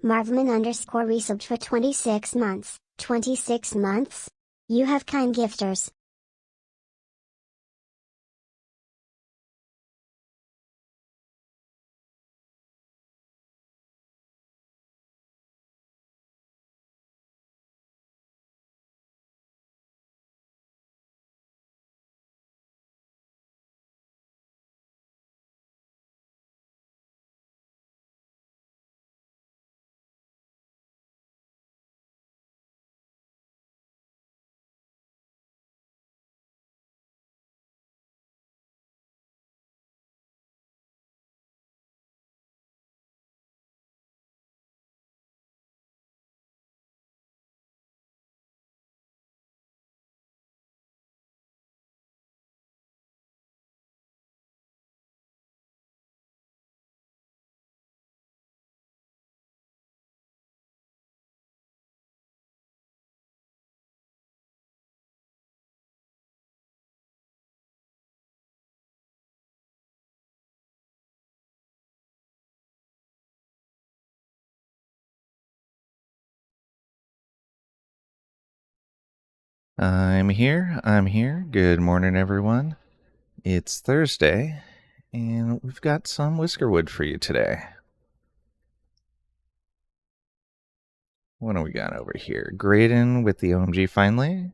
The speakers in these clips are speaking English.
Marvman_resubbed for 26 months. 26 months? You have kind gifters. I'm here. Good morning, everyone. It's Thursday, and we've got some Whiskerwood for you today. What do we got over here? Graydon with the OMG finally.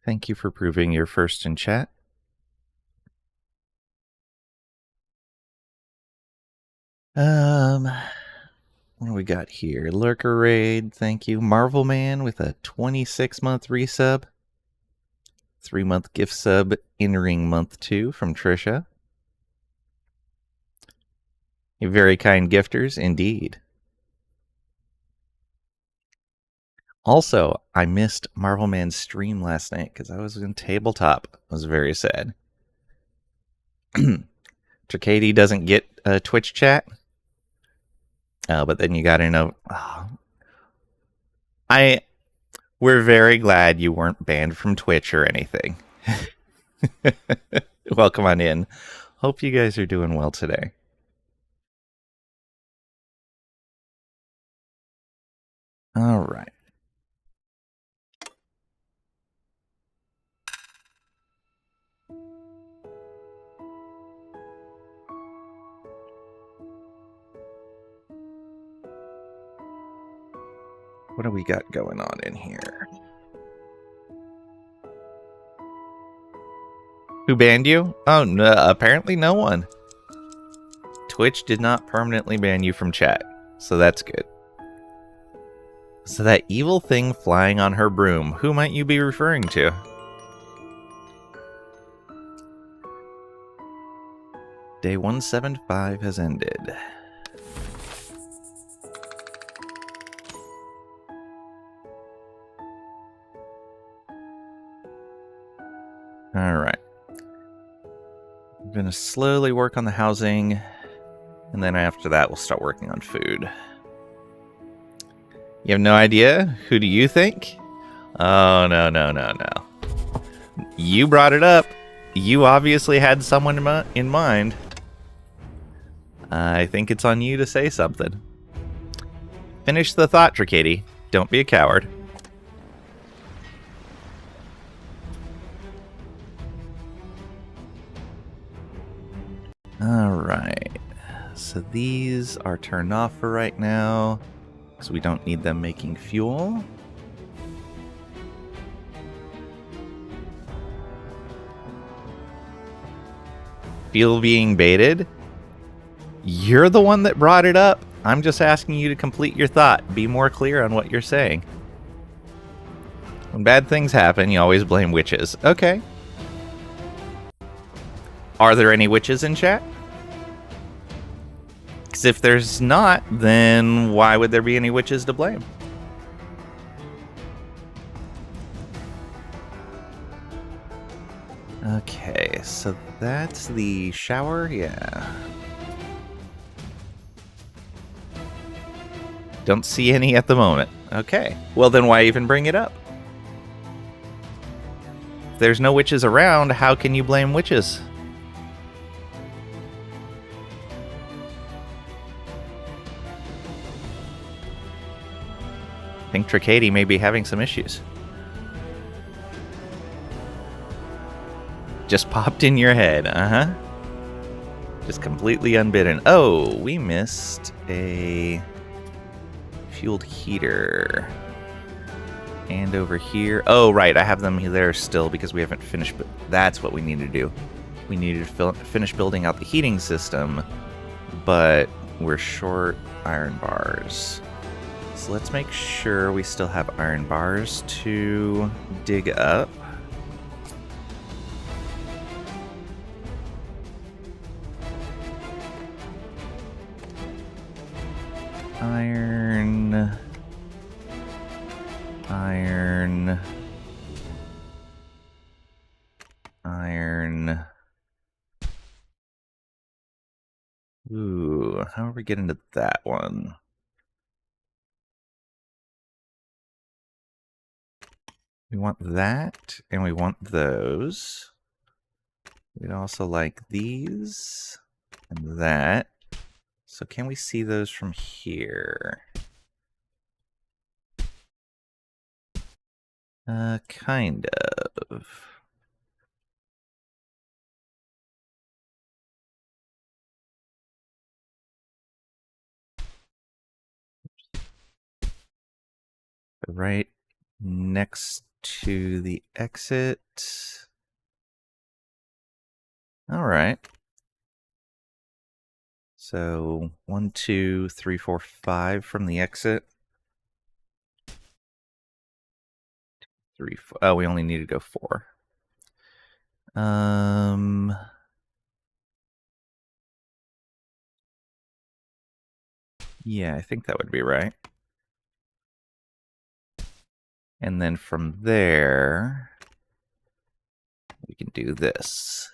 Thank you for proving you're first in chat. What do we got here? Lurker Raid, thank you. Marvel Man with a 26-month resub. 3-month gift sub entering month 2 from Trisha. You're very kind gifters, indeed. Also, I missed Marvel Man's stream last night because I was in tabletop. I was very sad. Tricady doesn't get a Twitch chat. But then you gotta know. We're very glad you weren't banned from Twitch or anything. Welcome on in. Hope you guys are doing well today. All right. What do we got going on in here? Who banned you? Oh, no, apparently no one. Twitch did not permanently ban you from chat, so that's good. So that evil thing flying on her broom, who might you be referring to? Day 175 has ended. Alright. I'm going to slowly work on the housing, and then after that we'll start working on food. You have no idea? Who do you think? Oh, no. You brought it up. You obviously had someone in mind. I think it's on you to say something. Finish the thought, Tricady. Don't be a coward. Alright. So these are turned off for right now, because we don't need them making fuel. Feel being baited? You're the one that brought it up. I'm just asking you to complete your thought. Be more clear on what you're saying. When bad things happen, you always blame witches. Okay. Are there any witches in chat? Because if there's not, then why would there be any witches to blame? Okay, so that's the shower, yeah. Don't see any at the moment. Okay, well then why even bring it up? If there's no witches around, how can you blame witches? think Tricady may be having some issues. Just popped in your head, uh-huh. Just completely unbidden. Oh, we missed a fueled heater. And over here. Oh, right, I have them there still because we haven't finished. But that's what we need to do. We need to finish building out the heating system, but we're short iron bars. So let's make sure we still have iron bars to dig up. Iron. Iron. Iron. Ooh, how are we getting to that one? We want that, and we want those. We'd also like these, and that. So can we see those from here? Kind of. Right next to the exit. All right. So 1, 2, 3, 4, 5 from the exit. 3, 4. Oh, we only need to go 4. Yeah, I think that would be right. And then from there, we can do this.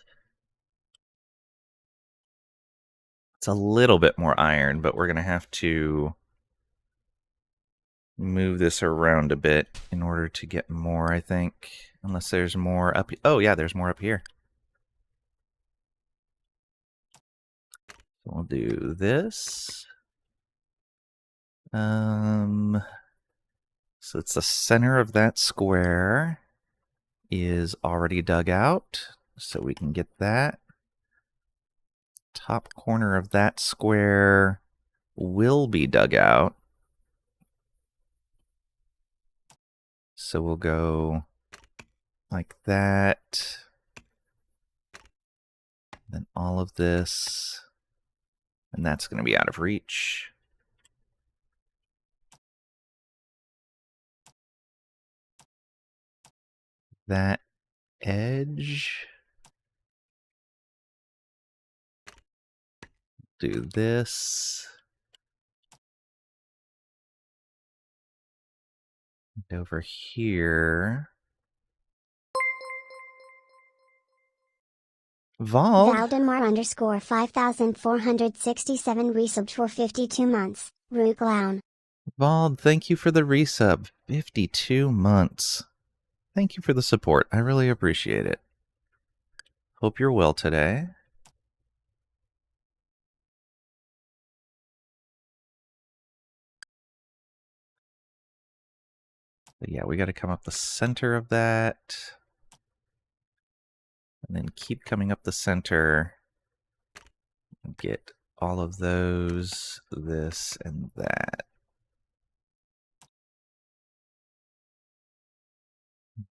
It's a little bit more iron, but we're going to have to move this around a bit in order to get more, I think. Unless there's more up. Oh, yeah, there's more up here. So we'll do this. So it's the center of that square is already dug out, so we can get that. Top corner of that square will be dug out. So we'll go like that. Then all of this. And that's going to be out of reach. That edge. Do this. And over here. Valdemar underscore 5467 resubbed for 52 months. Rooklown. Vald, thank you for the resub. 52 months. Thank you for the support. I really appreciate it. Hope you're well today. But yeah, we got to come up the center of that. And then keep coming up the center. Get all of those, this, and that.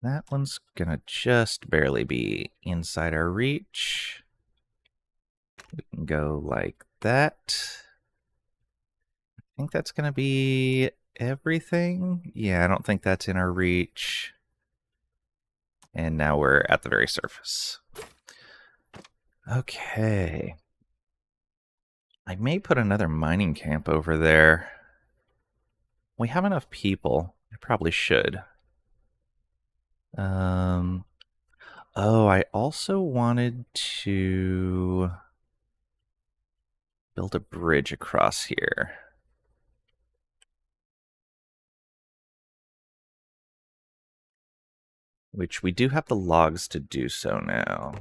That one's gonna just barely be inside our reach. We can go like that. I think that's gonna be everything. Yeah, I don't think that's in our reach. And now we're at the very surface. Okay. I may put another mining camp over there. We have enough people. I probably should. Oh, I also wanted to build a bridge across here. Which we do have the logs to do so now.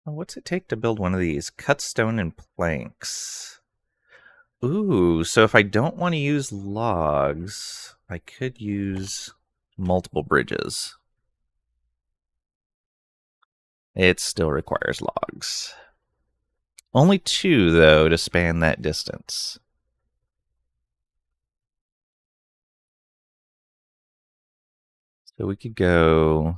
Well, what's it take to build one of these? Cut stone and planks. Ooh, so if I don't want to use logs, I could use multiple bridges. It still requires logs. Only 2, though, to span that distance. So we could go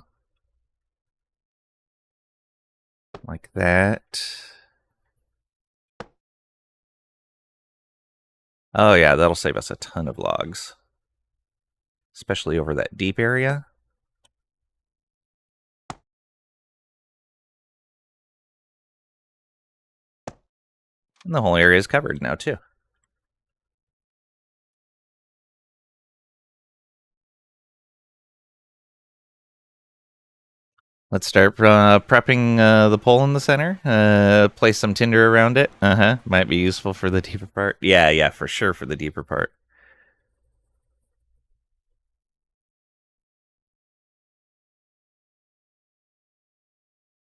like that. Oh yeah, that'll save us a ton of logs. Especially over that deep area. And the whole area is covered now, too. Let's start prepping the pole in the center. Place some tinder around it. Might be useful for the deeper part. Yeah, for sure for the deeper part.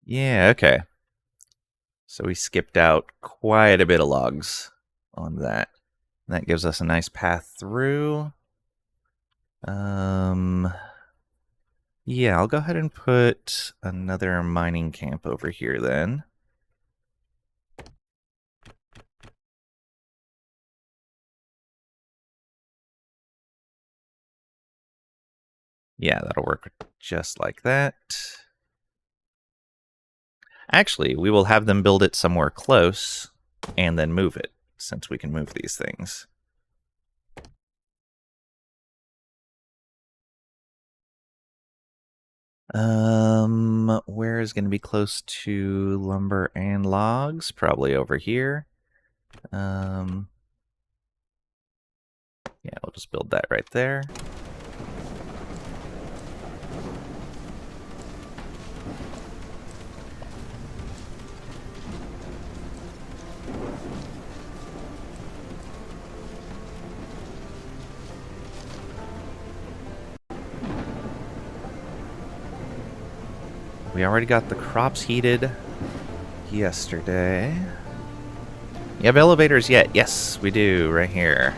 Yeah, okay. So we skipped out quite a bit of logs on that. That gives us a nice path through. Yeah, I'll go ahead and put another mining camp over here then. Yeah, that'll work just like that. Actually, we will have them build it somewhere close and then move it, since we can move these things. Where is going to be close to lumber and logs? Probably over here. Yeah, we'll just build that right there. We already got the crops heated yesterday. You have elevators yet? Yes, we do, right here.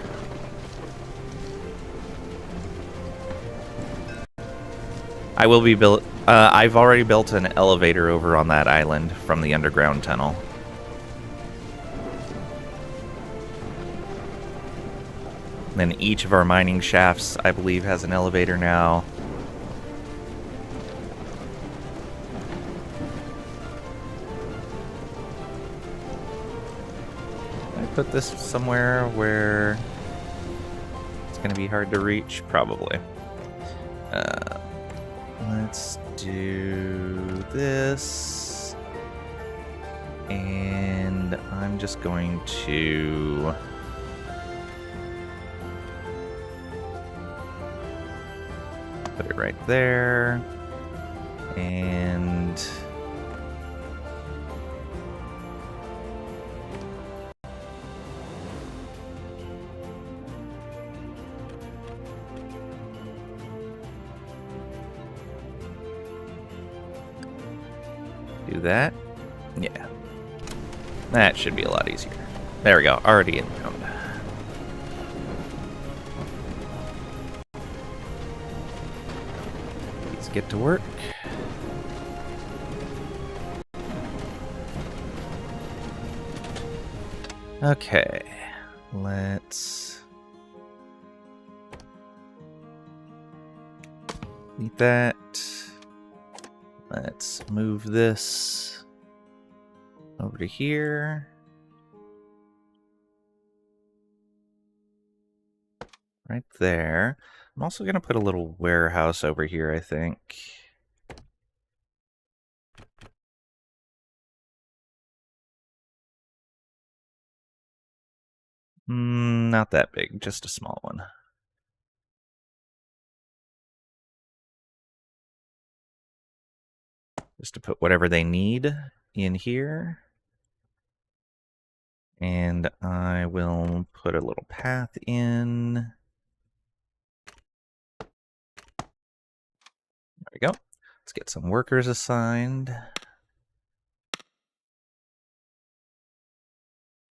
I will be built. I've already built an elevator over on that island from the underground tunnel. Then each of our mining shafts, I believe, has an elevator now. I put this somewhere where it's going to be hard to reach, probably. Let's do this. And I'm just going to... put it right there. And... do that. Yeah. That should be a lot easier. There we go. Already inbound. Let's get to work. Okay. Let's eat that. Let's move this over to here. Right there. I'm also going to put a little warehouse over here, I think. Not that big, just a small one. Just to put whatever they need in here. And I will put a little path in. There we go. Let's get some workers assigned.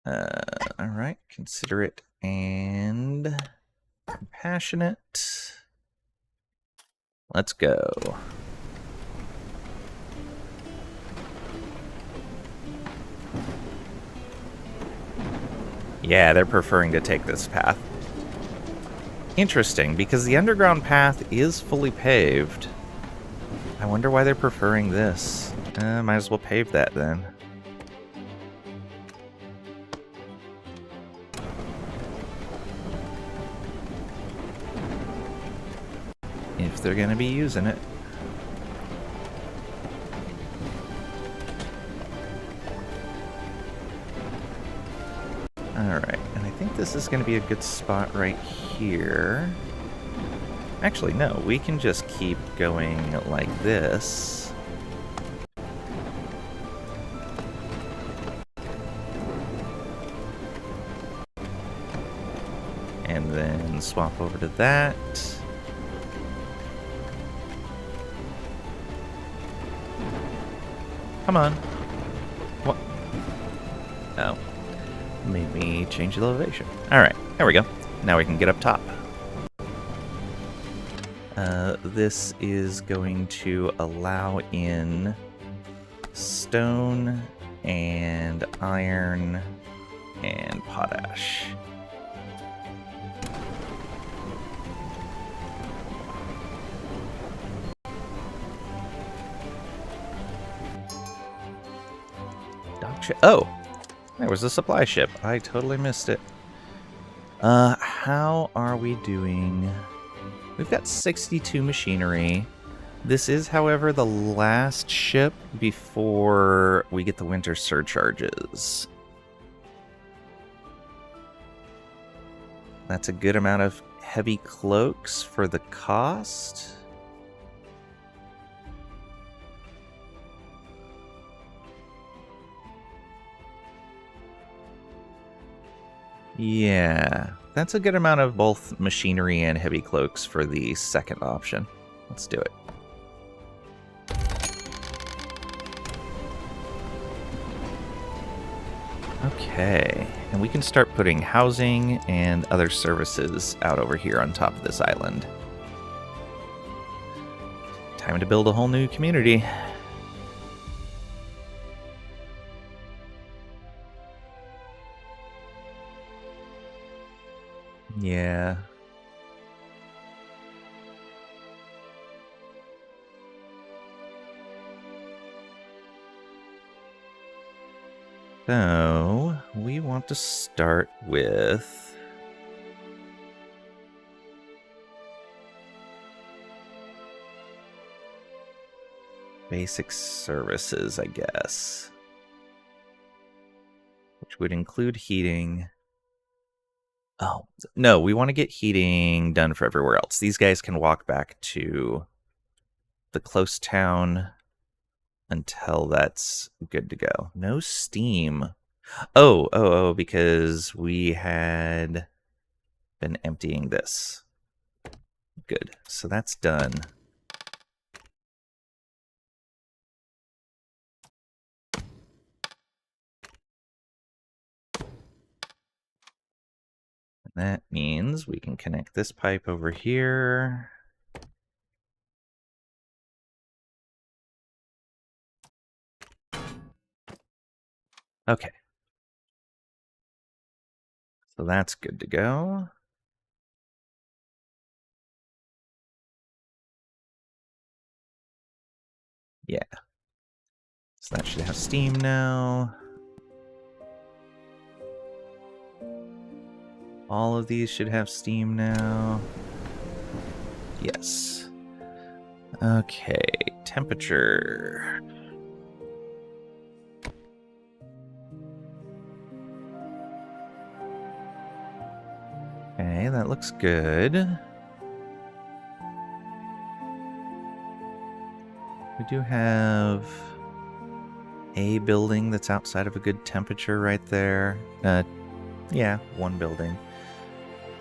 All Alright, considerate and compassionate. Let's go. Yeah, they're preferring to take this path. Interesting, because the underground path is fully paved. I wonder why they're preferring this. Might as well pave that then. If they're going to be using it. Alright, and I think this is going to be a good spot right here. Actually, no, we can just keep going like this. And then swap over to that. Come on. What? Oh. Made me change the elevation. Alright, there we go. Now we can get up top. This is going to allow in stone and iron and potash. Oh! There was a supply ship. I totally missed it. How are we doing? We've got 62 machinery. This is, however, the last ship before we get the winter surcharges. That's a good amount of heavy cloaks for the cost. Yeah, that's a good amount of both machinery and heavy cloaks for the second option. Let's do it. Okay, and we can start putting housing and other services out over here on top of this island. Time to build a whole new community. Yeah. So, we want to start with basic services, I guess. Which would include heating. Oh, no, we want to get heating done for everywhere else. These guys can walk back to the close town until that's good to go. No steam. Oh, because we had been emptying this. Good, so that's done. That means we can connect this pipe over here. Okay. So that's good to go. Yeah. So that should have steam now. All of these should have steam now. Yes. Okay, temperature. Okay, that looks good. We do have a building that's outside of a good temperature right there. Yeah, one building.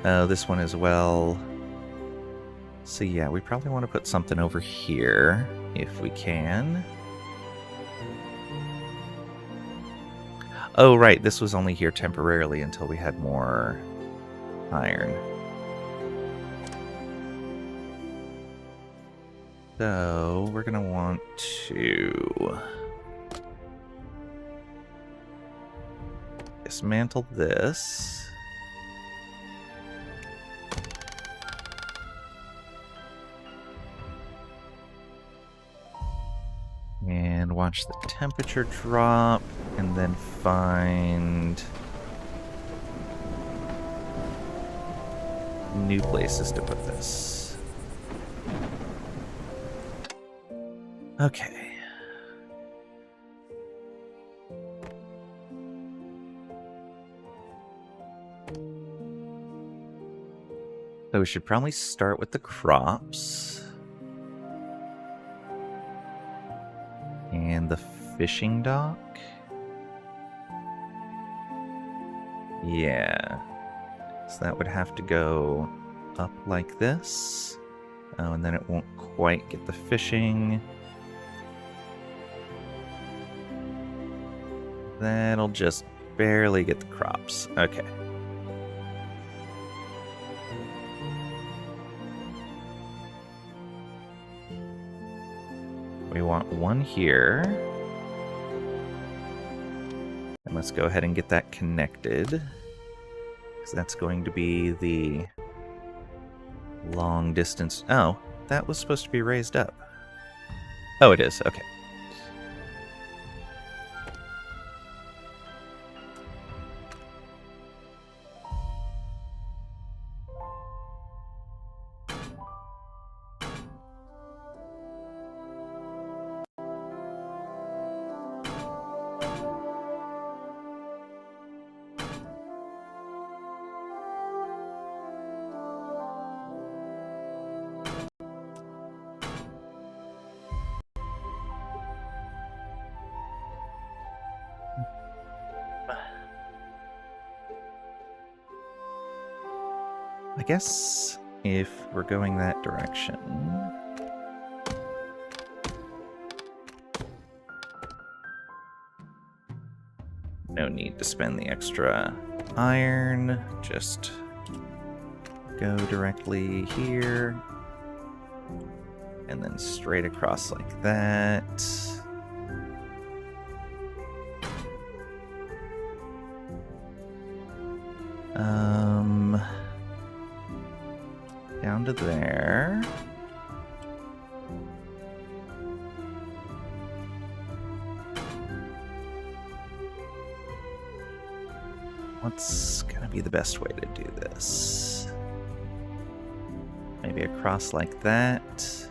This one as well. So yeah, we probably want to put something over here, if we can. Oh, right. This was only here temporarily until we had more iron. So we're going to want to dismantle this. And watch the temperature drop, and then find new places to put this. Okay. So we should probably start with the crops. And the fishing dock? Yeah. So that would have to go up like this. Oh, and then it won't quite get the fishing. That'll just barely get the crops. Okay. We want one here. And let's go ahead and get that connected. Because that's going to be the long distance. Oh, that was supposed to be raised up. Oh, it is. Okay. I guess if we're going that direction... No need to spend the extra iron. Just go directly here. And then straight across like that. Down to there. What's gonna be the best way to do this? Maybe across like that.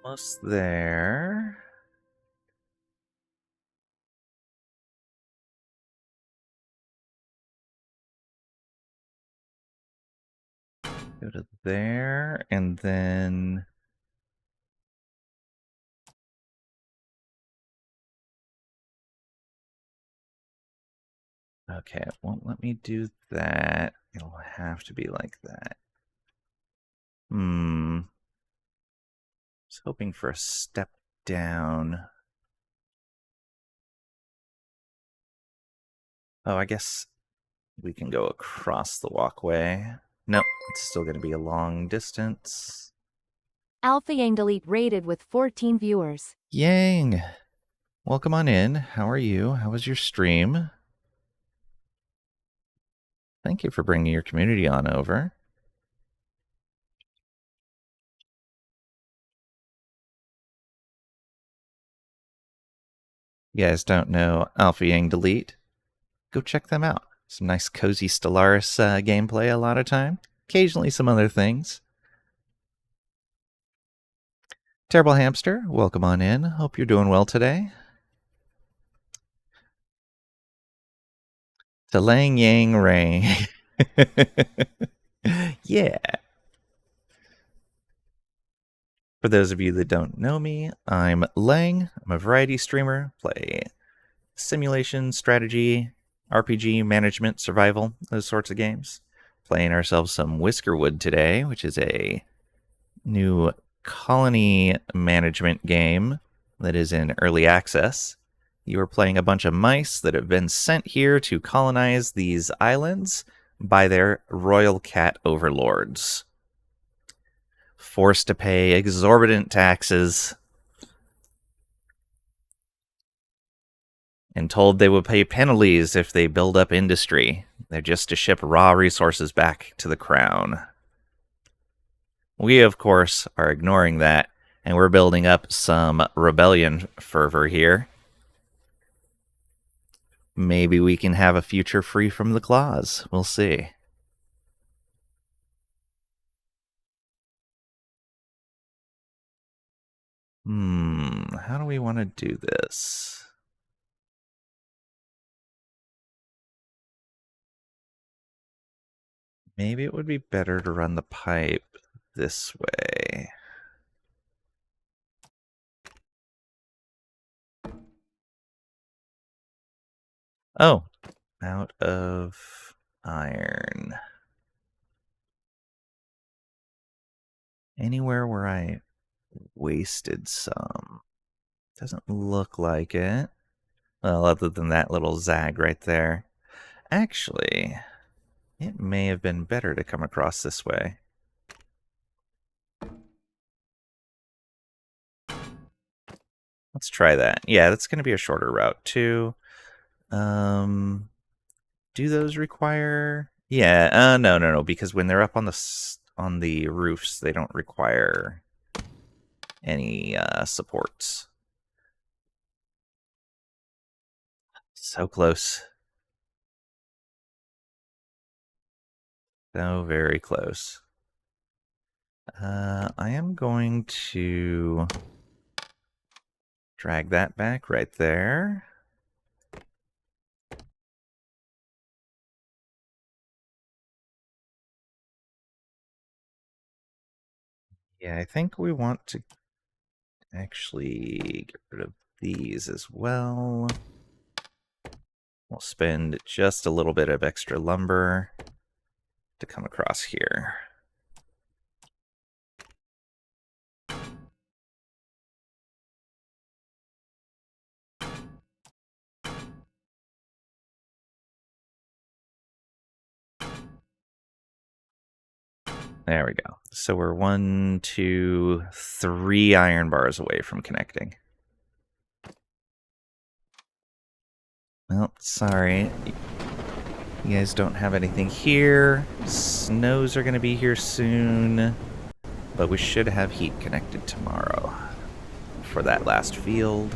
Almost there. Go to there, and then... Okay, it won't let me do that. It'll have to be like that. I was hoping for a step down. Oh, I guess we can go across the walkway. Nope, it's still going to be a long distance. Alpha Yang Delete rated with 14 viewers. Yang! Welcome on in. How are you? How was your stream? Thank you for bringing your community on over. You guys don't know Alpha Yang Delete? Go check them out. Some nice cozy Stellaris gameplay a lot of time. Occasionally some other things. Terrible Hamster, welcome on in. Hope you're doing well today. To Lang Yang Rang. Yeah. For those of you that don't know me, I'm Lang. I'm a variety streamer, play simulation, strategy, RPG, management, survival, those sorts of games. Playing ourselves some Whiskerwood today, which is a new colony management game that is in early access. You are playing a bunch of mice that have been sent here to colonize these islands by their royal cat overlords. Forced to pay exorbitant taxes and told they would pay penalties if they build up industry. They're just to ship raw resources back to the crown. We, of course, are ignoring that, and we're building up some rebellion fervor here. Maybe we can have a future free from the claws. We'll see. How do we want to do this? Maybe it would be better to run the pipe this way. Oh, out of iron. Anywhere where I wasted some. Doesn't look like it. Well, other than that little zag right there. Actually, it may have been better to come across this way. Let's try that. Yeah, that's going to be a shorter route too. Do those require? Yeah. No, because when they're up on the roofs, they don't require any supports. So close. So very close. I am going to drag that back right there. Yeah, I think we want to actually get rid of these as well. We'll spend just a little bit of extra lumber to come across here. There we go. So we're 1, 2, 3 iron bars away from connecting. Well, sorry. You guys don't have anything here. Snows are going to be here soon. But we should have heat connected tomorrow for that last field.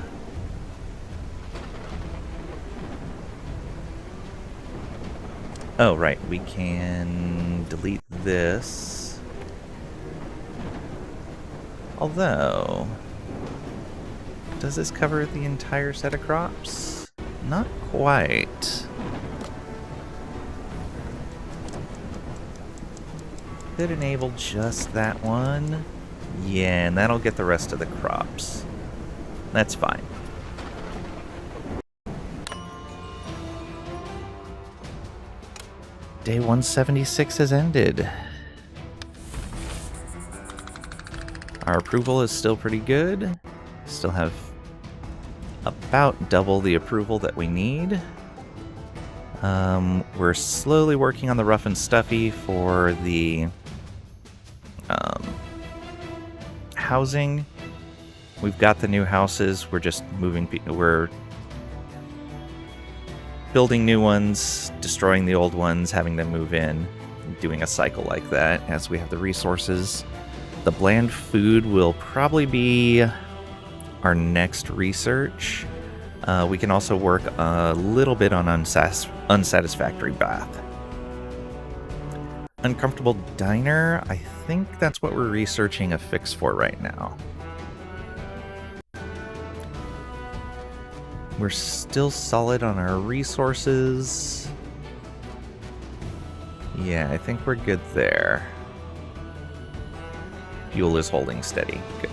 Oh, right. We can delete this. Although, does this cover the entire set of crops? Not quite. Could enable just that one. Yeah, and that'll get the rest of the crops. That's fine. Day 176 has ended. Our approval is still pretty good. Still have about double the approval that we need. We're slowly working on the rough and stuffy for the housing. We've got the new houses. We're just moving. We're building new ones, destroying the old ones, having them move in, doing a cycle like that as we have the resources. The bland food will probably be our next research. We can also work a little bit on unsatisfactory bath. Uncomfortable diner, I think that's what we're researching a fix for right now. We're still solid on our resources. Yeah, I think we're good there. Fuel is holding steady. Good.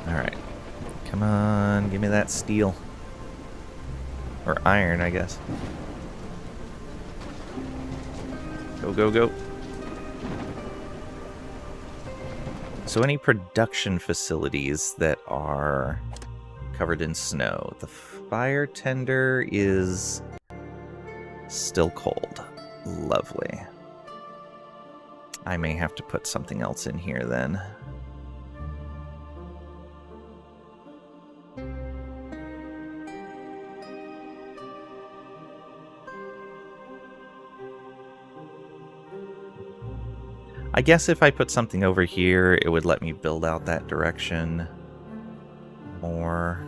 Alright. Come on, give me that steel. Or iron, I guess. Go, go, go. So any production facilities that are covered in snow. The fire tender is still cold. Lovely. I may have to put something else in here then. I guess if I put something over here, it would let me build out that direction more.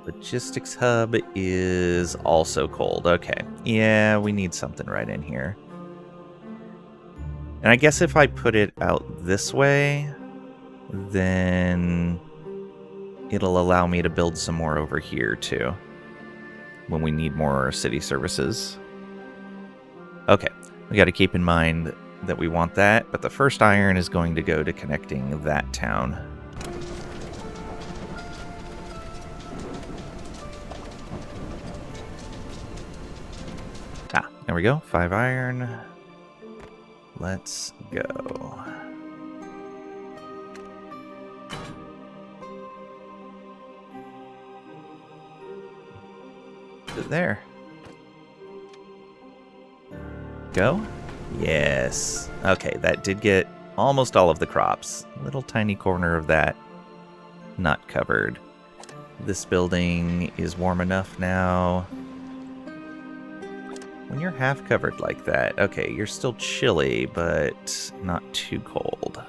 Logistics hub is also cold. Okay. Yeah, we need something right in here. And I guess if I put it out this way, then it'll allow me to build some more over here too, when we need more city services. Okay, we got to keep in mind that we want that, but the first iron is going to go to connecting that town. Ah, there we go. 5 iron. Let's go. There. Go? Yes. Okay, that did get almost all of the crops. Little tiny corner of that not covered. This building is warm enough now. When you're half covered like that, okay, you're still chilly, but not too cold.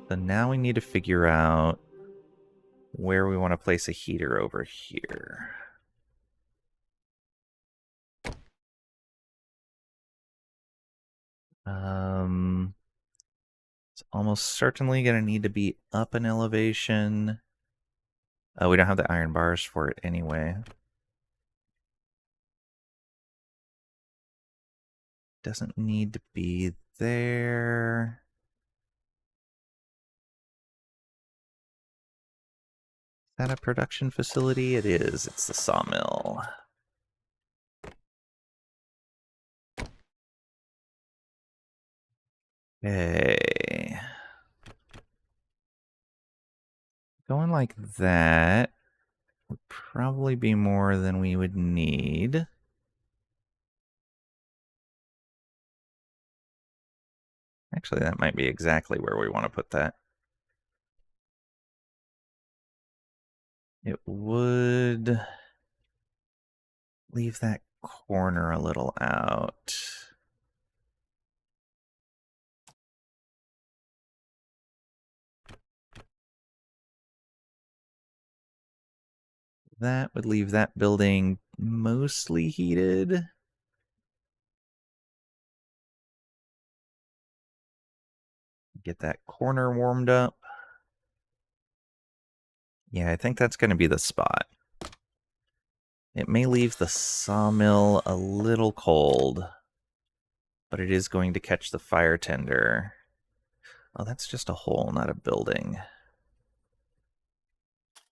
So now we need to figure out where we want to place a heater over here. It's almost certainly going to need to be up an elevation. We don't have the iron bars for it anyway. Doesn't need to be there. Is that a production facility? It is. It's the sawmill. Okay. Going like that would probably be more than we would need. Actually, that might be exactly where we want to put that. It would leave that corner a little out. That would leave that building mostly heated. Get that corner warmed up. Yeah, I think that's going to be the spot. It may leave the sawmill a little cold, but it is going to catch the fire tender. Oh, that's just a hole, not a building.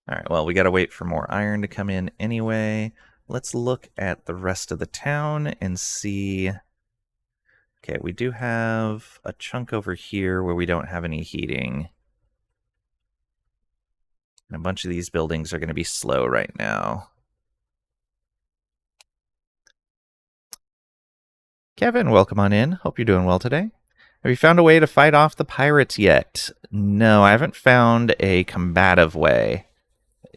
Alright, well, we gotta wait for more iron to come in anyway. Let's look at the rest of the town and see... Okay, we do have a chunk over here where we don't have any heating. And a bunch of these buildings are going to be slow right now. Kevin, welcome on in. Hope you're doing well today. Have you found a way to fight off the pirates yet? No, I haven't found a combative way.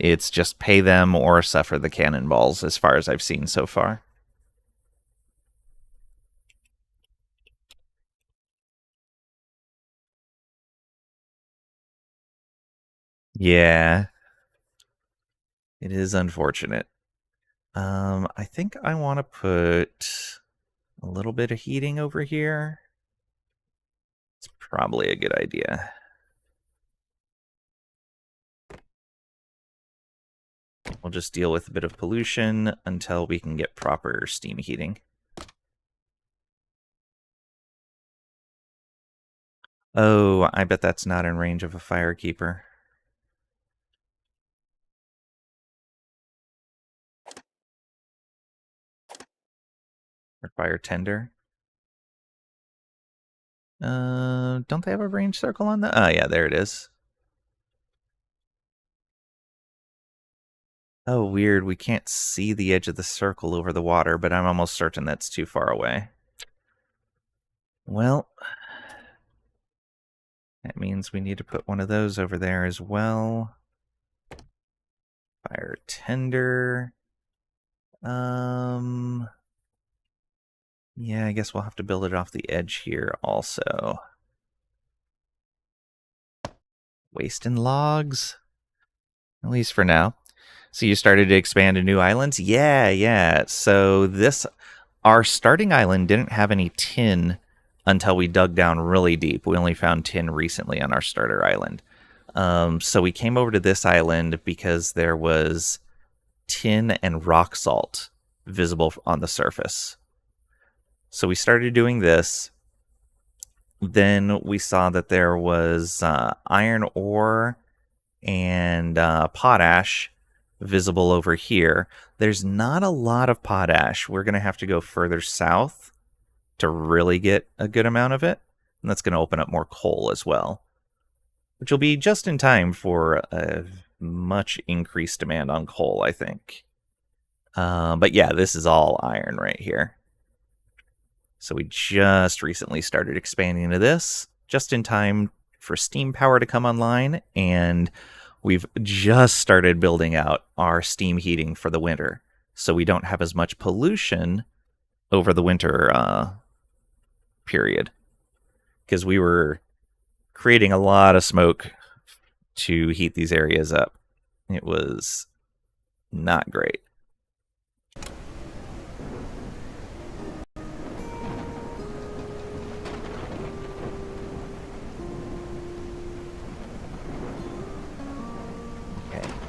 It's just pay them or suffer the cannonballs as far as I've seen so far. Yeah. It is unfortunate. I think I want to put a little bit of heating over here. It's probably a good idea. We'll just deal with a bit of pollution until we can get proper steam heating. Oh, I bet that's not in range of a firekeeper. Or fire tender. Don't they have a range circle on that? Oh, yeah, there it is. Oh, weird. We can't see the edge of the circle over the water, but I'm almost certain that's too far away. Well, that means we need to put one of those over there as well. Fire tender. Yeah, I guess we'll have to build it off the edge here also. Wasting logs. At least for now. So you started to expand to new islands? Yeah. So our starting island didn't have any tin until we dug down really deep. We only found tin recently on our starter island. So we came over to this island because there was tin and rock salt visible on the surface. So we started doing this. Then we saw that there was iron ore and potash visible over here. There's not a lot of potash. We're going to have to go further south to really get a good amount of it. And that's going to open up more coal as well, which will be just in time for a much increased demand on coal, I think. But yeah, this is all iron right here. So we just recently started expanding into this, just in time for steam power to come online, and we've just started building out our steam heating for the winter, so we don't have as much pollution over the winter period, because we were creating a lot of smoke to heat these areas up. It was not great.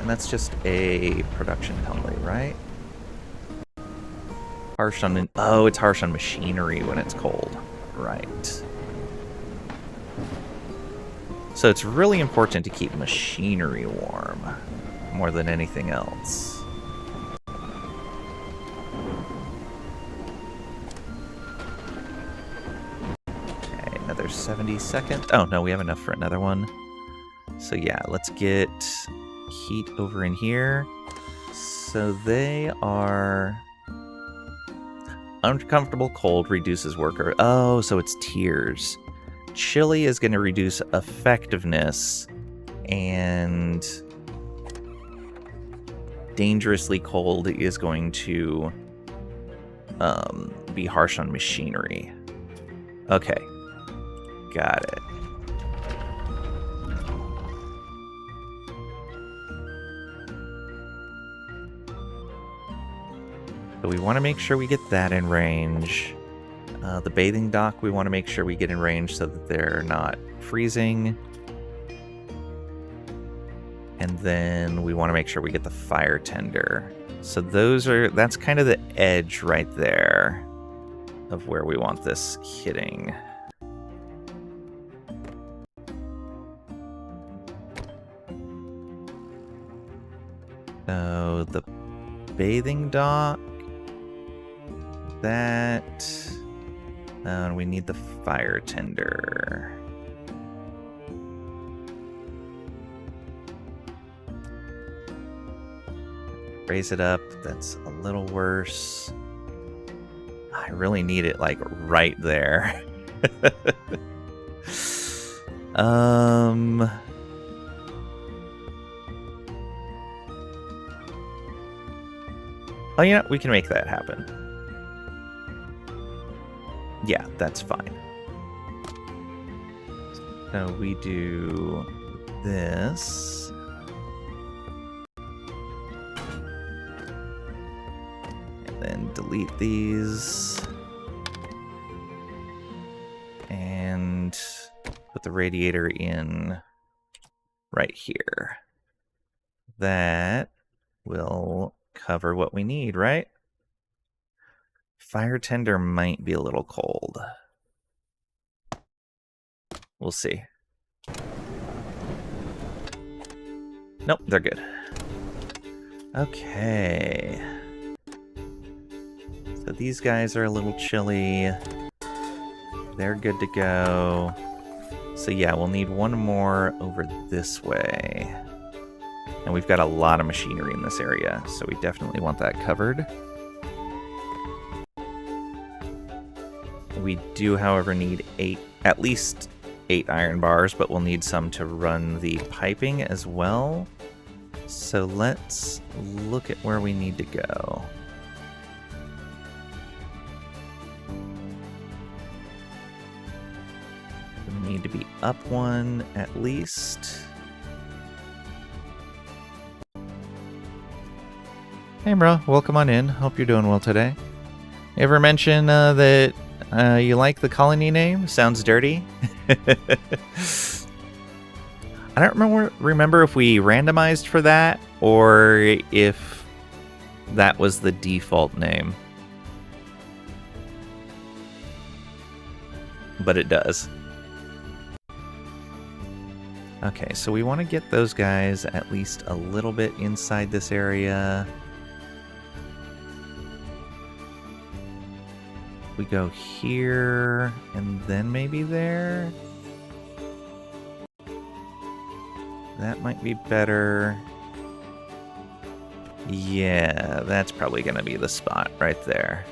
And that's just a production penalty, right? Harsh on... Oh, it's harsh on machinery when it's cold. Right. So it's really important to keep machinery warm more than anything else. Okay, another 70 seconds. Oh, no, we have enough for another one. So yeah, let's get heat over in here. So they are uncomfortable cold reduces worker. Oh, so it's tiers. Chilly is going to reduce effectiveness, and dangerously cold is going to be harsh on machinery. Okay, got it. So we want to make sure we get that in range. The bathing dock, we want to make sure we get in range so that they're not freezing. And then we want to make sure we get the fire tender. So that's kind of the edge right there of where we want this hitting. So the bathing dock, that, and we need the fire tender. Raise it up, that's a little worse. I really need it like right there. Oh yeah, we can make that happen. Yeah, that's fine. So we do this. And then delete these. And put the radiator in right here. That will cover what we need, right? Fire tender might be a little cold. We'll see. Nope, they're good. Okay. So these guys are a little chilly. They're good to go. So yeah, we'll need one more over this way. And we've got a lot of machinery in this area, so we definitely want that covered. We do, however, need at least 8 iron bars, but we'll need some to run the piping as well. So let's look at where we need to go. We need to be up one at least. Hey bro, welcome on in. Hope you're doing well today. Ever mention that you like the colony name? Sounds dirty. I don't remember if we randomized for that or if that was the default name. But it does. Okay, so we want to get those guys at least a little bit inside this area. We go here and then maybe there. That might be better. Yeah, that's probably going to be the spot right there.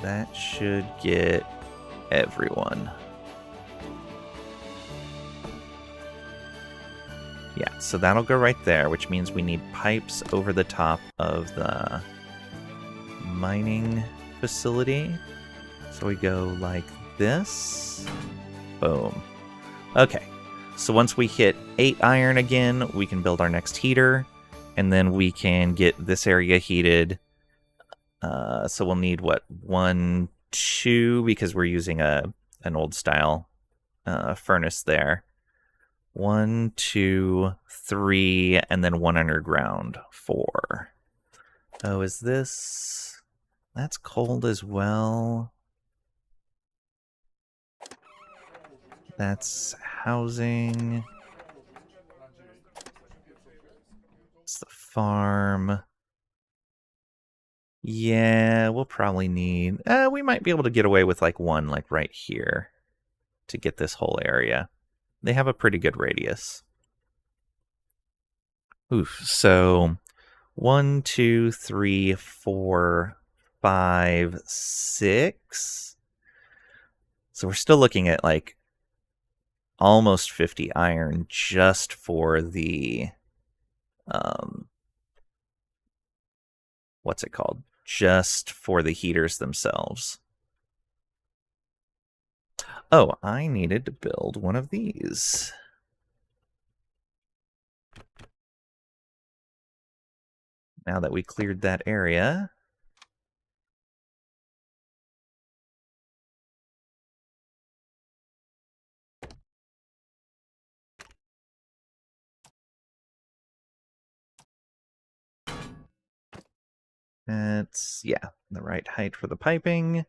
That should get everyone. Yeah, so that'll go right there, which means we need pipes over the top of the mining facility. So we go like this. Boom. Okay. So once we hit 8 iron again, we can build our next heater, and then we can get this area heated. So we'll need, what, 1, 2, because we're using an old style furnace there. 1, 2, 3, and then 1 underground, 4. Oh, is this... That's cold as well. That's housing. It's the farm. Yeah, we'll probably need... we might be able to get away with like one like right here to get this whole area. They have a pretty good radius. Oof, so 1, 2, 3, 4, 5, 6. So we're still looking at like almost 50 iron just for the what's it called? Just for the heaters themselves. Oh, I needed to build one of these. Now that we cleared that area. That's, yeah, the right height for the piping.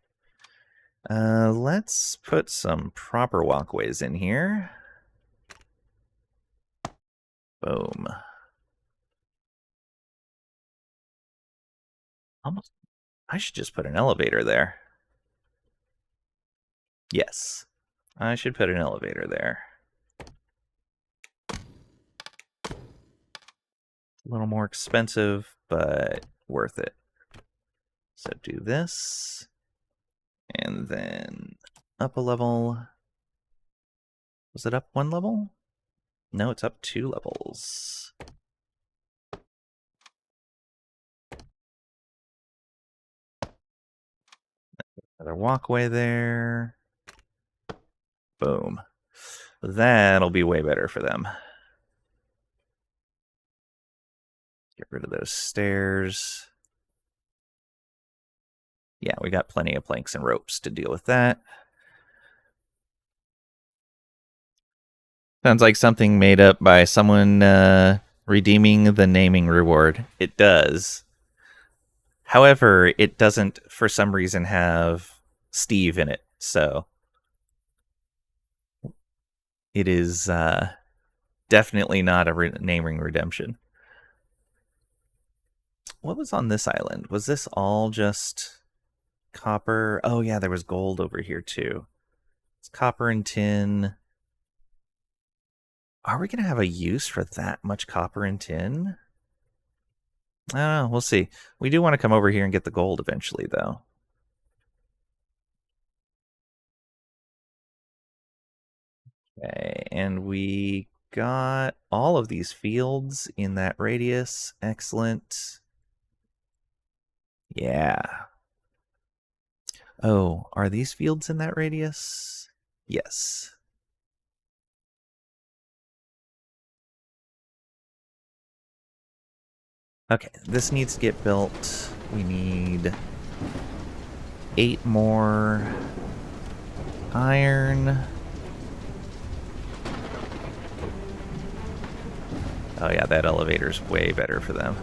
Let's put some proper walkways in here. Boom. Almost. I should just put an elevator there. Yes, I should put an elevator there. A little more expensive, but worth it. So do this, and then up a level. Was it up 1 level? No, it's up 2 levels. Another walkway there. Boom. That'll be way better for them. Get rid of those stairs. Yeah, we got plenty of planks and ropes to deal with that. Sounds like something made up by someone redeeming the naming reward. It does. However, it doesn't, for some reason, have Steve in it. So it is definitely not a naming redemption. What was on this island? Was this all just copper? Oh, yeah, there was gold over here, too. It's copper and tin. Are we going to have a use for that much copper and tin? I don't know. We'll see. We do want to come over here and get the gold eventually, though. Okay, and we got all of these fields in that radius. Excellent. Yeah. Oh, are these fields in that radius? Yes. Okay, this needs to get built. We need 8 more iron. Oh yeah, that elevator's way better for them.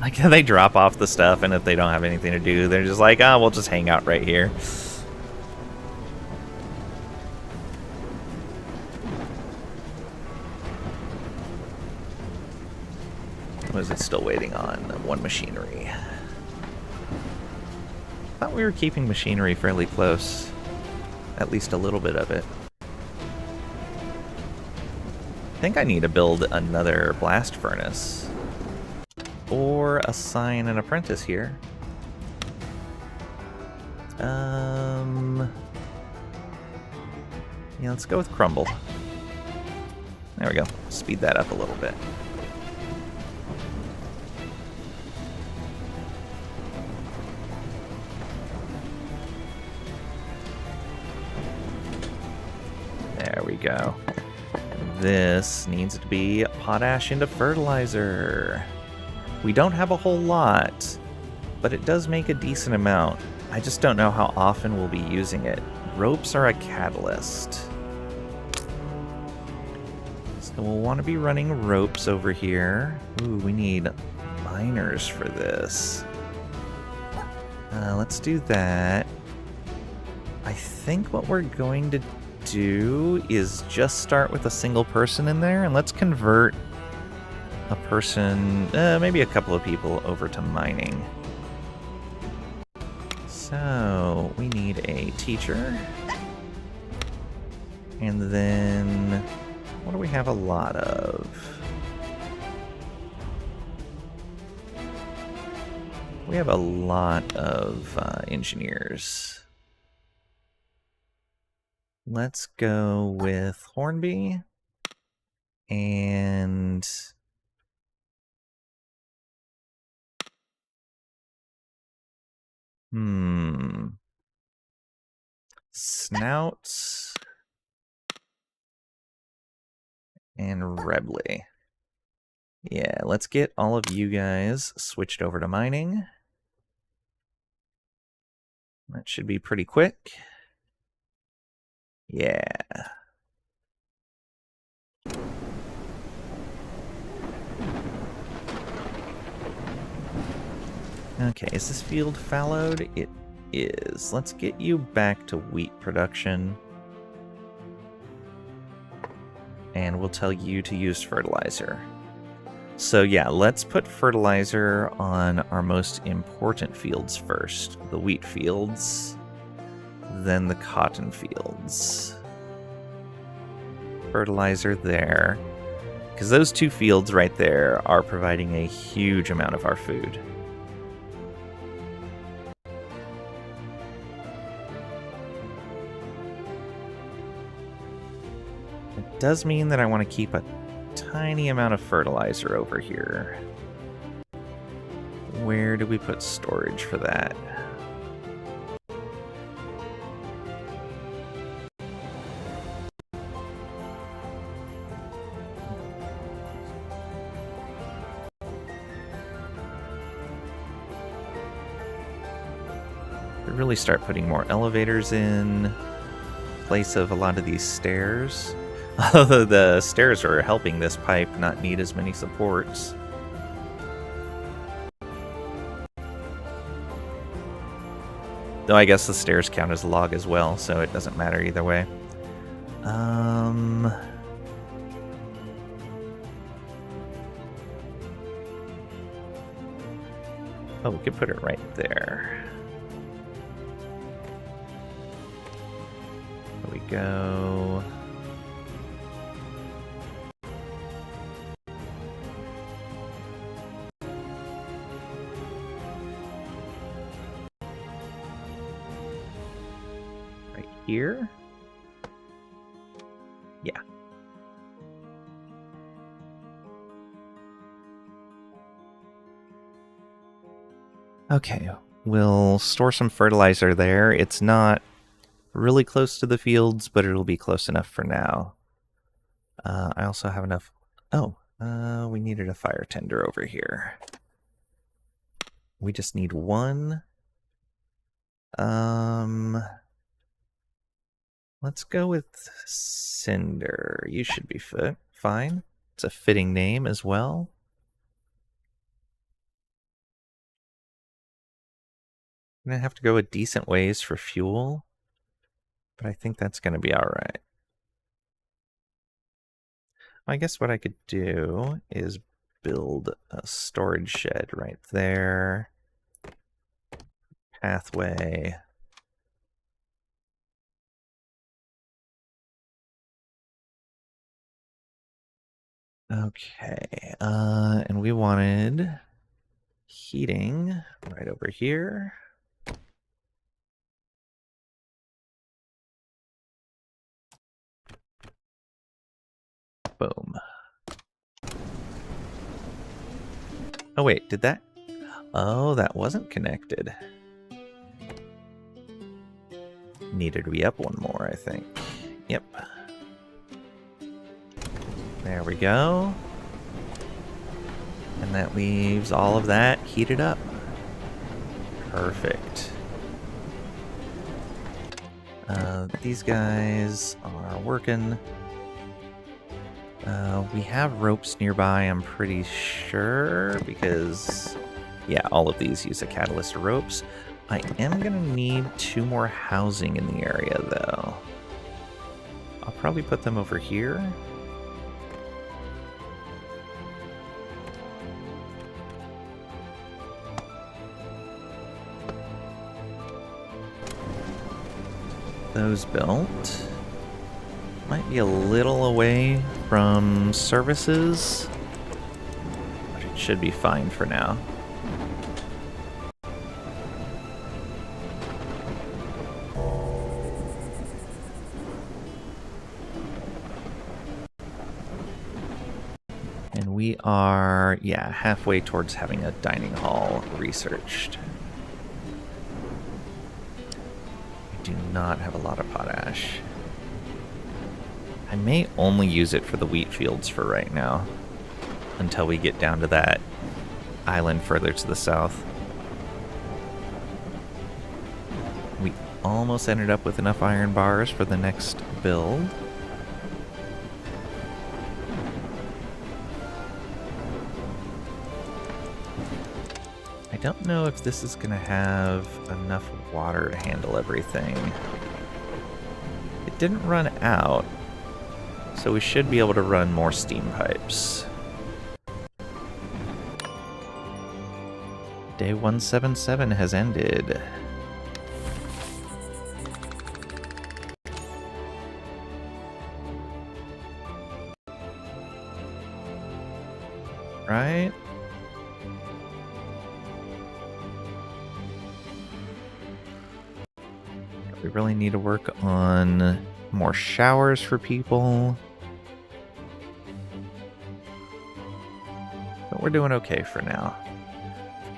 Like, they drop off the stuff, and if they don't have anything to do, they're just like, we'll just hang out right here. What is it still waiting on? One machinery. I thought we were keeping machinery fairly close. At least a little bit of it. I think I need to build another blast furnace. Or assign an apprentice here. Yeah, let's go with Crumble. There we go. Speed that up a little bit. There we go. This needs to be potash into fertilizer. We don't have a whole lot, but it does make a decent amount. I just don't know how often we'll be using it. Ropes are a catalyst. So we'll want to be running ropes over here. Ooh, we need miners for this. Let's do that. I think what we're going to do is just start with a single person in there, and let's convert a person, maybe a couple of people, over to mining. So we need a teacher. And then, what do we have a lot of? We have a lot of engineers. Let's go with Hornby and Snouts and Rebley. Yeah, let's get all of you guys switched over to mining. That should be pretty quick. Yeah. Okay, is this field fallowed? It is. Let's get you back to wheat production. And we'll tell you to use fertilizer. So yeah, let's put fertilizer on our most important fields first. The wheat fields, then the cotton fields. Fertilizer there. Because those two fields right there are providing a huge amount of our food. It does mean that I want to keep a tiny amount of fertilizer over here. Where do we put storage for that? really start putting more elevators in place of a lot of these stairs. Although the stairs are helping this pipe not need as many supports. Though I guess the stairs count as a log as well, so it doesn't matter either way. Oh, we could put it right there. There we go. Right here? Yeah. Okay, we'll store some fertilizer there. It's not really close to the fields, but it'll be close enough for now. I also have enough... Oh, we needed a fire tender over here. We just need one. Let's go with Cinder. You should be fine. It's a fitting name as well. I'm gonna have to go a decent ways for fuel, but I think that's gonna be alright. I guess what I could do is build a storage shed right there. Pathway. Okay, and we wanted heating right over here. Boom. Oh wait, did that? Oh, that wasn't connected. Needed to be up one more, I think. Yep. There we go. And that leaves all of that heated up. Perfect. These guys are working. We have ropes nearby, I'm pretty sure, because, yeah, all of these use a catalyst of ropes. I am going to need 2 more housing in the area, though. I'll probably put them over here. Those built. Might be a little away from services, but it should be fine for now. And we are, yeah, halfway towards having a dining hall researched. We do not have a lot of potash. I may only use it for the wheat fields for right now, until we get down to that island further to the south. We almost ended up with enough iron bars for the next build. I don't know if this is going to have enough water to handle everything. It didn't run out. So we should be able to run more steam pipes. Day 177 has ended. Right? We really need to work on more showers for people. But we're doing okay for now.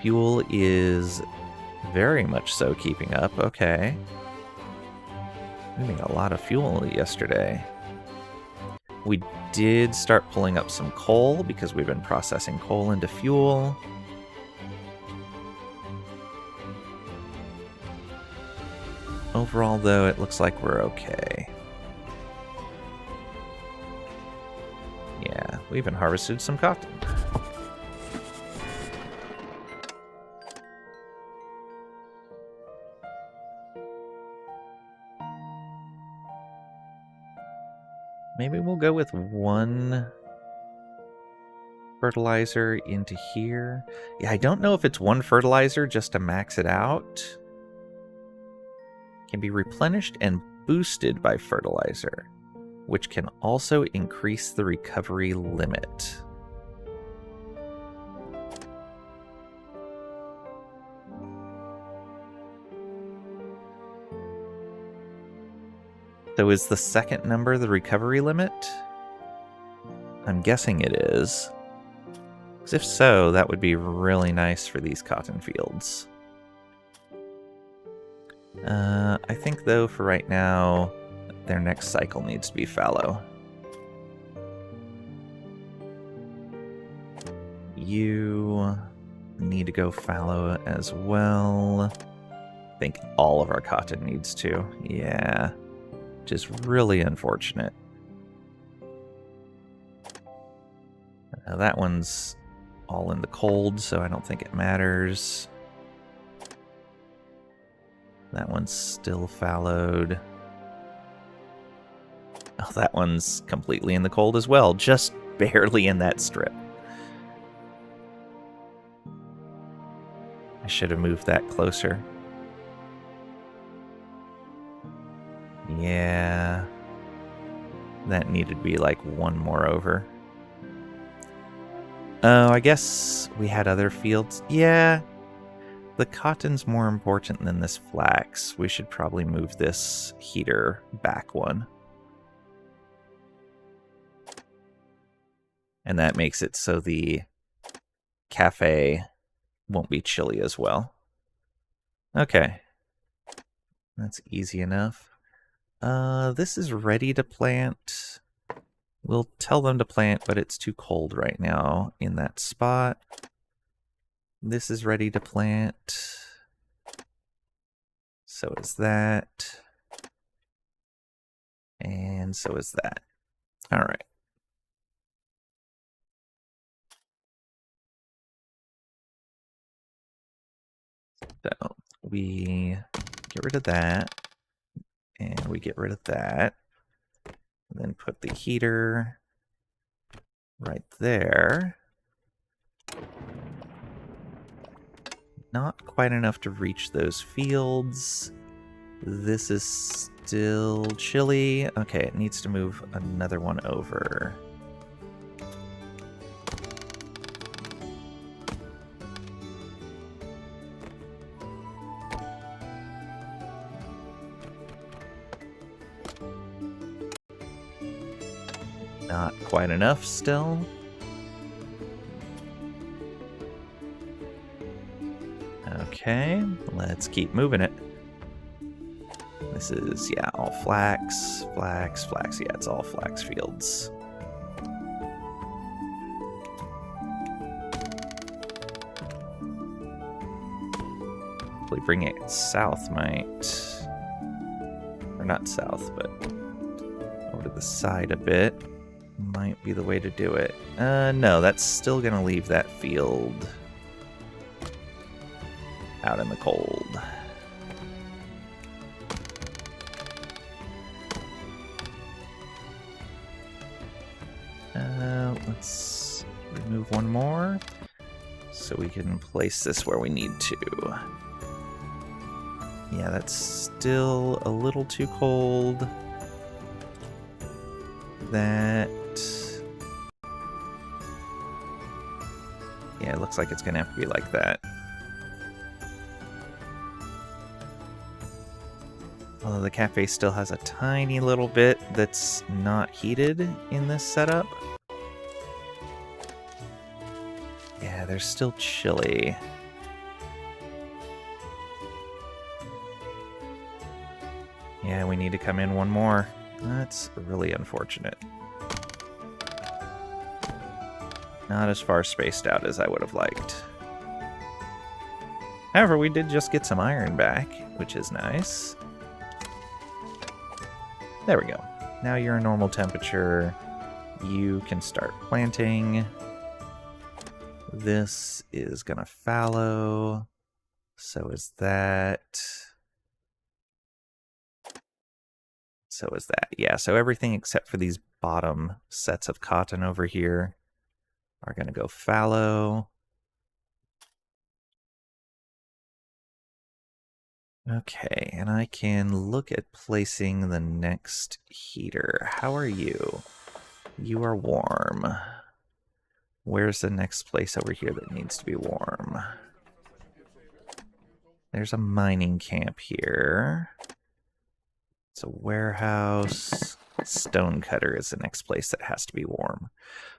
Fuel is very much so keeping up. Okay. We made a lot of fuel yesterday. We did start pulling up some coal because we've been processing coal into fuel. Overall, though, it looks like we're okay. Yeah, we even harvested some cotton. Maybe we'll go with one fertilizer into here. Yeah, I don't know if it's one fertilizer just to max it out. Can be replenished and boosted by fertilizer, which can also increase the recovery limit. So is the second number the recovery limit? I'm guessing it is. 'Cause if so, that would be really nice for these cotton fields. I think, though, for right now, their next cycle needs to be fallow. You need to go fallow as well. I think all of our cotton needs to. Yeah. Which is really unfortunate. That one's all in the cold, so I don't think it matters. That one's still fallowed. Oh, that one's completely in the cold as well, just barely in that strip. I should have moved that closer. Yeah. That needed to be like one more over. Oh, I guess we had other fields. Yeah. The cotton's more important than this flax. We should probably move this heater back one. And that makes it so the cafe won't be chilly as well. Okay. That's easy enough. This is ready to plant. We'll tell them to plant, but it's too cold right now in that spot. This is ready to plant. So is that. And so is that. All right. So we get rid of that. And we get rid of that. And then put the heater right there. Not quite enough to reach those fields. This is still chilly. Okay, it needs to move another one over. Not quite enough still. Okay, let's keep moving it. This is, yeah, all flax, flax, flax. Yeah, it's all flax fields. Hopefully bringing it south might... Or not south, but over to the side a bit. Might be the way to do it. No, that's still gonna leave that field out in the cold. Let's remove one more so we can place this where we need to. Yeah, that's still a little too cold. That... Yeah, it looks like it's gonna have to be like that. Although the cafe still has a tiny little bit that's not heated in this setup. Yeah, they're still chilly. Yeah, we need to come in one more. That's really unfortunate. Not as far spaced out as I would have liked. However, we did just get some iron back, which is nice. There we go. Now you're a normal temperature. You can start planting. This is gonna fallow. So is that. So is that. Yeah, so everything except for these bottom sets of cotton over here are gonna go fallow. Okay, and I can look at placing the next heater. How are you? You are warm. Where's the next place over here that needs to be warm? There's a mining camp here. It's a warehouse. Stonecutter is the next place that has to be warm.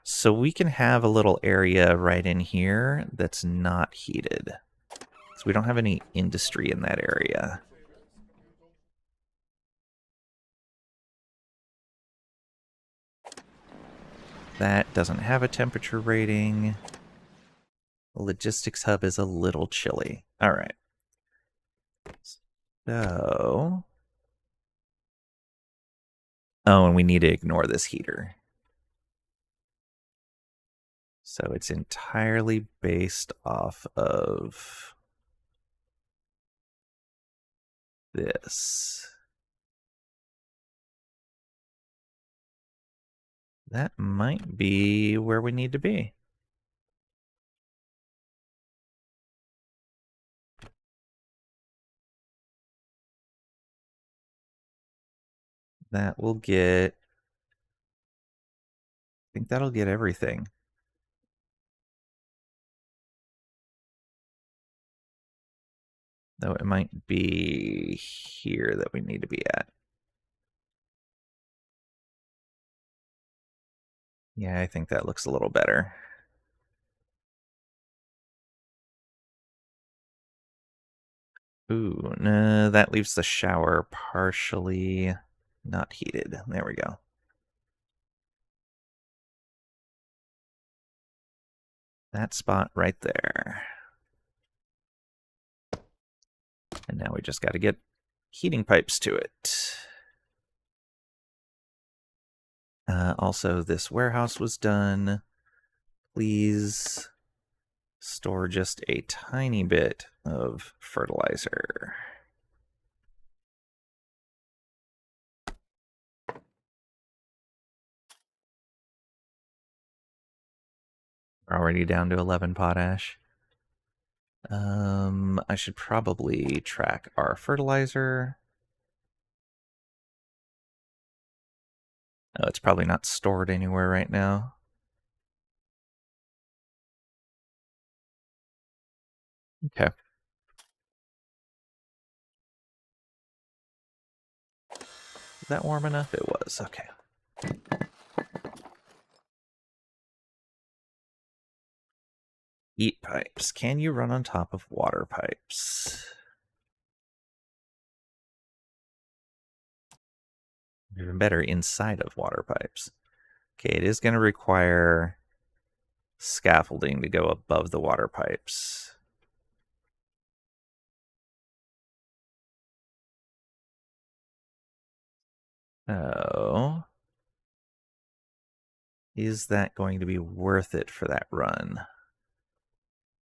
So we can have a little area right in here that's not heated. So we don't have any industry in that area. That doesn't have a temperature rating. The logistics hub is a little chilly. All right. So... Oh, and we need to ignore this heater. So it's entirely based off of this. That might be where we need to be. That will get... I think that'll get everything. Though it might be here that we need to be at. Yeah, I think that looks a little better. Ooh, no, that leaves the shower partially not heated. There we go. That spot right there. And now we just got to get heating pipes to it. Also, this warehouse was done. Please store just a tiny bit of fertilizer. We're already down to 11 potash. I should probably track our fertilizer. Oh, it's probably not stored anywhere right now. Okay. Is that warm enough? It was. Okay. Heat pipes. Can you run on top of water pipes? Even better, inside of water pipes. Okay, it is going to require scaffolding to go above the water pipes. Oh. Is that going to be worth it for that run?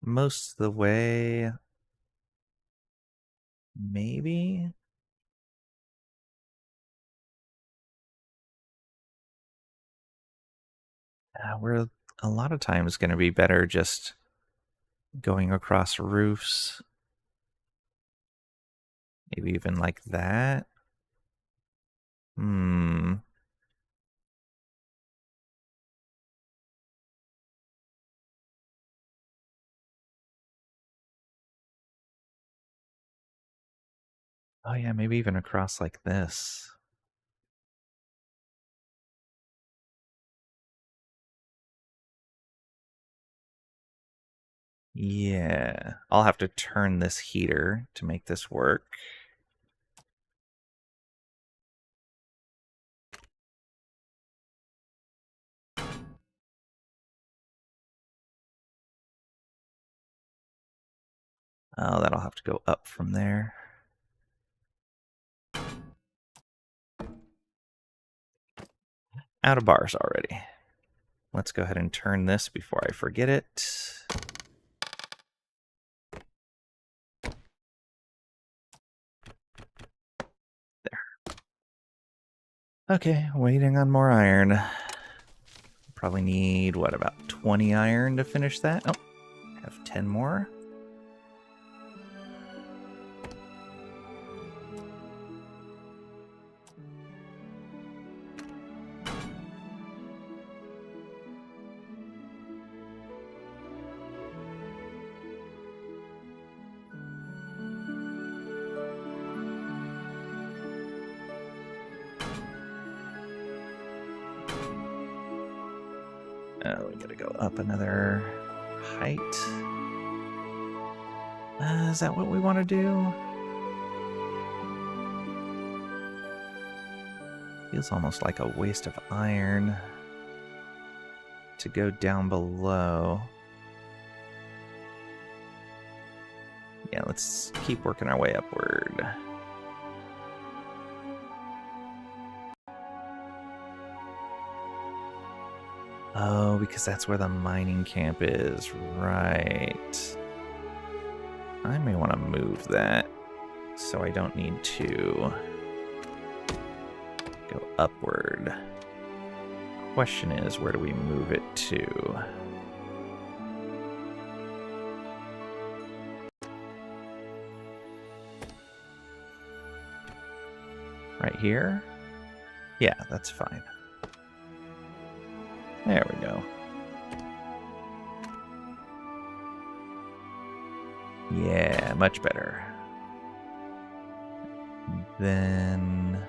Most of the way, maybe? We're a lot of times going to be better just going across roofs. Maybe even like that. Hmm. Oh yeah, maybe even across like this. Yeah, I'll have to turn this heater to make this work. Oh, that'll have to go up from there. out of bars already. Let's go ahead and turn this before I forget it. There. Okay, waiting on more iron. Probably need, what, about 20 iron to finish that? Oh, have 10 more. Oh, we gotta go up another height. Is that what we want to do? Feels almost like a waste of iron to go down below. Yeah, let's keep working our way upward. Oh, because that's where the mining camp is, right. I may want to move that so I don't need to go upward. Question is, where do we move it to? Right here? Yeah, that's fine. There we go. Yeah, much better. Then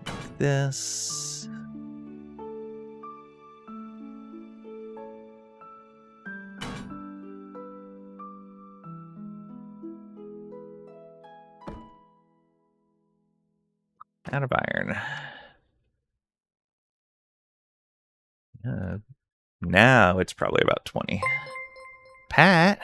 like this. Out of iron. Now it's probably about 20. Pat?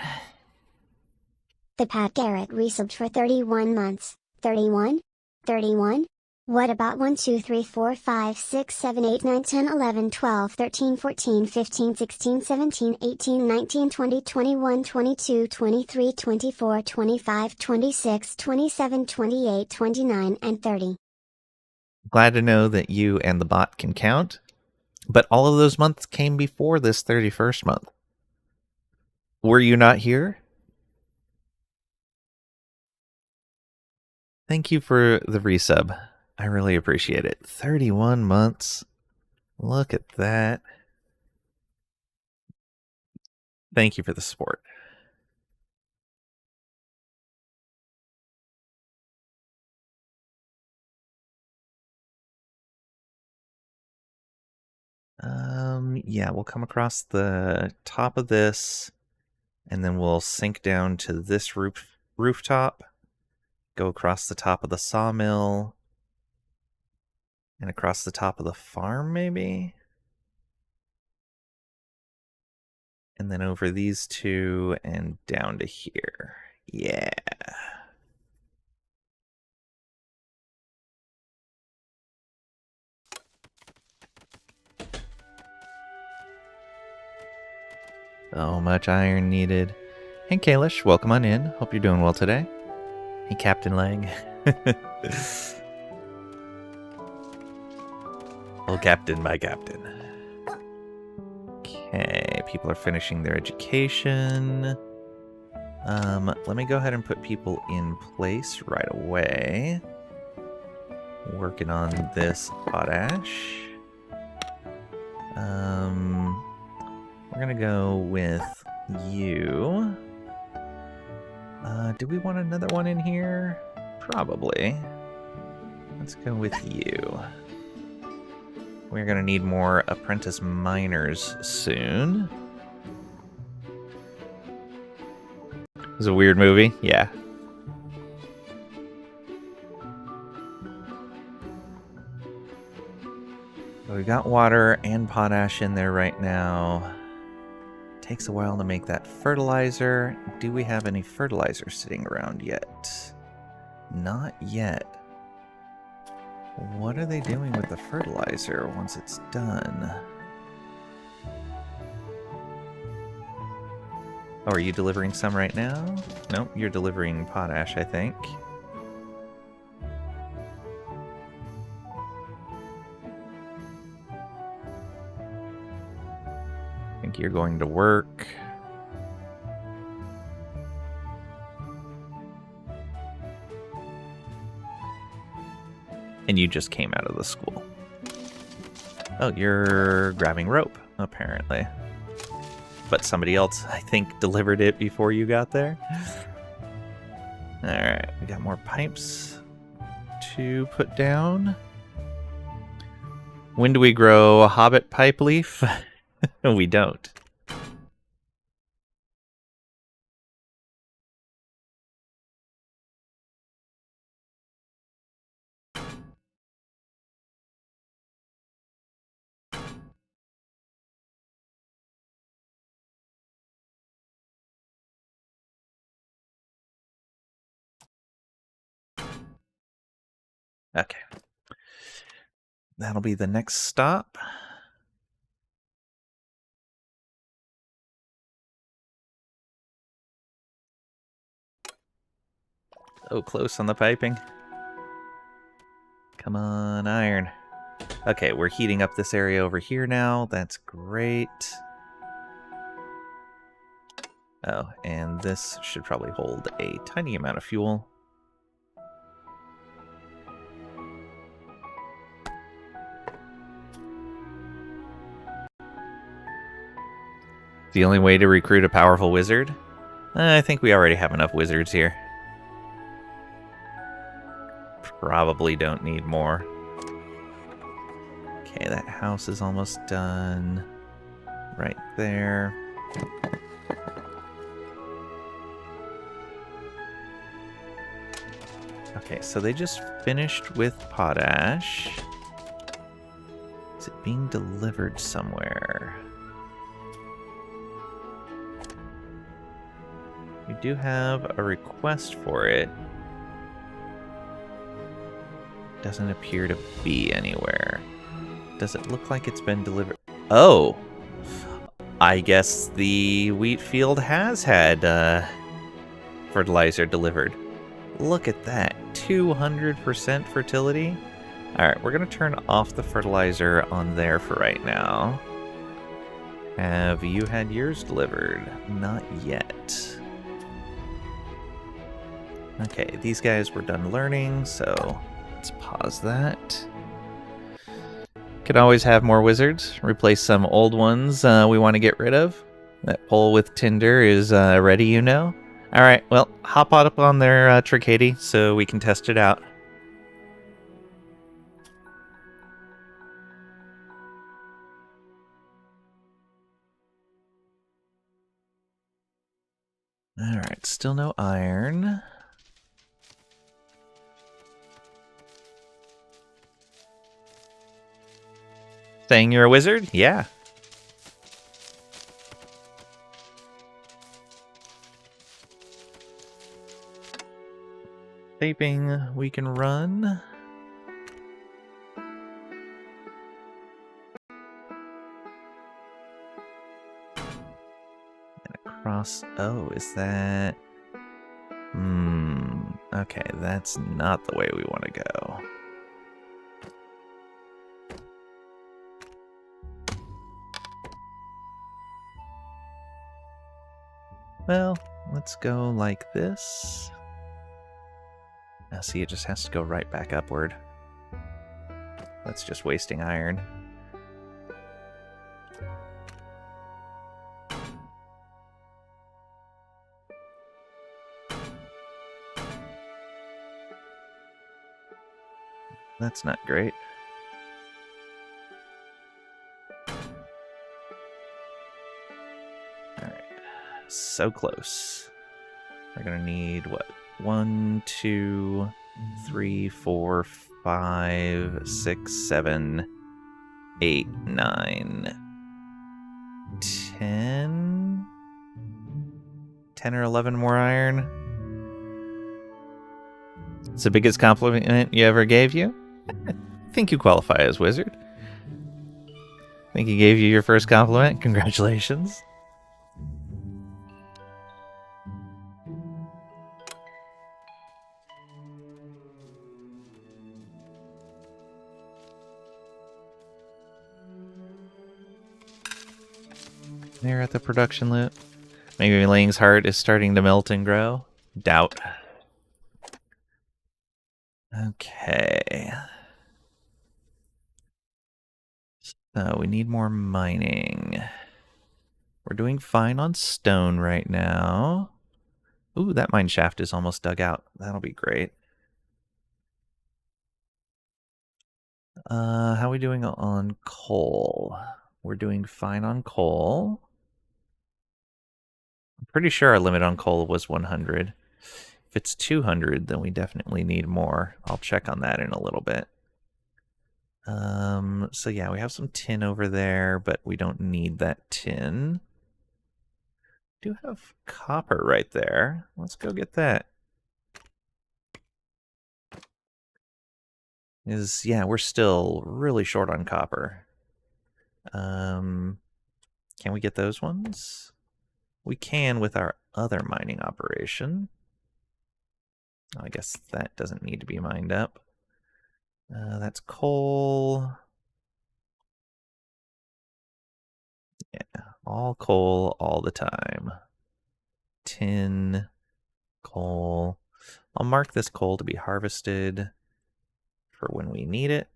The Pat Garrett resubbed for 31 months. 31? 31? What about 1, 2, 3, 4, 5, 6, 7, 8, 9, 10, 11, 12, 13, 14, 15, 16, 17, 18, 19, 20, 21, 22, 23, 24, 25, 26, 27, 28, 29, and 30. Glad to know that you and the bot can count, but all of those months came before this 31st month. Were you not here? Thank you for the resub. I really appreciate it. 31 months. Look at that. Thank you for the support. Yeah, we'll come across the top of this, and then we'll sink down to this rooftop, go across the top of the sawmill, and across the top of the farm, maybe? And then over these two and down to here. Yeah. So much iron needed. Hey Kalish, welcome on in. Hope you're doing well today. Hey Captain Lang. Oh Captain, my Captain. Okay, people are finishing their education. Let me go ahead and put people in place right away. Working on this potash. We're gonna go with you. Do we want another one in here? Probably. Let's go with you. We're gonna need more apprentice miners soon. It was a weird movie, yeah. So we got water and potash in there right now. Takes a while to make that fertilizer. Do we have any fertilizer sitting around yet? Not yet. What are they doing with the fertilizer once it's done? Oh, are you delivering some right now? Nope, you're delivering potash, I think. I think you're going to work. And you just came out of the school. Oh, you're grabbing rope, apparently. But somebody else, I think, delivered it before you got there. Alright, we got more pipes to put down. When do we grow a hobbit pipe leaf? We don't. Okay. That'll be the next stop. Oh, close on the piping. Come on, iron. Okay, we're heating up this area over here now. That's great. Oh, and this should probably hold a tiny amount of fuel. The only way to recruit a powerful wizard? I think we already have enough wizards here. Probably don't need more. Okay, that house is almost done. Right there. Okay, so they just finished with potash. Is it being delivered somewhere? We do have a request for it. Doesn't appear to be anywhere. Does it look like it's been delivered? Oh! I guess the wheat field has had fertilizer delivered. Look at that. 200% fertility. Alright, we're going to turn off the fertilizer on there for right now. Have you had yours delivered? Not yet. Okay, these guys were done learning, so let's pause that. Could always have more wizards. Replace some old ones we want to get rid of. That pole with tinder is ready, you know. Alright, well, hop on up on there, Tricady, so we can test it out. Alright, still no iron. Saying you're a wizard? Yeah. Vaping we can run. And across. Oh, is that. Okay, that's not the way we want to go. Well, let's go like this. Now see, it just has to go right back upward. That's just wasting iron. That's not great. Alright. So close. We're gonna need what? 1, 2, 3, 4, 5, 6, 7, 8, 9, 10? 10 or 11 more iron. It's the biggest compliment you ever gave you? think you qualify as wizard. I think he gave you your first compliment. Congratulations. There at the production loop. Maybe Ling's heart is starting to melt and grow. Doubt. Okay. So we need more mining. We're doing fine on stone right now. Ooh, that mine shaft is almost dug out. That'll be great. How are we doing on coal? We're doing fine on coal. I'm pretty sure our limit on coal was 100. If it's 200, then we definitely need more. I'll check on that in a little bit. So yeah, we have some tin over there, but we don't need that tin. We do have copper right there. Let's go get that. Yeah, we're still really short on copper. Can we get those ones? We can with our other mining operation. I guess that doesn't need to be mined up. That's coal. Yeah, all coal all the time. Tin, coal. I'll mark this coal to be harvested for when we need it.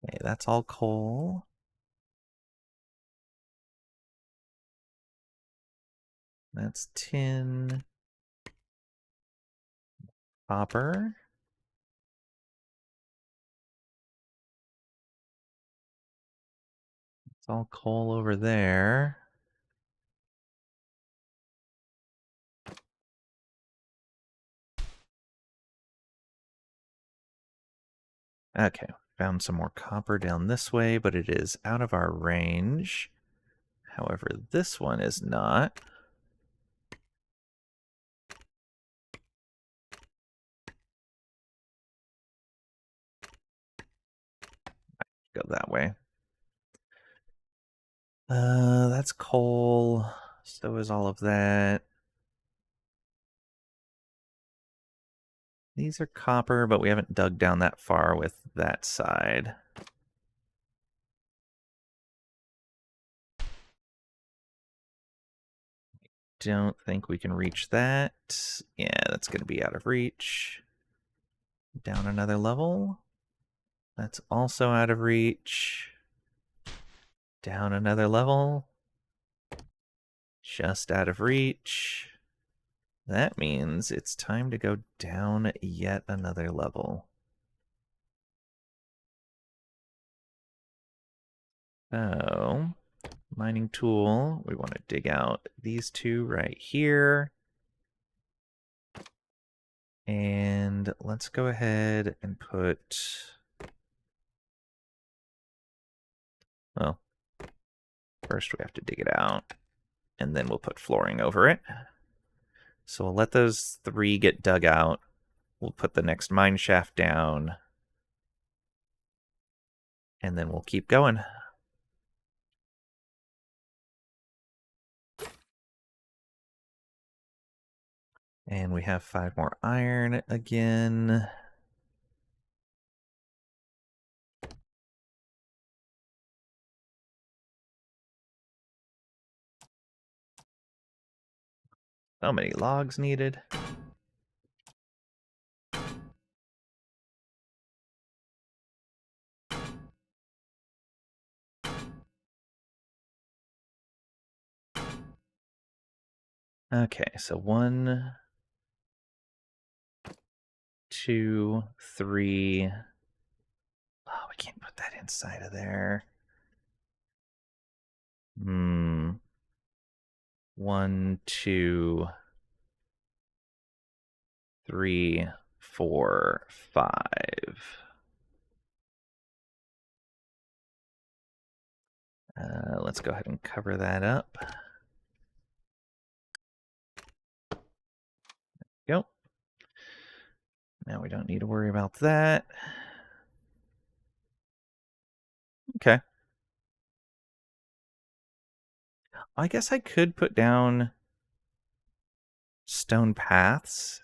Okay, that's all coal. That's tin. Copper. It's all coal over there. Okay, found some more copper down this way, but it is out of our range. However, this one is not. Go that way. That's coal. So is all of that. These are copper, but we haven't dug down that far with that side. Don't think we can reach that. Yeah, that's going to be out of reach. Down another level. That's also out of reach. Down another level. Just out of reach. That means it's time to go down yet another level. So, mining tool, we want to dig out these two right here. And let's go ahead and put, well, first we have to dig it out, and then we'll put flooring over it. So we'll let those three get dug out. We'll put the next mine shaft down, and then we'll keep going. And we have 5 more iron again. So many logs needed. Okay, so 1, 2, 3. Oh, we can't put that inside of there. 1, 2, 3, 4, 5. Let's go ahead and cover that up. Go. Now we don't need to worry about that. Okay. I guess I could put down stone paths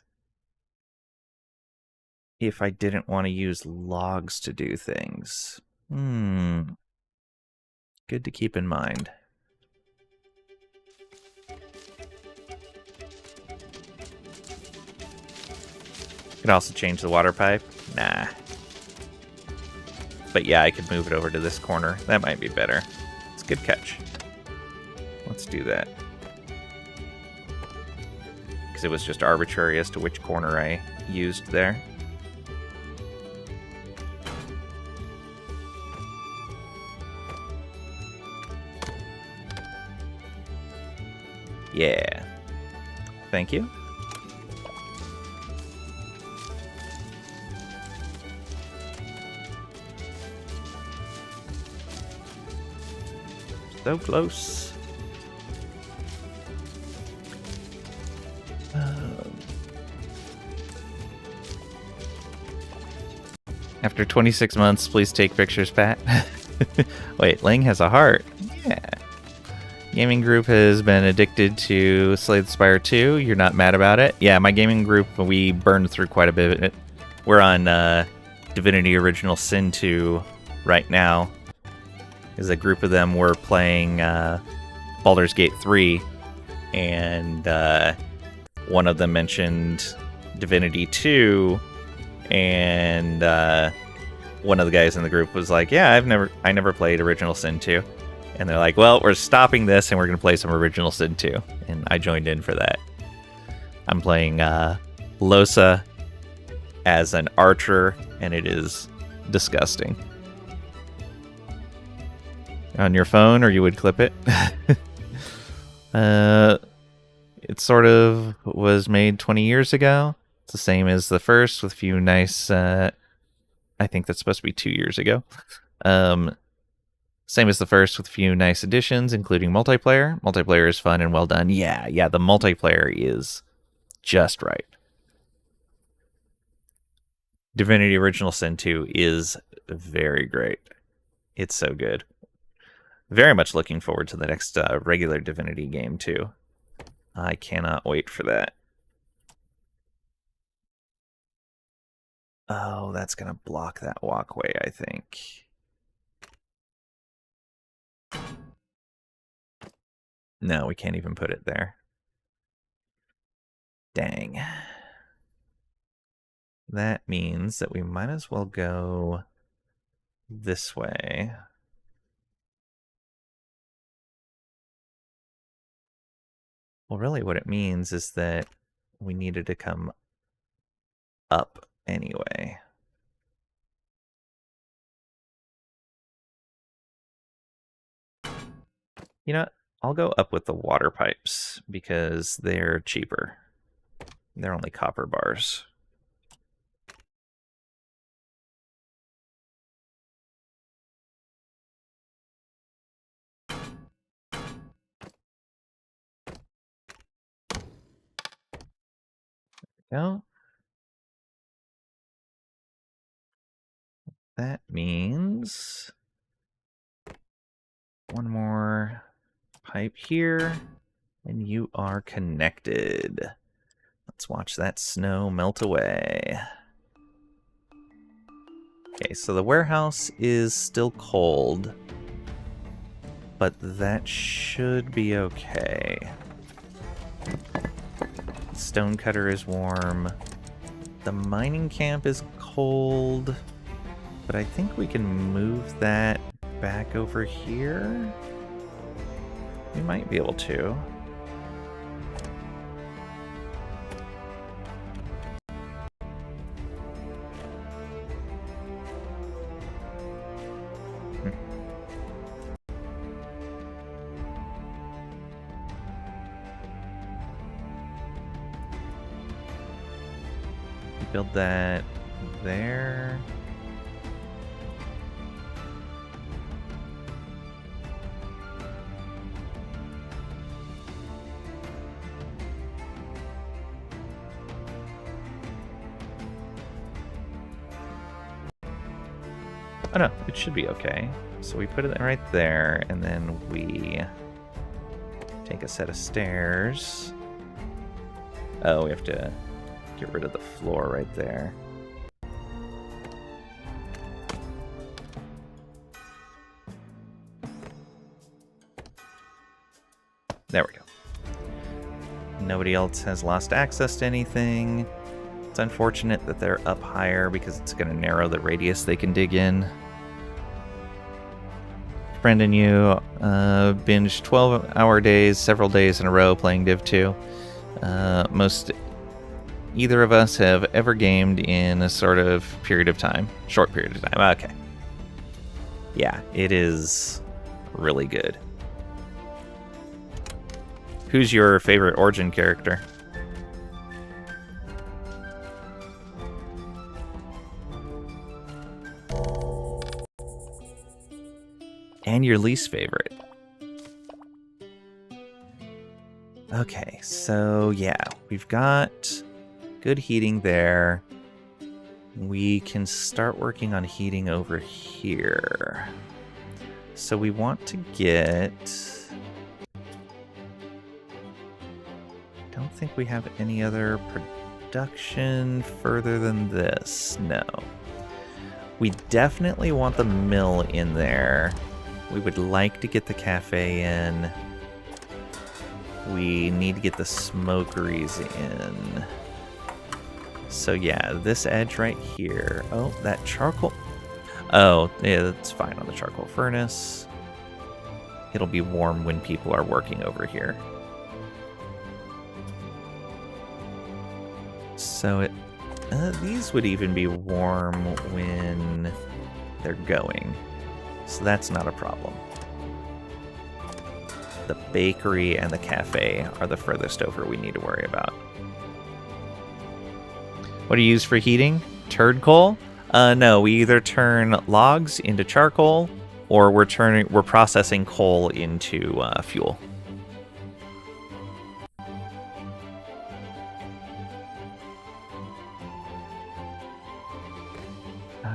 if I didn't want to use logs to do things. Good to keep in mind. Could also change the water pipe. Nah. But yeah, I could move it over to this corner. That might be better. It's a good catch. Let's do that. Because it was just arbitrary as to which corner I used there. Yeah. Thank you. So close. After 26 months, please take pictures, Pat. Wait, Ling has a heart. Yeah. Gaming group has been addicted to Slay the Spire 2. You're not mad about it? Yeah, my gaming group, we burned through quite a bit of it. We're on Divinity Original Sin 2 right now. Because a group of them were playing Baldur's Gate 3, and one of them mentioned Divinity 2, and one of the guys in the group was like, "Yeah, I never played Original Sin 2," and they're like, "Well, we're stopping this, and we're gonna play some Original Sin 2," and I joined in for that. I'm playing Losa as an archer, and it is disgusting. On your phone, or you would clip it. It sort of was made 20 years ago. It's the same as the first, with a few nice, I think that's supposed to be 2 years ago. Same as the first, with a few nice additions, including multiplayer. Multiplayer is fun and well done. Yeah, the multiplayer is just right. Divinity Original Sin 2 is very great. It's so good. Very much looking forward to the next regular Divinity game, too. I cannot wait for that. Oh, that's going to block that walkway, I think. No, we can't even put it there. Dang. That means that we might as well go this way. Well, really what it means is that we needed to come up anyway. You know what? I'll go up with the water pipes because they're cheaper. They're only copper bars. Go. That means one more pipe here, and you are connected. Let's watch that snow melt away. Okay, so the warehouse is still cold, but that should be okay. Stonecutter is warm. The mining camp is cold, but I think we can move that back over here. We might be able to. Build that there. Oh no, it should be okay. So we put it right there, and then we take a set of stairs. Oh, we have to get rid of the floor right there. There we go. Nobody else has lost access to anything. It's unfortunate that they're up higher because it's going to narrow the radius they can dig in. Brendan, you binged 12-hour days, several days in a row playing Div 2. Most either of us have ever gamed in a sort of period of time. Short period of time. Okay. Yeah, it is really good. Who's your favorite Origin character? And your least favorite? Okay, so yeah, we've got good heating there. We can start working on heating over here. So we want to get... Don't think we have any other production further than this. No. We definitely want the mill in there. We would like to get the cafe in. We need to get the smokeries in. So yeah, this edge right here. Oh, that charcoal. Oh, yeah, that's fine on the charcoal furnace. It'll be warm when people are working over here. So these would even be warm when they're going. So that's not a problem. The bakery and the cafe are the furthest over we need to worry about. What do you use for heating? Turd coal? No, we either turn logs into charcoal or we're processing coal into fuel.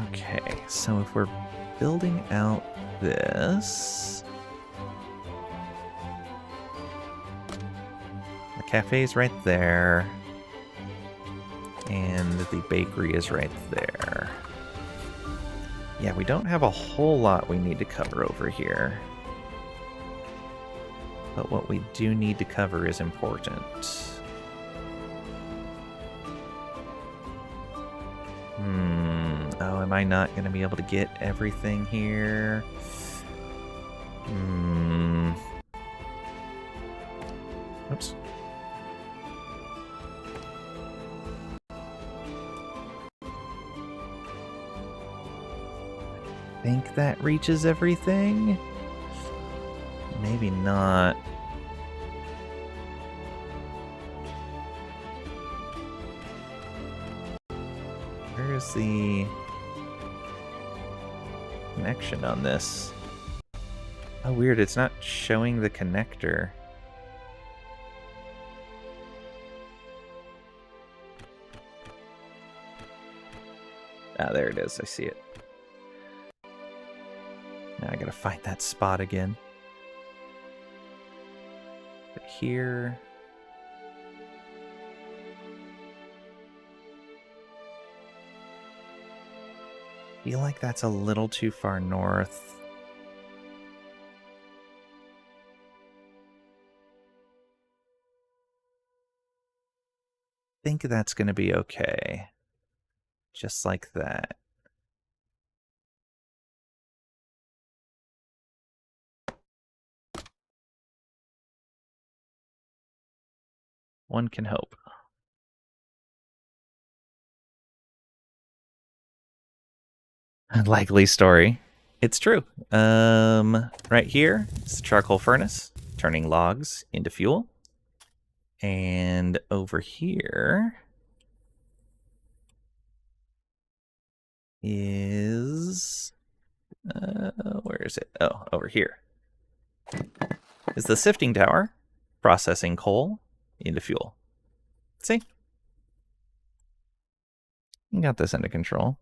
Okay, so if we're building out this, the cafe's right there, and the bakery is right there. Yeah, we don't have a whole lot we need to cover over here, but what we do need to cover is important. Oh, am I not going to be able to get everything here? Oops. I think that reaches everything? Maybe not. Where's the connection on this? Oh, weird, it's not showing the connector. Ah, there it is, I see it. Now I gotta find that spot again. But here... I feel like that's a little too far north. I think that's going to be okay. Just like that. One can hope. Likely story. It's true. Right here is the charcoal furnace, turning logs into fuel. And over here is... where is it? Oh, over here is the sifting tower, processing coal into fuel. See? You got this under control.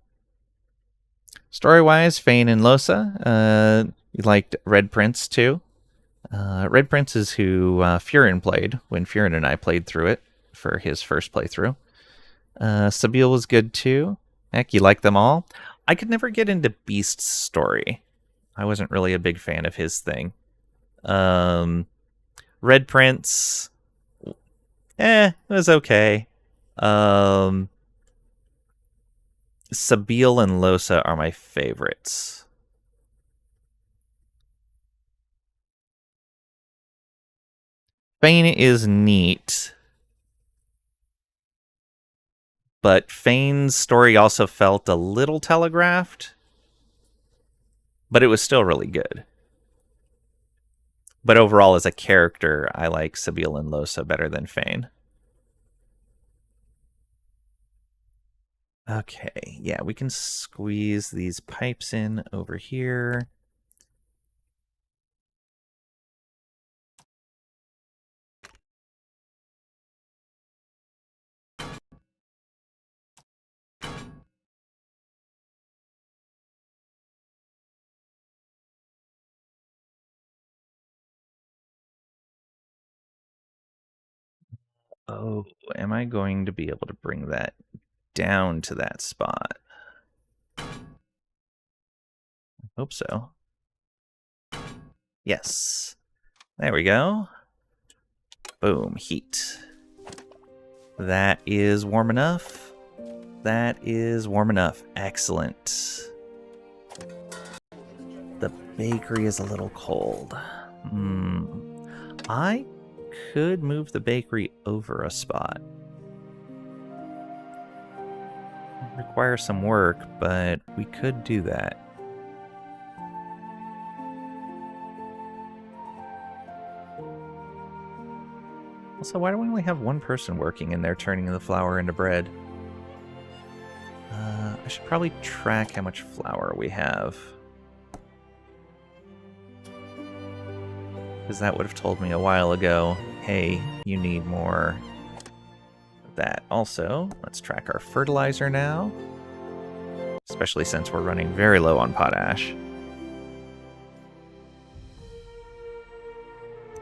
Story-wise, Fane and Losa. You liked Red Prince too. Red Prince is who Furin played when Furin and I played through it for his first playthrough. Sabine was good too. Heck, you like them all? I could never get into Beast's story. I wasn't really a big fan of his thing. Red Prince, it was okay. Sabine and Losa are my favorites. Fane is neat, but Fane's story also felt a little telegraphed, but it was still really good. But overall, as a character, I like Sabine and Losa better than Fane. Okay, yeah, we can squeeze these pipes in over here. Oh, am I going to be able to bring that down to that spot? I hope so. Yes. There we go. Boom, heat. That is warm enough. That is warm enough. Excellent. The bakery is a little cold. I could move the bakery over a spot. Require some work, but we could do that. Also, why do we only have one person working in there turning the flour into bread? I should probably track how much flour we have. Because that would have told me a while ago, hey, you need more of that. Also, let's track our fertilizer now. Especially since we're running very low on potash.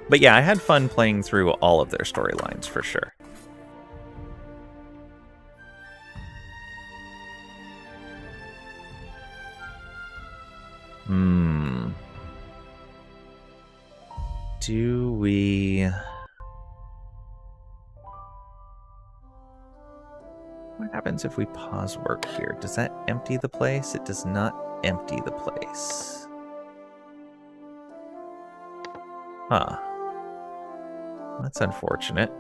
But yeah, I had fun playing through all of their storylines for sure. Do we... What happens if we pause work here? Does that empty the place? It does not empty the place. Huh. That's unfortunate.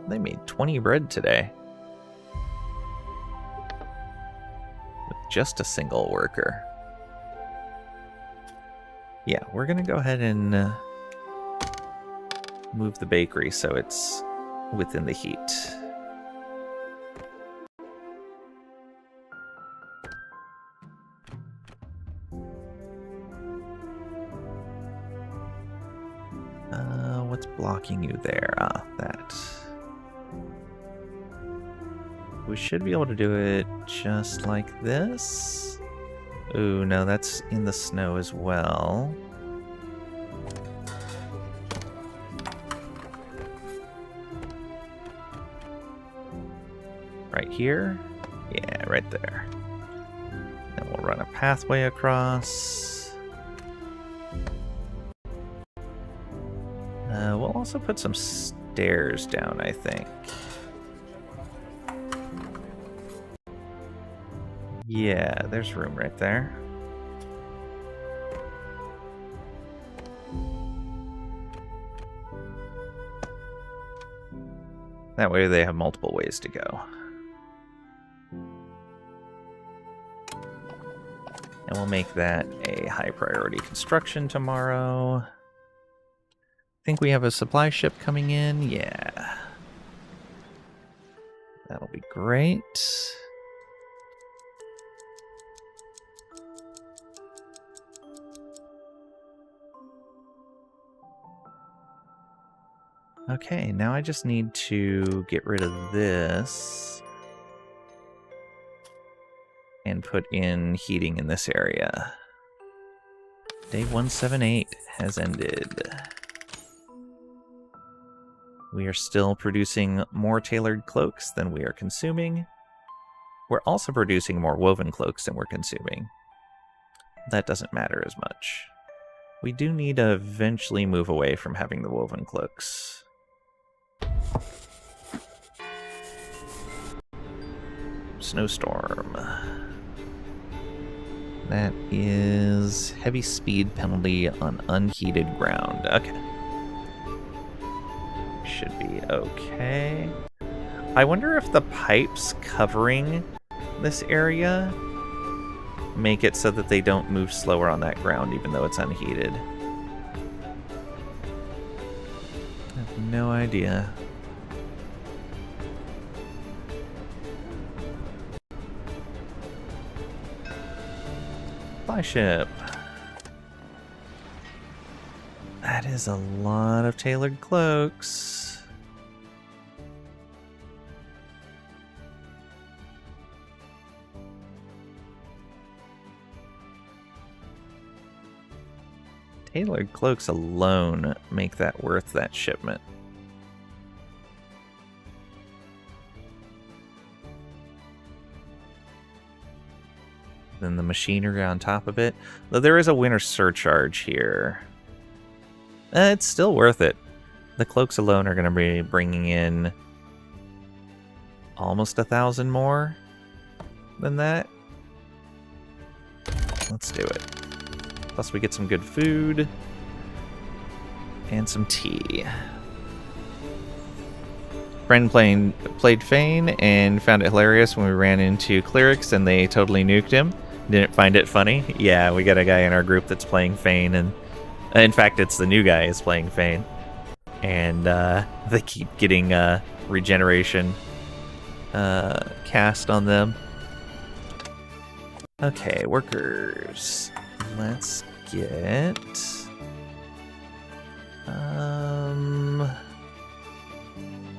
They made 20 bread today. With just a single worker. Yeah, we're gonna go ahead and move the bakery so it's within the heat. What's blocking you there? Ah, that. We should be able to do it just like this. Ooh, no, that's in the snow as well. Right here? Yeah, right there. Then we'll run a pathway across. We'll also put some stairs down, I think. Yeah, there's room right there. That way they have multiple ways to go. And we'll make that a high priority construction tomorrow. Think we have a supply ship coming in? Yeah. That'll be great. Okay, now I just need to get rid of this. and put in heating in this area. Day 178 has ended. We are still producing more tailored cloaks than we are consuming. We're also producing more woven cloaks than we're consuming. That doesn't matter as much. We do need to eventually move away from having the woven cloaks. Snowstorm. That is heavy speed penalty on unheated ground. Okay. Should be okay. I wonder if the pipes covering this area make it so that they don't move slower on that ground even though it's unheated. I have no idea. Ship. That is a lot of tailored cloaks. Tailored cloaks alone make that worth that shipment. Then the machinery on top of it. Though there is a winter surcharge here. It's still worth it. The cloaks alone are going to be bringing in almost 1,000 more than that. Let's do it. Plus we get some good food and some tea. Friend played Fane and found it hilarious when we ran into clerics and they totally nuked him. Didn't find it funny? Yeah, we got a guy in our group that's playing Fane, and in fact, it's the new guy is playing Fane, and they keep getting regeneration cast on them. Okay, workers. Let's get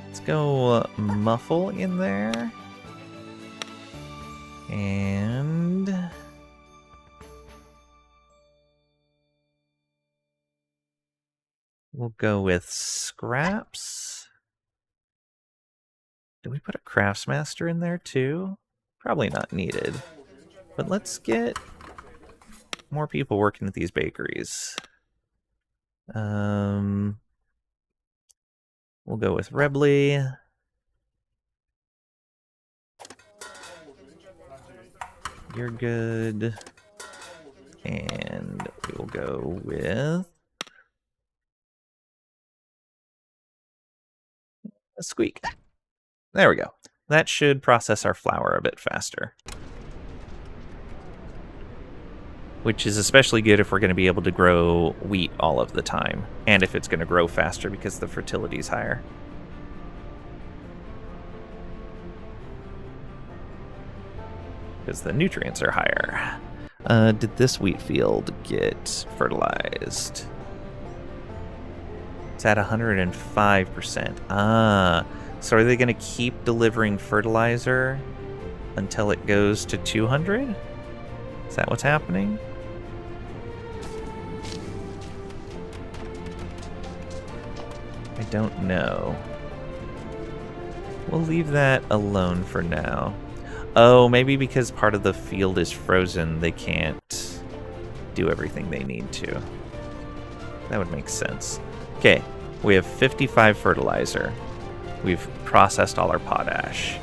let's go muffle in there, and we'll go with scraps. Do we put a craftsmaster in there too? Probably not needed. But let's get more people working at these bakeries. We'll go with Rebley. You're good. And we will go with a Squeak. There we go. That should process our flour a bit faster. Which is especially good if we're going to be able to grow wheat all of the time. And if it's going to grow faster because the fertility is higher. Because the nutrients are higher. Did this wheat field get fertilized? It's at 105%. Ah, so are they going to keep delivering fertilizer until it goes to 200? Is that what's happening? I don't know. We'll leave that alone for now. Oh, maybe because part of the field is frozen, they can't do everything they need to. That would make sense. Okay, we have 55 fertilizer. We've processed all our potash.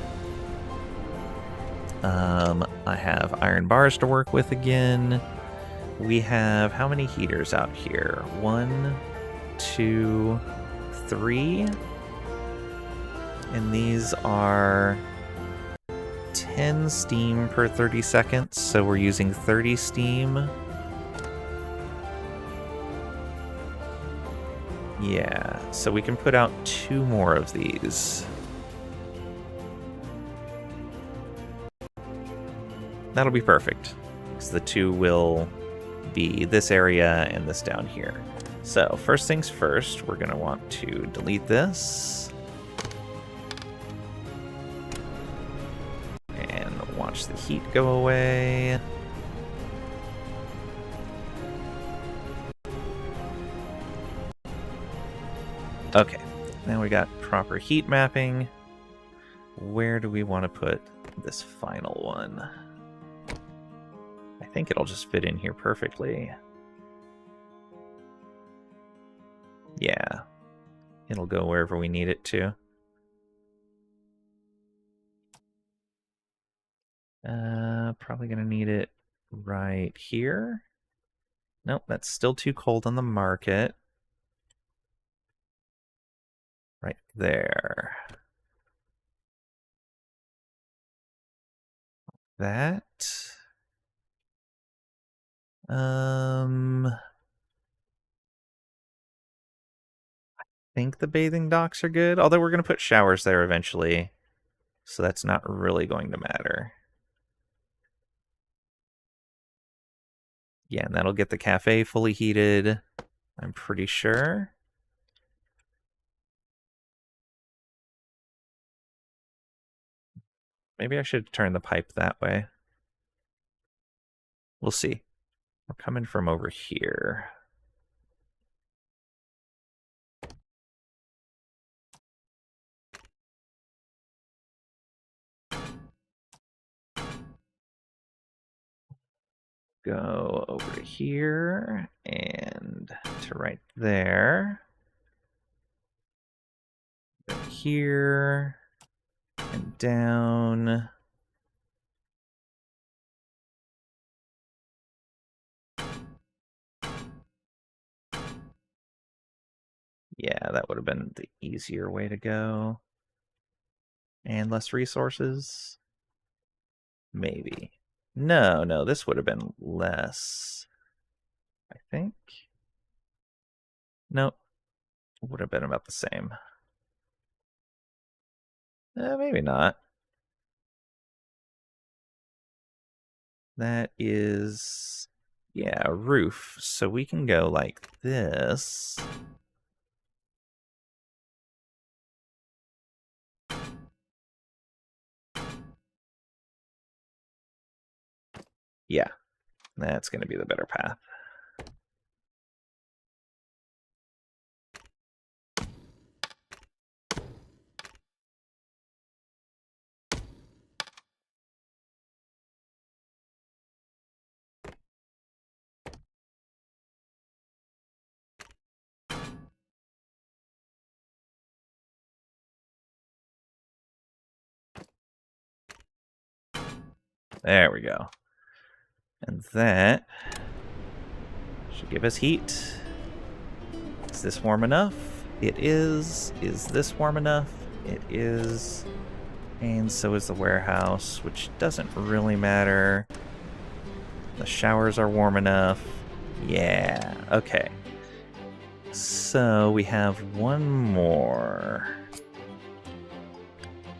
I have iron bars to work with again. We have how many heaters out here? 1, 2, 3. And these are 10 steam per 30 seconds, so we're using 30 steam. Yeah, so we can put out 2 more of these. That'll be perfect, because the 2 will be this area and this down here. So first things first, we're going to want to delete this. And watch Watch the heat go away. Okay, now we got proper heat mapping. Where do we want to put this final one? I think it'll just fit in here perfectly. Yeah, it'll go wherever we need it to. Probably gonna need it right here. Nope, that's still too cold on the market. Right there. That. I think the bathing docks are good, although we're gonna put showers there eventually, so that's not really going to matter. Yeah, and that'll get the cafe fully heated, I'm pretty sure. Maybe I should turn the pipe that way. We'll see. We're coming from over here. Go over here and to right there. Here and down. Yeah, that would have been the easier way to go. And less resources? Maybe. No, this would have been less. I think. Nope. Would have been about the same. Maybe not. That is, yeah, a roof. So we can go like this. Yeah, that's going to be the better path. There we go. And that should give us heat. Is this warm enough? It is. Is this warm enough? It is. And so is the warehouse, which doesn't really matter. The showers are warm enough. Yeah, okay. So we have one more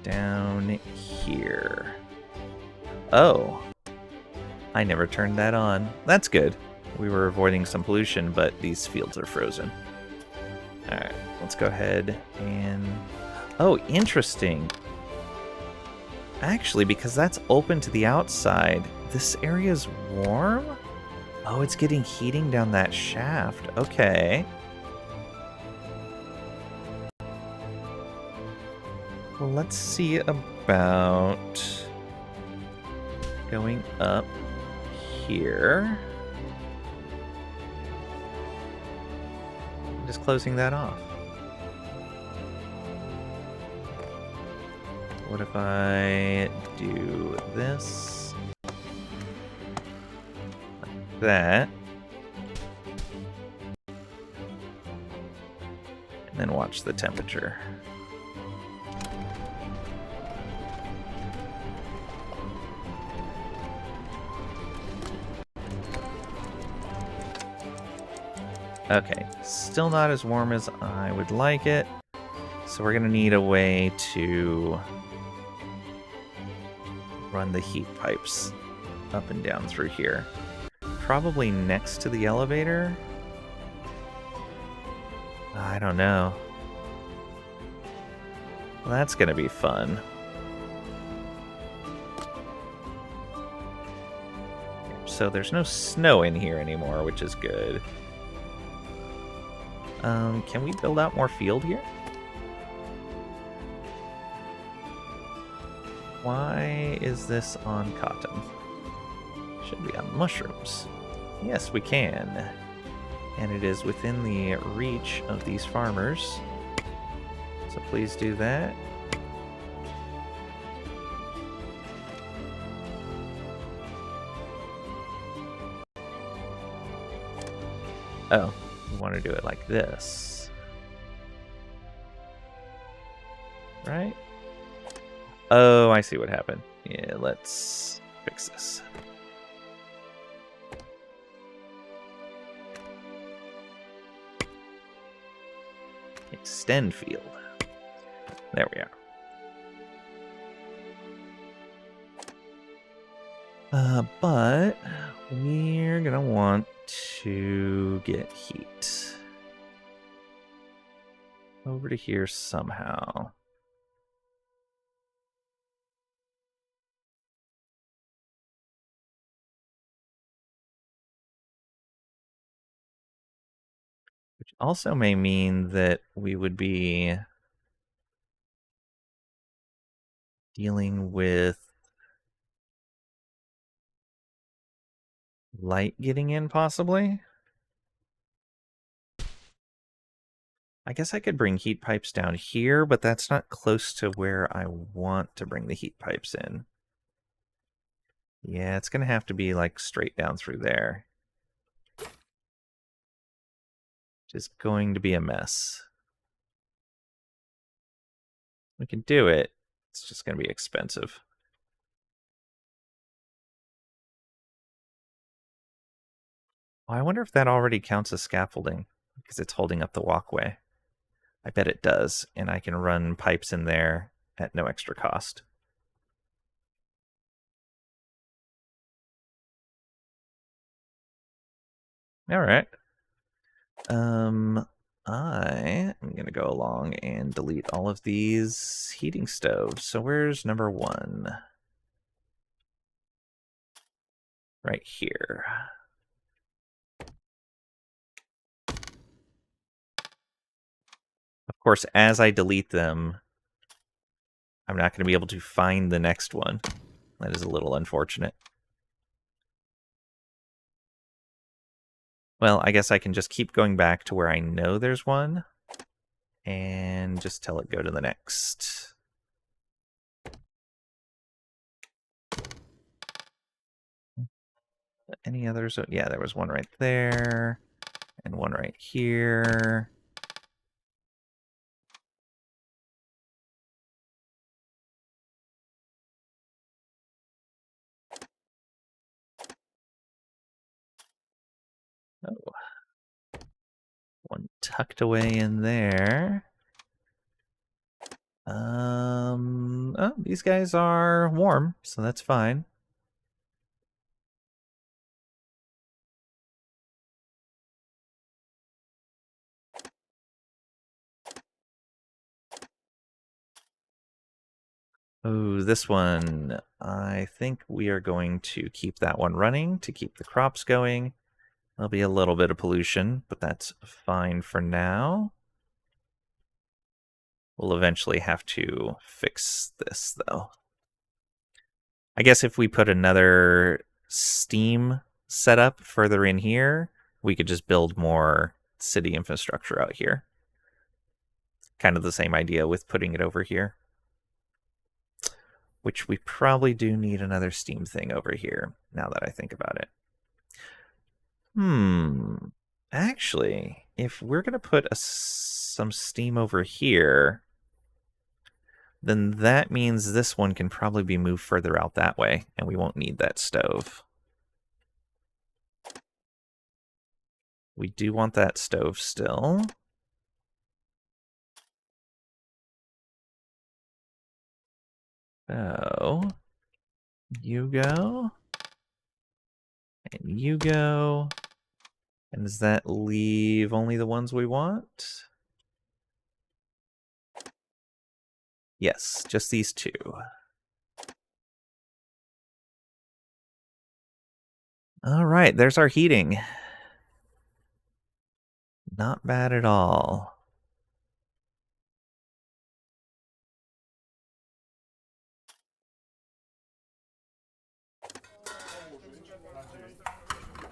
down here. Oh, I never turned that on. That's good. We were avoiding some pollution, but these fields are frozen. Alright, let's go ahead and... Oh, interesting. Actually, because that's open to the outside, this area's warm? Oh, it's getting heating down that shaft. Okay. Well, let's see about going up here. Just closing that off. What if I do this? Like that. And then watch the temperature. Okay, still not as warm as I would like it. So we're gonna need a way to run the heat pipes up and down through here. Probably next to the elevator? I don't know. Well, that's gonna be fun. so there's no snow in here anymore, which is good. Can we build out more field here? Why is this on cotton? Should be on mushrooms. Yes, we can. And it is within the reach of these farmers. So please do that. Oh, we want to do it like this. Right? Oh, I see what happened. Yeah, let's fix this. Extend field. There we are. But we're gonna want to get heat over to here somehow. Which also may mean that we would be dealing with light getting in, possibly. I guess I could bring heat pipes down here, but that's not close to where I want to bring the heat pipes in. Yeah, it's going to have to be like straight down through there. Which is going to be a mess. We can do it. It's just going to be expensive. Well, I wonder if that already counts as scaffolding because it's holding up the walkway. I bet it does, and I can run pipes in there at no extra cost. All right. I am going to go along and delete all of these heating stoves. So where's number 1? Right here. Of course, as I delete them, I'm not going to be able to find the next one. That is a little unfortunate. Well, I guess I can just keep going back to where I know there's one and just tell it go to the next. Any others? Yeah, there was one right there and one right here. Oh. One tucked away in there. Oh, these guys are warm, so that's fine. Oh, this one, I think we are going to keep that one running to keep the crops going. There'll be a little bit of pollution, but that's fine for now. We'll eventually have to fix this, though. I guess if we put another steam setup further in here, we could just build more city infrastructure out here. Kind of the same idea with putting it over here. Which we probably do need another steam thing over here, now that I think about it. Actually, if we're going to put some steam over here, then that means this one can probably be moved further out that way, and we won't need that stove. We do want that stove still. So, you go. And you go. And does that leave only the ones we want? Yes, just these two. All right, there's our heating. Not bad at all.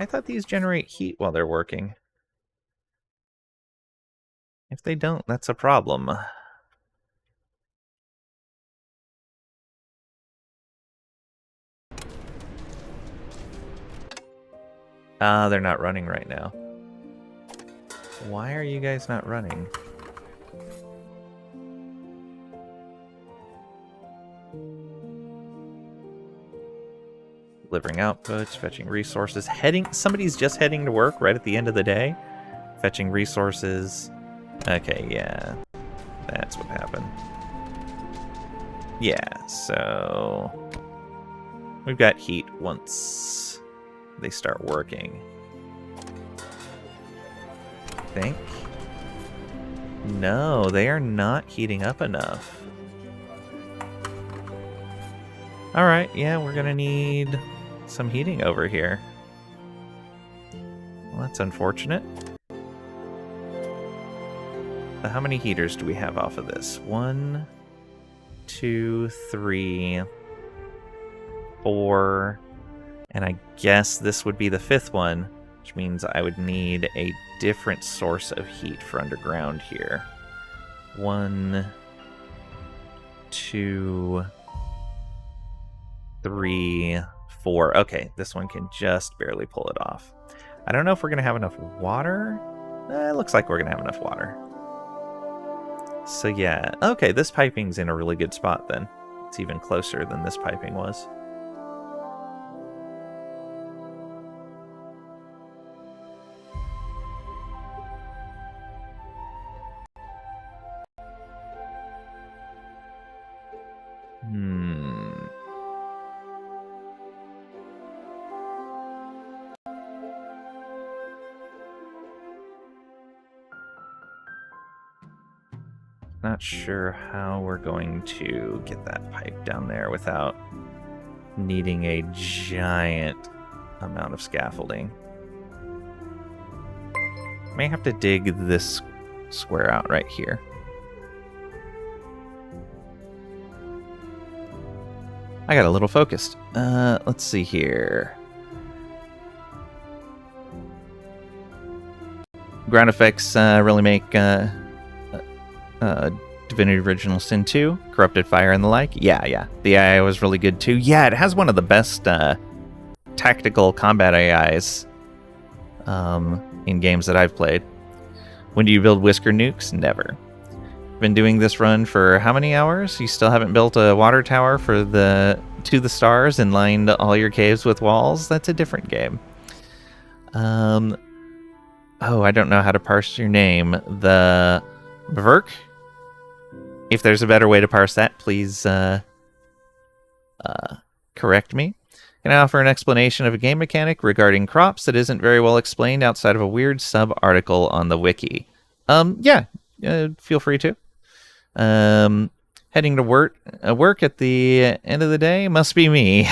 I thought these generate heat while they're working. If they don't, that's a problem. They're not running right now. Why are you guys not running? Delivering outputs, fetching resources, somebody's just heading to work right at the end of the day. Fetching resources. Okay, yeah. That's what happened. Yeah, so we've got heat once they start working. I think. No, they are not heating up enough. Alright, yeah, we're gonna need some heating over here. Well, that's unfortunate. So how many heaters do we have off of this? 1, 2, 3, 4, and I guess this would be the 5th one, which means I would need a different source of heat for underground here. 1, 2, 3, 4. Okay, this one can just barely pull it off. I don't know if we're going to have enough water. It looks like we're going to have enough water. So yeah, okay, this piping's in a really good spot then. It's even closer than this piping was. Not sure how we're going to get that pipe down there without needing a giant amount of scaffolding. May have to dig this square out right here. I got a little focused. Let's see here. Ground effects really make Divinity Original Sin 2, Corrupted Fire and the like. Yeah. The AI was really good too. Yeah, it has one of the best tactical combat AIs in games that I've played. When do you build Whisker nukes? Never. Been doing this run for how many hours? You still haven't built a water tower for to the stars and lined all your caves with walls? That's a different game. Oh, I don't know how to parse your name. The Verk? If there's a better way to parse that, please correct me. Can I offer an explanation of a game mechanic regarding crops that isn't very well explained outside of a weird sub-article on the wiki? Yeah, feel free to. Heading to work at the end of the day must be me,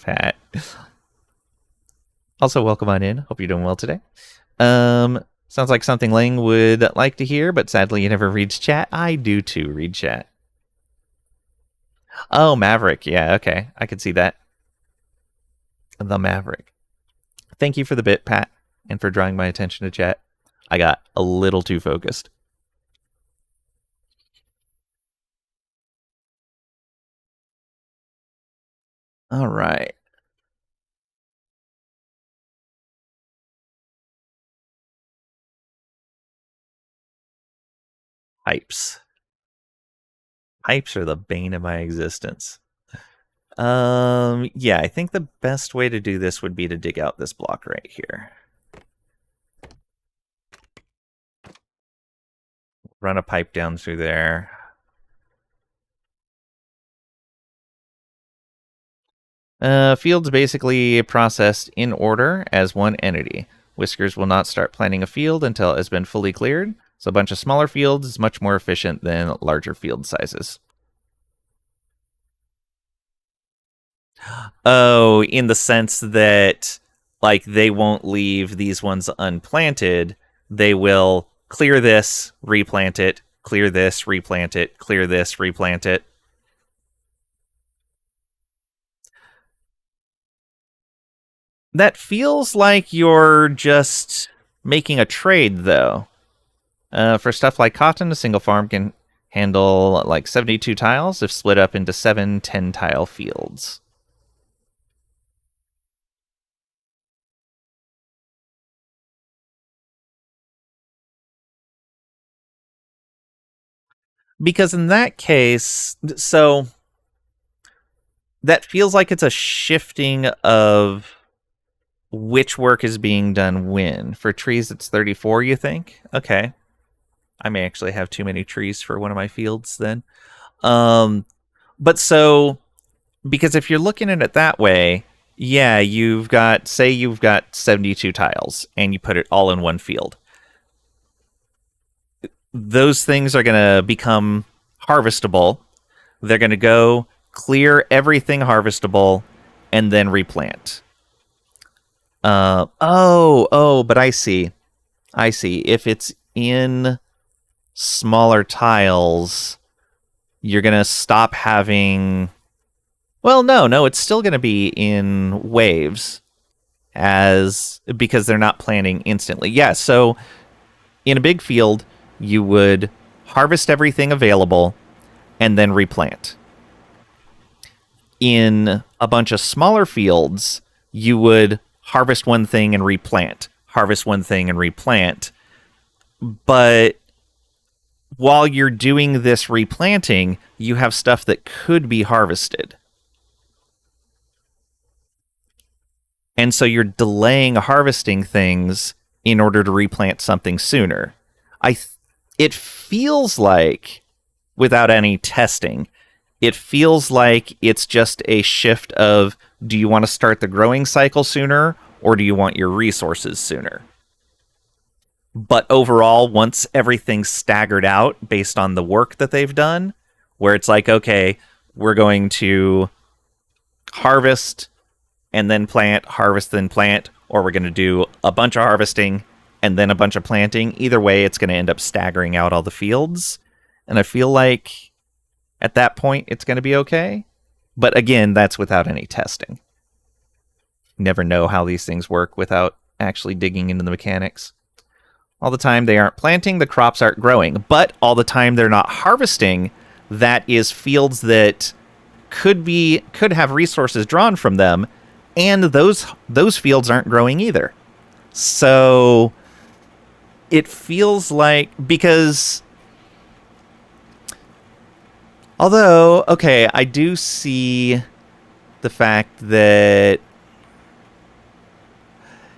Pat. Also, welcome on in. Hope you're doing well today. Sounds like something Lang would like to hear, but sadly he never reads chat. I do too read chat. Oh, Maverick. Yeah, okay. I could see that. The Maverick. Thank you for the bit, Pat, and for drawing my attention to chat. I got a little too focused. All right. Pipes. Pipes are the bane of my existence. Yeah, I think the best way to do this would be to dig out this block right here. Run a pipe down through there. Fields basically processed in order as one entity. Whiskers will not start planting a field until it has been fully cleared, so a bunch of smaller fields is much more efficient than larger field sizes. Oh, in the sense that Like, they won't leave these ones unplanted. They will clear this, replant it, clear this, replant it, clear this, replant it. That feels like you're just making a trade, though. For stuff like cotton, a single farm can handle like 72 tiles if split up into 7 10-tile fields. Because in that case, so that feels like it's a shifting of which work is being done when. For trees, it's 34, you think? Okay. I may actually have too many trees for one of my fields then. But so, because if you're looking at it that way, yeah, you've got 72 tiles and you put it all in one field. Those things are going to become harvestable. They're going to go clear everything harvestable and then replant. But I see. If it's in smaller tiles, you're going to stop having... Well, no, it's still going to be in waves because they're not planting instantly. Yeah, so in a big field, you would harvest everything available and then replant. In a bunch of smaller fields, you would harvest one thing and replant, harvest one thing and replant. But while you're doing this replanting, you have stuff that could be harvested. And so you're delaying harvesting things in order to replant something sooner. It feels like, without any testing, it feels like it's just a shift of, do you want to start the growing cycle sooner or do you want your resources sooner? But overall, once everything's staggered out based on the work that they've done, where it's like, okay, we're going to harvest and then plant, harvest, then plant, or we're going to do a bunch of harvesting and then a bunch of planting. Either way, it's going to end up staggering out all the fields. And I feel like at that point, it's going to be okay. But again, that's without any testing. You never know how these things work without actually digging into the mechanics. All the time they aren't planting, the crops aren't growing. But all the time they're not harvesting, that is fields that could have resources drawn from them, and those fields aren't growing either. So it feels like, because although, okay, I do see the fact that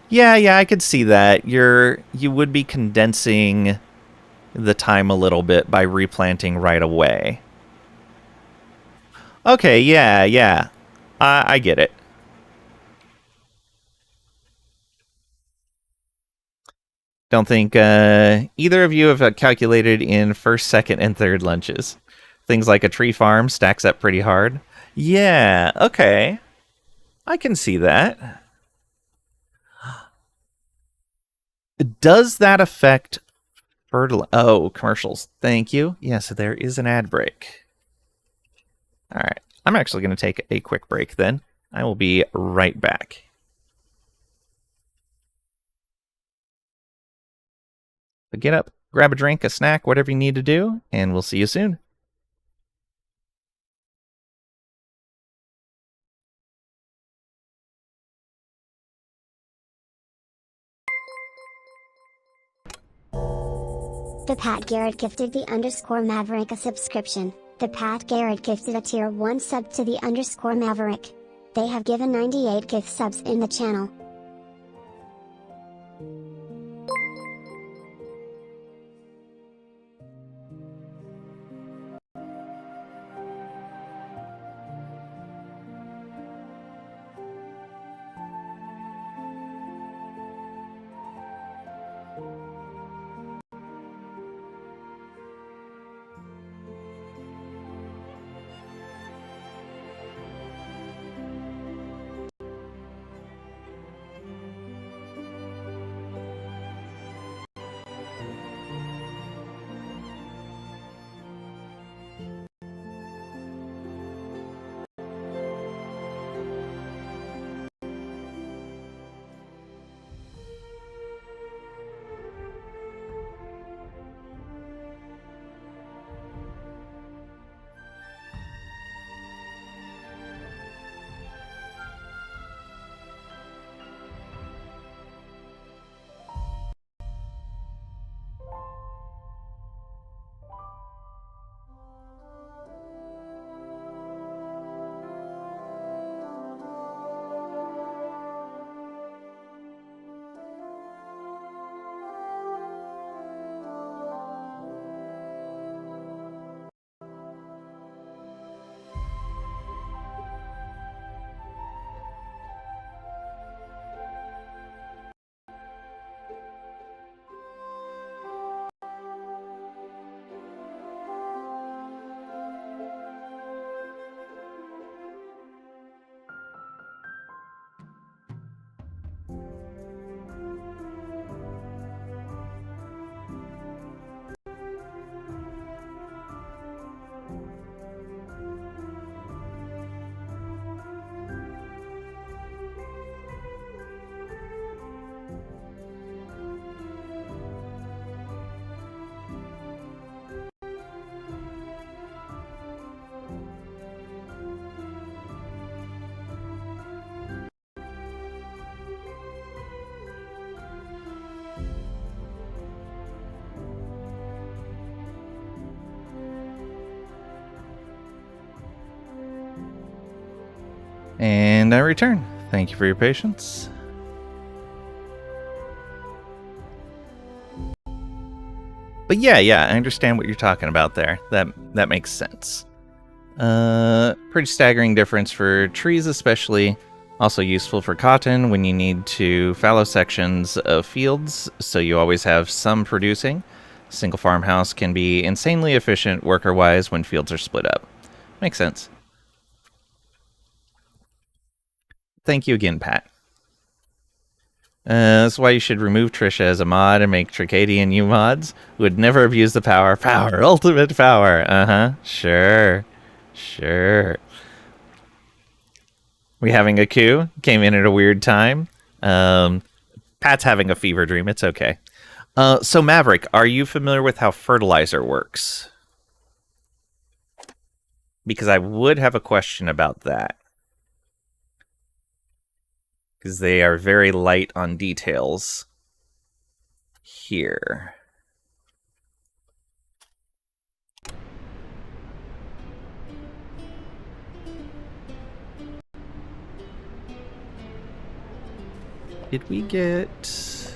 yeah, I could see that. You would be condensing the time a little bit by replanting right away. Okay, yeah. I get it. Don't think either of you have calculated in first, second, and third lunches. Things like a tree farm stacks up pretty hard. Yeah, okay. I can see that. Does that affect commercials. Thank you. Yes, there is an ad break. All right. I'm actually going to take a quick break then. I will be right back. So get up, grab a drink, a snack, whatever you need to do, and we'll see you soon. The Pat Garrett gifted the _Maverick a subscription. The Pat Garrett gifted a tier 1 sub to the _Maverick. They have given 98 gift subs in the channel. And I return. Thank you for your patience. But yeah, I understand what you're talking about there. That makes sense. Pretty staggering difference for trees especially. Also useful for cotton when you need to fallow sections of fields, so you always have some producing. Single farmhouse can be insanely efficient worker-wise when fields are split up. Makes sense. Thank you again, Pat. That's why you should remove Trisha as a mod and make Tricadian U mods. Would never abuse the power. Power. Ultimate power. Uh-huh. Sure. We having a coup. Came in at a weird time. Pat's having a fever dream. It's okay. So Maverick, are you familiar with how fertilizer works? Because I would have a question about that. Because they are very light on details here. Did we get...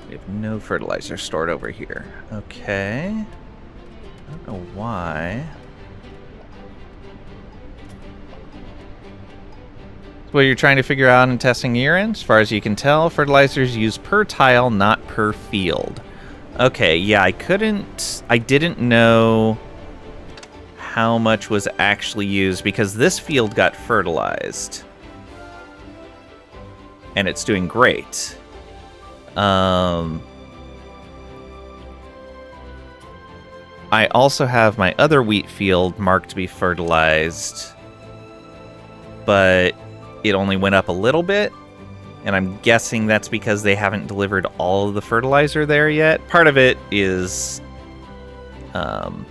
We have no fertilizer stored over here. Okay. I don't know why. What you're trying to figure out in testing urine? As far as you can tell, fertilizers used per tile, not per field. Okay, yeah, I didn't know how much was actually used because this field got fertilized. And it's doing great. I also have my other wheat field marked to be fertilized, but it only went up a little bit, and I'm guessing that's because they haven't delivered all of the fertilizer there yet. Part of it is under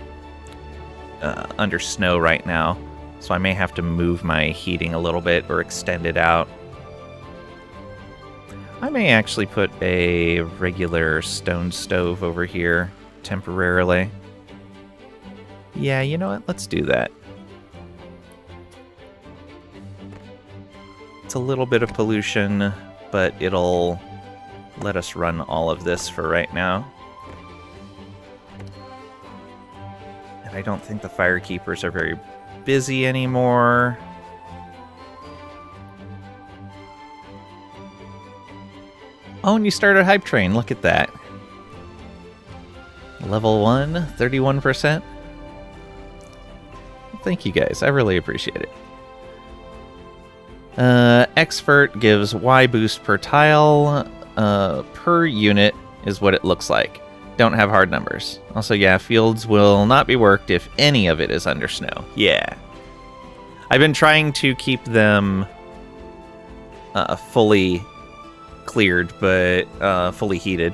snow right now, so I may have to move my heating a little bit or extend it out. I may actually put a regular stone stove over here temporarily. Yeah, you know what? Let's do that. It's a little bit of pollution, but it'll let us run all of this for right now. And I don't think the firekeepers are very busy anymore. Oh, and you started a hype train. Look at that. Level 1, 31%. Thank you guys. I really appreciate it. Expert gives Y boost per tile. Per unit is what it looks like. Don't have hard numbers. Also, yeah, fields will not be worked if any of it is under snow. Yeah. I've been trying to keep them fully cleared, but fully heated.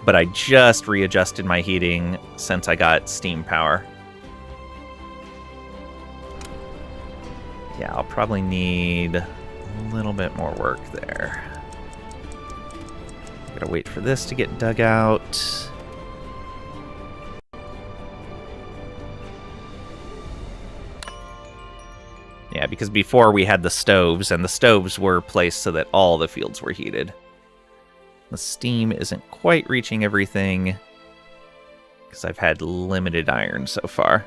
But I just readjusted my heating since I got steam power. Yeah, I'll probably need a little bit more work there. Gotta wait for this to get dug out. Yeah, because before we had the stoves, and the stoves were placed so that all the fields were heated. The steam isn't quite reaching everything, because I've had limited iron so far.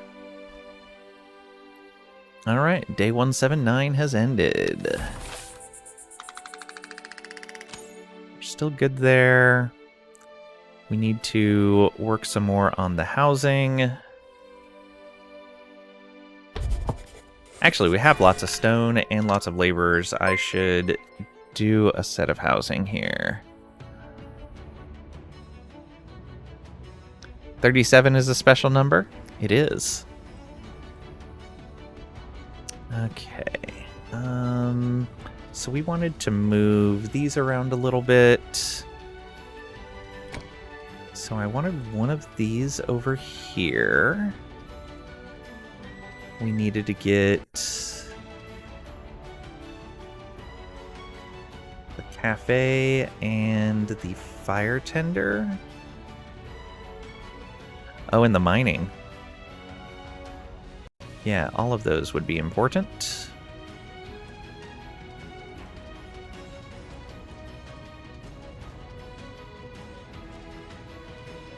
Alright, day 179 has ended. We're still good there. We need to work some more on the housing. Actually, we have lots of stone and lots of laborers. I should do a set of housing here. 37 is a special number? It is. Okay. So we wanted to move these around a little bit. So I wanted one of these over here. We needed to get the cafe and the fire tender. Oh, and the mining. Yeah, all of those would be important.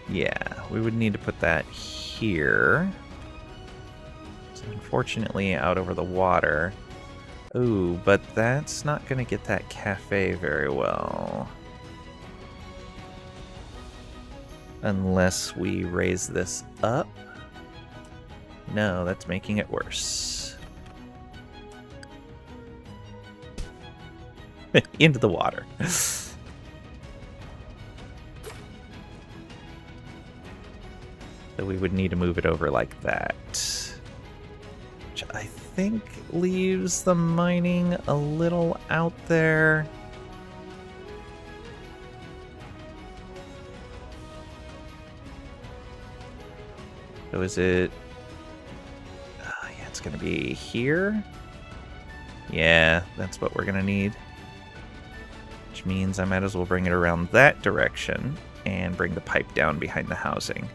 Yeah, we would need to put that here. It's unfortunately out over the water. Ooh, but that's not going to get that cafe very well. Unless we raise this up. No, that's making it worse. Into the water. So we would need to move it over like that. Which I think leaves the mining a little out there. So is it... yeah, it's going to be here. Yeah, that's what we're going to need. Which means I might as well bring it around that direction and bring the pipe down behind the housing.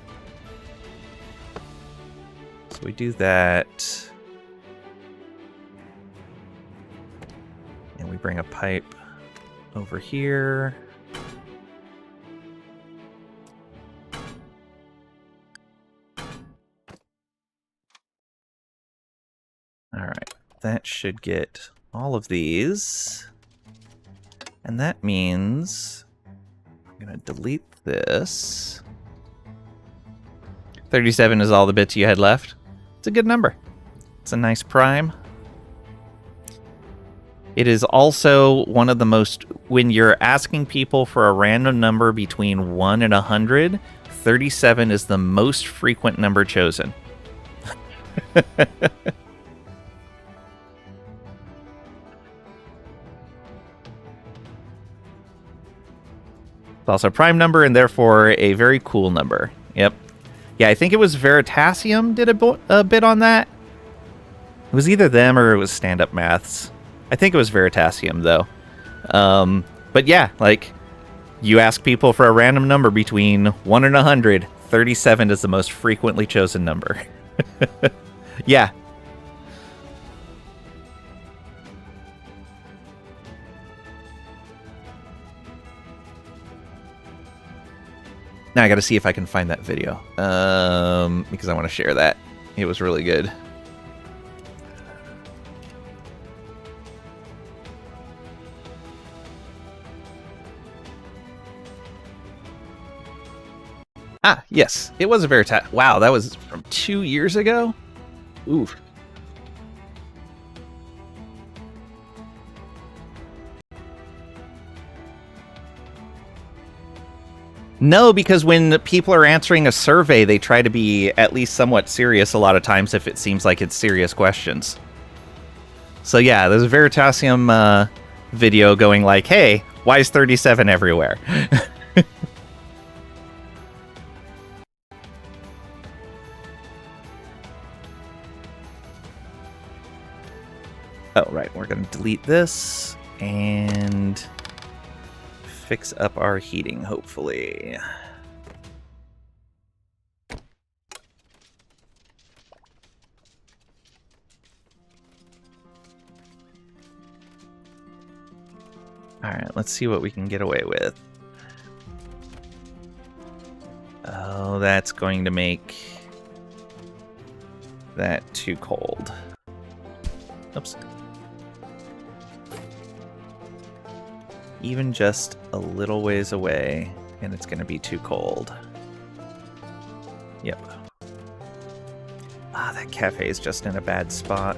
So we do that. And we bring a pipe over here. Alright, that should get all of these. And that means I'm going to delete this. 37 is all the bits you had left. It's a good number. It's a nice prime. It is also one of the most, when you're asking people for a random number between 1 and 100, 37 is the most frequent number chosen. It's also a prime number and therefore a very cool number. Yep. Yeah, I think it was Veritasium did a bit on that. It was either them or it was Stand Up Maths. I think it was Veritasium, though. But yeah, like, you ask people for a random number between 1 and 100, 37 is the most frequently chosen number. Yeah. Now I gotta see if I can find that video, because I want to share that. It was really good. Ah, yes, it was a Veritas. Wow, that was from 2 years ago? Oof. No, because when people are answering a survey, they try to be at least somewhat serious a lot of times if it seems like it's serious questions. So yeah, there's a Veritasium video going like, hey, why is 37 everywhere? Oh, right, we're going to delete this and fix up our heating, hopefully. Alright, let's see what we can get away with. Oh, that's going to make that too cold. Oops. Even just a little ways away, and it's going to be too cold. Yep. Ah, that cafe is just in a bad spot.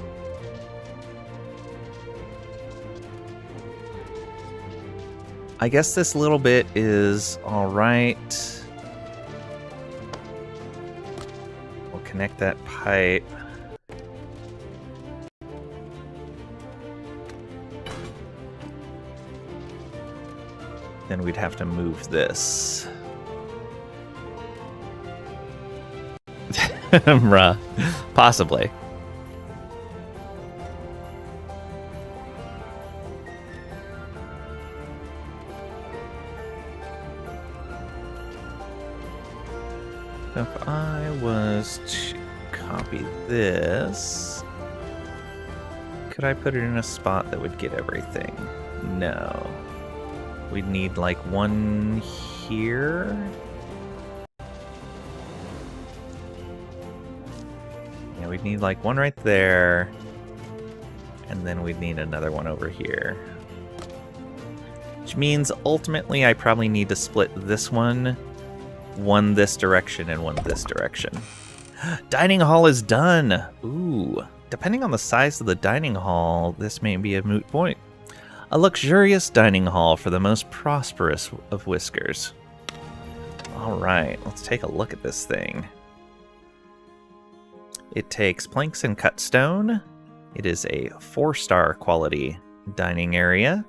I guess this little bit is all right. We'll connect that pipe. Then we'd have to move this. Bruh. Possibly. If I was to copy this, could I put it in a spot that would get everything? No. We'd need like one here. Yeah, we'd need like one right there. And then we'd need another one over here. Which means ultimately I probably need to split this one this direction and one this direction. Dining hall is done! Ooh. Depending on the size of the dining hall, this may be a moot point. A luxurious dining hall for the most prosperous of Whiskers. Alright, let's take a look at this thing. It takes planks and cut stone. It is a 4-star quality dining area.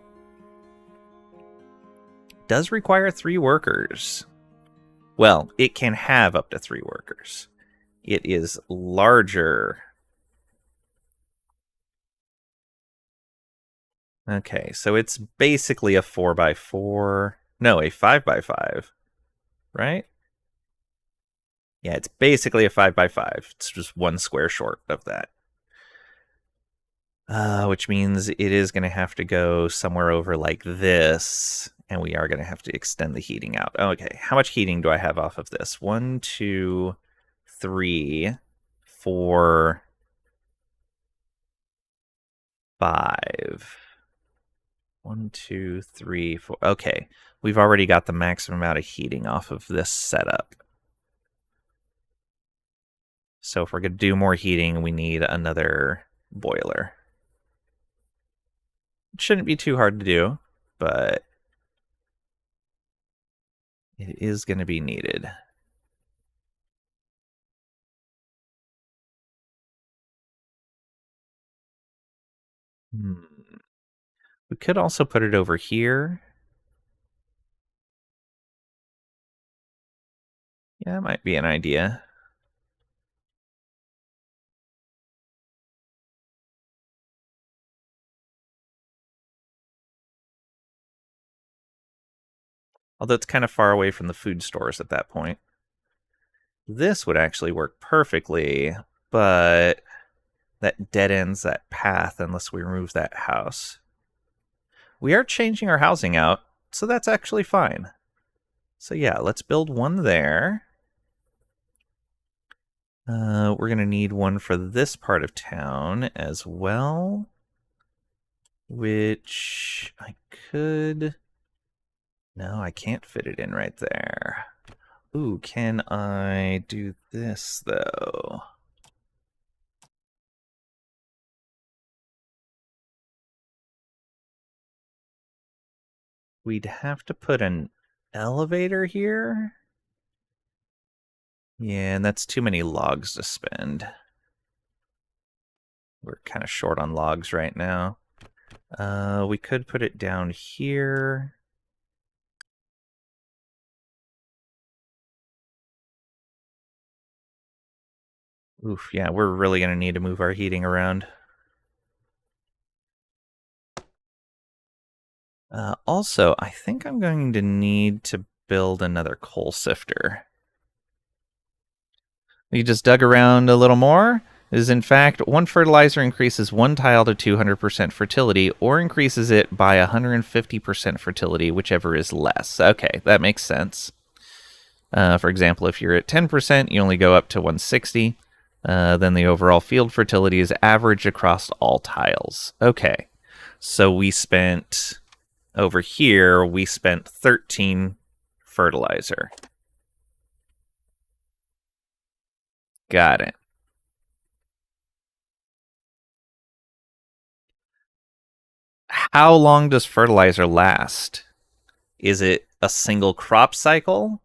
Does require 3 workers. Well, it can have up to 3 workers. It is larger. Okay, so it's basically a 4x4. No, a 5x5. Right? Yeah, it's basically a 5x5. It's just 1 square short of that. Which means it is going to have to go somewhere over like this. And we are going to have to extend the heating out. Okay, how much heating do I have off of this? 1, 2, 3, 4, 5. 1, 2, 3, 4. Okay, we've already got the maximum amount of heating off of this setup. So if we're going to do more heating, we need another boiler. It shouldn't be too hard to do, but it is going to be needed. We could also put it over here. Yeah, that might be an idea. Although it's kind of far away from the food stores at that point. This would actually work perfectly, but that dead ends that path unless we remove that house. We are changing our housing out, so that's actually fine. So yeah, let's build one there. We're going to need one for this part of town as well. Which I could... No, I can't fit it in right there. Ooh, can I do this, though? We'd have to put an elevator here? Yeah, and that's too many logs to spend. We're kind of short on logs right now. We could put it down here. Oof, yeah, we're really going to need to move our heating around. Also, I think I'm going to need to build another coal sifter. We just dug around a little more. It is in fact, one fertilizer increases one tile to 200% fertility, or increases it by 150% fertility, whichever is less. Okay, that makes sense. For example, if you're at 10%, you only go up to 160. Then the overall field fertility is average across all tiles. Okay, so we spent... Over here, we spent 13 fertilizer. Got it. How long does fertilizer last? Is it a single crop cycle?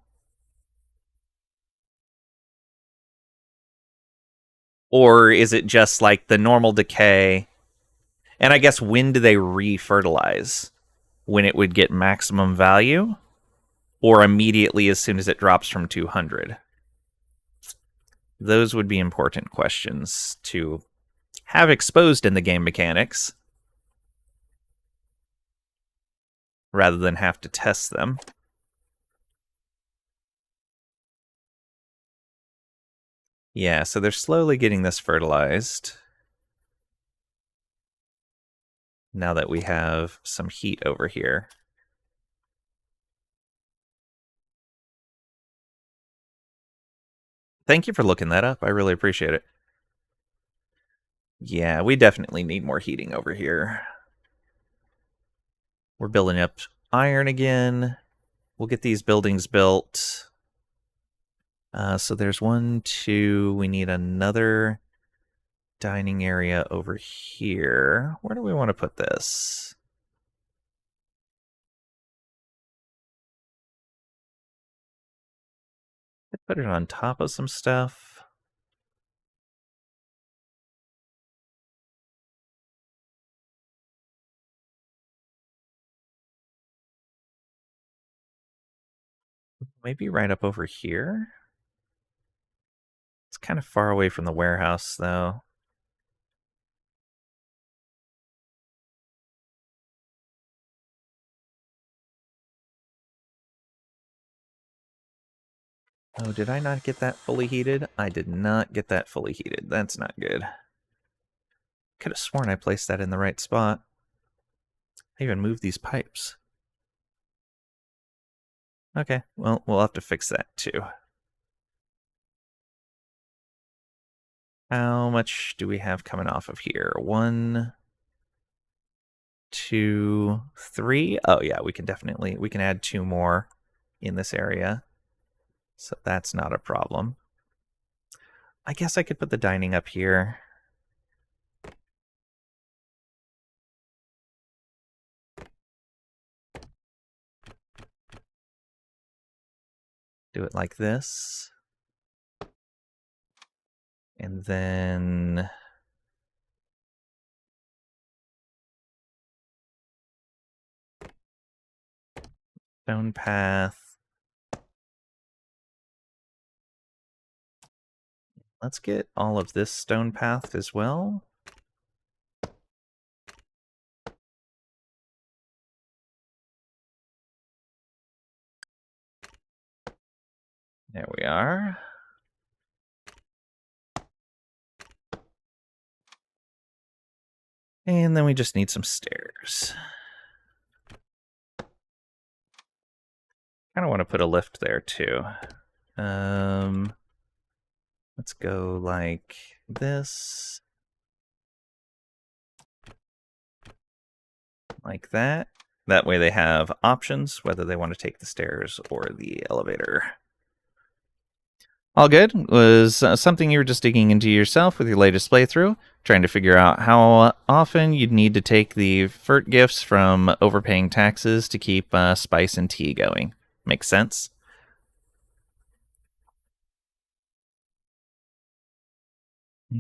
Or is it just like the normal decay? And I guess when do they re-fertilize? When it would get maximum value? Or immediately as soon as it drops from 200? Those would be important questions to have exposed in the game mechanics, rather than have to test them. Yeah, so they're slowly getting this fertilized. Now that we have some heat over here. Thank you for looking that up. I really appreciate it. Yeah, we definitely need more heating over here. We're building up iron again. We'll get these buildings built. So there's 1, 2. We need another dining area over here. Where do we want to put this? Put it on top of some stuff. Maybe right up over here. It's kind of far away from the warehouse, though. Oh, did I not get that fully heated? I did not get that fully heated. That's not good. Could have sworn I placed that in the right spot. I even moved these pipes. Okay, well, we'll have to fix that too. How much do we have coming off of here? 1, 2, 3. Oh yeah, we can add 2 more in this area. So that's not a problem. I guess I could put the dining up here. Do it like this. And then stone path. Let's get all of this stone path as well. There we are. And then we just need some stairs. Kind of want to put a lift there too. Let's go like this. Like that. That way they have options, whether they want to take the stairs or the elevator. All good. Was something you were just digging into yourself with your latest playthrough, trying to figure out how often you'd need to take the FERT gifts from overpaying taxes to keep spice and tea going. Makes sense?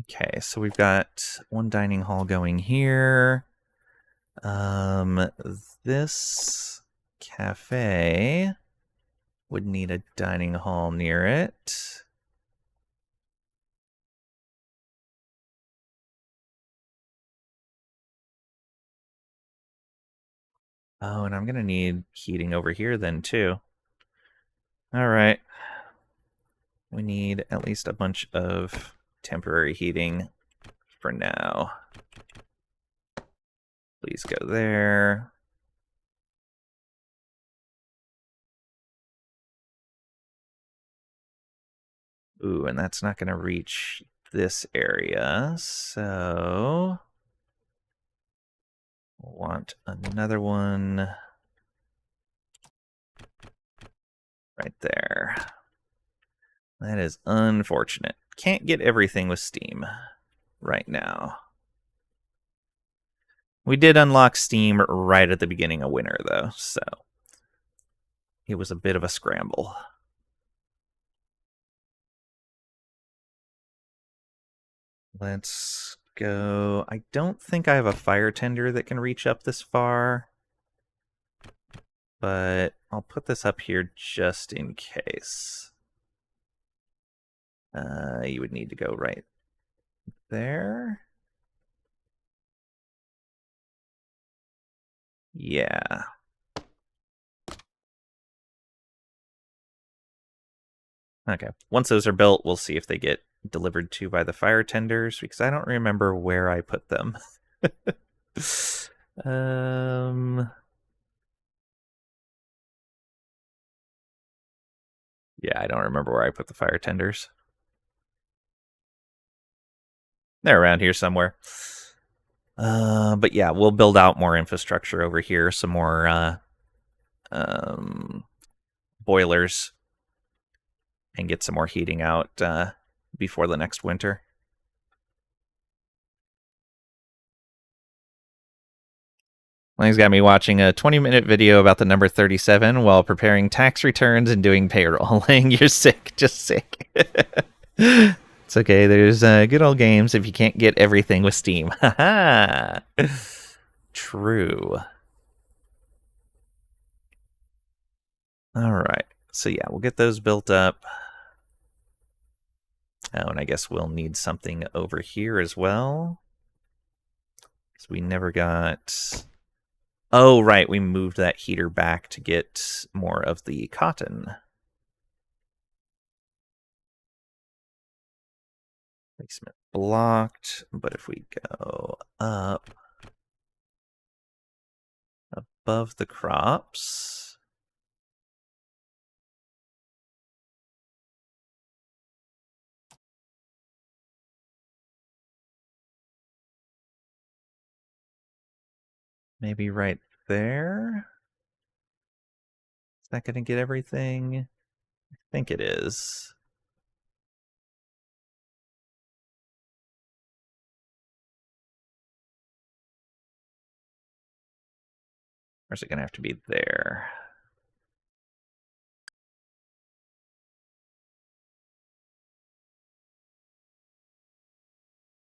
Okay, so we've got 1 dining hall going here. This cafe would need a dining hall near it. Oh, and I'm going to need heating over here then, too. All right. We need at least a bunch of temporary heating for now. Please go there. Ooh, and that's not going to reach this area, so we'll want another one right there. That is unfortunate. Can't get everything with Steam right now. We did unlock Steam right at the beginning of winter, though, so it was a bit of a scramble. Let's go. I don't think I have a fire tender that can reach up this far, but I'll put this up here just in case. You would need to go right there. Yeah. Okay. Once those are built, we'll see if they get delivered to by the fire tenders, because I don't remember where I put them. Yeah, I don't remember where I put the fire tenders. They're around here somewhere. But yeah, we'll build out more infrastructure over here, some more boilers, and get some more heating out before the next winter. Well, he's got me watching a 20-minute video about the number 37 while preparing tax returns and doing payroll. You're sick, just sick. It's okay, there's good old games if you can't get everything with Steam. Haha. True. Alright, so yeah, we'll get those built up. Oh, and I guess we'll need something over here as well. So we never got... Oh, right, we moved that heater back to get more of the cotton. Placement blocked, but if we go up above the crops... Maybe right there? Is that going to get everything? I think it is. Or is it going to have to be there?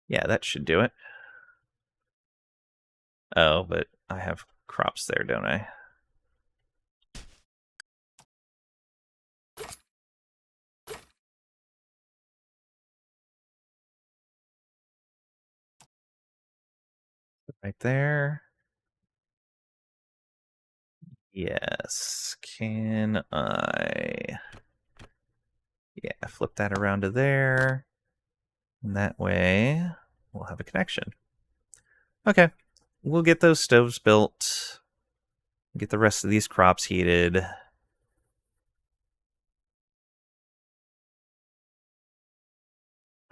Yeah, that should do it. Oh, but I have crops there, don't I? Right there. Yes. Can I... Yeah, flip that around to there. And that way, we'll have a connection. Okay. We'll get those stoves built. Get the rest of these crops heated.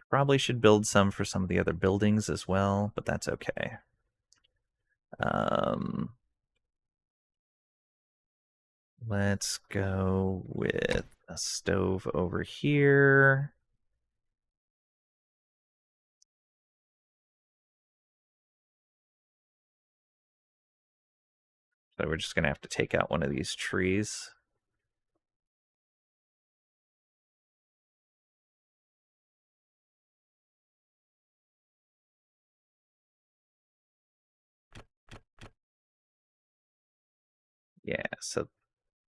Probably should build some for some of the other buildings as well, but that's okay. Let's go with a stove over here. So we're just going to have to take out one of these trees. Yeah, so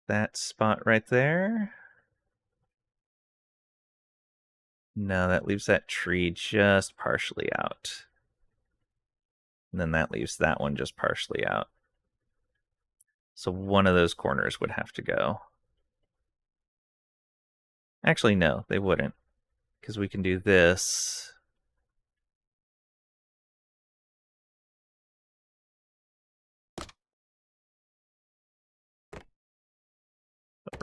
that spot right there. No, that leaves that tree just partially out. And then that leaves that one just partially out. So one of those corners would have to go. Actually, no, they wouldn't. Because we can do this.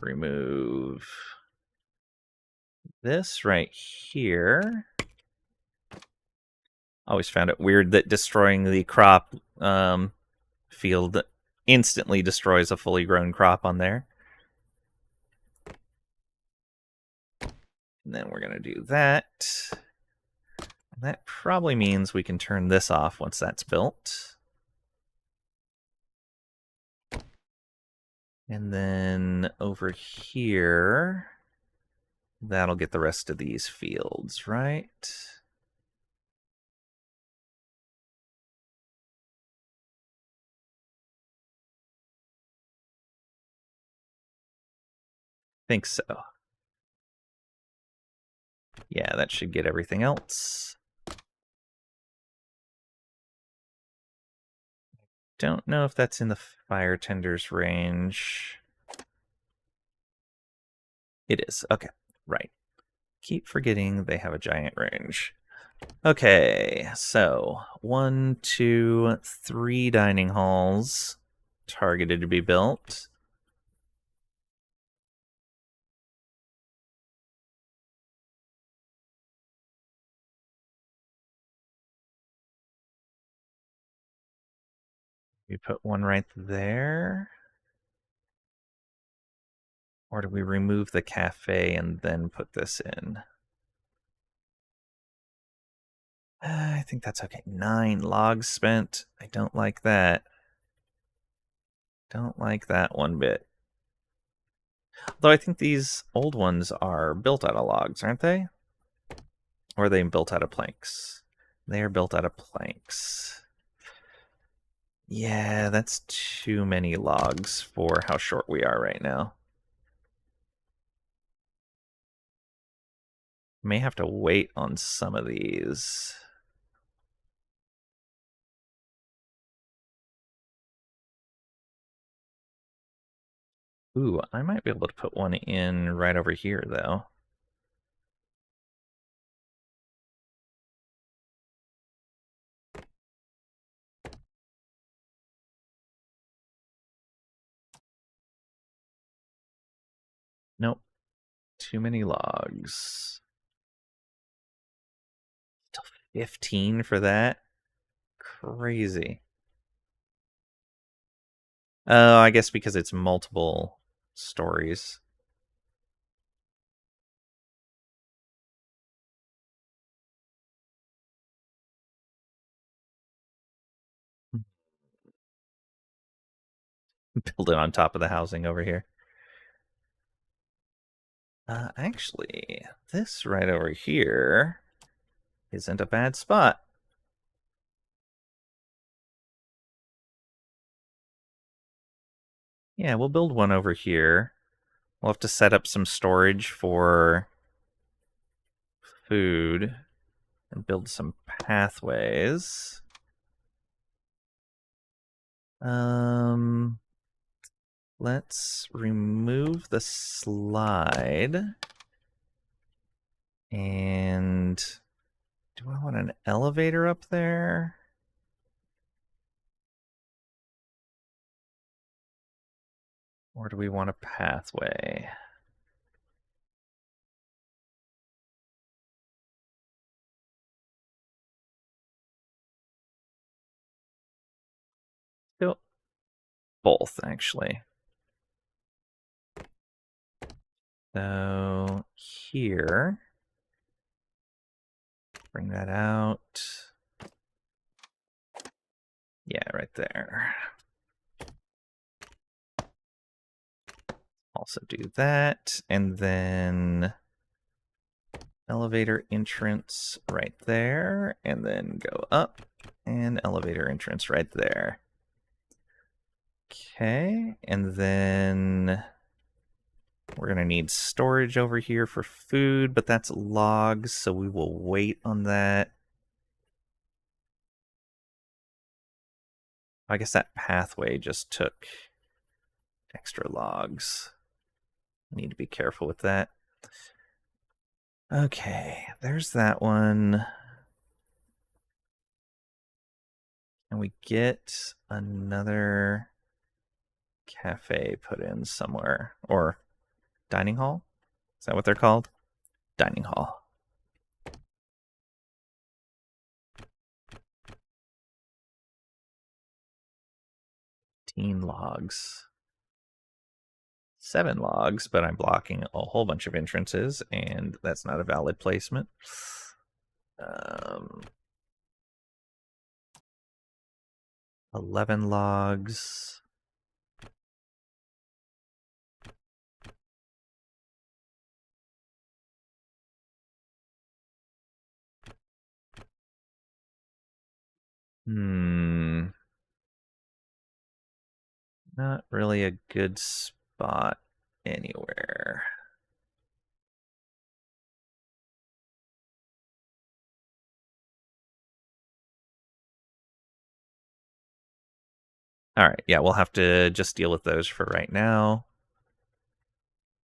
Remove this right here. Always found it weird that destroying the crop field instantly destroys a fully grown crop on there. And then we're going to do that. And that probably means we can turn this off once that's built. And then over here, that'll get the rest of these fields, right? Think so. Yeah, that should get everything else. Don't know if that's in the fire tender's range. It is. Okay, right. Keep forgetting they have a giant range. Okay, so 1, 2, 3 dining halls targeted to be built. We put one right there. Or do we remove the cafe and then put this in? I think that's okay. 9 logs spent. I don't like that. Don't like that one bit. Though I think these old ones are built out of logs, aren't they? Or are they built out of planks? They are built out of planks. Yeah, that's too many logs for how short we are right now. May have to wait on some of these. Ooh, I might be able to put one in right over here, though. Nope. Too many logs. 15 for that? Crazy. Oh, I guess because it's multiple stories. Build it on top of the housing over here. Actually, this right over here isn't a bad spot. Yeah, we'll build one over here. We'll have to set up some storage for food and build some pathways. Let's remove the slide. And do I want an elevator up there? Or do we want a pathway? Still, both, actually. So here, bring that out. Yeah, right there. Also do that, and then elevator entrance right there, and then go up, and elevator entrance right there. Okay, and then we're going to need storage over here for food, but that's logs, so we will wait on that. I guess that pathway just took extra logs. Need to be careful with that. Okay, there's that one. And we get another cafe put in somewhere. Or dining hall? Is that what they're called? Dining hall. Logs. 7 logs, but I'm blocking a whole bunch of entrances, and that's not a valid placement. 11 logs. Not really a good spot anywhere. All right, yeah, we'll have to just deal with those for right now.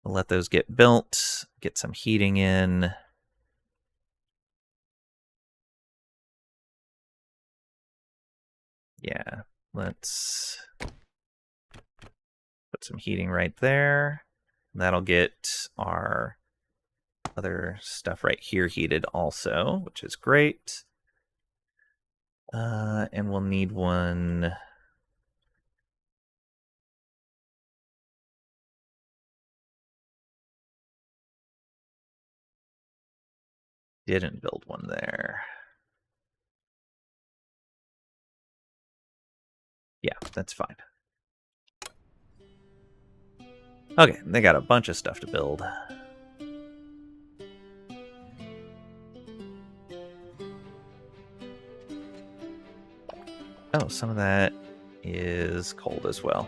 We'll let those get built, get some heating in. Yeah, let's put some heating right there. That'll get our other stuff right here heated also, which is great. And we'll need one. Didn't build one there. Yeah, that's fine. Okay, they got a bunch of stuff to build. Oh, some of that is cold as well.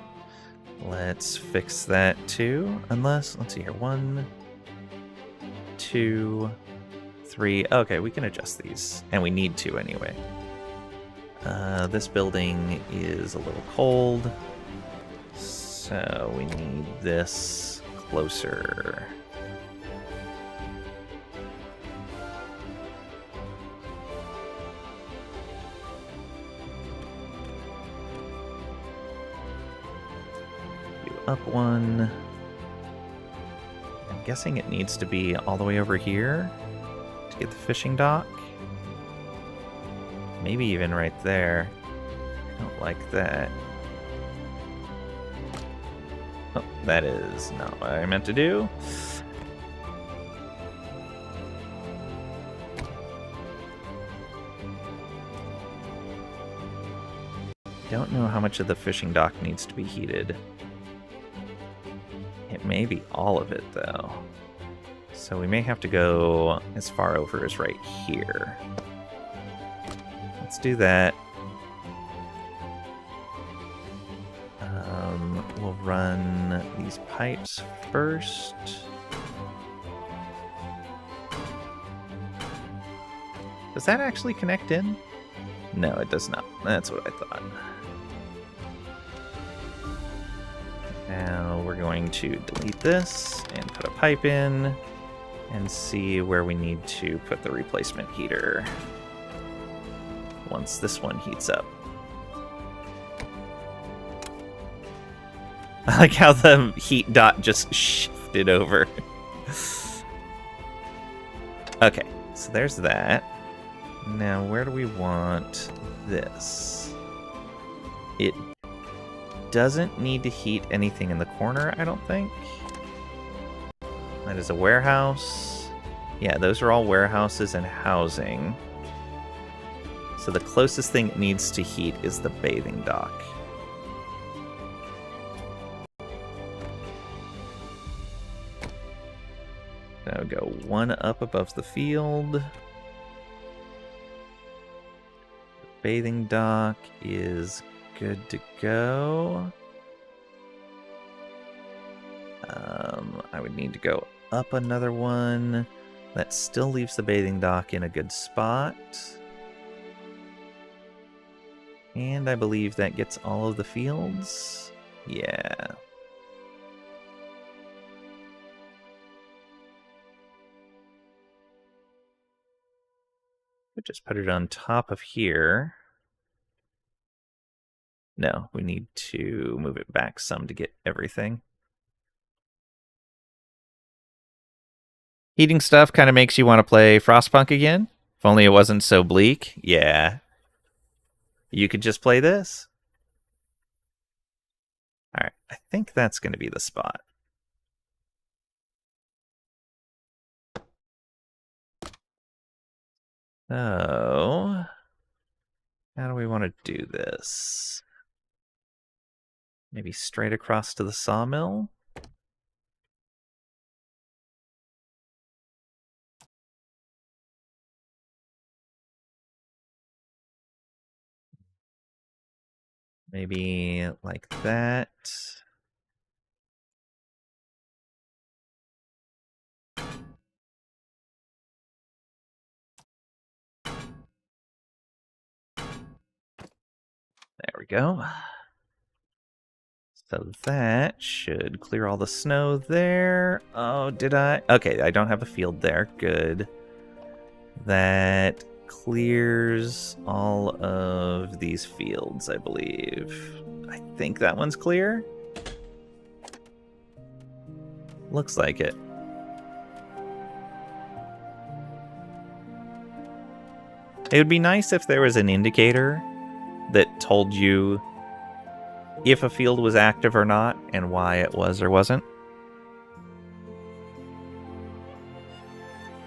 Let's fix that too. Unless, let's see here. 1, 2, 3. Okay, we can adjust these. And we need to anyway. This building is a little cold. So we need this closer. Up one. I'm guessing it needs to be all the way over here to get the fishing dock. Maybe even right there. I don't like that. Oh, that is not what I meant to do. Don't know how much of the fishing dock needs to be heated. It may be all of it, though. So we may have to go as far over as right here. Let's do that. We'll run these pipes first. Does that actually connect in? No, it does not. That's what I thought. Now we're going to delete this and put a pipe in and see where we need to put the replacement heater once this one heats up. I like how the heat dot just shifted over. Okay, so there's that. Now, where do we want this? It doesn't need to heat anything in the corner, I don't think. That is a warehouse. Yeah, those are all warehouses and housing. So the closest thing it needs to heat is the bathing dock. So go one up above the field. The bathing dock is good to go. I would need to go up another one. That still leaves the bathing dock in a good spot. And I believe that gets all of the fields. Yeah. We'll just put it on top of here. No, we need to move it back some to get everything. Heating stuff kind of makes you want to play Frostpunk again. If only it wasn't so bleak. Yeah. You could just play this. Alright, I think that's going to be the spot. So, how do we want to do this? Maybe straight across to the sawmill? Maybe like that. There we go. So that should clear all the snow there. Oh, did I? Okay, I don't have a field there. Good. That clears all of these fields, I believe. I think that one's clear. Looks like it. It would be nice if there was an indicator that told you if a field was active or not and why it was or wasn't.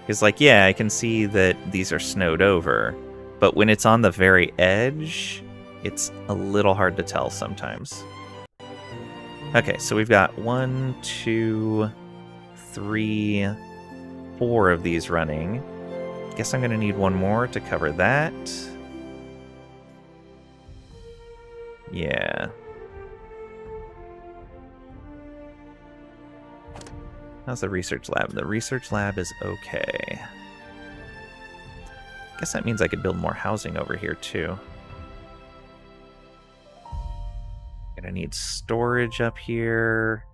Because, like, yeah, I can see that these are snowed over, but when it's on the very edge, it's a little hard to tell sometimes. Okay, so we've got 1, 2, 3, 4 of these running. Guess I'm going to need one more to cover that. Yeah. How's the research lab? The research lab is okay. Guess that means I could build more housing over here too. Gonna need storage up here.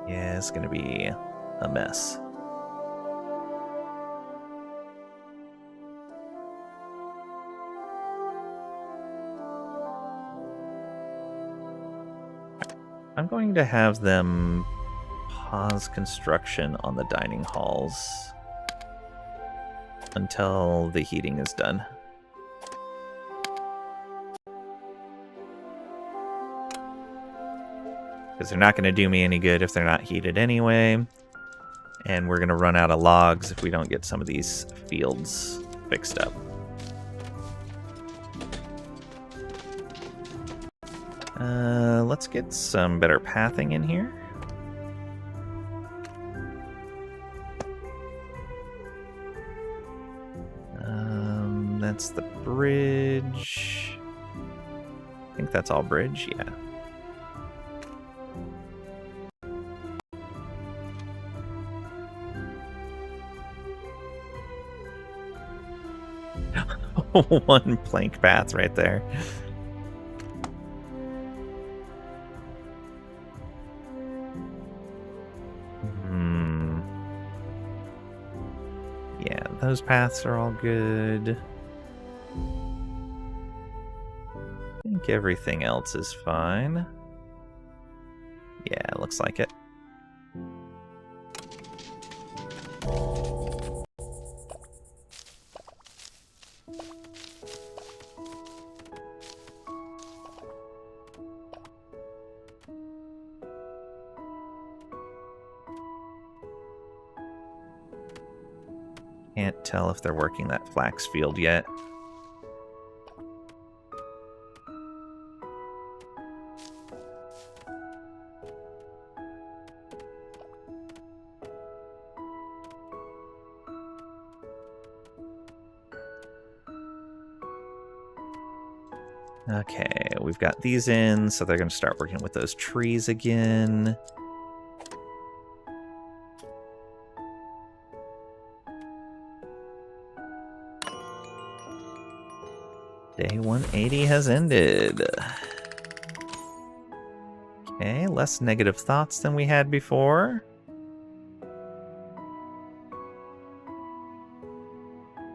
Yeah, it's gonna be a mess. I'm going to have them pause construction on the dining halls until the heating is done. Because they're not going to do me any good if they're not heated anyway. And we're going to run out of logs if we don't get some of these fields fixed up. Let's get some better pathing in here. That's the bridge. I think that's all bridge, yeah. One plank path right there. Yeah, those paths are all good. I think everything else is fine. Yeah, looks like it. Can't tell if they're working that flax field yet. Okay, we've got these in, so they're going to start working with those trees again. Day 180 has ended. Okay, less negative thoughts than we had before.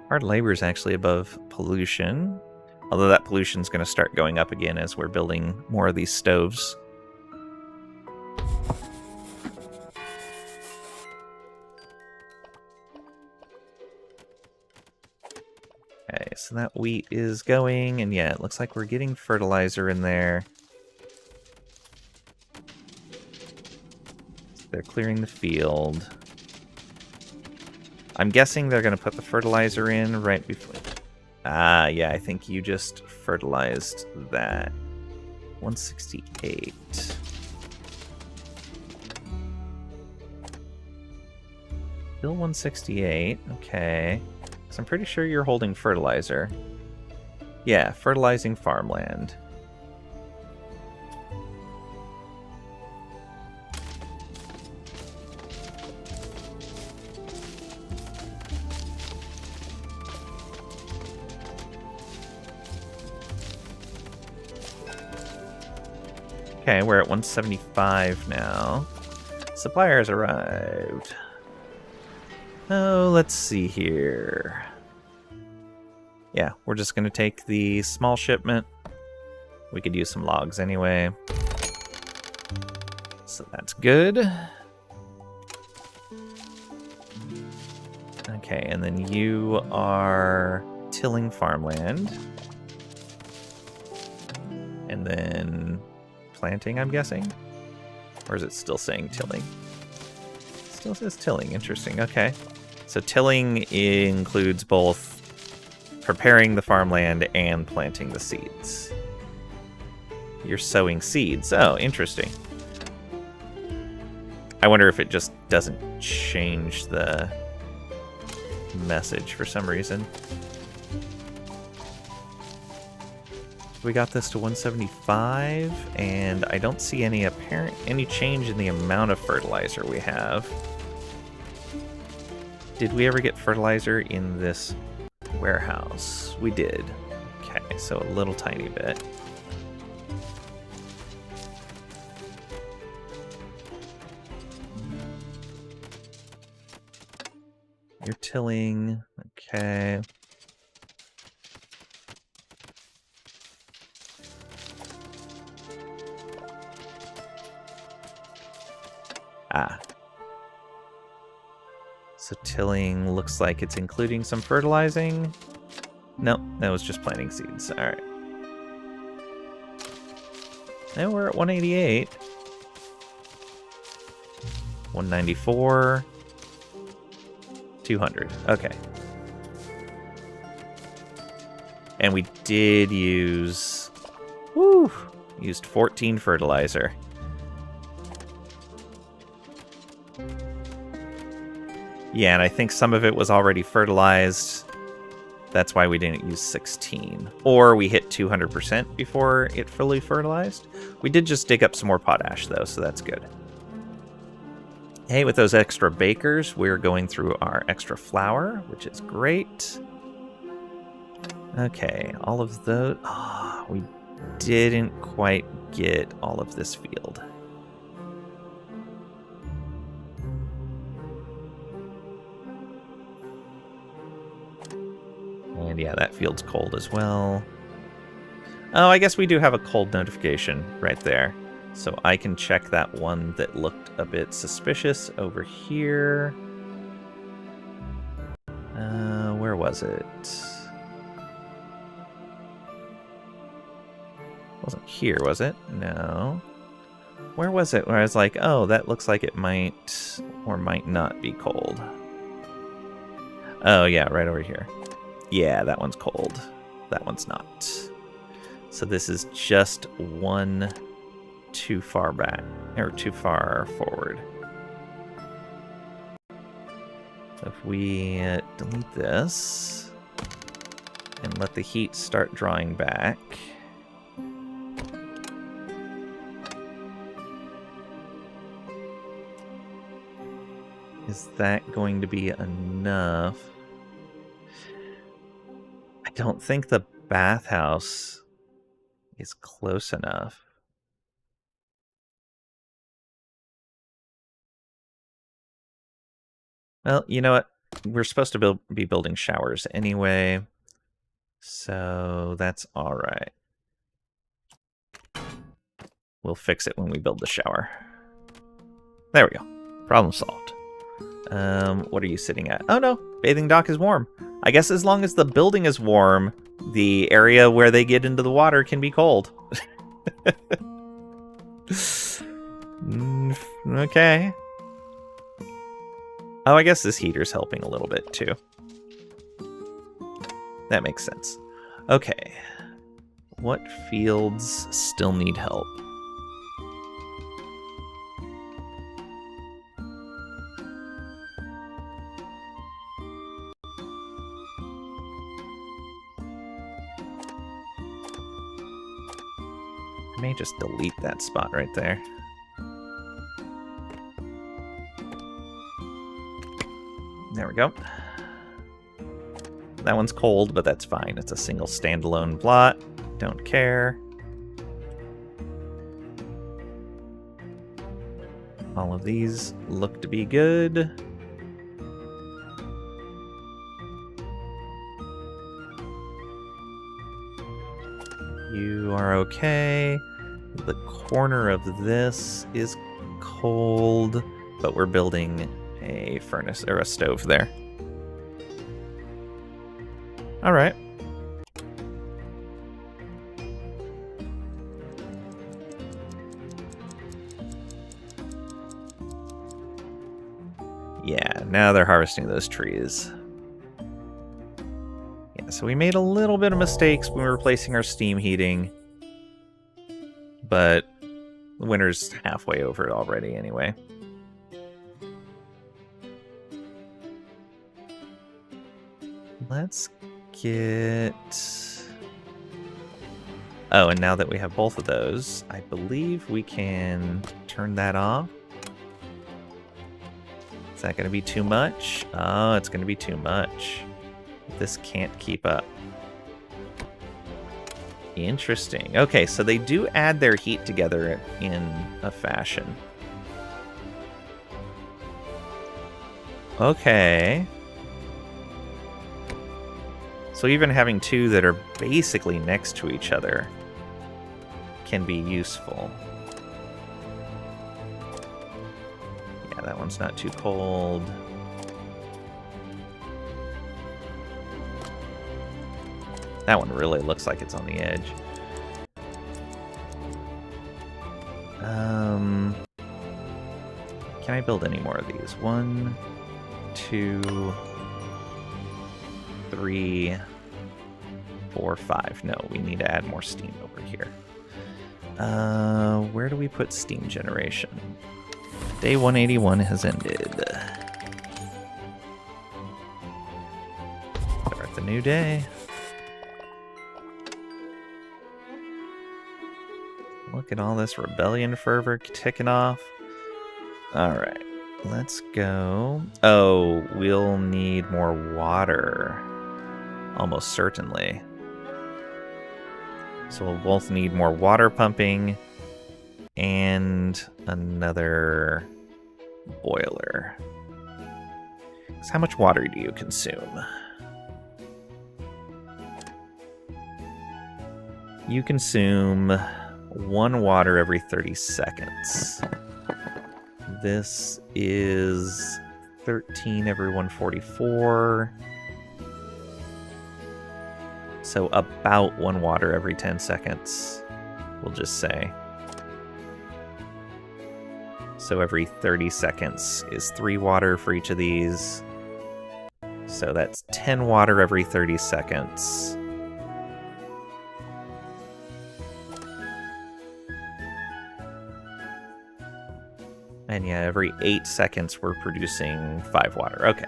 Hard labor is actually above pollution. Although that pollution's going to start going up again as we're building more of these stoves. Okay, so that wheat is going, and yeah, it looks like we're getting fertilizer in there. So they're clearing the field. I'm guessing they're going to put the fertilizer in right before... Ah, yeah, I think you just fertilized that. 168. Still 168, okay. So I'm pretty sure you're holding fertilizer. Yeah, fertilizing farmland. Okay, we're at 175 now. Suppliers arrived. Oh, let's see here. Yeah, we're just going to take the small shipment. We could use some logs anyway. So that's good. Okay, and then you are tilling farmland. And then planting, I'm guessing? Or is it still saying tilling? Still says tilling. Interesting. Okay. So tilling includes both preparing the farmland and planting the seeds. You're sowing seeds. Oh, interesting. I wonder if it just doesn't change the message for some reason. We got this to 175, and I don't see any change in the amount of fertilizer we have. Did we ever get fertilizer in this warehouse? We did. Okay, so a little tiny bit. You're tilling. Okay. So tilling looks like it's including some fertilizing. Nope, that was just planting seeds. Alright. Now we're at 188. 194. 200. Okay. And we did use... Woo! Used 14 fertilizer. Yeah, and I think some of it was already fertilized. That's why we didn't use 16. Or we hit 200% before it fully fertilized. We did just dig up some more potash, though, so that's good. Hey, with those extra bakers, we're going through our extra flour, which is great. Okay, all of those... Oh, we didn't quite get all of this field. And yeah, that field's cold as well. Oh, I guess we do have a cold notification right there. So I can check that one that looked a bit suspicious over here. Where was it? Wasn't here, was it? No. Where was it? Where I was like, oh, that looks like it might or might not be cold. Oh, yeah, right over here. Yeah, that one's cold. That one's not. So this is just one too far back, or too far forward. So if we delete this and let the heat start drawing back. Is that going to be enough? I don't think the bathhouse is close enough. Well, you know what? We're supposed to be building showers anyway, so that's all right. We'll fix it when we build the shower. There we go. Problem solved. What are you sitting at? Oh no, bathing dock is warm. I guess as long as the building is warm, the area where they get into the water can be cold. Okay. Oh, I guess this heater's helping a little bit too. That makes sense. Okay. What fields still need help? may just delete that spot right there. There we go. That one's cold, but that's fine. It's a single standalone plot. Don't care. All of these look to be good. You are okay. The corner of this is cold, but we're building a furnace or a stove there. All right. Yeah, now they're harvesting those trees. Yeah, so we made a little bit of mistakes when we were replacing our steam heating, but the winter's halfway over it already anyway. Let's get... Oh, and now that we have both of those, I believe we can turn that off. Is that going to be too much? Oh, it's going to be too much. This can't keep up. Interesting. Okay, so they do add their heat together in a fashion. Okay. So even having two that are basically next to each other can be useful. Yeah, that one's not too cold. That one really looks like it's on the edge. Can I build any more of these? 1, 2, 3, 4, 5. No, we need to add more steam over here. Where do we put steam generation? Day 181 has ended. Start the new day. Look at all this rebellion fervor ticking off. Alright, let's go. Oh, we'll need more water. Almost certainly. So we'll both need more water pumping and another boiler. So how much water do you consume? You consume 1 water every 30 seconds. This is 13 every 144. So about 1 water every 10 seconds, we'll just say. So every 30 seconds is 3 water for each of these. So that's 10 water every 30 seconds. And yeah, every 8 seconds we're producing 5 water. Okay.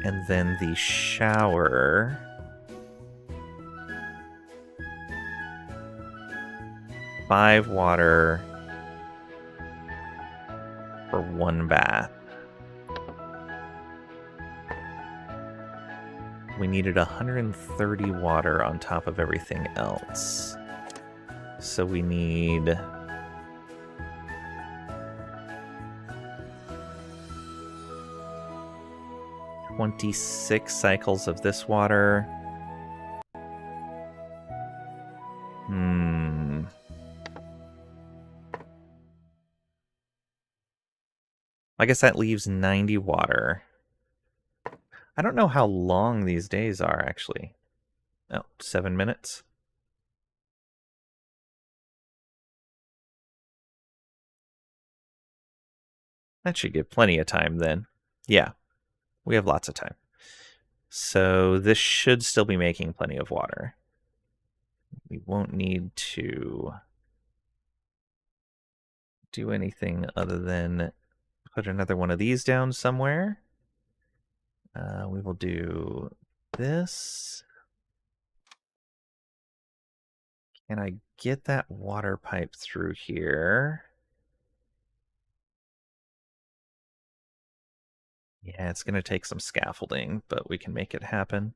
And then the shower. Five water for 1 bath. We needed 130 water on top of everything else. So we need 26 cycles of this water. I guess that leaves 90 water. I don't know how long these days are, actually. Oh, 7 minutes. That should give plenty of time then. Yeah, we have lots of time. So this should still be making plenty of water. We won't need to do anything other than put another one of these down somewhere. We will do this. And I get that water pipe through here. Yeah, it's going to take some scaffolding, but we can make it happen.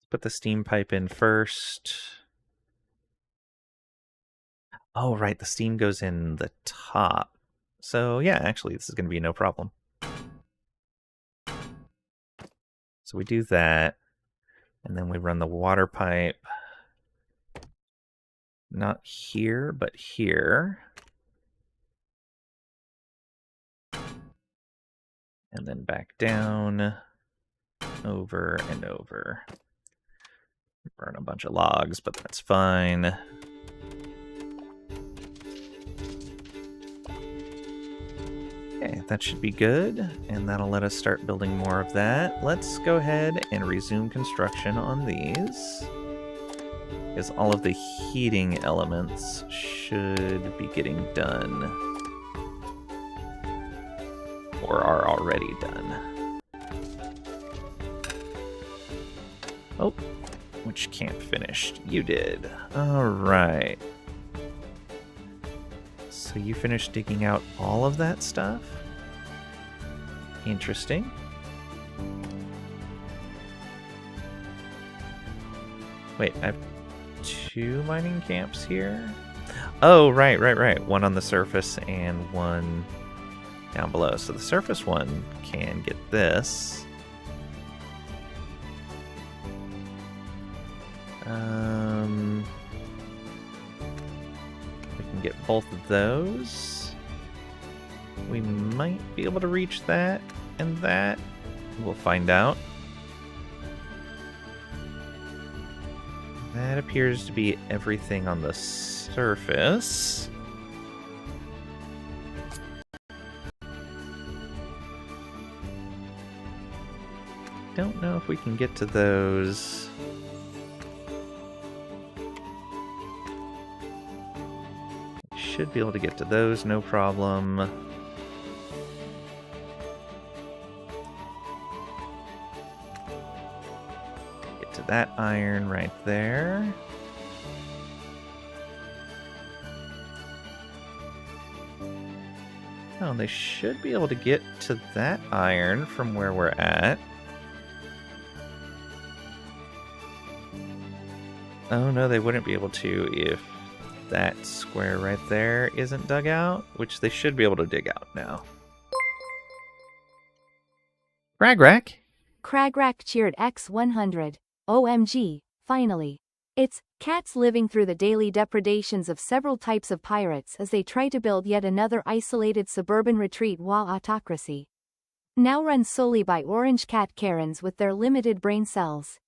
Put the steam pipe in first. Oh, right, the steam goes in the top. So yeah, actually, this is going to be no problem. So we do that, and then we run the water pipe. Not here, but here. And then back down, over and over. Burn a bunch of logs, but that's fine. Okay, that should be good, and that'll let us start building more of that. Let's go ahead and resume construction on these, because all of the heating elements should be getting done, or are already done. Oh, which camp finished? You did. All right. So you finished digging out all of that stuff? Interesting. Wait, I have 2 mining camps here? Oh, right. One on the surface and one down below. So the surface one can get this. We can get both of those. We might be able to reach that and that. We'll find out. That appears to be everything on the surface. Don't know if we can get to those. Should be able to get to those, no problem. Get to that iron right there. Oh, they should be able to get to that iron from where we're at. Oh no, they wouldn't be able to if that square right there isn't dug out, which they should be able to dig out now. Cragrack? Cragrack cheered X100. OMG, finally. It's cats living through the daily depredations of several types of pirates as they try to build yet another isolated suburban retreat while autocracy. Now run solely by orange cat Karens with their limited brain cells.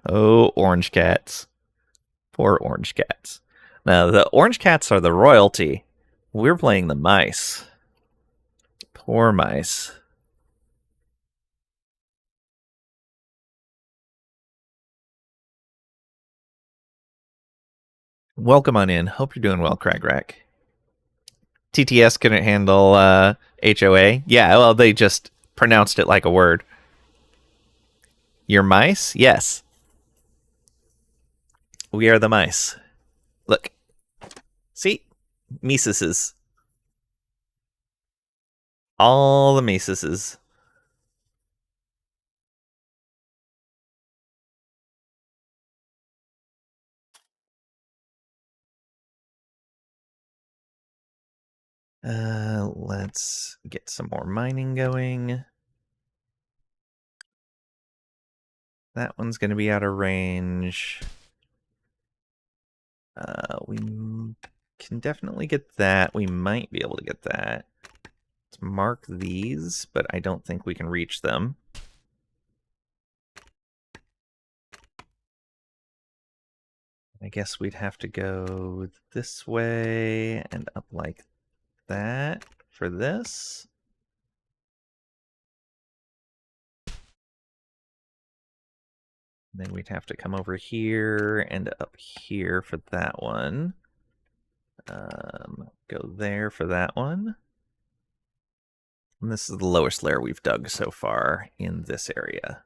Oh, orange cats. Poor orange cats. Now, the orange cats are the royalty. We're playing the mice. Poor mice. Welcome on in. Hope you're doing well, Cragrack. TTS couldn't handle HOA. Yeah, well, they just pronounced it like a word. Your mice? Yes. We are the mice. Look. See? Miseses. All the Miseses. Let's get some more mining going. That one's going to be out of range. We can definitely get that. We might be able to get that. Let's mark these, but I don't think we can reach them. I guess we'd have to go this way and up like that for this. Then we'd have to come over here and up here for that one. Go there for that one. And this is the lowest layer we've dug so far in this area.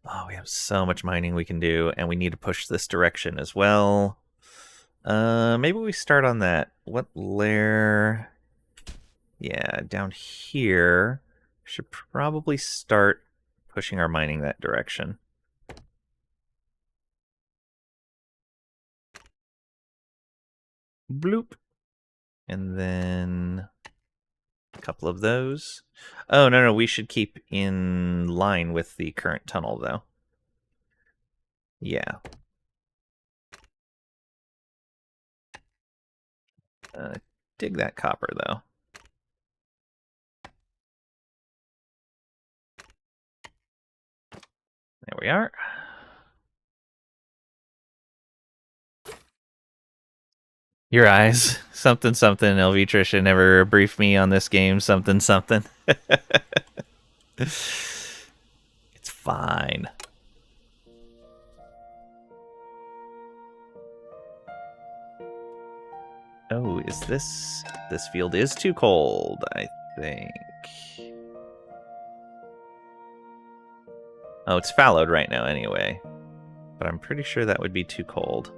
Oh, we have so much mining we can do, and we need to push this direction as well. Maybe we start on that. What layer? Yeah, down here. Should probably start pushing our mining that direction. Bloop. And then a couple of those. Oh, no, we should keep in line with the current tunnel, though. Yeah. Dig that copper, though. There we are. Your eyes. Something, something. Elvitrisha never briefed me on this game. Something, something. It's fine. Oh, is this... This field is too cold, I think. Oh, it's fallowed right now anyway. But I'm pretty sure that would be too cold.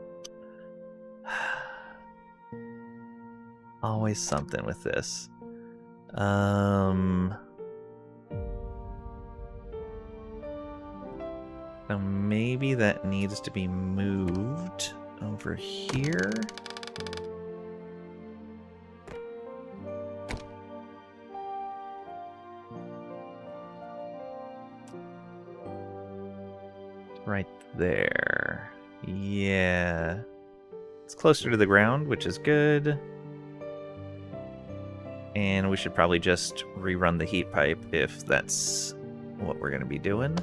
Always something with this. So maybe that needs to be moved over here. Right there. Yeah. It's closer to the ground, which is good. And we should probably just rerun the heat pipe if that's what we're going to be doing.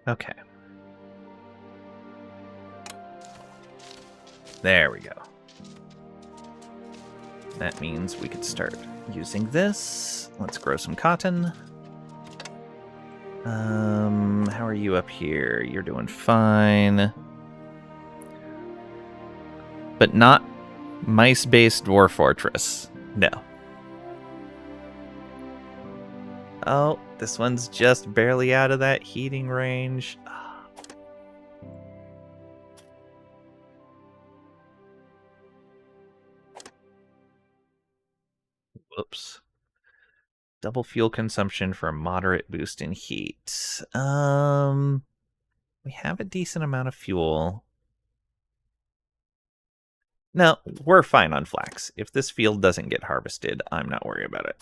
Okay. There we go. That means we could start using this. Let's grow some cotton. How are you up here? You're doing fine. But not mice-based dwarf fortress. No. Oh, this one's just barely out of that heating range. Whoops. Double fuel consumption for a moderate boost in heat. We have a decent amount of fuel. No, we're fine on flax. If this field doesn't get harvested, I'm not worried about it.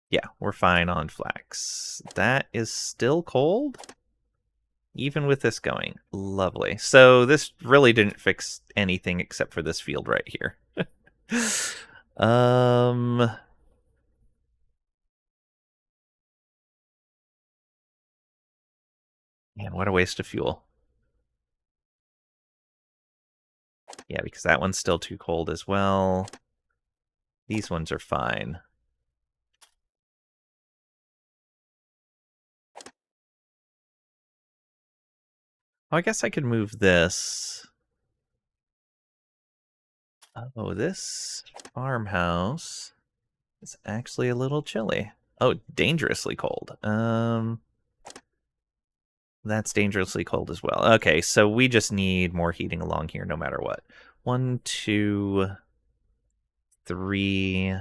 Yeah, we're fine on flax. That is still cold? Even with this going. Lovely. So this really didn't fix anything except for this field right here. Man, what a waste of fuel. Yeah, because that one's still too cold as well. These ones are fine. Oh, I guess I could move this. Oh, this farmhouse is actually a little chilly. Oh, dangerously cold. That's dangerously cold as well. Okay, so we just need more heating along here no matter what. 1, 2, 3,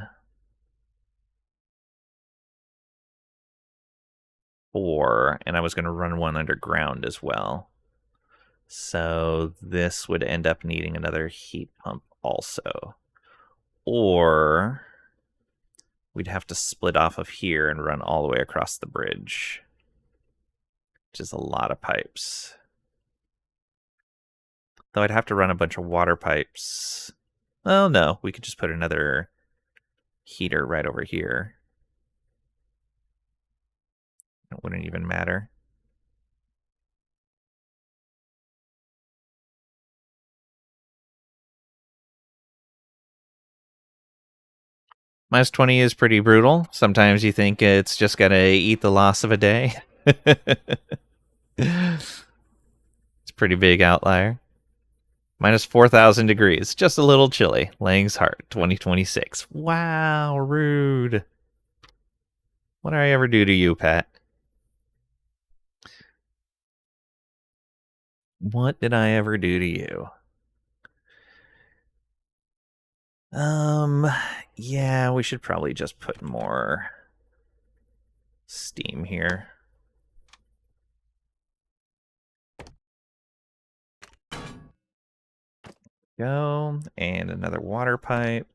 4, and I was going to run one underground as well. So this would end up needing another heat pump also. Or we'd have to split off of here and run all the way across the bridge, which is a lot of pipes. Though I'd have to run a bunch of water pipes. Oh no, we could just put another heater right over here. It wouldn't even matter. Minus 20 is pretty brutal. Sometimes you think it's just going to eat the loss of a day. It's a pretty big outlier. Minus 4,000 degrees. Just a little chilly. Lang's Heart, 2026. Wow, rude. What did I ever do to you, Pat? What did I ever do to you? Yeah, we should probably just put more steam here. Go, and another water pipe.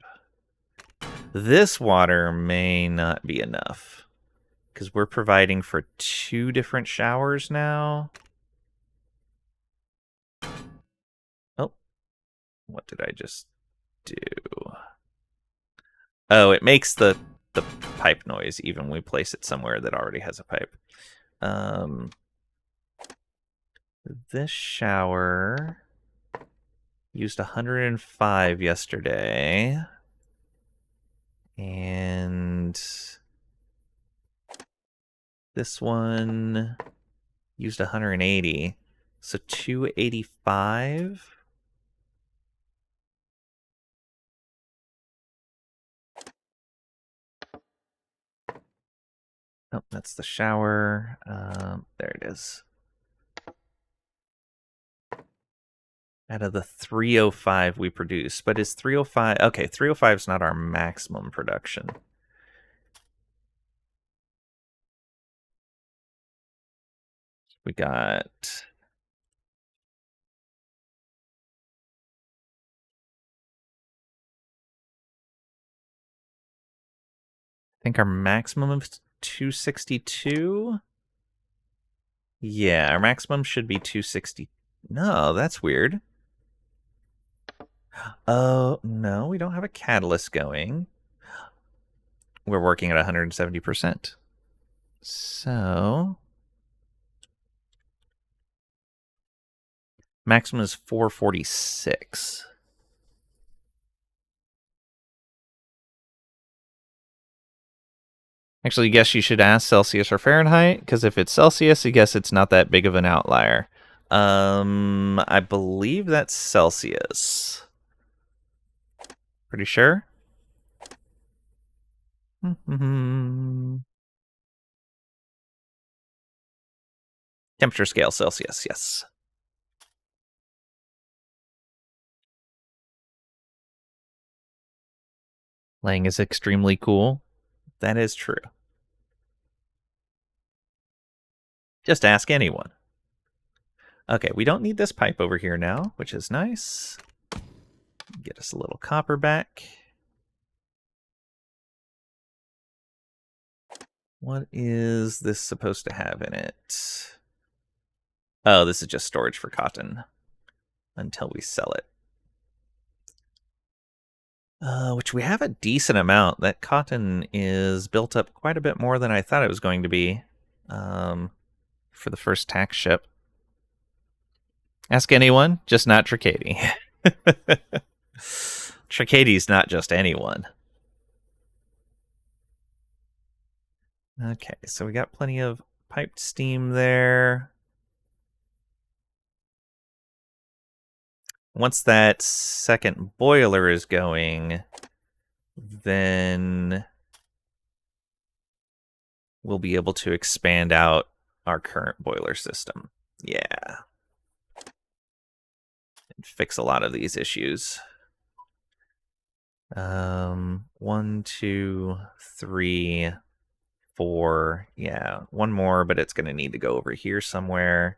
This water may not be enough, because we're providing for 2 different showers now. Oh, what did I just do? Oh, it makes the pipe noise even when we place it somewhere that already has a pipe. This shower used 105 yesterday. And this one used 180. So 285. Oh, that's the shower. There it is. Out of the 305 we produce, but is 305... Okay, 305 is not our maximum production. We got... I think our maximum is 262? Yeah, our maximum should be 260. No, that's weird. Oh, no, we don't have a catalyst going. We're working at 170%. So... maximum is 446. Actually, I guess you should ask Celsius or Fahrenheit, because if it's Celsius, I guess it's not that big of an outlier. I believe that's Celsius. Pretty sure? Temperature scale Celsius, yes. Lang is extremely cool. That is true. Just ask anyone. Okay, we don't need this pipe over here now, which is nice. Get us a little copper back. What is this supposed to have in it? Oh, this is just storage for cotton until we sell it. Which we have a decent amount. That cotton is built up quite a bit more than I thought it was going to be for the first tax ship. Ask anyone, just not Tricady. Tricady's not just anyone. Okay, so we got plenty of piped steam there. Once that second boiler is going, then we'll be able to expand out our current boiler system. Yeah. And fix a lot of these issues. 1, 2, 3, 4. Yeah, one more, but it's going to need to go over here somewhere.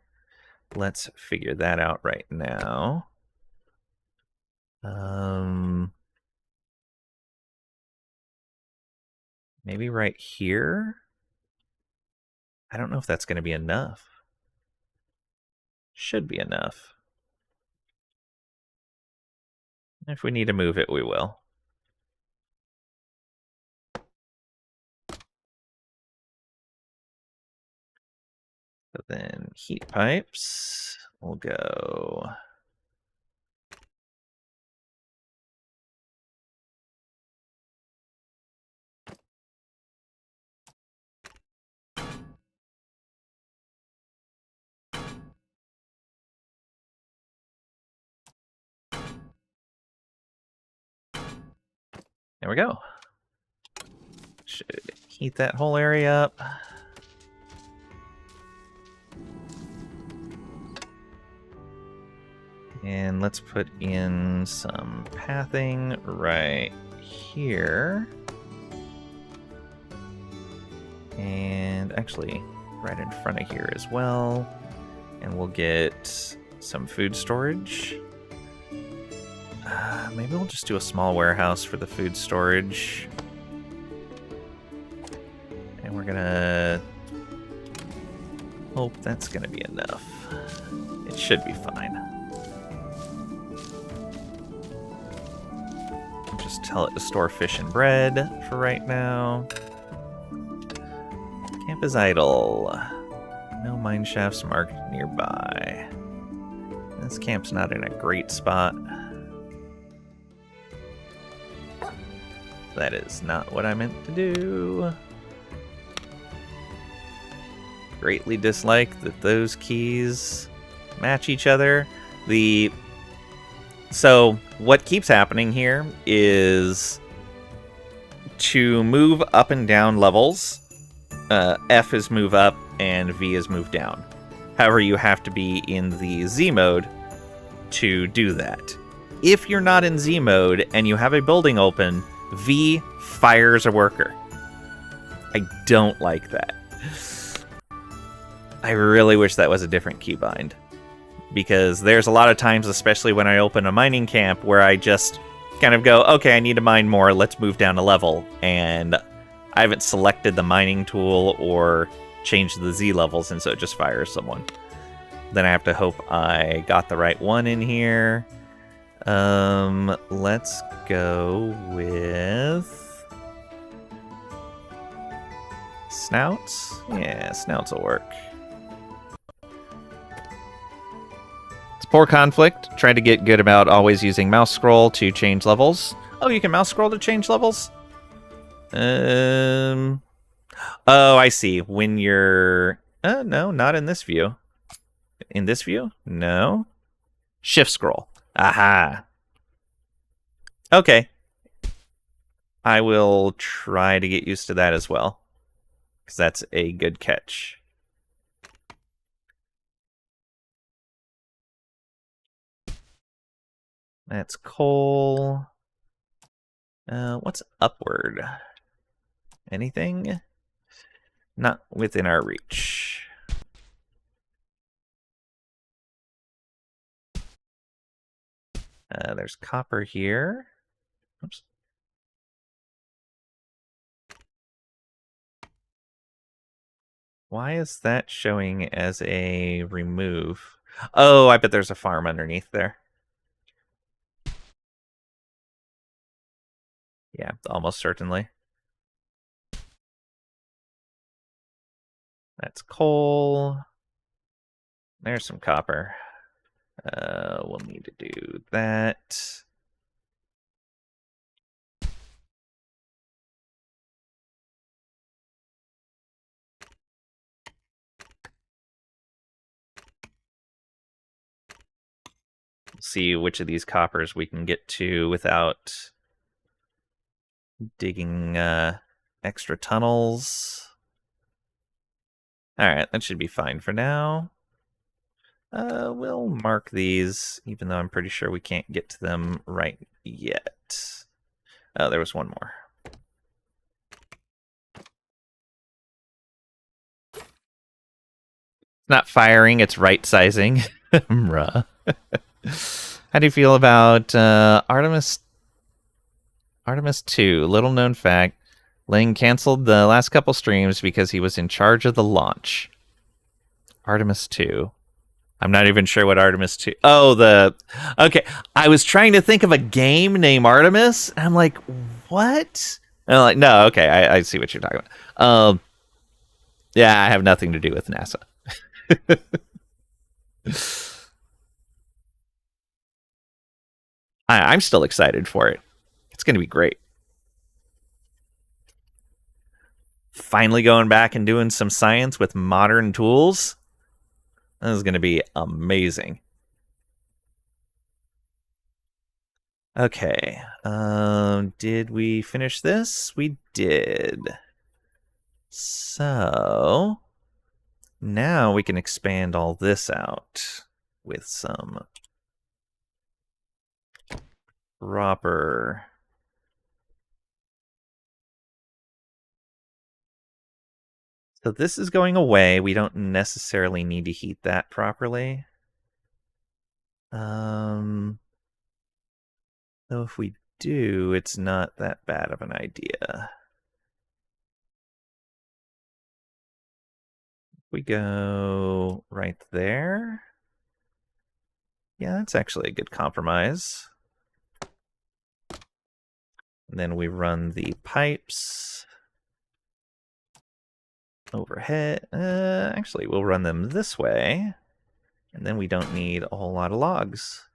Let's figure that out right now. Maybe right here? I don't know if that's going to be enough. Should be enough. If we need to move it, we will. So then heat pipes will go... There we go. Should heat that whole area up. And let's put in some pathing right here. And actually, right in front of here as well. And we'll get some food storage. Maybe we'll just do a small warehouse for the food storage. And we're gonna hope that's gonna be enough. It should be fine. I'll just tell it to store fish and bread for right now. Camp is idle. No mine shafts marked nearby. This camp's not in a great spot. That is not what I meant to do. Greatly dislike that those keys match each other. So what keeps happening here is to move up and down levels, F is move up and V is move down. However, you have to be in the Z mode to do that. If you're not in Z mode and you have a building open, V fires a worker. I don't like that. I really wish that was a different keybind. Because there's a lot of times, especially when I open a mining camp, where I just kind of go, okay, I need to mine more, let's move down a level. And I haven't selected the mining tool or changed the Z levels, and so it just fires someone. Then I have to hope I got the right one in here. Let's go with snouts. Yeah, snouts will work. It's poor conflict. Trying to get good about always using mouse scroll to change levels. Oh, you can mouse scroll to change levels? Oh, I see. When you're... no, not in this view. In this view? No. Shift scroll. Aha. Okay. I will try to get used to that as well. Because that's a good catch. That's coal. What's upward? Anything? Not within our reach. There's copper here. Oops. Why is that showing as a remove? Oh, I bet there's a farm underneath there. Yeah, almost certainly. That's coal. There's some copper. We'll need to do that. See which of these coppers we can get to without digging extra tunnels. Alright, that should be fine for now. We'll mark these, even though I'm pretty sure we can't get to them right yet. Oh, there was one more. It's not firing, it's right-sizing. Bruh. How do you feel about Artemis 2? Little known fact. Ling canceled the last couple streams because he was in charge of the launch. Artemis 2. I'm not even sure what Artemis 2... Oh, okay, I was trying to think of a game named Artemis, and I'm like, what? And I'm like, no, okay, I see what you're talking about. Yeah, I have nothing to do with NASA. I'm still excited for it. It's going to be great. Finally going back and doing some science with modern tools. This is going to be amazing. Okay. Did we finish this? We did. So now we can expand all this out with some proper So this is going away. We don't necessarily need to heat that properly. Though if we do, it's not that bad of an idea. We go right there. Yeah, that's actually a good compromise. And then we run the pipes overhead. Actually, we'll run them this way. And then we don't need a whole lot of logs.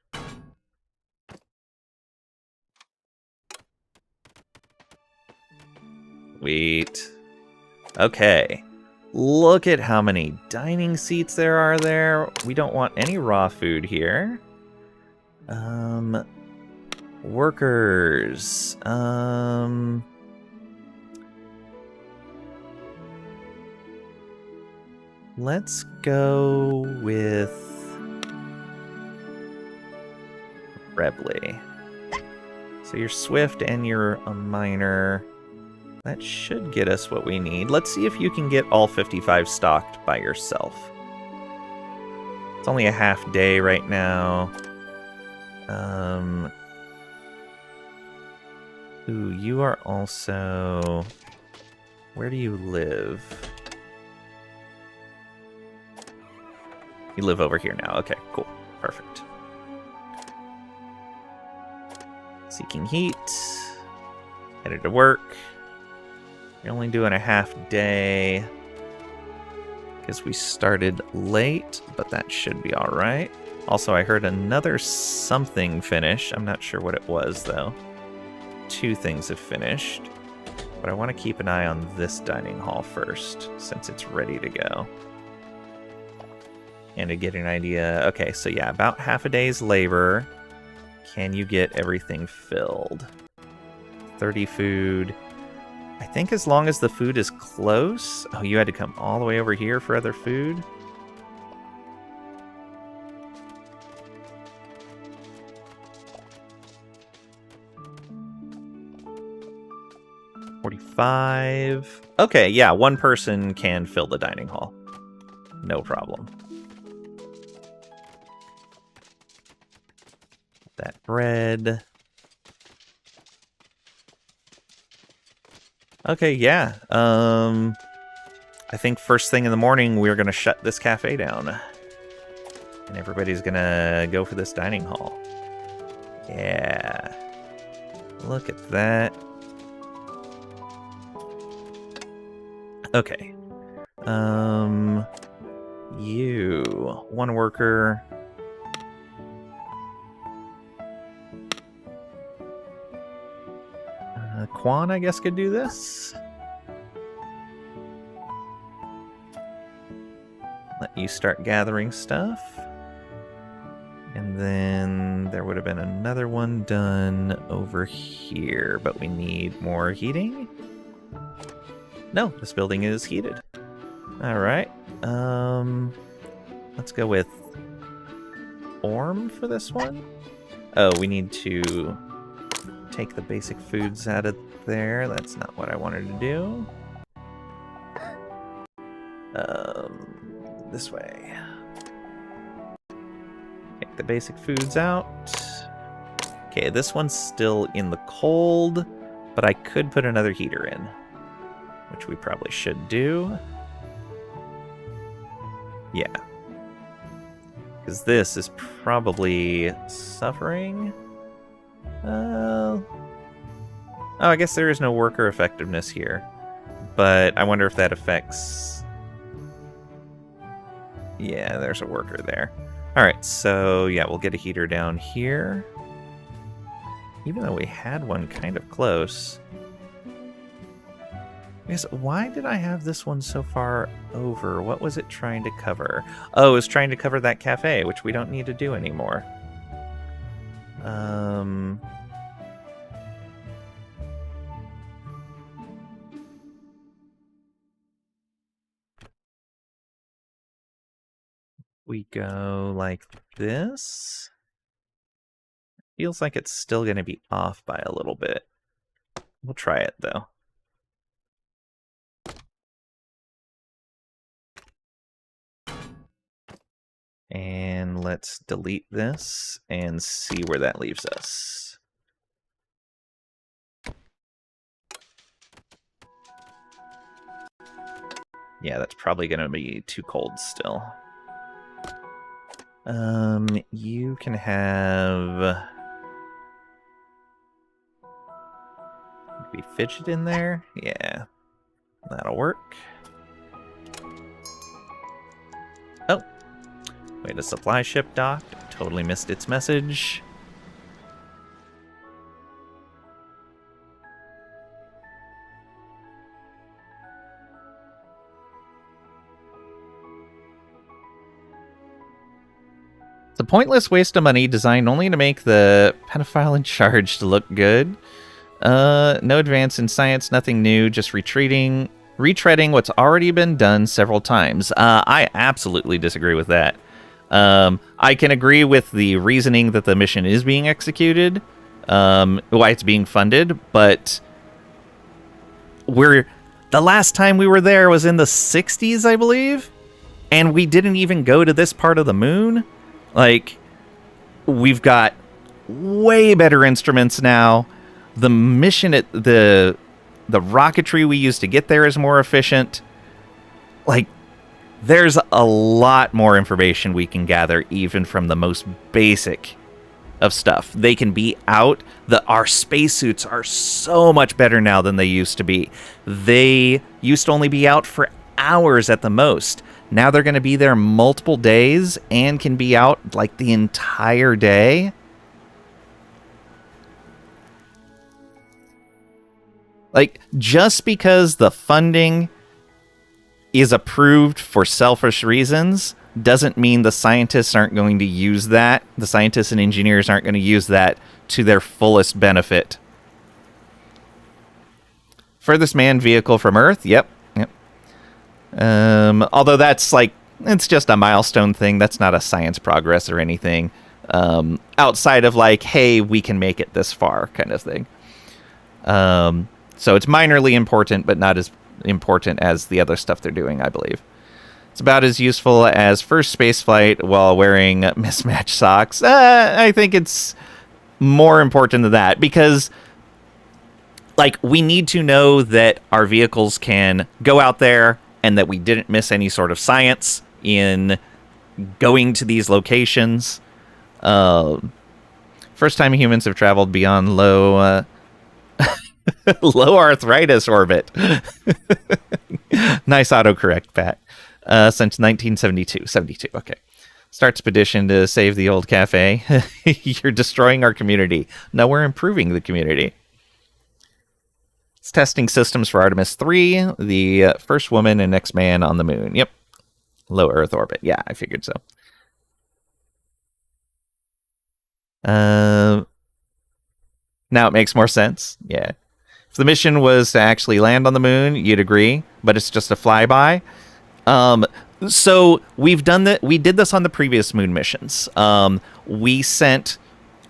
Sweet. Okay. Look at how many dining seats there are there. We don't want any raw food here. Workers. Let's go with Rebley. So you're swift and you're a miner. That should get us what we need. Let's see if you can get all 55 stocked by yourself. It's only a half day right now. Ooh, you are also... Where do you live? You live over here now. Okay, cool. Perfect. Seeking heat. Headed to work. You're only doing a half day because we started late, but that should be all right. Also, I heard another something finish. I'm not sure what it was, though. 2 things have finished, but I want to keep an eye on this dining hall first, since it's ready to go. And to get an idea... Okay, so yeah, about half a day's labor. Can you get everything filled? 30 food... I think as long as the food is close... Oh, you had to come all the way over here for other food? $45. Okay, yeah, 1 person can fill the dining hall. No problem. That bread... Okay, yeah. I think first thing in the morning we're going to shut this cafe down. And everybody's going to go for this dining hall. Yeah. Look at that. Okay. You. 1 worker. Quan, I guess, could do this. Let you start gathering stuff. And then there would have been another one done over here, but we need more heating. No, this building is heated. All right. Let's go with Orm for this one. Oh, we need to take the basic foods out of there. That's not what I wanted to do. This way. Take the basic foods out. Okay, this one's still in the cold, but I could put another heater in, which we probably should do. Yeah. Because this is probably suffering. Oh, I guess there is no worker effectiveness here. But I wonder if that affects... Yeah, there's a worker there. Alright, so yeah, we'll get a heater down here. Even though we had one kind of close. Because why did I have this one so far over? What was it trying to cover? Oh, it was trying to cover that cafe, which we don't need to do anymore. We go like this. Feels like it's still going to be off by a little bit. We'll try it, though. And let's delete this and see where that leaves us. Yeah, that's probably going to be too cold still. You can have... Maybe fidget in there? Yeah, that'll work. Oh, wait, a supply ship docked. Totally missed its message. It's a pointless waste of money designed only to make the pedophile in charge to look good. No advance in science, nothing new, just retreading what's already been done several times. I absolutely disagree with that. I can agree with the reasoning that the mission is being executed, why it's being funded, but the last time we were there was in the 60s, I believe, and we didn't even go to this part of the moon. Like, we've got way better instruments now. The mission at the rocketry we use to get there is more efficient. Like, there's a lot more information we can gather even from the most basic of stuff. They can be out. Our spacesuits are so much better now than they used to be. They used to only be out for hours at the most. Now they're going to be there multiple days and can be out like the entire day. Like, just because the funding is approved for selfish reasons doesn't mean the scientists aren't going to use that. The scientists and engineers aren't going to use that to their fullest benefit. Furthest manned vehicle from Earth? Yep. Although that's like, it's just a milestone thing. That's not a science progress or anything. Outside of like, hey, we can make it this far kind of thing. So it's minorly important, but not as important as the other stuff they're doing, I believe. It's about as useful as first spaceflight while wearing mismatched socks. I think it's more important than that because, like, we need to know that our vehicles can go out there and that we didn't miss any sort of science in going to these locations. First time humans have traveled beyond low arthritis orbit. Nice autocorrect, Pat. Since 1972. 72, okay. Starts petition to save the old cafe. You're destroying our community. No, we're improving the community. It's testing systems for Artemis 3, the first woman and next man on the moon. Yep. Low Earth orbit. Yeah, I figured so. Now it makes more sense. Yeah. If the mission was to actually land on the moon, you'd agree, but it's just a flyby. So we've done that. We did this on the previous moon missions. I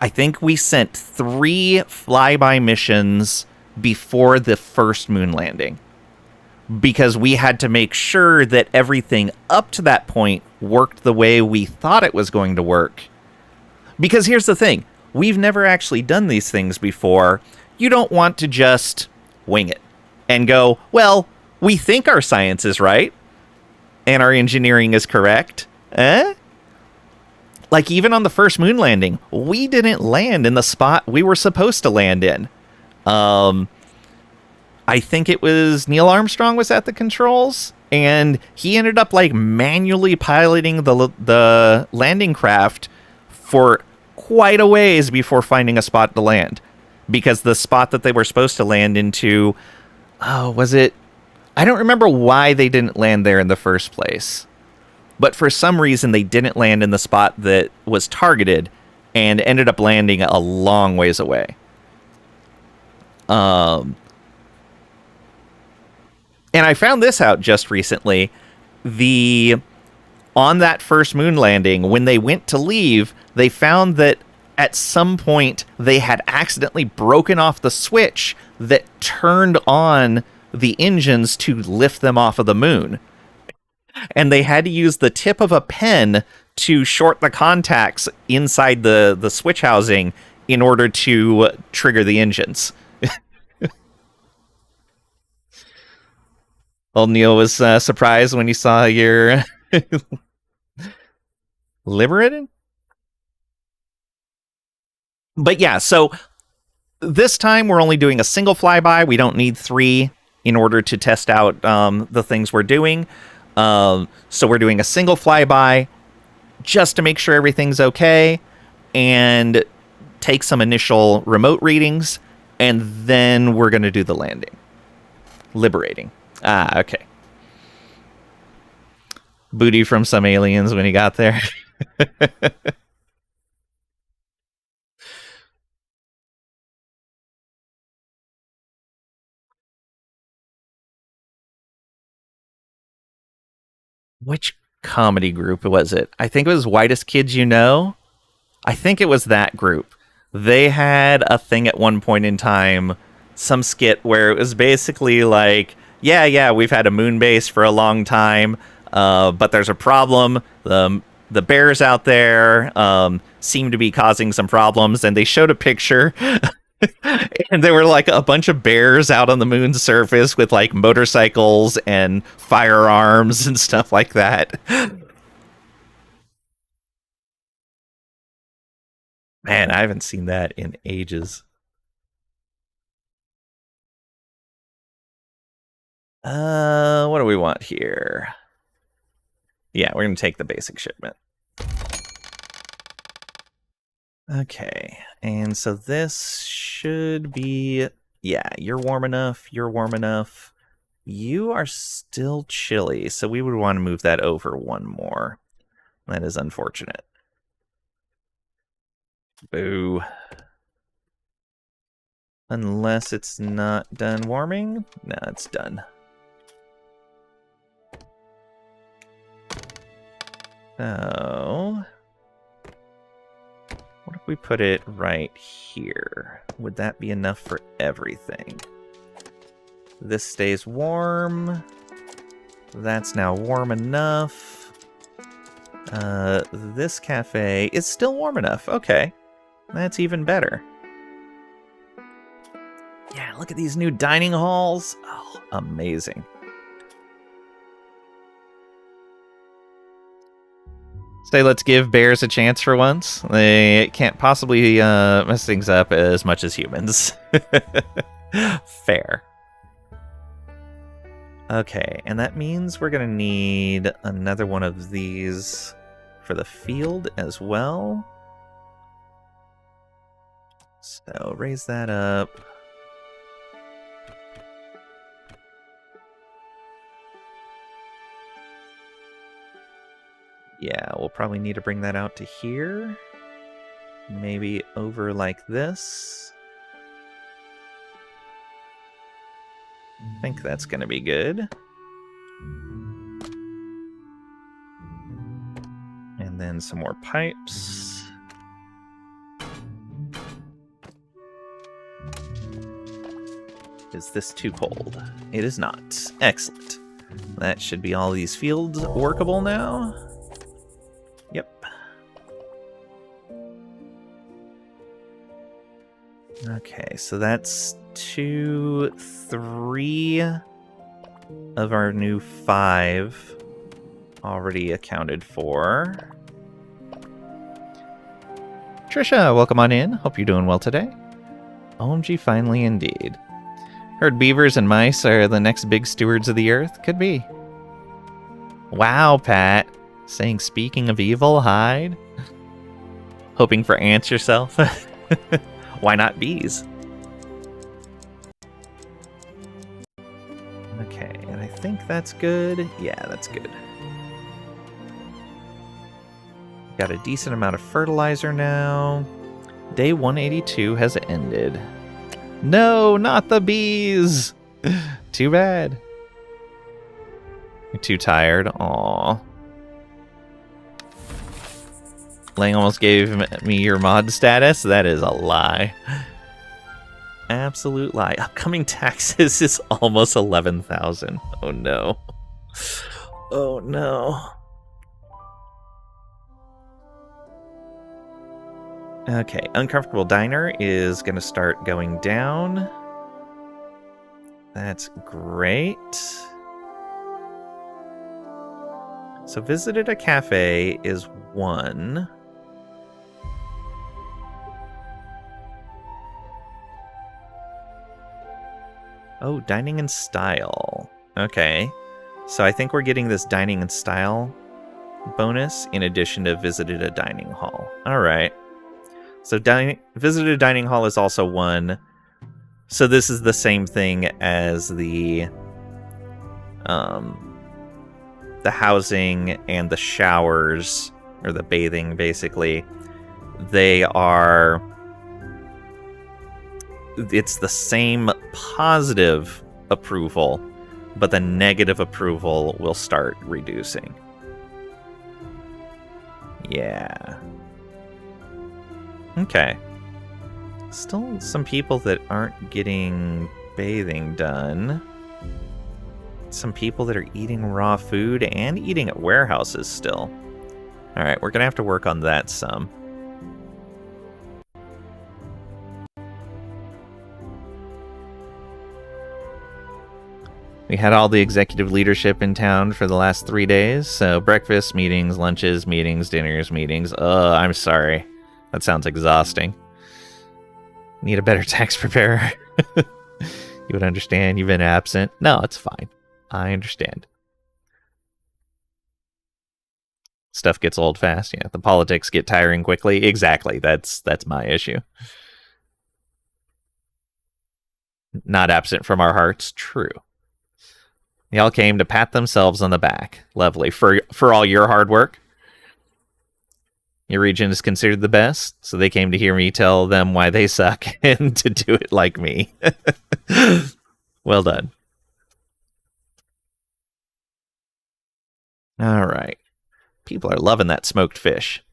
think we sent 3 flyby missions before the first moon landing, because we had to make sure that everything up to that point worked the way we thought it was going to work. Because here's the thing, we've never actually done these things before. You don't want to just wing it and go, well, we think our science is right and our engineering is correct. Like, even on the first moon landing, we didn't land in the spot we were supposed to land in. I think it was Neil Armstrong was at the controls, and he ended up like manually piloting the landing craft for quite a ways before finding a spot to land, because the spot that they were supposed to land into, was it? I don't remember why they didn't land there in the first place, but for some reason they didn't land in the spot that was targeted and ended up landing a long ways away. And I found this out just recently. The on that first moon landing, when they went to leave, they found that at some point they had accidentally broken off the switch that turned on the engines to lift them off of the moon. And they had to use the tip of a pen to short the contacts inside the switch housing in order to trigger the engines. Old Neil was surprised when he saw your liberated. But yeah, so this time we're only doing a single flyby. We don't need 3 in order to test out the things we're doing. So we're doing a single flyby just to make sure everything's okay and take some initial remote readings, and then we're going to do the landing. Liberating. Ah, okay. Booty from some aliens when he got there. Which comedy group was it? I think it was Whitest Kids You Know. I think it was that group. They had a thing at one point in time, some skit where it was basically like, yeah, we've had a moon base for a long time, but there's a problem. The bears out there seem to be causing some problems, and they showed a picture. And there were like a bunch of bears out on the moon's surface with like motorcycles and firearms and stuff like that. Man, I haven't seen that in ages. What do we want here? Yeah, we're going to take the basic shipment. Okay, and so this should be... Yeah, you're warm enough, you're warm enough. You are still chilly, so we would want to move that over 1 more. That is unfortunate. Boo. Unless it's not done warming? No, it's done. So... what if we put it right here? Would that be enough for everything? This stays warm. That's now warm enough. This cafe is still warm enough. Okay. That's even better. Yeah, look at these new dining halls. Oh, amazing. Say, let's give bears a chance for once. They can't possibly mess things up as much as humans. Fair. Okay, and that means we're going to need another one of these for the field as well. So raise that up. Yeah, we'll probably need to bring that out to here. Maybe over like this. I think that's going to be good. And then some more pipes. Is this too cold? It is not. Excellent. That should be all these fields workable now. Yep. Okay, so that's 2, 3 of our new 5 already accounted for. Trisha, welcome on in. Hope you're doing well today. OMG, finally indeed. Heard beavers and mice are the next big stewards of the earth. Could be. Wow, Pat. Saying, speaking of evil, hide. Hoping for ants yourself. Why not bees? Okay, and I think that's good. Yeah, that's good. Got a decent amount of fertilizer now. Day 182 has ended. No, not the bees! Too bad. You're too tired. Aww. Lang almost gave me your mod status. That is a lie. Absolute lie. Upcoming taxes is almost 11,000. Oh no. Oh no. Okay, Uncomfortable Diner is going to start going down. That's great. So visited a cafe is 1. Oh, dining in style. Okay. So I think we're getting this dining in style bonus in addition to visited a dining hall. All right. So visited a dining hall is also 1. So this is the same thing as the housing and the showers, or the bathing, basically. It's the same positive approval, but the negative approval will start reducing. Yeah. Okay. Still some people that aren't getting bathing done. Some people that are eating raw food and eating at warehouses still. Alright, we're gonna have to work on that some. We had all the executive leadership in town for the last 3 days, so breakfast, meetings, lunches, meetings, dinners, meetings. I'm sorry. That sounds exhausting. Need a better tax preparer. You would understand you've been absent. No, it's fine. I understand. Stuff gets old fast. Yeah, the politics get tiring quickly. Exactly. That's my issue. Not absent from our hearts. True. They all came to pat themselves on the back. Lovely. For all your hard work. Your region is considered the best, so they came to hear me tell them why they suck and to do it like me. Well done. All right. People are loving that smoked fish.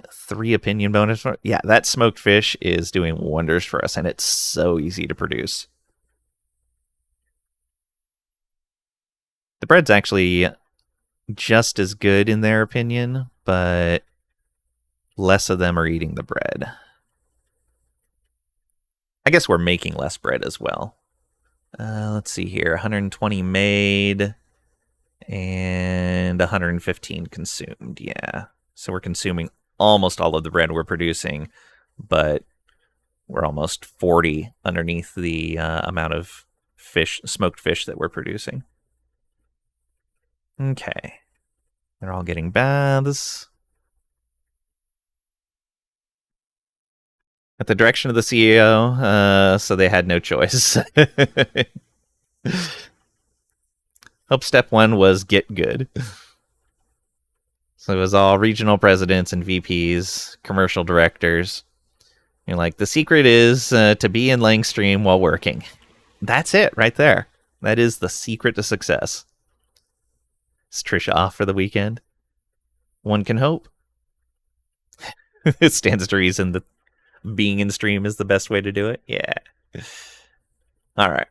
3 opinion bonus. Yeah, that smoked fish is doing wonders for us, and it's so easy to produce. The bread's actually just as good in their opinion, but less of them are eating the bread. I guess we're making less bread as well. Let's see here. 120 made and 115 consumed. Yeah. So we're consuming almost all of the bread we're producing, but we're almost 40 underneath the amount of smoked fish that we're producing. Okay. They're all getting baths. At the direction of the CEO, so they had no choice. Hope step 1 was get good. So it was all regional presidents and VPs, commercial directors. You're like, the secret is to be in Langstream while working. That's it right there. That is the secret to success. Is Trisha off for the weekend? One can hope. It stands to reason that being in stream is the best way to do it. Yeah. All right.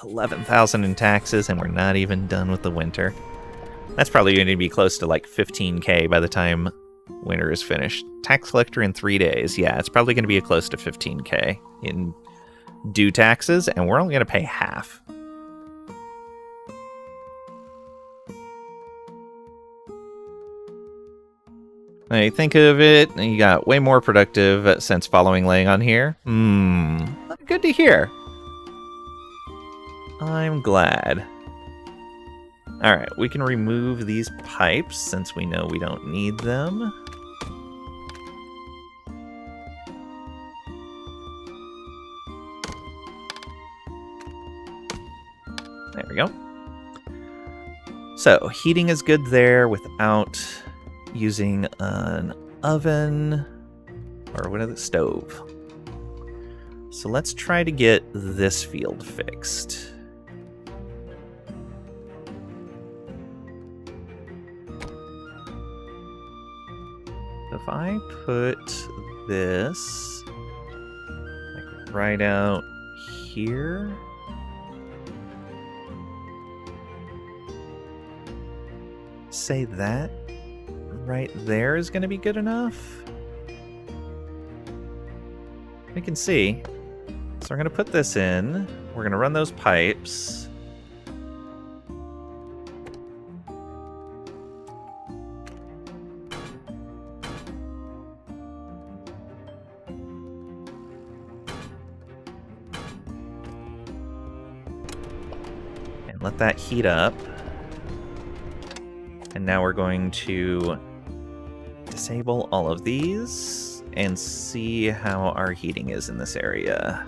11,000 in taxes, and we're not even done with the winter. That's probably going to be close to like 15K by the time winter is finished. Tax collector in 3 days. Yeah, it's probably going to be close to 15K in due taxes, and we're only going to pay half. I think of it, you got way more productive since following Lang on here. Good to hear. I'm glad. Alright, we can remove these pipes since we know we don't need them. There we go. So, heating is good there without using an oven or what is it, stove. So let's try to get this field fixed. if I put this like right out here. Say that right there is going to be good enough. We can see. So we're going to put this in. We're going to run those pipes. And let that heat up. And now we're going to disable all of these and see how our heating is in this area.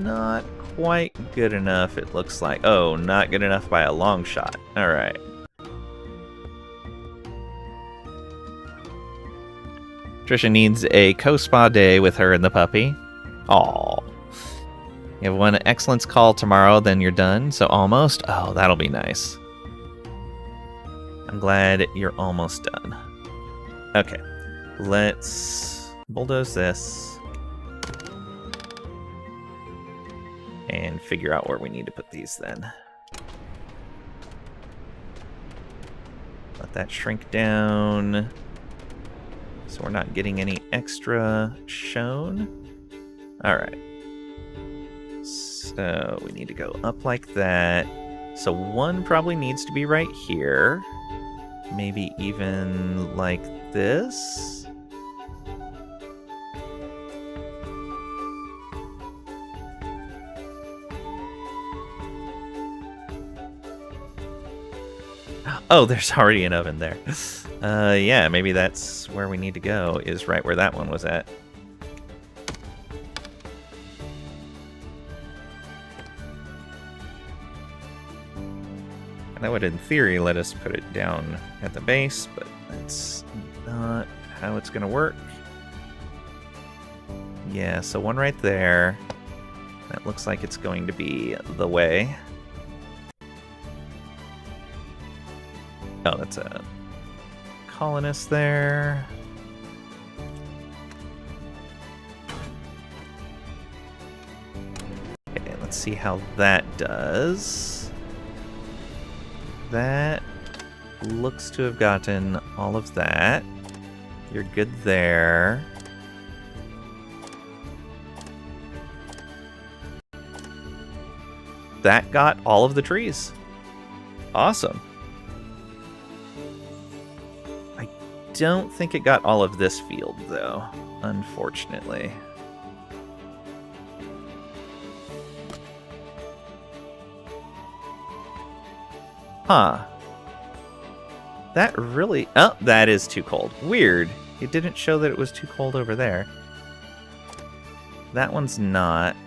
Not quite good enough, it looks like. Oh, not good enough by a long shot. Alright. Trisha needs a co-spa day with her and the puppy. Aw. You have one excellence call tomorrow, then you're done, so almost. Oh, that'll be nice. I'm glad you're almost done. Okay, let's bulldoze this and figure out where we need to put these then. Let that shrink down so we're not getting any extra shown. All right. So we need to go up like that. So one probably needs to be right here. Maybe even like this. Oh, there's already an oven there. Yeah, maybe that's where we need to go, is right where that one was at. That would, in theory, let us put it down at the base, but that's not how it's going to work. Yeah, so one right there. That looks like it's going to be the way. Oh, that's a colonist there. Okay, let's see how that does. That looks to have gotten all of that. You're good there. That got all of the trees. Awesome. I don't think it got all of this field, though, unfortunately. Huh. That really... Oh, that is too cold. Weird. It didn't show that it was too cold over there. That one's not.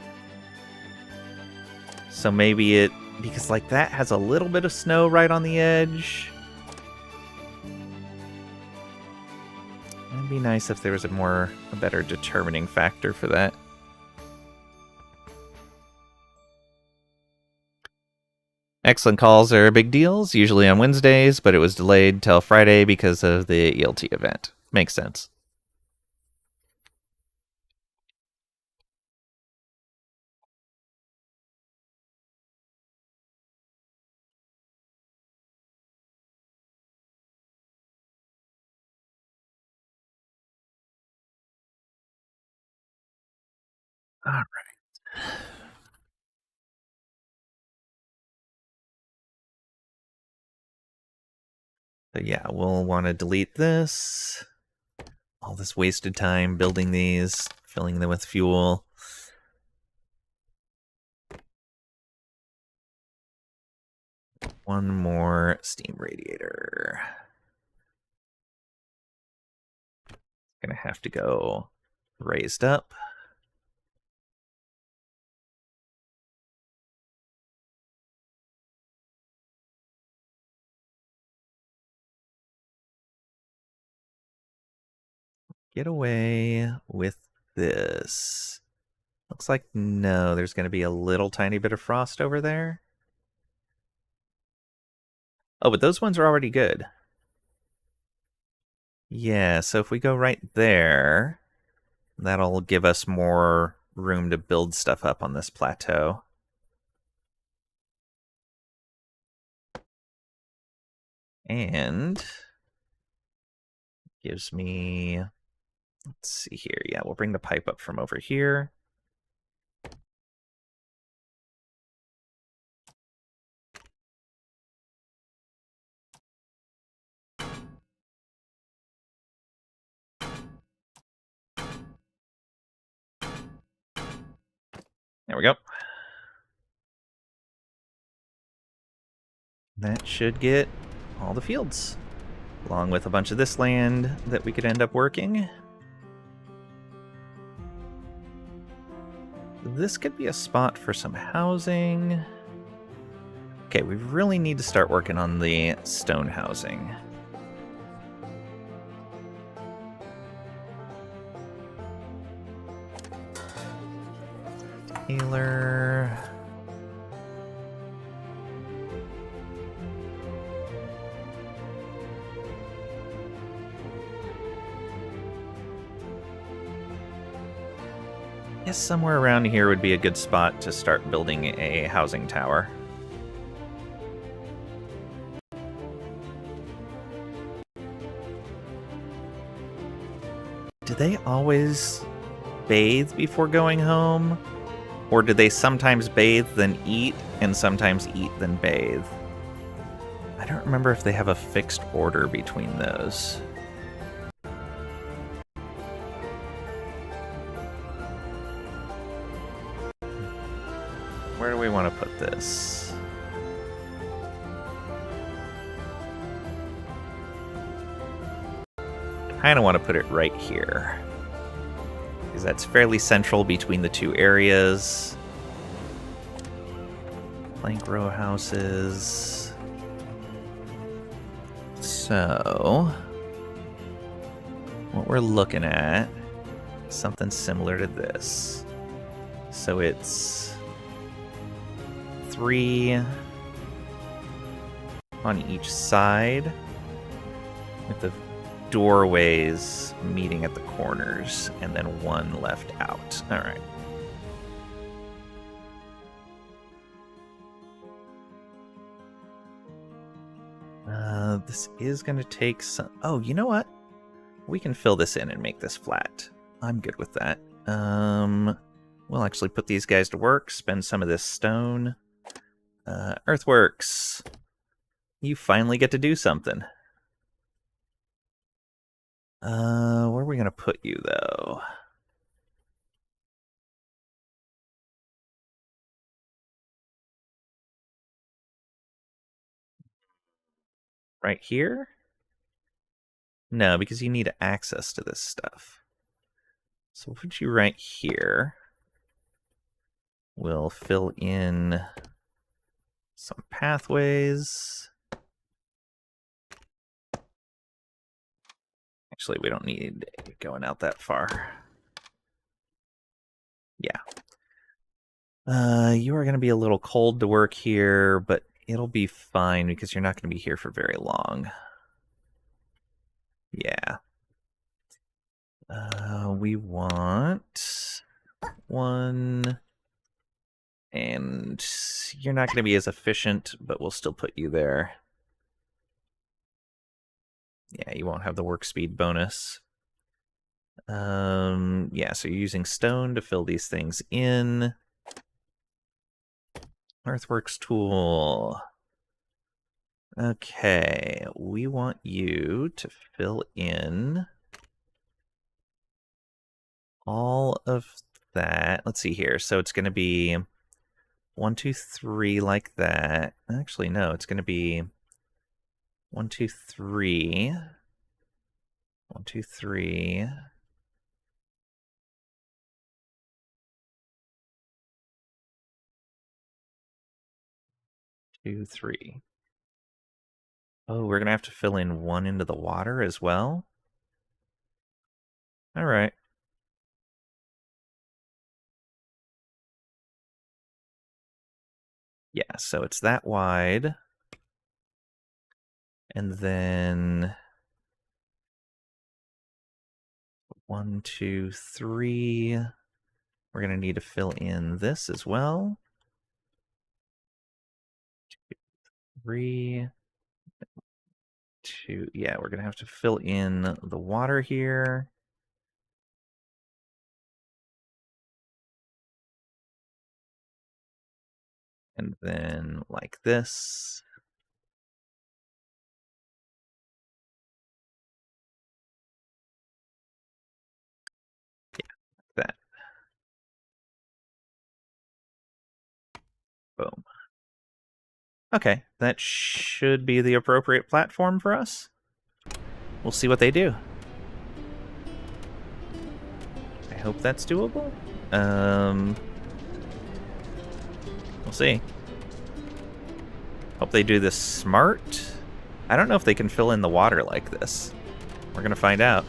So maybe it... Because, like, that has a little bit of snow right on the edge. It'd be nice if there was a better determining factor for that. Excellent calls are big deals, usually on Wednesdays, but it was delayed till Friday because of the ELT event. Makes sense. All right. So yeah, we'll want to delete this. All this wasted time building these, filling them with fuel. One more steam radiator. Gonna have to go raised up. Get away with this. Looks like no, there's going to be a little tiny bit of frost over there. Oh, but those ones are already good. Yeah, so if we go right there, that'll give us more room to build stuff up on this plateau. And gives me, let's see here. Yeah, we'll bring the pipe up from over here. There we go. That should get all the fields, along with a bunch of this land that we could end up working. This could be a spot for some housing. Okay, we really need to start working on the stone housing. Taylor. Guess somewhere around here would be a good spot to start building a housing tower. Do they always bathe before going home? Or do they sometimes bathe then eat, and sometimes eat then bathe? I don't remember if they have a fixed order between those. Where do we want to put this? Kind of want to put it right here, because that's fairly central between the two areas. Plank row houses. So, what we're looking at is something similar to this. So it's 3 on each side, with the doorways meeting at the corners, and then 1 left out. All right. This is going to take some... Oh, you know what? We can fill this in and make this flat. I'm good with that. We'll actually put these guys to work, spend some of this stone. Earthworks. You finally get to do something. Where are we going to put you, though? Right here? No, because you need access to this stuff. So we'll put you right here. We'll fill in some pathways. Actually, we don't need going out that far. Yeah. You are going to be a little cold to work here, but it'll be fine because you're not going to be here for very long. Yeah. We want 1, and you're not going to be as efficient, but we'll still put you there. Yeah, you won't have the work speed bonus. Yeah, so you're using stone to fill these things in. Earthworks tool. Okay, we want you to fill in all of that. Let's see here. So it's going to be 1, 2, 3 like that. Actually, no, it's going to be 1, 2, 3. 1, 2, 3. 2, 3. Oh, we're going to have to fill in 1 into the water as well? All right. Yeah, so it's that wide. And then 1, 2, 3. We're going to need to fill in this as well. 3, 2. Yeah, we're going to have to fill in the water here. And then like this. Yeah, like that. Boom. Okay, that should be the appropriate platform for us. We'll see what they do. I hope that's doable. We'll see. Hope they do this smart. I don't know if they can fill in the water like this. We're gonna find out.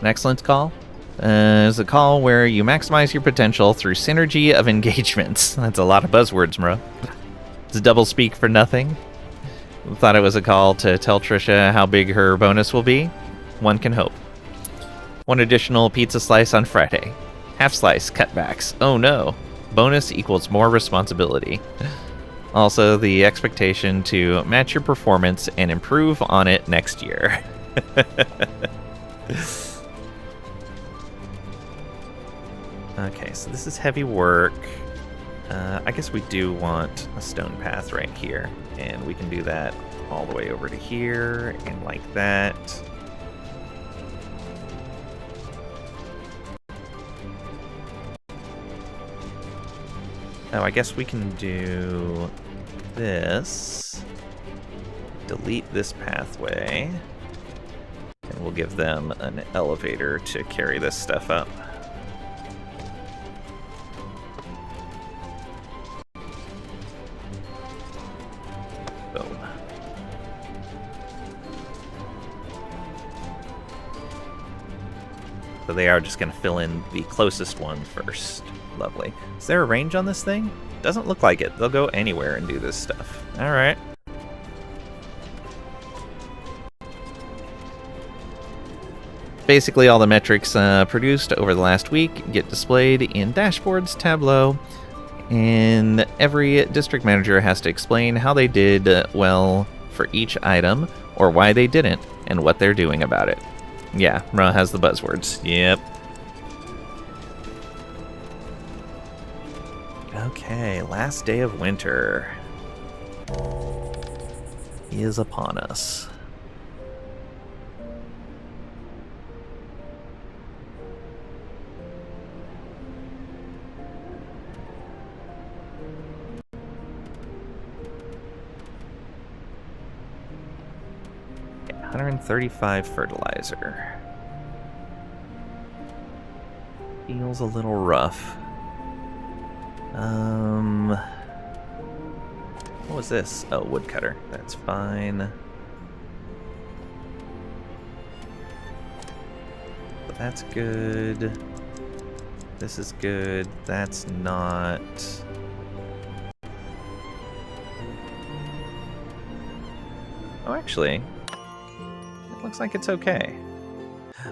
An excellent call. Is a call where you maximize your potential through synergy of engagements. That's a lot of buzzwords, bro. It's double speak for nothing. Thought it was a call to tell Trisha how big her bonus will be. One can hope. 1 additional pizza slice on Friday. Half slice cutbacks. Oh no. Bonus equals more responsibility. Also, the expectation to match your performance and improve on it next year. Okay, so this is heavy work. I guess we do want a stone path right here. And we can do that all the way over to here and like that. Oh, I guess we can do this. Delete this pathway. And we'll give them an elevator to carry this stuff up. Boom. So they are just going to fill in the closest one first. Lovely. Is there a range on this thing? Doesn't look like it. They'll go anywhere and do this stuff. Alright. Basically, all the metrics produced over the last week get displayed in dashboards, Tableau, and every district manager has to explain how they did well for each item, or why they didn't, and what they're doing about it. Yeah, Ra has the buzzwords. Yep. Okay, last day of winter is upon us. Yeah, 135 fertilizer. Feels a little rough. What was this? Oh, woodcutter. That's fine. But that's good. This is good. That's not. Oh, actually, it looks like it's okay.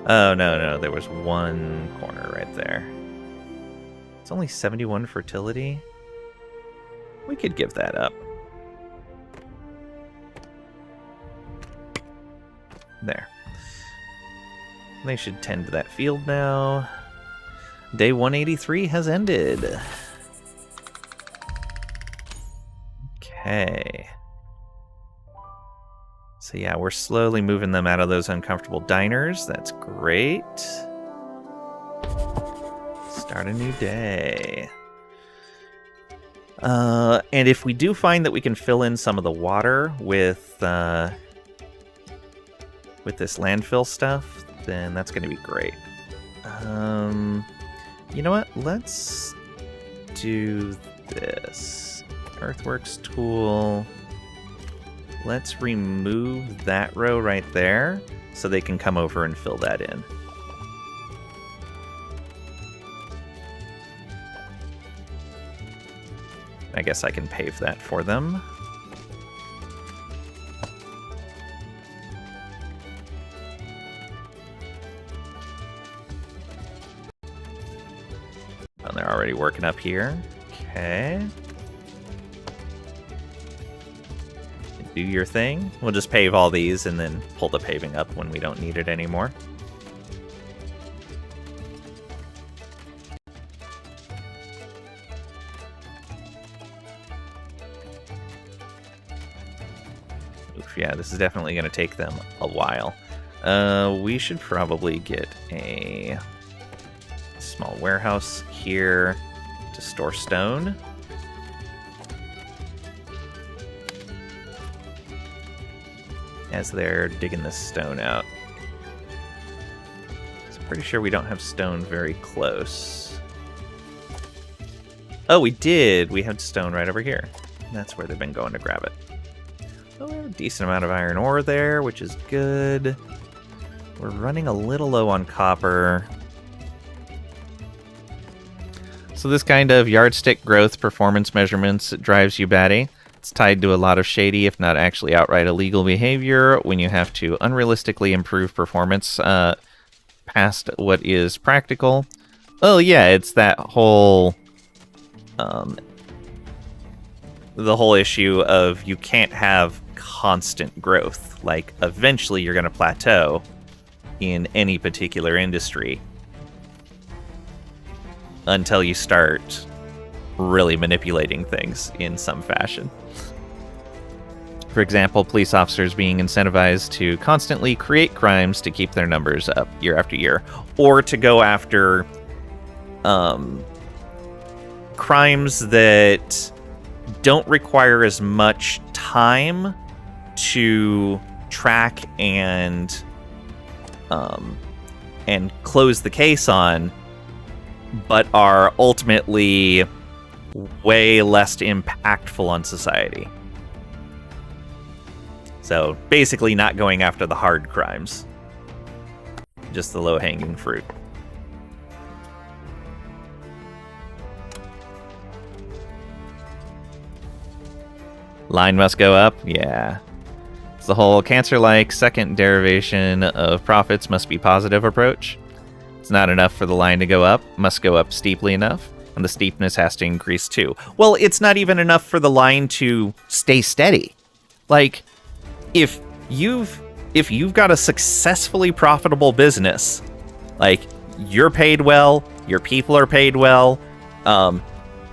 Oh, no, there was one corner right there. It's only 71 fertility. We could give that up. There. They should tend to that field now. Day 183 has ended. Okay. So yeah, we're slowly moving them out of those uncomfortable diners. That's great. Start a new day. And if we do find that we can fill in some of the water with this landfill stuff, then that's going to be great. You know what? Let's do this. Earthworks tool. Let's remove that row right there so they can come over and fill that in. I guess I can pave that for them. Oh, they're already working up here. Okay. Do your thing. We'll just pave all these and then pull the paving up when we don't need it anymore. Oof, yeah, this is definitely going to take them a while. We should probably get a small warehouse here to store stone. As they're digging this stone out. So I'm pretty sure we don't have stone very close. Oh, we did! We have stone right over here. That's where they've been going to grab it. Oh, we have a decent amount of iron ore there, which is good. We're running a little low on copper. So this kind of yardstick growth performance measurements drives you batty. It's tied to a lot of shady, if not actually outright illegal behavior, when you have to unrealistically improve performance past what is practical. Oh yeah, it's that whole the whole issue of you can't have constant growth. Like, eventually you're going to plateau in any particular industry until you start really manipulating things in some fashion. For example, police officers being incentivized to constantly create crimes to keep their numbers up year after year, or to go after crimes that don't require as much time to track and close the case on, but are ultimately way less impactful on society. So basically not going after the hard crimes, just the low-hanging fruit. Line must go up? Yeah. It's the whole cancer-like second derivation of profits must be positive approach. It's not enough for the line to go up, must go up steeply enough, and the steepness has to increase too. Well, it's not even enough for the line to stay steady. Like, if you've got a successfully profitable business, like, you're paid well, your people are paid well,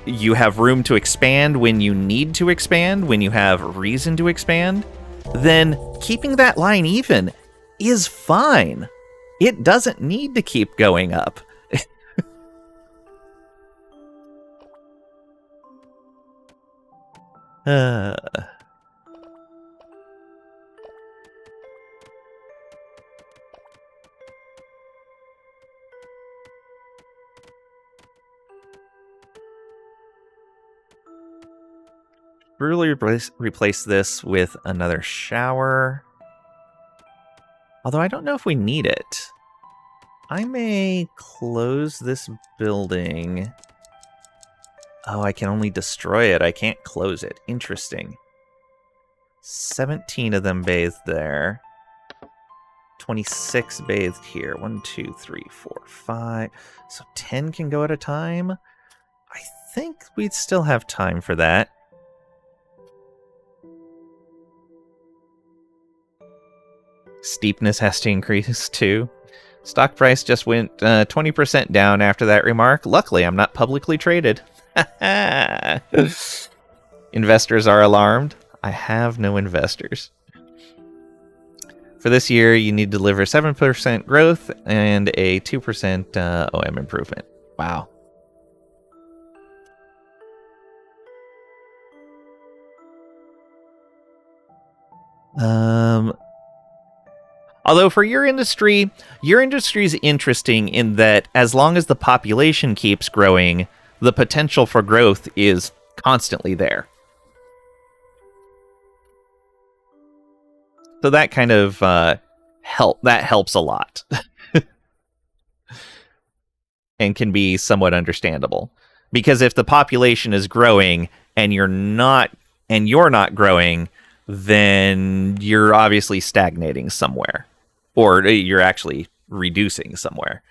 you have room to expand when you need to expand, when you have reason to expand, then keeping that line even is fine. It doesn't need to keep going up. Brutally replace this with another shower. Although I don't know if we need it. I may close this building. Oh, I can only destroy it. I can't close it. Interesting. 17 of them bathed there. 26 bathed here. 1, 2, 3, 4, 5. So 10 can go at a time. I think we'd still have time for that. Steepness has to increase too. Stock price just went 20% down after that remark. Luckily, I'm not publicly traded. Investors are alarmed. I have no investors. For this year, you need to deliver 7% growth and a 2% OM improvement. Wow. Although for your industry's interesting in that as long as the population keeps growing, the potential for growth is constantly there. So that kind of helps a lot. And can be somewhat understandable. Because if the population is growing, and you're not growing, then you're obviously stagnating somewhere, or you're actually reducing somewhere.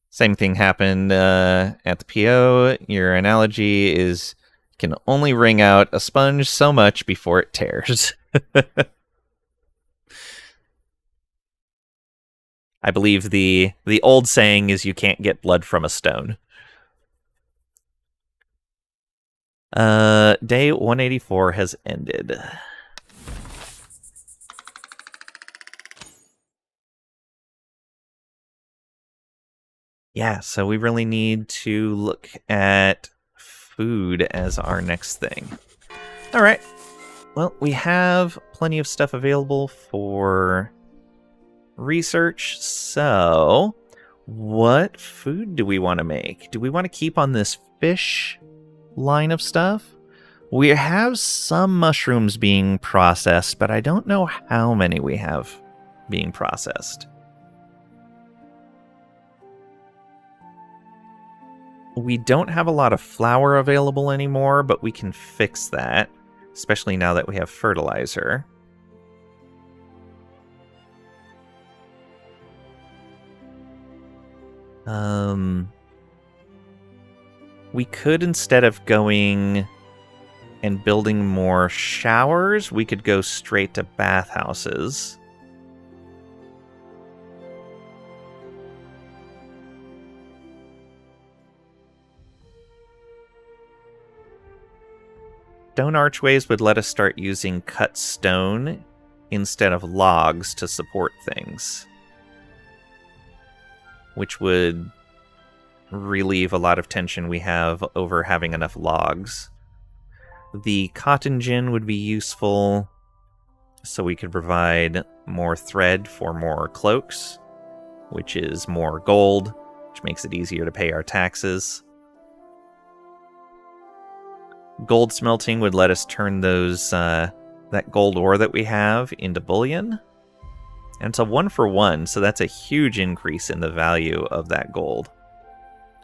Same thing happened at the PO. Your analogy is can only wring out a sponge so much before it tears. I believe the old saying is you can't get blood from a stone. Day 184 has ended. Yeah, so we really need to look at food as our next thing. All right. Well, we have plenty of stuff available for research, so what food do we want to make? Do we want to keep on this fish line of stuff? We have some mushrooms being processed, but I don't know how many we have being processed. We don't have a lot of flour available anymore, but we can fix that, especially now that we have fertilizer. We could, instead of going and building more showers, we could go straight to bathhouses. Stone archways would let us start using cut stone instead of logs to support things, which would relieve a lot of tension we have over having enough logs. The cotton gin would be useful, so we could provide more thread for more cloaks, which is more gold, which makes it easier to pay our taxes. Gold smelting would let us turn those that gold ore that we have into bullion. And it's a 1-for-1, so that's a huge increase in the value of that gold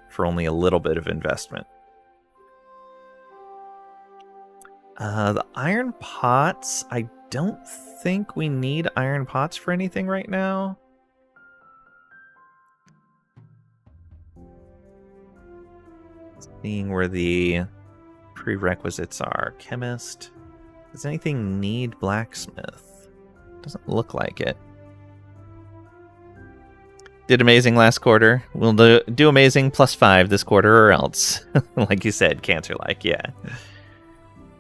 for only a little bit of investment. The iron pots, I don't think we need iron pots for anything right now. Seeing where the prerequisites are. Chemist. Does anything need blacksmith? Doesn't look like it. Did amazing last quarter. We'll do amazing +5 this quarter or else. Like you said, cancer-like, yeah.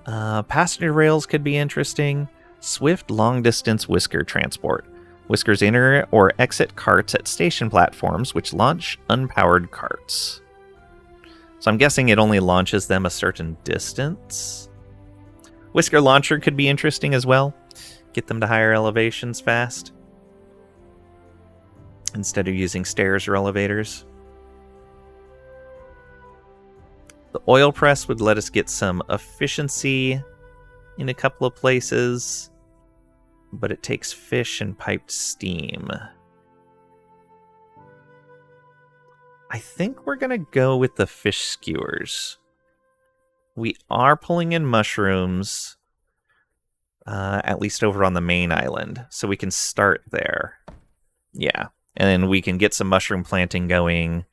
Passenger rails could be interesting. Swift long-distance whisker transport. Whiskers enter or exit carts at station platforms, which launch unpowered carts. So I'm guessing it only launches them a certain distance. Whisker launcher could be interesting as well. Get them to higher elevations fast, instead of using stairs or elevators. The oil press would let us get some efficiency in a couple of places, but it takes fish and piped steam. I think we're going to go with the fish skewers. We are pulling in mushrooms, at least over on the main island, so we can start there. Yeah, and then we can get some mushroom planting going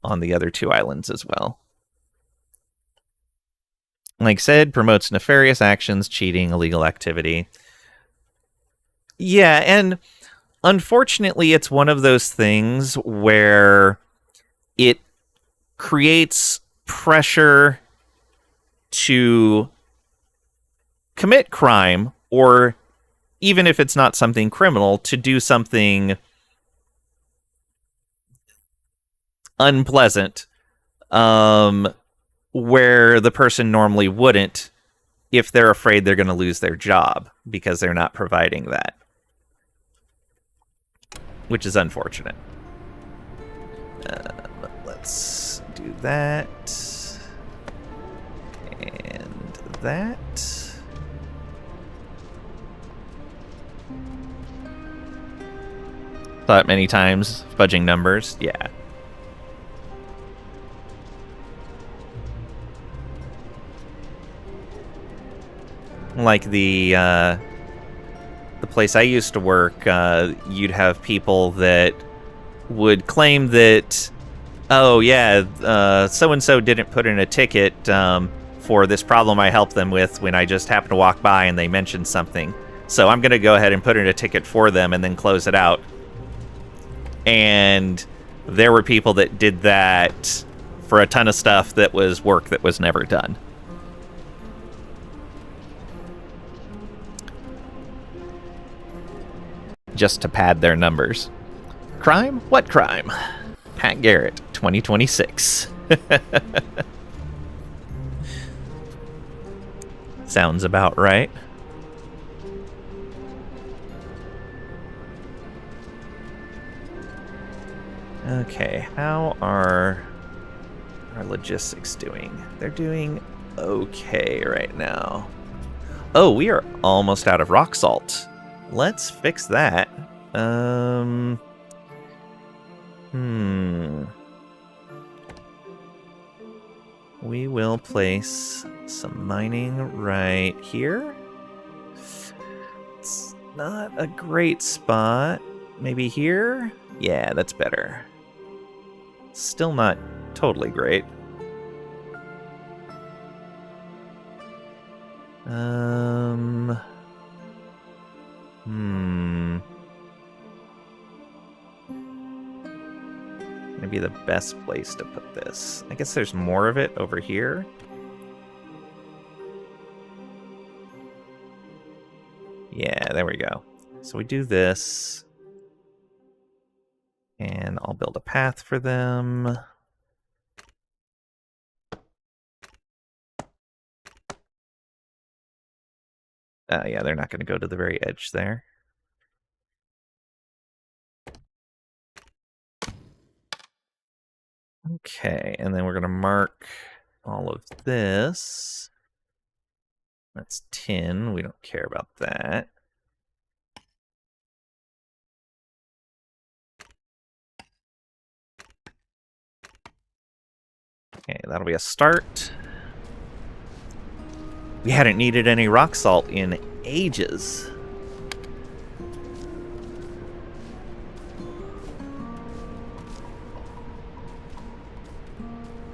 on the other 2 islands as well. Like said, promotes nefarious actions, cheating, illegal activity. Yeah, and unfortunately, it's one of those things where it creates pressure to commit crime, or even if it's not something criminal, to do something unpleasant, where the person normally wouldn't if they're afraid they're going to lose their job because they're not providing that, which is unfortunate. Let's do that and that. Thought many times, fudging numbers, yeah. like the place I used to work, you'd have people that would claim that, oh yeah, so-and-so didn't put in a ticket for this problem I helped them with when I just happened to walk by and they mentioned something. So I'm going to go ahead and put in a ticket for them and then close it out. And there were people that did that for a ton of stuff that was work that was never done. Just to pad their numbers. Crime? What crime? Pat Garrett, 2026. Sounds about right. Okay, how are our logistics doing? They're doing okay right now. Oh, we are almost out of rock salt. Let's fix that. We will place some mining right here. It's not a great spot. Maybe here? Yeah, that's better. Still not totally great. Maybe the best place to put this. I guess there's more of it over here. Yeah, there we go. So we do this. And I'll build a path for them. Yeah, they're not going to go to the very edge there. Okay, and then we're going to mark all of this. That's tin. We don't care about that. Okay, that'll be a start. We hadn't needed any rock salt in ages.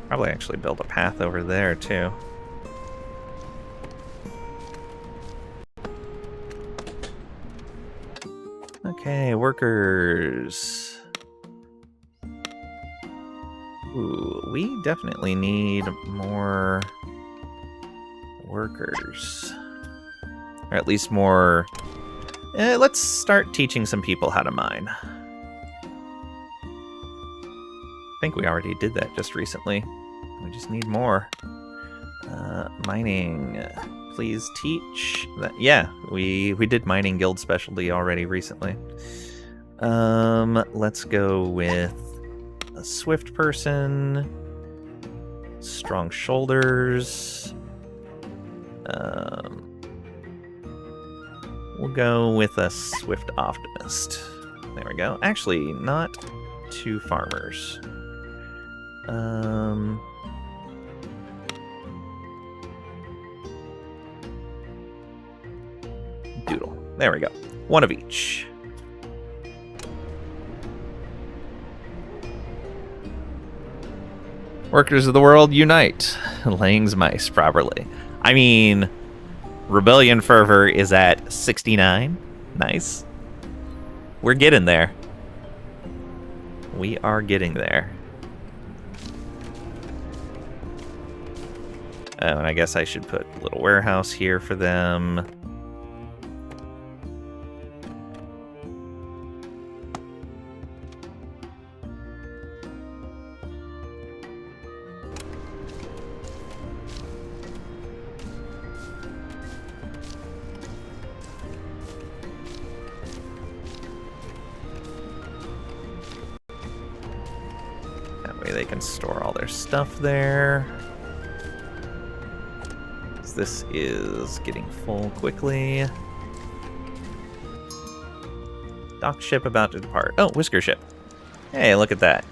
Probably actually build a path over there, too. Okay, workers. Ooh, we definitely need more workers. Or at least more... let's start teaching some people how to mine. I think we already did that just recently. We just need more. Mining. Please teach. That. Yeah, we did mining guild specialty already recently. Let's go with a swift person. Strong shoulders. We'll go with a swift optimist. There we go. Actually, not two farmers. Doodle. There we go. One of each. Workers of the world, unite. Lang's mice, properly. I mean, rebellion fervor is at 69. Nice. We're getting there. We are getting there. And I guess I should put a little warehouse here for them. They can store all their stuff there. This is getting full quickly. Dock ship about to depart. Oh, Whisker ship. Hey, look at that.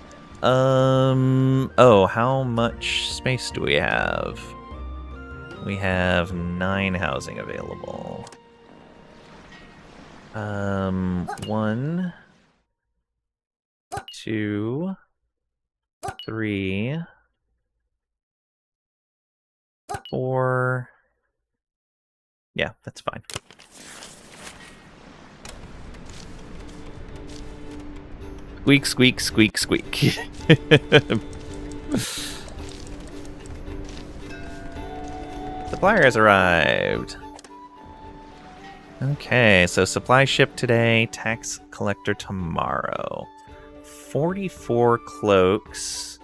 Oh, how much space do we have? We have 9 housing available. 1, 2, 3, 4. Yeah, that's fine. Squeak, squeak, squeak, squeak. Supplier has arrived. Okay, so supply ship today, tax collector tomorrow. 44 cloaks.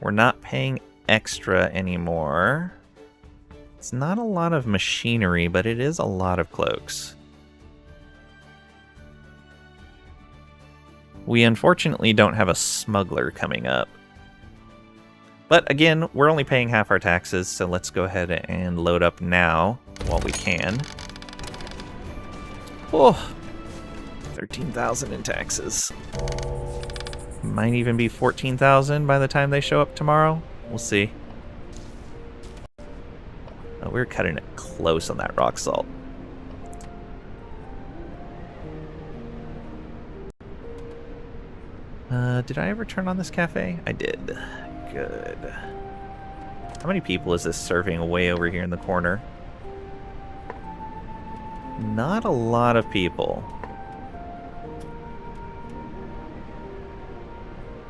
We're not paying extra anymore. It's not a lot of machinery, but it is a lot of cloaks. We unfortunately don't have a smuggler coming up. But again, we're only paying half our taxes, so let's go ahead and load up now while we can. Oh, 13,000 in taxes. Might even be 14,000 by the time they show up tomorrow. We'll see. Oh, we're cutting it close on that rock salt. Did I ever turn on this cafe? I did. Good. How many people is this serving way over here in the corner? Not a lot of people.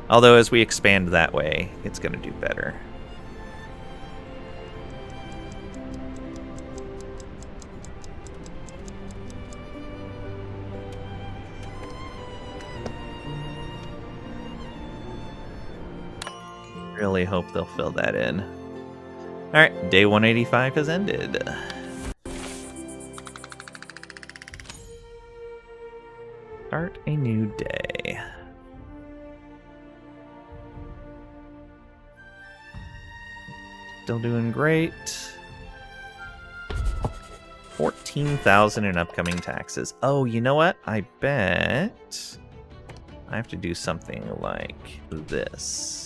Although as we expand that way, it's going to do better. Really hope they'll fill that in. Alright, day 185 has ended. Start a new day. Still doing great. 14,000 in upcoming taxes. Oh, you know what? I bet I have to do something like this.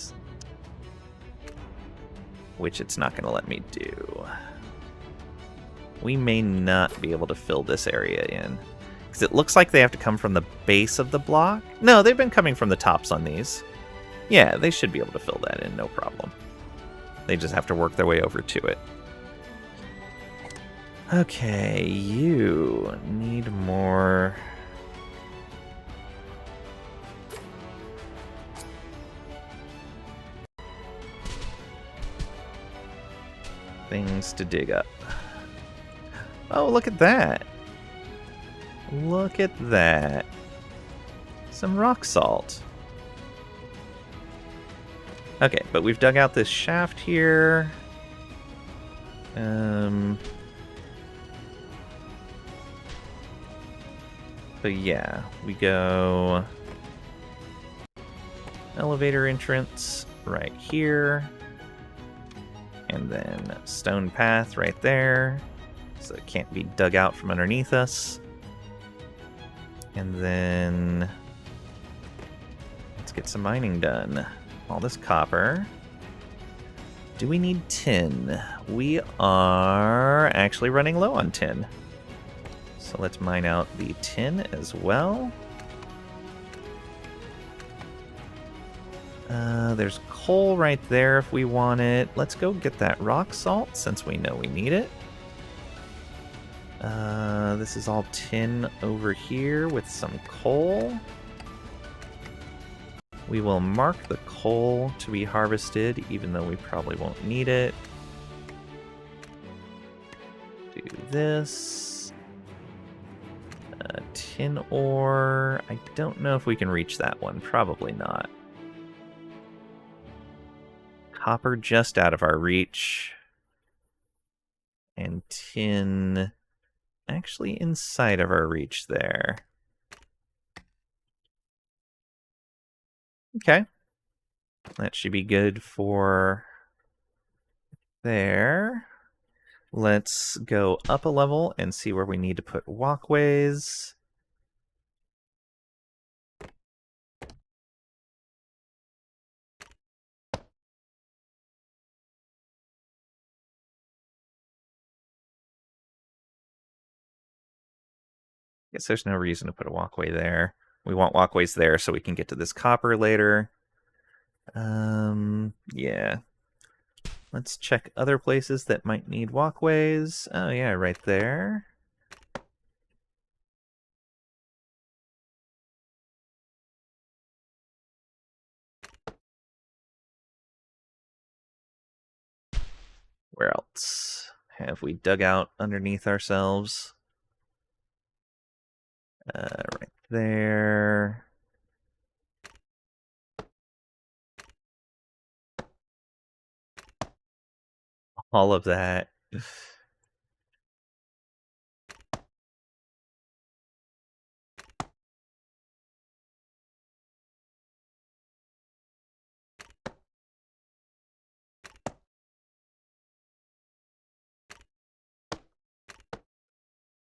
Which it's not going to let me do. We may not be able to fill this area in. Because it looks like they have to come from the base of the block. No, they've been coming from the tops on these. Yeah, they should be able to fill that in, no problem. They just have to work their way over to it. Okay, you need more... things to dig up. Oh, look at that. Look at that. Some rock salt. Okay, but we've dug out this shaft here. But yeah, we go elevator entrance right here. And then stone path right there, so it can't be dug out from underneath us. And then let's get some mining done. All this copper. Do we need tin? We are actually running low on tin. So let's mine out the tin as well. There's coal right there if we want it. Let's go get that rock salt since we know we need it. This is all tin over here with some coal. We will mark the coal to be harvested, even though we probably won't need it. Do this. Tin ore. I don't know if we can reach that one. Probably not. Copper just out of our reach. And tin actually inside of our reach there. Okay. That should be good for there. Let's go up a level and see where we need to put walkways. Guess there's no reason to put a walkway there. We want walkways there so we can get to this copper later. Yeah. Let's check other places that might need walkways. Oh yeah, right there. Where else have we dug out underneath ourselves? Right there. All of that.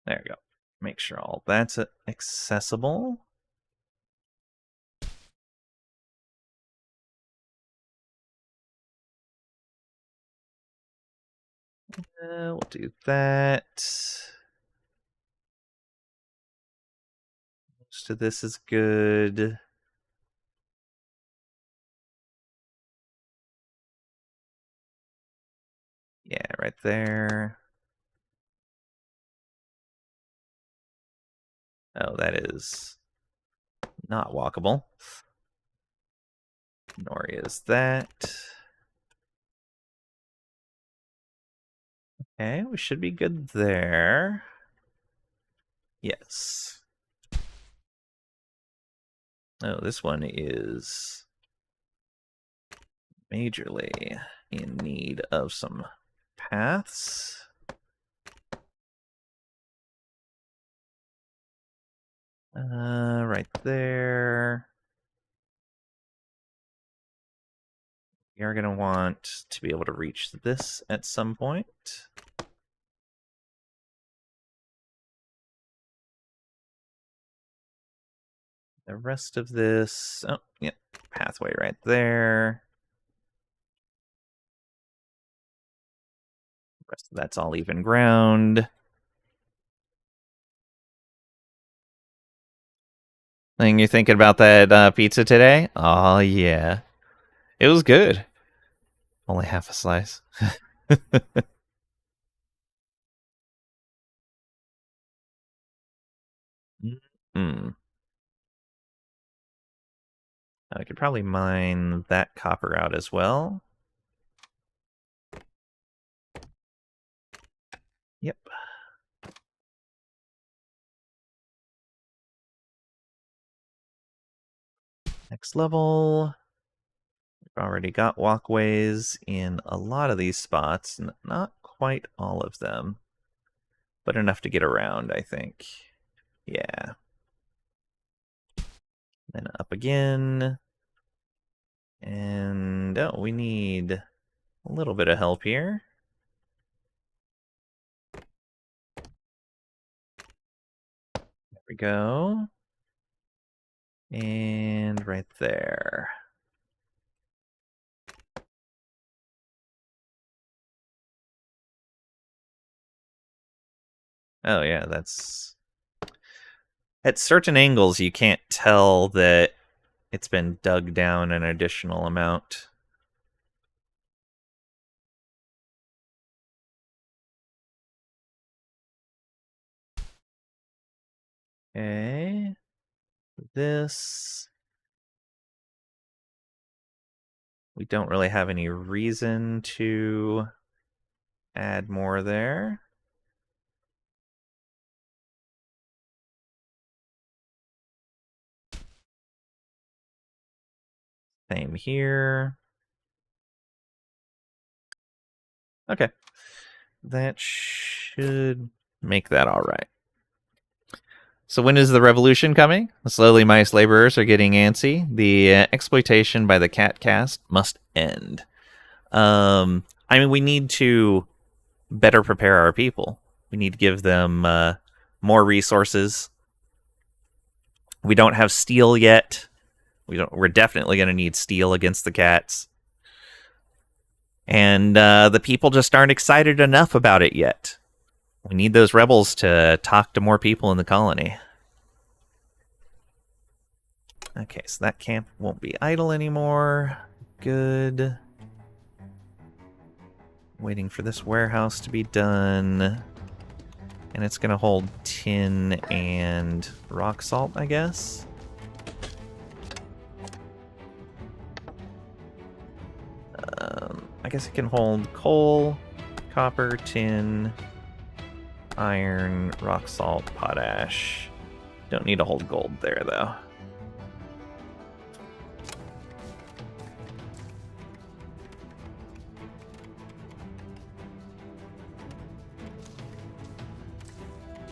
There we go. Make sure all that's accessible. We'll do that. Most of this is good. Yeah, right there. Oh, that is not walkable. Nor is that. Okay, we should be good there. Yes. Oh, this one is majorly in need of some paths. Right there. We are going to want to be able to reach this at some point. The rest of this, oh, yeah, pathway right there. The rest of that's all even ground. And you're thinking about that pizza today? Oh, yeah. It was good. Only half a slice. Hmm. I could probably mine that copper out as well. Yep. Next level. We've already got walkways in a lot of these spots. Not quite all of them, but enough to get around, I think. Yeah. Then up again. And, oh, we need a little bit of help here. There we go. And right there. Oh, yeah, that's... At certain angles, you can't tell that it's been dug down an additional amount. Okay. This... We don't really have any reason to add more there. Same here. Okay. That should make that all right. So when is the revolution coming? Slowly, mice laborers are getting antsy. The exploitation by the cat caste must end. I mean, we need to better prepare our people. We need to give them more resources. We don't have steel yet. We're definitely going to need steel against the cats. And the people just aren't excited enough about it yet. We need those rebels to talk to more people in the colony. Okay, so that camp won't be idle anymore. Good. Waiting for this warehouse to be done. And it's going to hold tin and rock salt, I guess. I guess it can hold coal, copper, tin, iron, rock salt, potash. Don't need to hold gold there, though.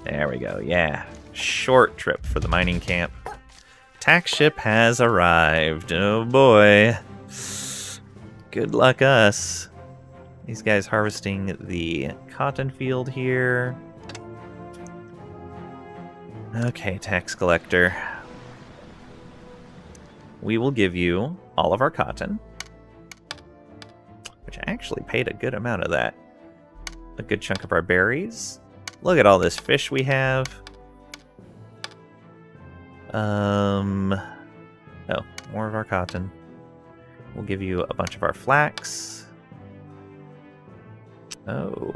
There we go, yeah. Short trip for the mining camp. Tax ship has arrived. Oh boy. Good luck us. These guys harvesting the cotton field here. Okay, tax collector. We will give you all of our cotton. Which I actually paid a good amount of that. A good chunk of our berries. Look at all this fish we have. Oh, more of our cotton. We'll give you a bunch of our flax. Really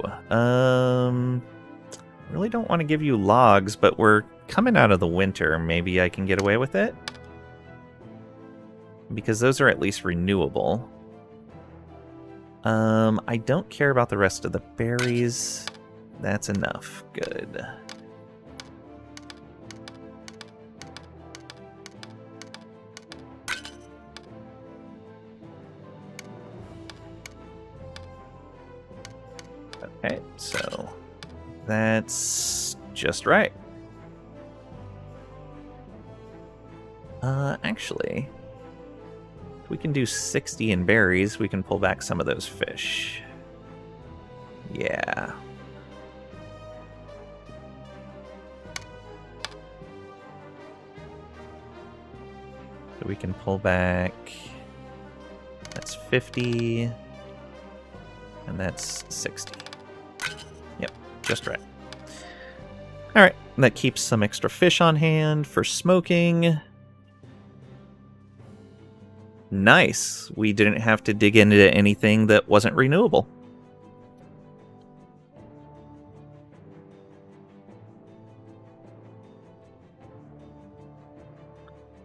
don't want to give you logs, but we're coming out of the winter. Maybe I can get away with it? Because those are at least renewable. I don't care about the rest of the berries. That's enough. Good. Okay, so that's just right. Actually, if we can do 60 in berries, we can pull back some of those fish. Yeah. So we can pull back, that's 50, and that's 60. Yep, just right. Alright, that keeps some extra fish on hand for smoking. Nice, we didn't have to dig into anything that wasn't renewable.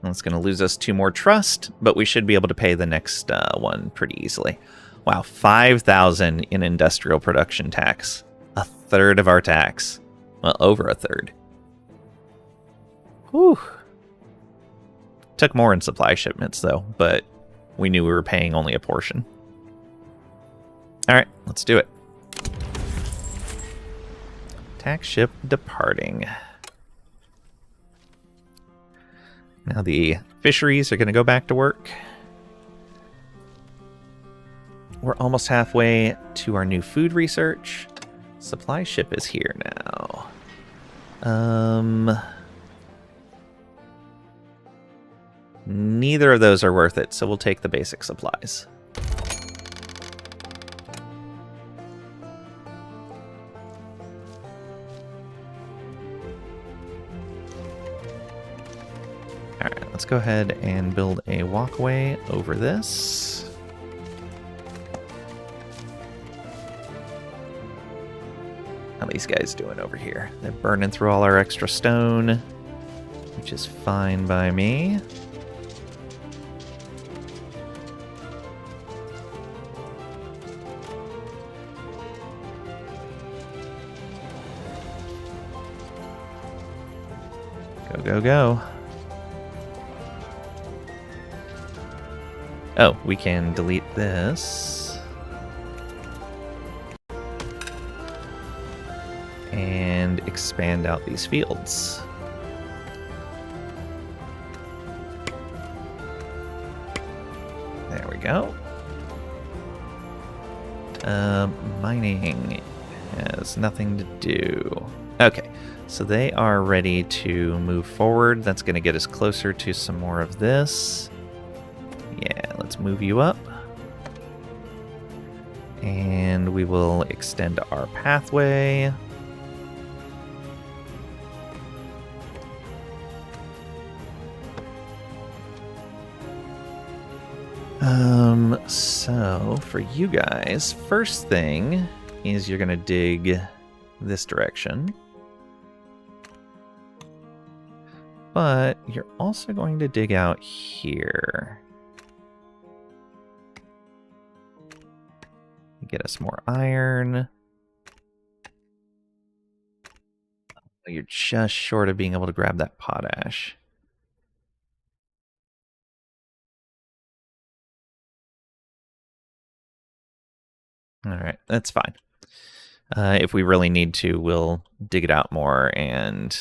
That's going to lose us 2 more trust, but we should be able to pay the next one pretty easily. Wow, 5,000 in industrial production tax. A third of our tax. Well, over a third. Whew. Took more in supply shipments, though, but we knew we were paying only a portion. Alright, let's do it. Tax ship departing. Now the fisheries are going to go back to work. We're almost halfway to our new food research. Supply ship is here now. Neither of those are worth it, so we'll take the basic supplies. Alright, let's go ahead and build a walkway over this. How are these guys doing over here? They're burning through all our extra stone, which is fine by me. Go, go, go. Oh, we can delete this. And expand out these fields. There we go. Mining has nothing to do. Okay, so they are ready to move forward. That's going to get us closer to some more of this. Yeah, let's move you up. And we will extend our pathway. So for you guys, first thing is you're gonna dig this direction. But you're also going to dig out here. Get us more iron. You're just short of being able to grab that potash. Alright, that's fine. If we really need to, we'll dig it out more and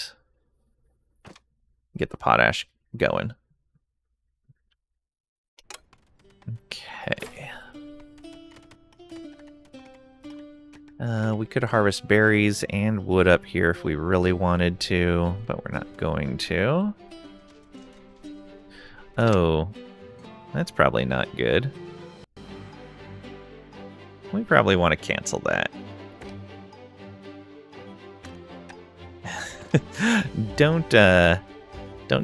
get the potash going. Okay. We could harvest berries and wood up here if we really wanted to, but we're not going to. Oh, that's probably not good. We probably want to cancel that. Don't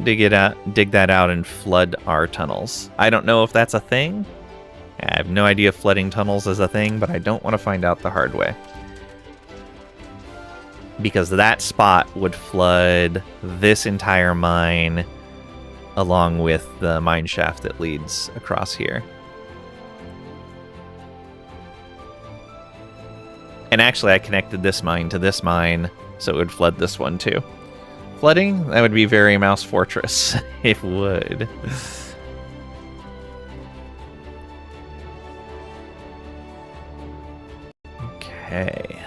dig that out and flood our tunnels. I don't know if that's a thing. I have no idea if flooding tunnels is a thing, but I don't want to find out the hard way. Because that spot would flood this entire mine along with the mine shaft that leads across here. And actually I connected this mine to this mine, so it would flood this one too. Flooding? That would be very Mouse Fortress. It would. Okay.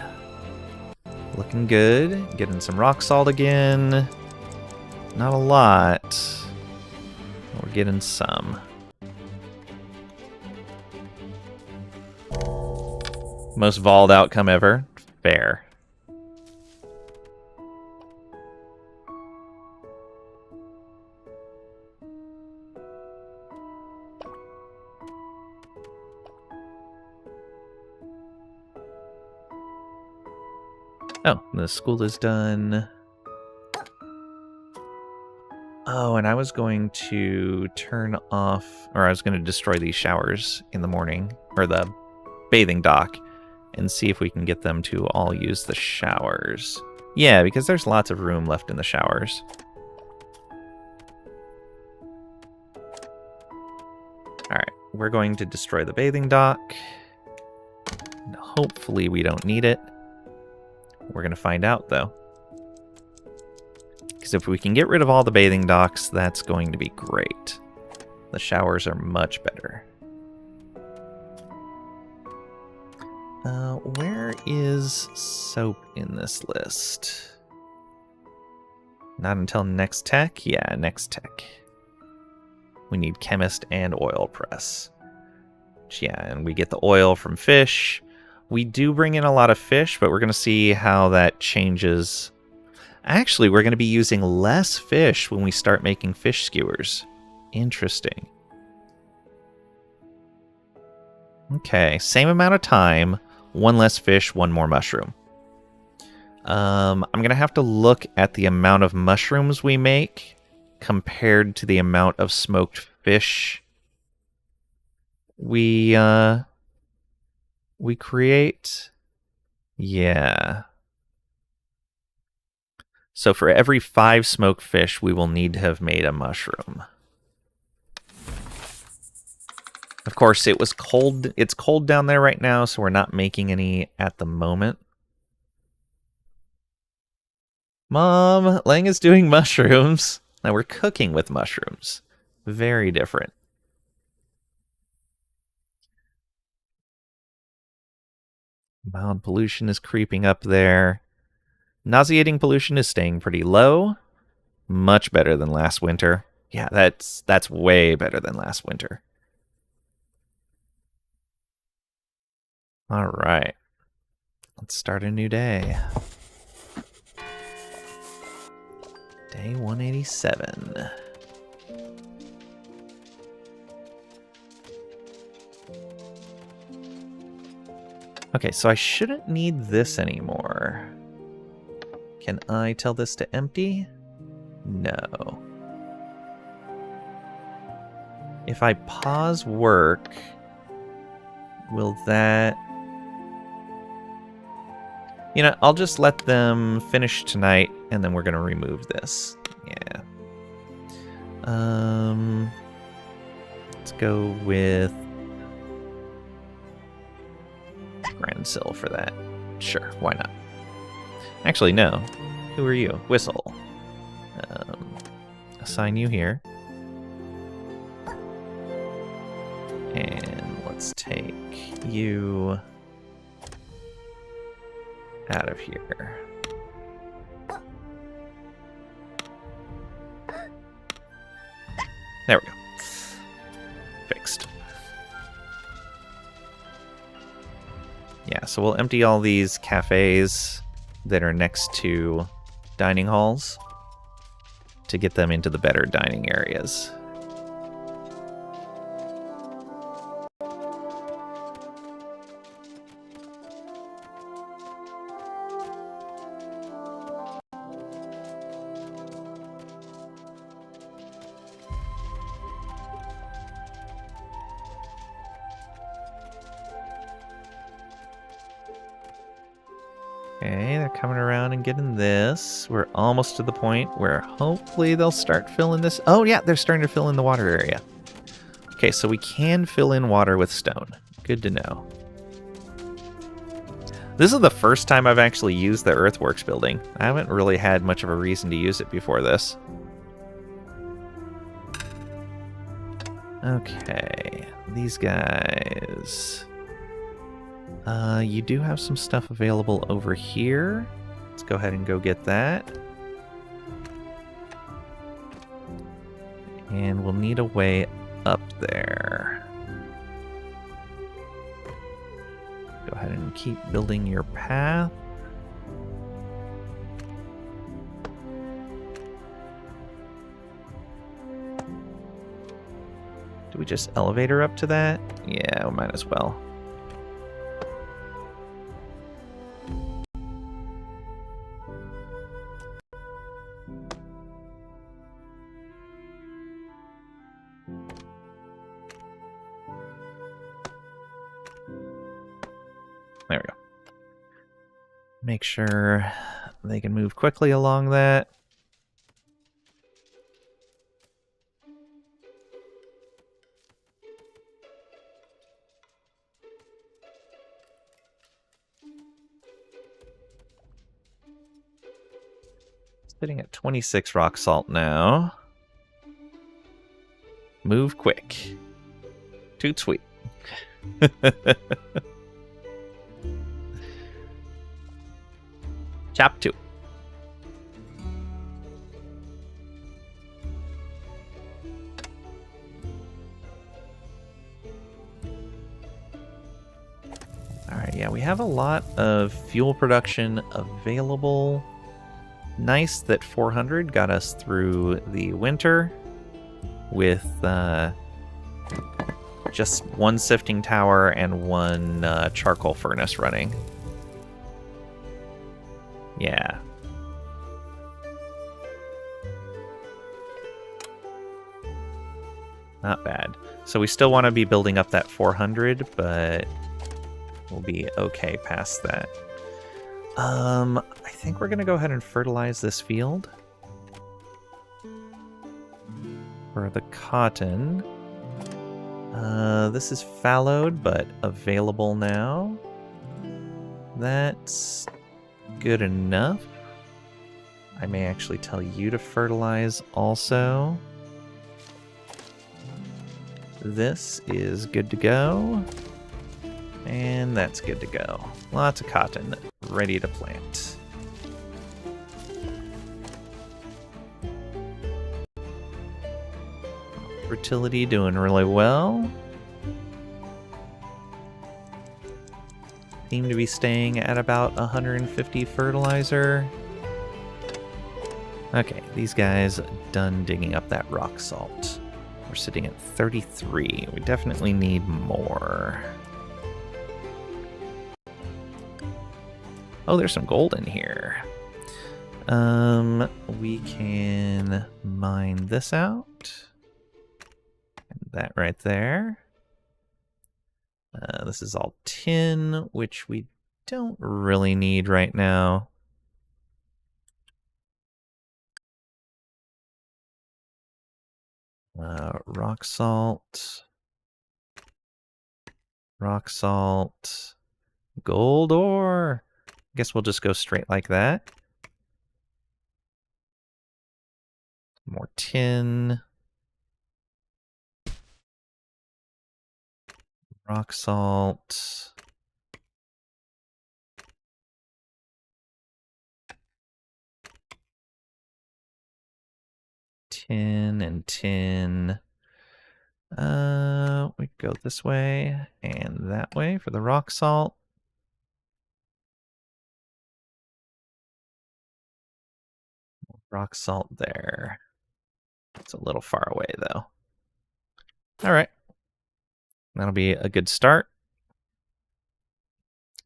Looking good. Getting some rock salt again. Not a lot. We're getting some. Most Vald outcome ever. Fair. Oh, the school is done. Oh, and I was going to turn off, or I was going to destroy these showers in the morning, or the bathing dock, and see if we can get them to all use the showers. Yeah, because there's lots of room left in the showers. Alright, we're going to destroy the bathing dock. And hopefully we don't need it. We're going to find out, though. Because if we can get rid of all the bathing docks, that's going to be great. The showers are much better. Where is soap in this list? Not until next tech? Yeah, next tech. We need chemist and oil press. Yeah, and we get the oil from fish. We do bring in a lot of fish, but we're going to see how that changes. Actually, we're going to be using less fish when we start making fish skewers. Interesting. Okay, same amount of time. One less fish, one more mushroom. I'm going to have to look at the amount of mushrooms we make compared to the amount of smoked fish we create. Yeah. So for every 5 smoked fish, we will need to have made a mushroom. Of course, it was cold. It's cold down there right now, so we're not making any at the moment. Mom, Lang is doing mushrooms. Now we're cooking with mushrooms. Very different. Mild pollution is creeping up there. Nauseating pollution is staying pretty low. Much better than last winter. Yeah, that's way better than last winter. All right. Let's start a new day. Day 187. Okay, so I shouldn't need this anymore. Can I tell this to empty? No. if I pause work, will that... You know, I'll just let them finish tonight, and then we're going to remove this. Yeah. Let's go with Grandsill for that. Sure, why not? Actually, no. Who are you? Whistle. Assign you here. And let's take you out of here. There we go. Fixed. Yeah, so we'll empty all these cafes that are next to dining halls to get them into the better dining areas. Okay, they're coming around and getting this. We're almost to the point where hopefully they'll start filling this. Oh yeah, they're starting to fill in the water area. Okay, so we can fill in water with stone. Good to know. This is the first time I've actually used the earthworks building. I haven't really had much of a reason to use it before this. Okay, these guys... you do have some stuff available over here. Let's go ahead and go get that. And we'll need a way up there. Go ahead and keep building your path. Do we just elevator up to that? Yeah, we might as well. There we go. Make sure they can move quickly along that. Sitting at 26 rock salt now. Move quick. Toot sweet. Chop 2. Alright, yeah, we have a lot of fuel production available. Nice that 400 got us through the winter with just one sifting tower and one charcoal furnace running. Yeah. Not bad. So we still want to be building up that 400, but we'll be okay past that. I think we're going to go ahead and fertilize this field. For the cotton. This is fallowed, but available now. That's good enough. I may actually tell you to fertilize also. This is good to go. And that's good to go. Lots of cotton ready to plant. Fertility doing really well. Seem to be staying at about 150 fertilizer. Okay, these guys done digging up that rock salt. We're sitting at 33. We definitely need more. Oh, there's some gold in here. We can mine this out. And that right there. This is all tin, which we don't really need right now. Rock salt. Rock salt. Gold ore. I guess we'll just go straight like that. More tin. Rock salt. Tin and tin. We go this way and that way for the rock salt. Rock salt there. It's a little far away though. All right. That'll be a good start.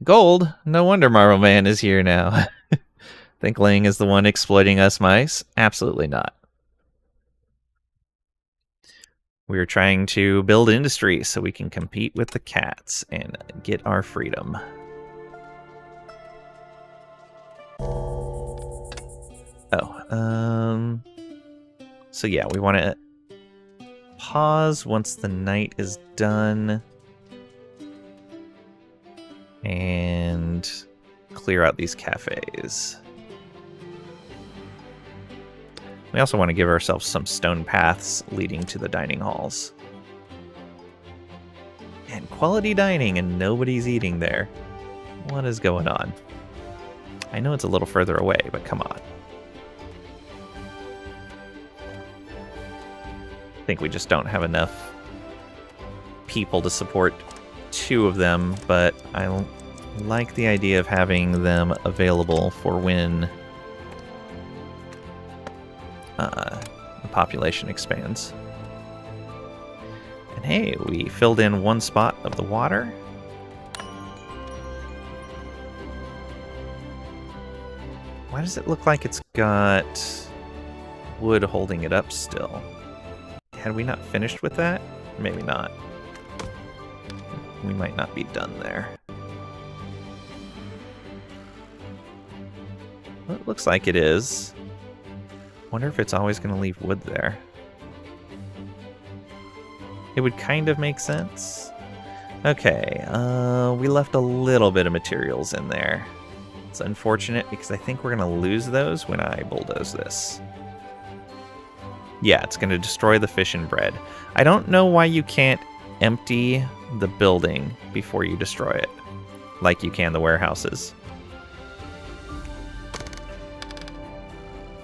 Gold? No wonder Marble Man is here now. Think Ling is the one exploiting us mice? Absolutely not. We're trying to build industry so we can compete with the cats and get our freedom. So yeah, we want to pause once the night is done and clear out these cafes. We also want to give ourselves some stone paths leading to the dining halls. And quality dining and nobody's eating there. What is going on? I know it's a little further away, but come on. I think we just don't have enough people to support 2 of them, but I like the idea of having them available for when the population expands. And hey, we filled in 1 spot of the water. Why does it look like it's got wood holding it up still? Had we not finished with that? Maybe not. We might not be done there. Well, it looks like it is. Wonder if it's always going to leave wood there. It would kind of make sense. Okay, we left a little bit of materials in there. It's unfortunate because I think we're going to lose those when I bulldoze this. Yeah, it's going to destroy the fish and bread. I don't know why you can't empty the building before you destroy it, like you can the warehouses.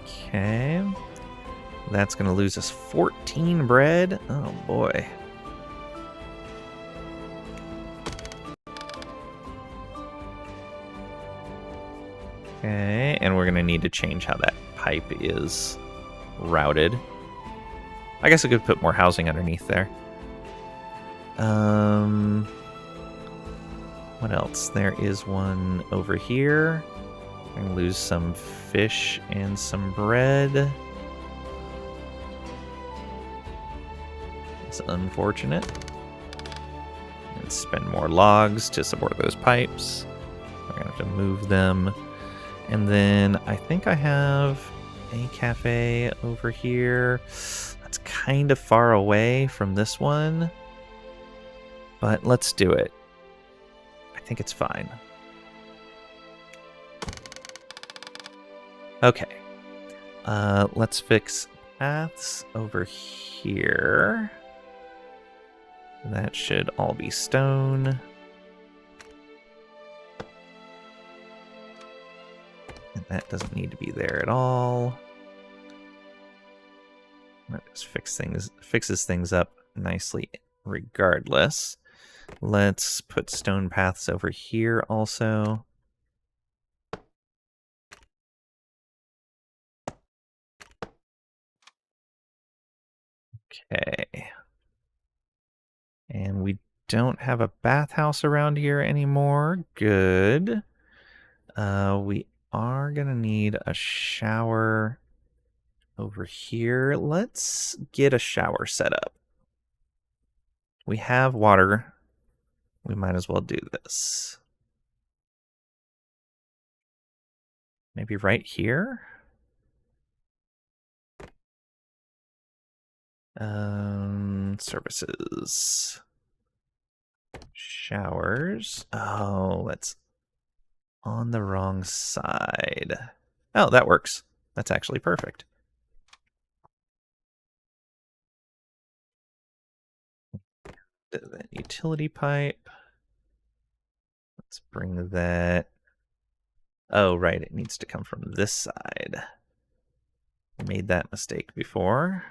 Okay. That's going to lose us 14 bread. Oh, boy. Okay, and we're going to need to change how that pipe is routed. I guess I could put more housing underneath there. What else? There is one over here. I'm gonna lose some fish and some bread. It's unfortunate. And spend more logs to support those pipes. We're gonna have to move them. And then I think I have a cafe over here. That's kind of far away from this one. But let's do it. I think it's fine. Okay. Let's fix paths over here. That should all be stone. And that doesn't need to be there at all. That just fixes things up nicely regardless. Let's put stone paths over here also. Okay. And we don't have a bathhouse around here anymore. Good. We are going to need a shower over here. Let's get a shower set up. We have water. We might as well do this. Maybe right here? Services. Showers. Oh, that's on the wrong side. Oh, that works. That's actually perfect. The utility pipe. Let's bring that. Oh, right. It needs to come from this side. I made that mistake before.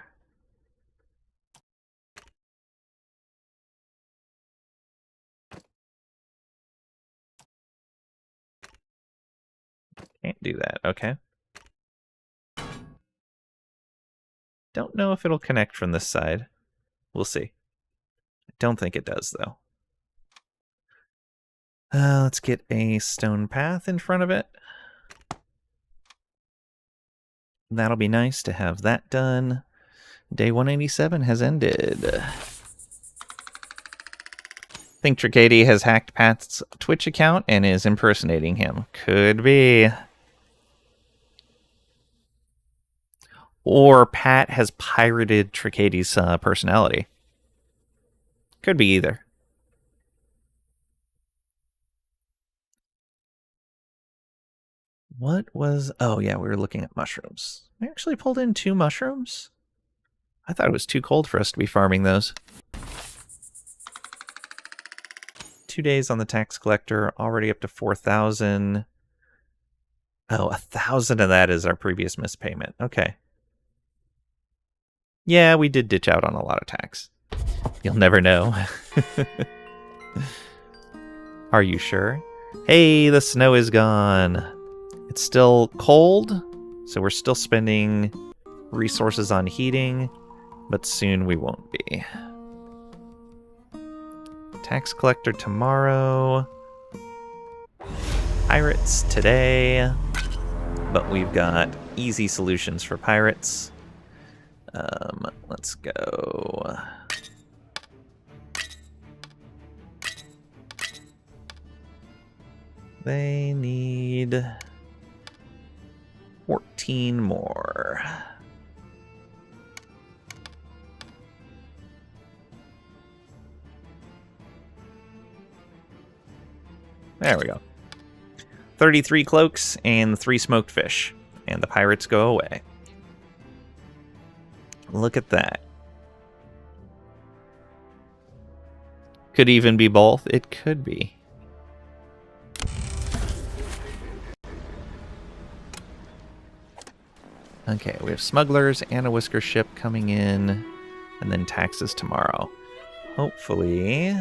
Can't do that. Okay. Don't know if it'll connect from this side. We'll see. I don't think it does, though. Let's get a stone path in front of it. That'll be nice to have that done. Day 187 has ended. I think Tricady has hacked Pat's Twitch account and is impersonating him. Could be. Or Pat has pirated Tricady's personality. Could be either. What was... Oh, yeah, we were looking at mushrooms. We actually pulled in 2 mushrooms? I thought it was too cold for us to be farming those. 2 days on the tax collector, already up to 4,000. Oh, 1,000 of that is our previous mispayment. Okay. Yeah, we did ditch out on a lot of tax. You'll never know. Are you sure? Hey, the snow is gone. It's still cold, so we're still spending resources on heating, but soon we won't be. Tax collector tomorrow. Pirates today, but we've got easy solutions for pirates. Let's go. They need 14 more. There we go. 33 cloaks and 3 smoked fish. And the pirates go away. Look at that. Could even be both. It could be. Okay, we have smugglers and a whisker ship coming in, and then taxes tomorrow. Hopefully,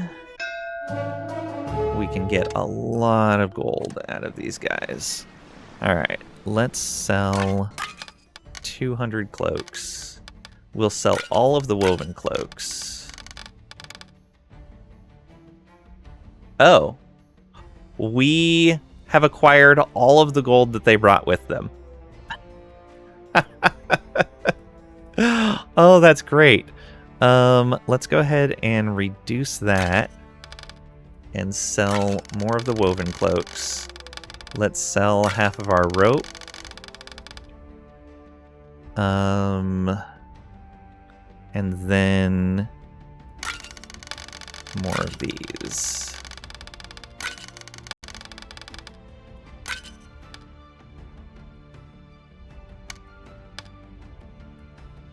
we can get a lot of gold out of these guys. Alright, let's sell 200 cloaks. We'll sell all of the woven cloaks. Oh. We have acquired all of the gold that they brought with them. Oh, that's great. Let's go ahead and reduce that and sell more of the woven cloaks. Let's sell half of our rope. And then more of these.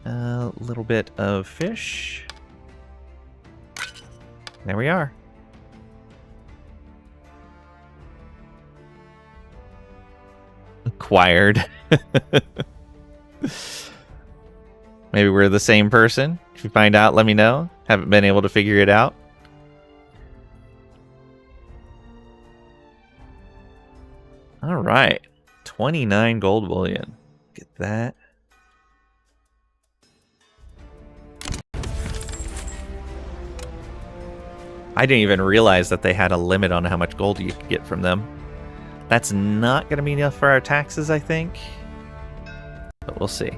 A little bit of fish. There we are. Acquired. Maybe we're the same person. If you find out, let me know. Haven't been able to figure it out. All right. 29 gold bullion. Get that. I didn't even realize that they had a limit on how much gold you could get from them. That's not going to be enough for our taxes, I think. But we'll see.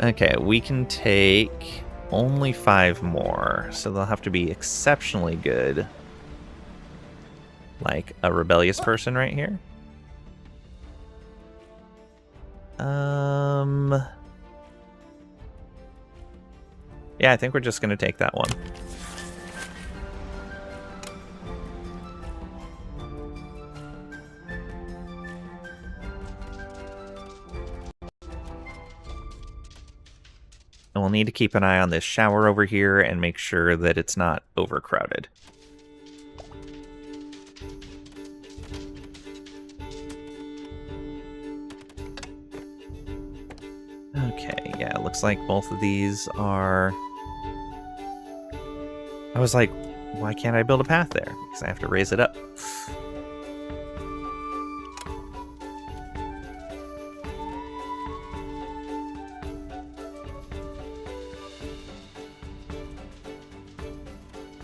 Okay, we can take only 5 more, so they'll have to be exceptionally good. Like a rebellious person right here. Yeah, I think we're just going to take that one. And we'll need to keep an eye on this shower over here and make sure that it's not overcrowded. Okay, yeah, it looks like both of these are... I was like, why can't I build a path there? Because I have to raise it up.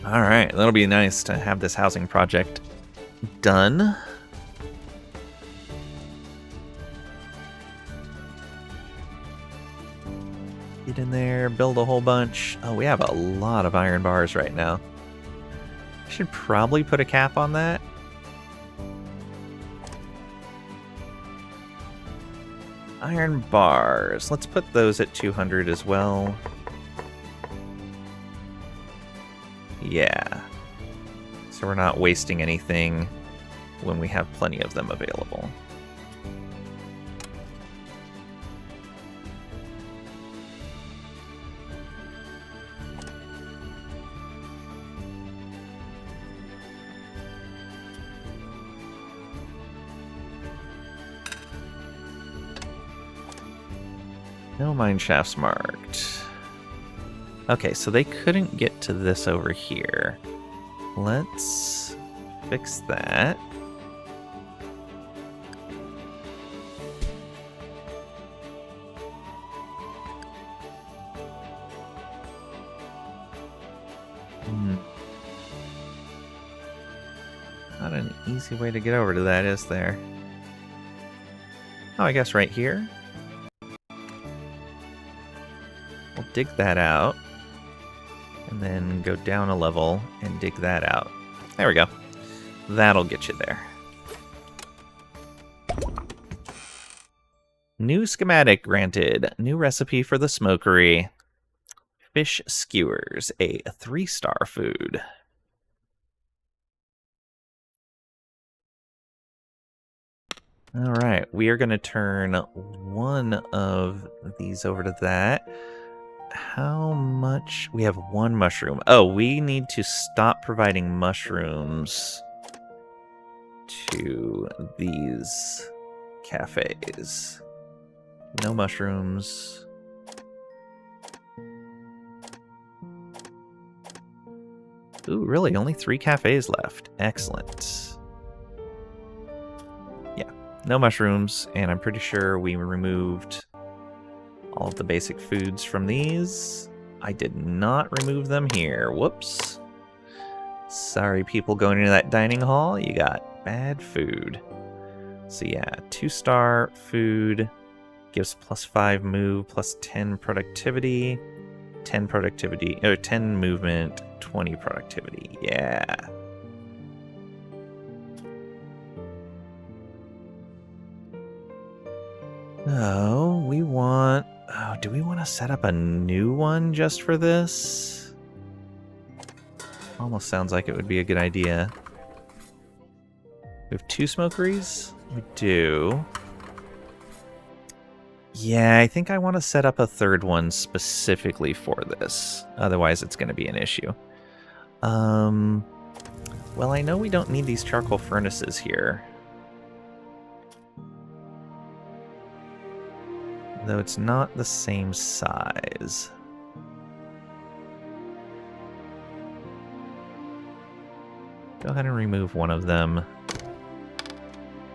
Alright, that'll be nice to have this housing project done. Get in there, build a whole bunch. Oh, we have a lot of iron bars right now. I should probably put a cap on that. Iron bars. Let's put those at 200 as well. Yeah. So we're not wasting anything when we have plenty of them available. No mine shafts marked. Okay, so they couldn't get to this over here. Let's fix that. Not an easy way to get over to that, is there? Oh, I guess right here. We'll dig that out. And then go down a level and dig that out. There we go. That'll get you there. New schematic granted. New recipe for the smokery. Fish skewers, a 3-star food. Alright, we are going to turn one of these over to that. How much? We have 1 mushroom. Oh, we need to stop providing mushrooms to these cafes. No mushrooms. Ooh, really? Only 3 cafes left. Excellent. Yeah, no mushrooms, and I'm pretty sure we removed all of the basic foods from these. I did not remove them here. Whoops. Sorry, people going into that dining hall. You got bad food. So yeah, 2-star food gives +5 move, +10 productivity, 10 productivity, or 10 movement, 20 productivity. Yeah. Oh, we want... Oh, do we want to set up a new one just for this? Almost sounds like it would be a good idea. We have 2 smokeries? We do. Yeah, I think I want to set up a 3rd one specifically for this. Otherwise, it's going to be an issue. Well, I know we don't need these charcoal furnaces here. Though it's not the same size. Go ahead and remove one of them.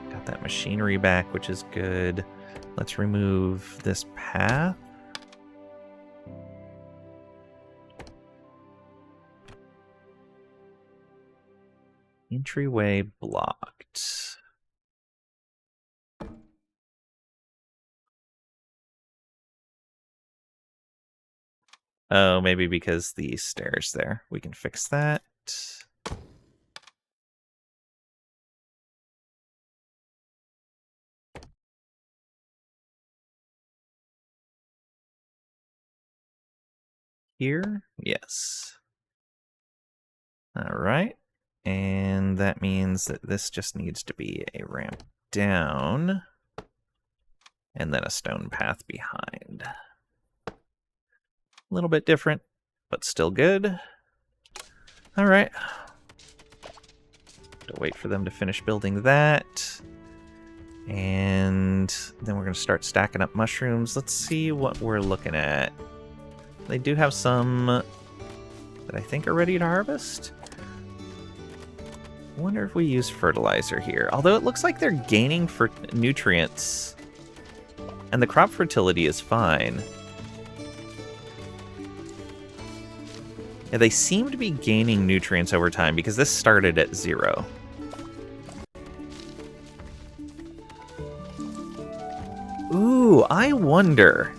Got that machinery back, which is good. Let's remove this path. Entryway blocked. Oh, maybe because the stairs there. We can fix that. Here? Yes. All right. And that means that this just needs to be a ramp down and then a stone path behind. A little bit different, but still good. All right. Wait for them to finish building that. And then we're going to start stacking up mushrooms. Let's see what we're looking at. They do have some that I think are ready to harvest. I wonder if we use fertilizer here. Although it looks like they're gaining for nutrients. And the crop fertility is fine. Yeah, they seem to be gaining nutrients over time because this started at 0. Ooh, I wonder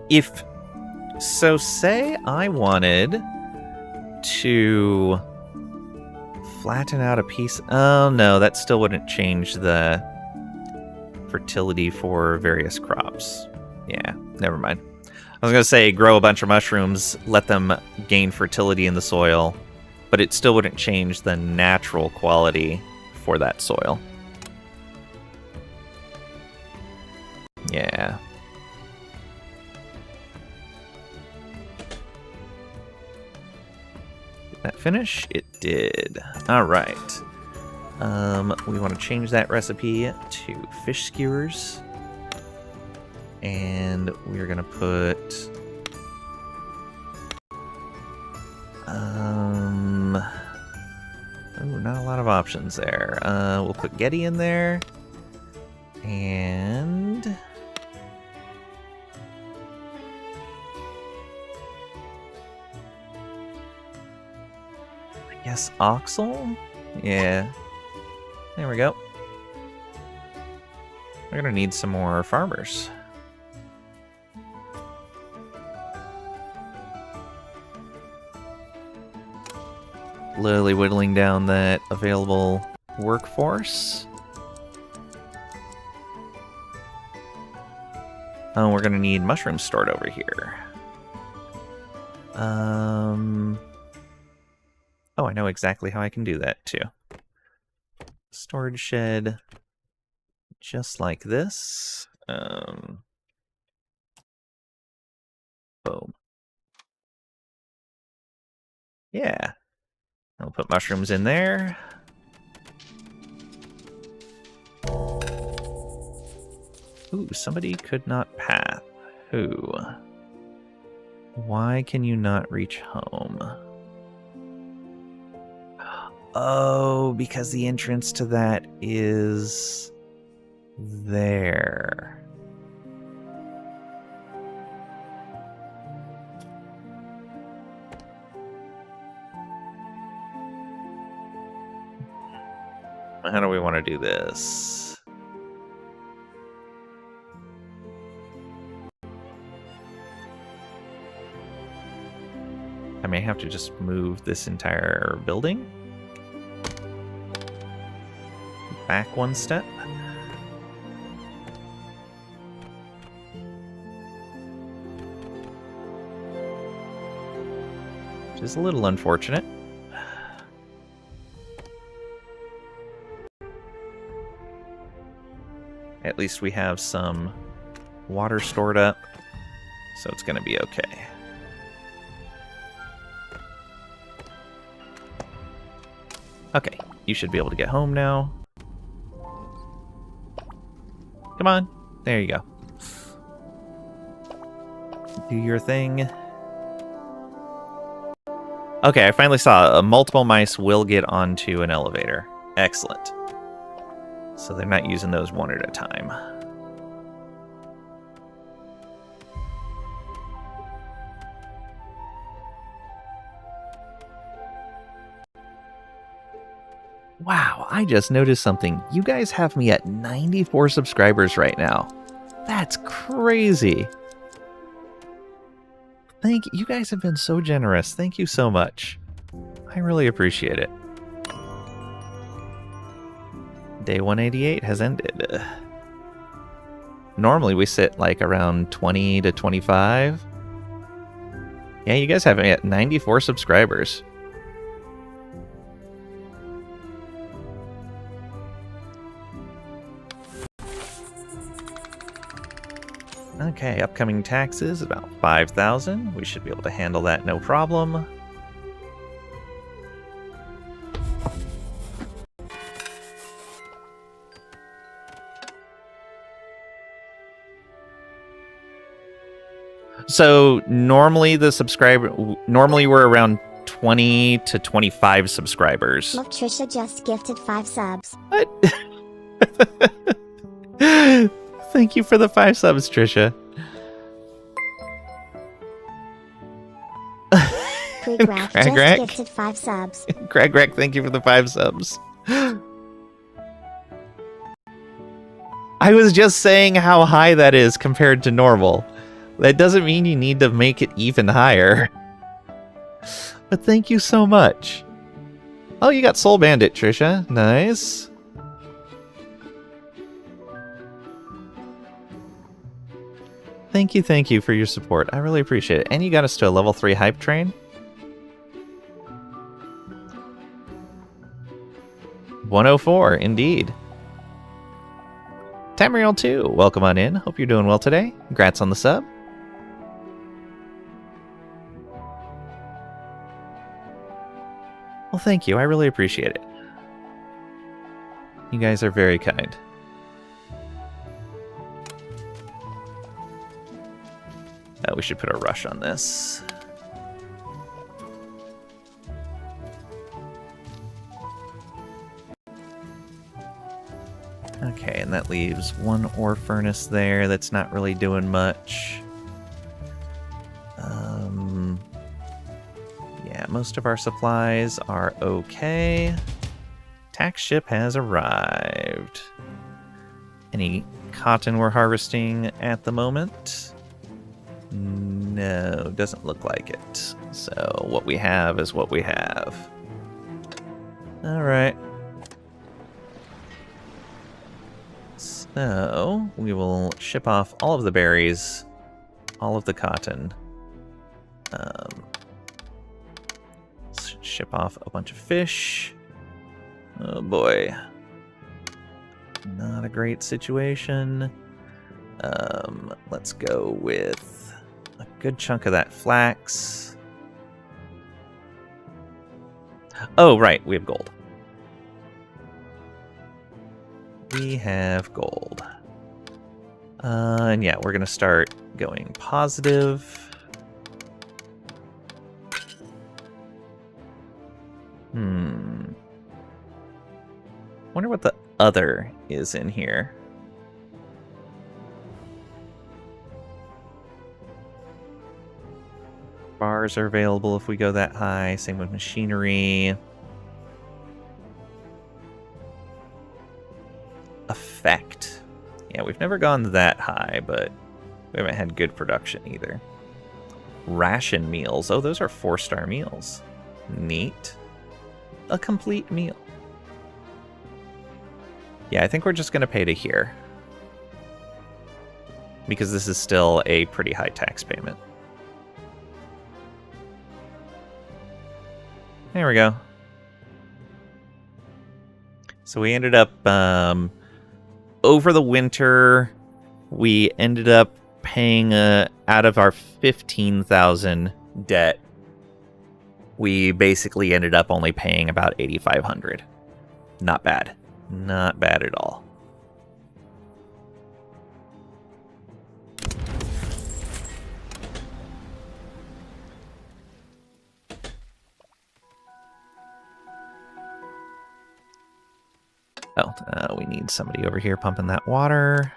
if... So say I wanted to flatten out a piece... Oh, no, that still wouldn't change the fertility for various crops. Yeah, never mind. I was going to say grow a bunch of mushrooms, let them gain fertility in the soil, but it still wouldn't change the natural quality for that soil. Yeah. Did that finish? It did. All right. We want to change that recipe to fish skewers. And we're going to put... Ooh, not a lot of options there. We'll put Getty in there. And... I guess Oxel? Yeah. There we go. We're going to need some more farmers. Slowly whittling down that available workforce. Oh, we're going to need mushrooms stored over here. Oh, I know exactly how I can do that too. Storage shed, just like this. Boom. Yeah. I'll put mushrooms in there. Ooh, somebody could not path. Who? Why can you not reach home? Oh, because the entrance to that is there. How do we want to do this? I may have to just move this entire building back one step. Which is a little unfortunate. At least we have some water stored up, so it's going to be okay. Okay, you should be able to get home now. Come on. There you go. Do your thing. Okay, I finally saw multiple mice will get onto an elevator. Excellent. So they're not using those one at a time. Wow, I just noticed something. You guys have me at 94 subscribers right now. That's crazy. You guys have been so generous. Thank you so much. I really appreciate it. Day 188 has ended. Normally we sit like around 20 to 25. Yeah, you guys have 94 subscribers. Okay, upcoming taxes, about 5,000. We should be able to handle that no problem. So normally we're around 20 to 25 subscribers. Look, Trisha just gifted 5 subs. What? Thank you for the 5 subs, Trisha. Greg just gifted 5 subs. Greg, thank you for the 5 subs. I was just saying how high that is compared to normal. That doesn't mean you need to make it even higher. But thank you so much. Oh, you got Soul Bandit, Trisha. Nice. Thank you for your support. I really appreciate it. And you got us to a level 3 hype train. 104, indeed. Tamriel 2, welcome on in. Hope you're doing well today. Congrats on the sub. Well, thank you. I really appreciate it. You guys are very kind. We should put a rush on this. Okay, and that leaves one ore furnace there that's not really doing much. Yeah, most of our supplies are okay. Tax ship has arrived. Any cotton we're harvesting at the moment? No, doesn't look like it. So what we have is what we have. Alright. So we will ship off all of the berries, all of the cotton. Ship off a bunch of fish. Oh boy. Not a great situation. Let's go with a good chunk of that flax. Oh, right, we have gold. We have gold. And yeah, we're gonna start going positive. Wonder what the other is in here. Bars are available if we go that high. Same with machinery. Effect. Yeah, we've never gone that high, but we haven't had good production either. Ration meals. Oh, those are 4-star meals. Neat. A complete meal. Yeah, I think we're just going to pay to here. Because this is still a pretty high tax payment. There we go. So we ended up, over the winter, we ended up paying, out of our 15,000 debt, we basically ended up only paying about 8,500. Not bad. Not bad at all. Oh, we need somebody over here pumping that water.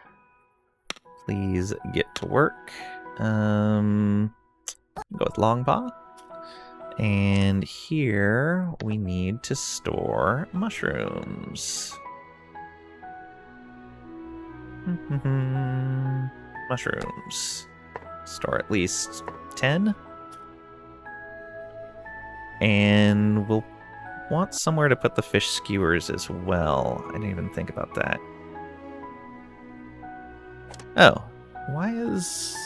Please get to work. Go with Longpaw. And here we need to store mushrooms. Mushrooms. Store at least 10. And we'll want somewhere to put the fish skewers as well. I didn't even think about that. Oh, why is...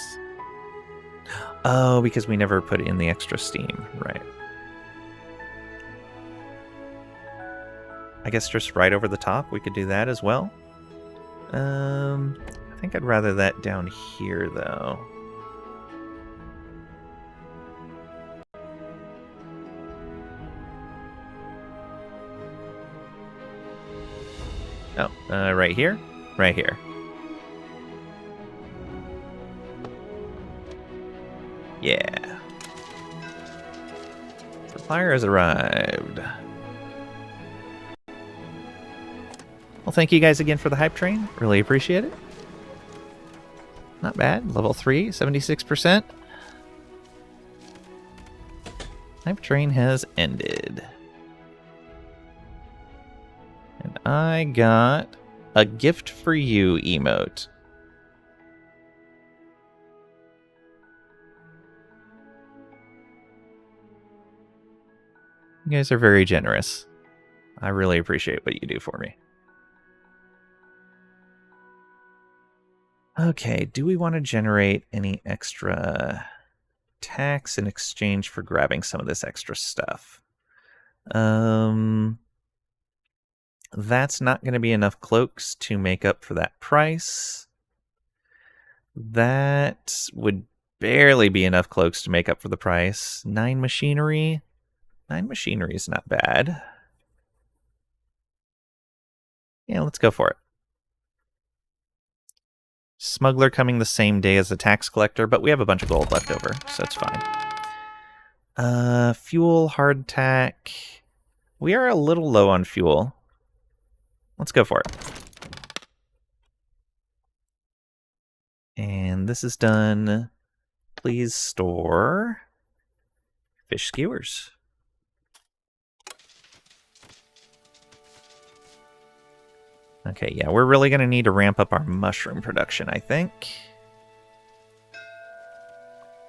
Oh, because we never put in the extra steam, right. I guess just right over the top, we could do that as well. I think I'd rather that down here, though. Oh, right here? Right here. Yeah. Supplier has arrived. Well, thank you guys again for the hype train. Really appreciate it. Not bad. Level 3, 76%. Hype train has ended. And I got a gift for you emote. You guys are very generous. I really appreciate what you do for me. Okay, do we want to generate any extra tax in exchange for grabbing some of this extra stuff? That's not going to be enough cloaks to make up for that price. That would barely be enough cloaks to make up for the price. 9 machinery. 9 machinery is not bad. Yeah, let's go for it. Smuggler coming the same day as the tax collector, but we have a bunch of gold left over, so it's fine. Fuel, hardtack. We are a little low on fuel. Let's go for it. And this is done. Please store fish skewers. Okay, yeah, we're really going to need to ramp up our mushroom production, I think.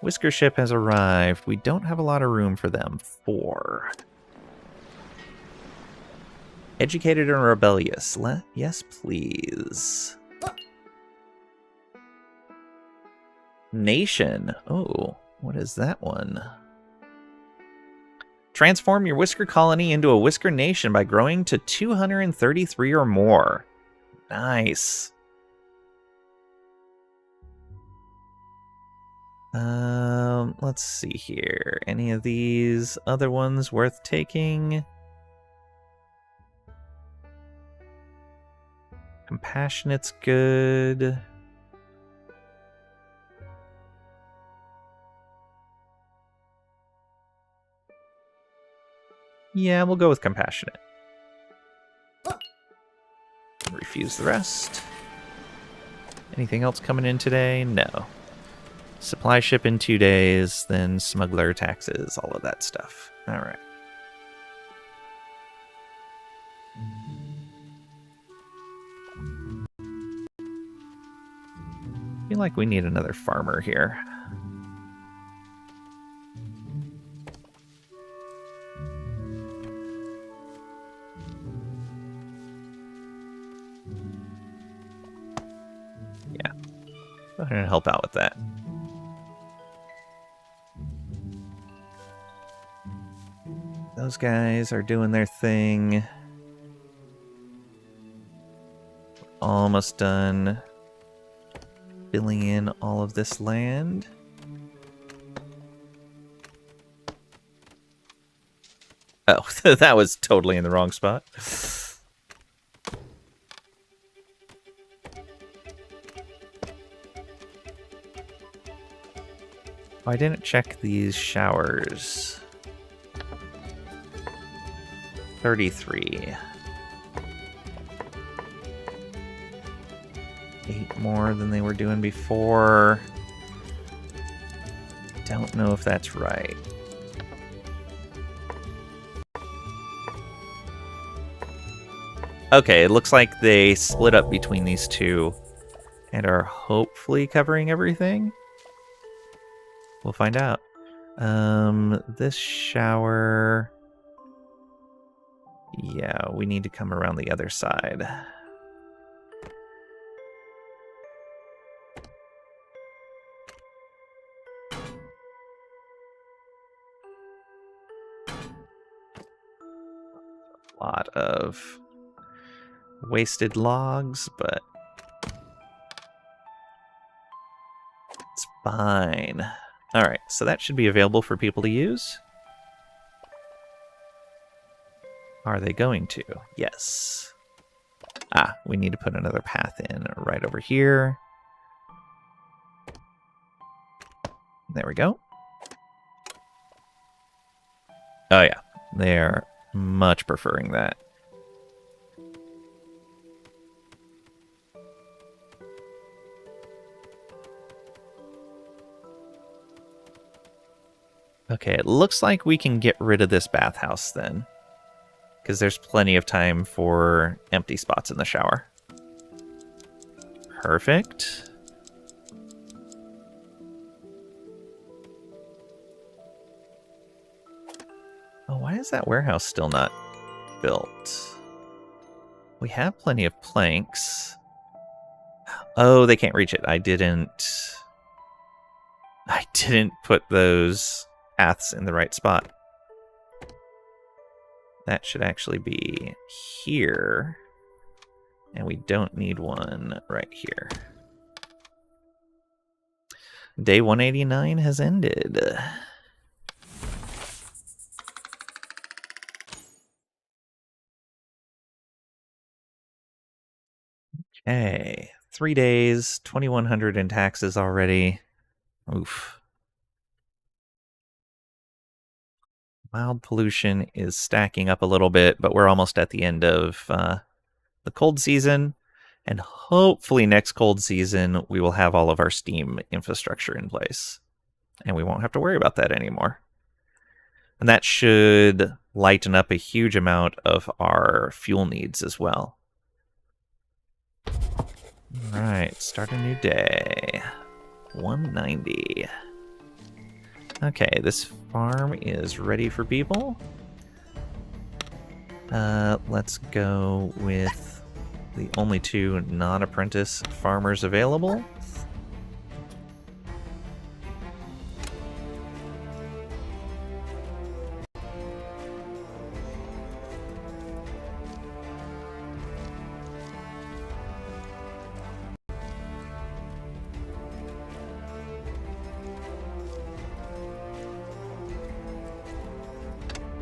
Whisker ship has arrived. We don't have a lot of room for them. 4. Educated and rebellious. Yes, please. Nation. Oh, what is that one? Transform your Whisker colony into a Whisker nation by growing to 233 or more. Nice. Let's see here. Any of these other ones worth taking? Compassionate's good. Yeah, we'll go with Compassionate. Refuse the rest. Anything else coming in today? No. Supply ship in 2 days, then smuggler taxes, all of that stuff. All right. I feel like we need another farmer here. Yeah. Go ahead and help out with that. Those guys are doing their thing. Almost done filling in all of this land. Oh, that was totally in the wrong spot. I didn't check these showers. 33. 8 more than they were doing before. Don't know if that's right. Okay, it looks like they split up between these two and are hopefully covering everything. We'll find out. This shower... Yeah, we need to come around the other side. A lot of wasted logs, but it's fine. Alright, so that should be available for people to use. Are they going to? Yes. Ah, we need to put another path in right over here. There we go. Oh yeah, they are much preferring that. Okay, it looks like we can get rid of this bathhouse then, because there's plenty of time for empty spots in the shower. Perfect. Oh, why is that warehouse still not built? We have plenty of planks. Oh, they can't reach it. I didn't put those paths in the right spot. That should actually be here. And we don't need one right here. Day 189 has ended. Okay, 3 days, 2,100 in taxes already. Oof. Mild pollution is stacking up a little bit, but we're almost at the end of the cold season. And hopefully next cold season, we will have all of our steam infrastructure in place. And we won't have to worry about that anymore. And that should lighten up a huge amount of our fuel needs as well. All right, start a new day. 190. Okay, this farm is ready for people. Let's go with the only 2 non-apprentice farmers available.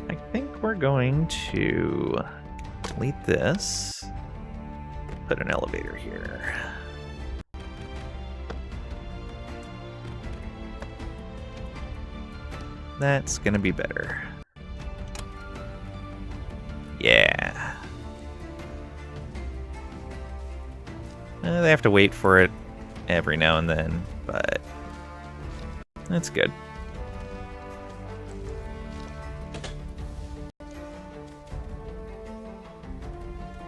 I think we're going to delete this. Put an elevator here. That's gonna be better. Yeah. They have to wait for it every now and then, but that's good.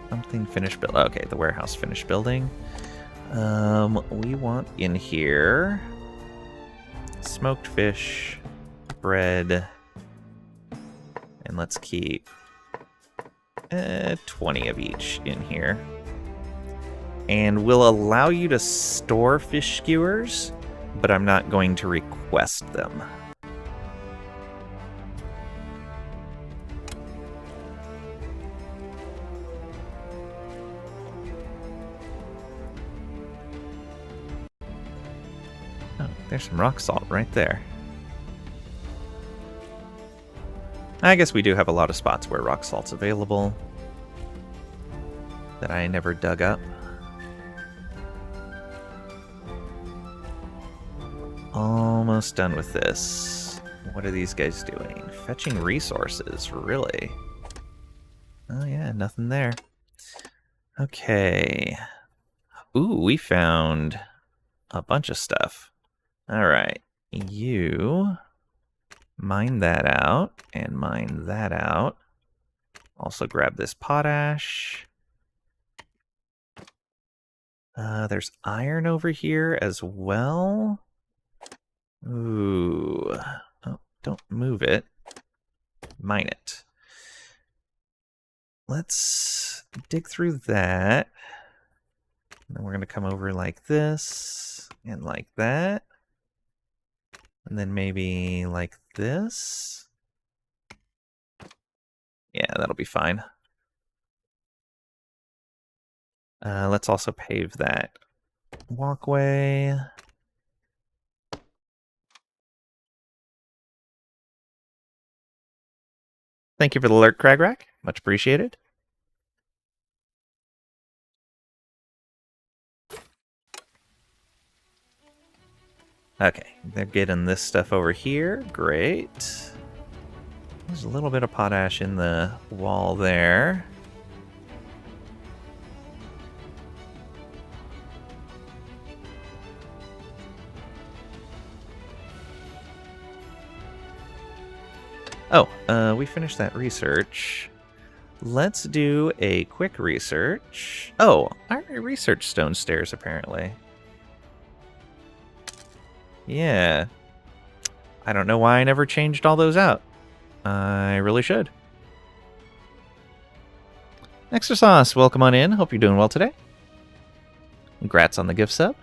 Something finished build. Okay, the warehouse finished building. We want in here smoked fish, bread, and let's keep 20 of each in here. And we'll allow you to store fish skewers, but I'm not going to request them. Oh, there's some rock salt right there. I guess we do have a lot of spots where rock salt's available that I never dug up. Almost done with this. What are these guys doing? Fetching resources, really? Oh yeah, nothing there. Okay. Ooh, we found a bunch of stuff. Alright, you mine that out and mine that out. Also grab this potash. There's iron over here as well. Ooh. Oh, Don't move it. Mine it. Let's dig through that. And then we're going to come over like this and like that. And then maybe like this. Yeah, that'll be fine. Let's also pave that walkway. Thank you for the alert, Cragrack. Much appreciated. Okay, they're getting this stuff over here. Great. There's a little bit of potash in the wall there. Oh, we finished that research. Let's do a quick research. Oh, I researched stone stairs, apparently. Yeah. I don't know why I never changed all those out. I really should. Extra Sauce, welcome on in. Hope you're doing well today. Congrats on the gift sub.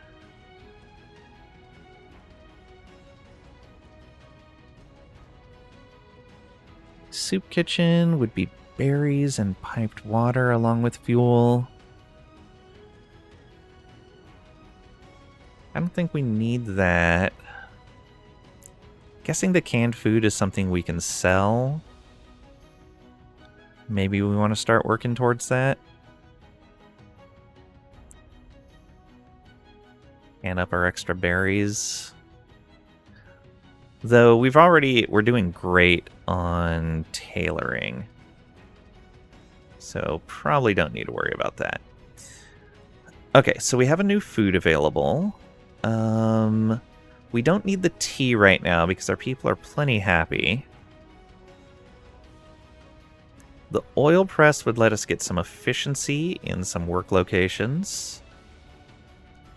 Soup kitchen would be berries and piped water along with fuel. I don't think we need that. Guessing the canned food is something we can sell. Maybe we want to start working towards that. And up our extra berries. Though we're doing great on tailoring. So probably don't need to worry about that. Okay, so we have a new food available. We don't need the tea right now because our people are plenty happy. The oil press would let us get some efficiency in some work locations.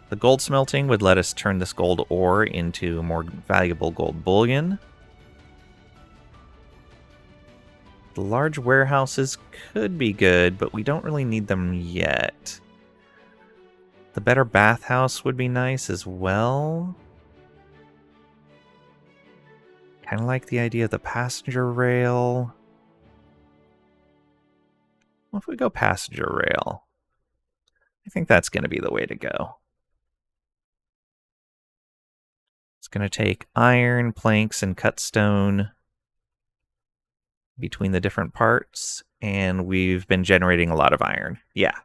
The gold smelting would let us turn this gold ore into more valuable gold bullion. The large warehouses could be good, but we don't really need them yet. The better bathhouse would be nice as well. Kind of like the idea of the passenger rail. Well, if we go passenger rail, I think that's going to be the way to go. It's going to take iron, planks, and cut stone between the different parts, and we've been generating a lot of iron. Yeah.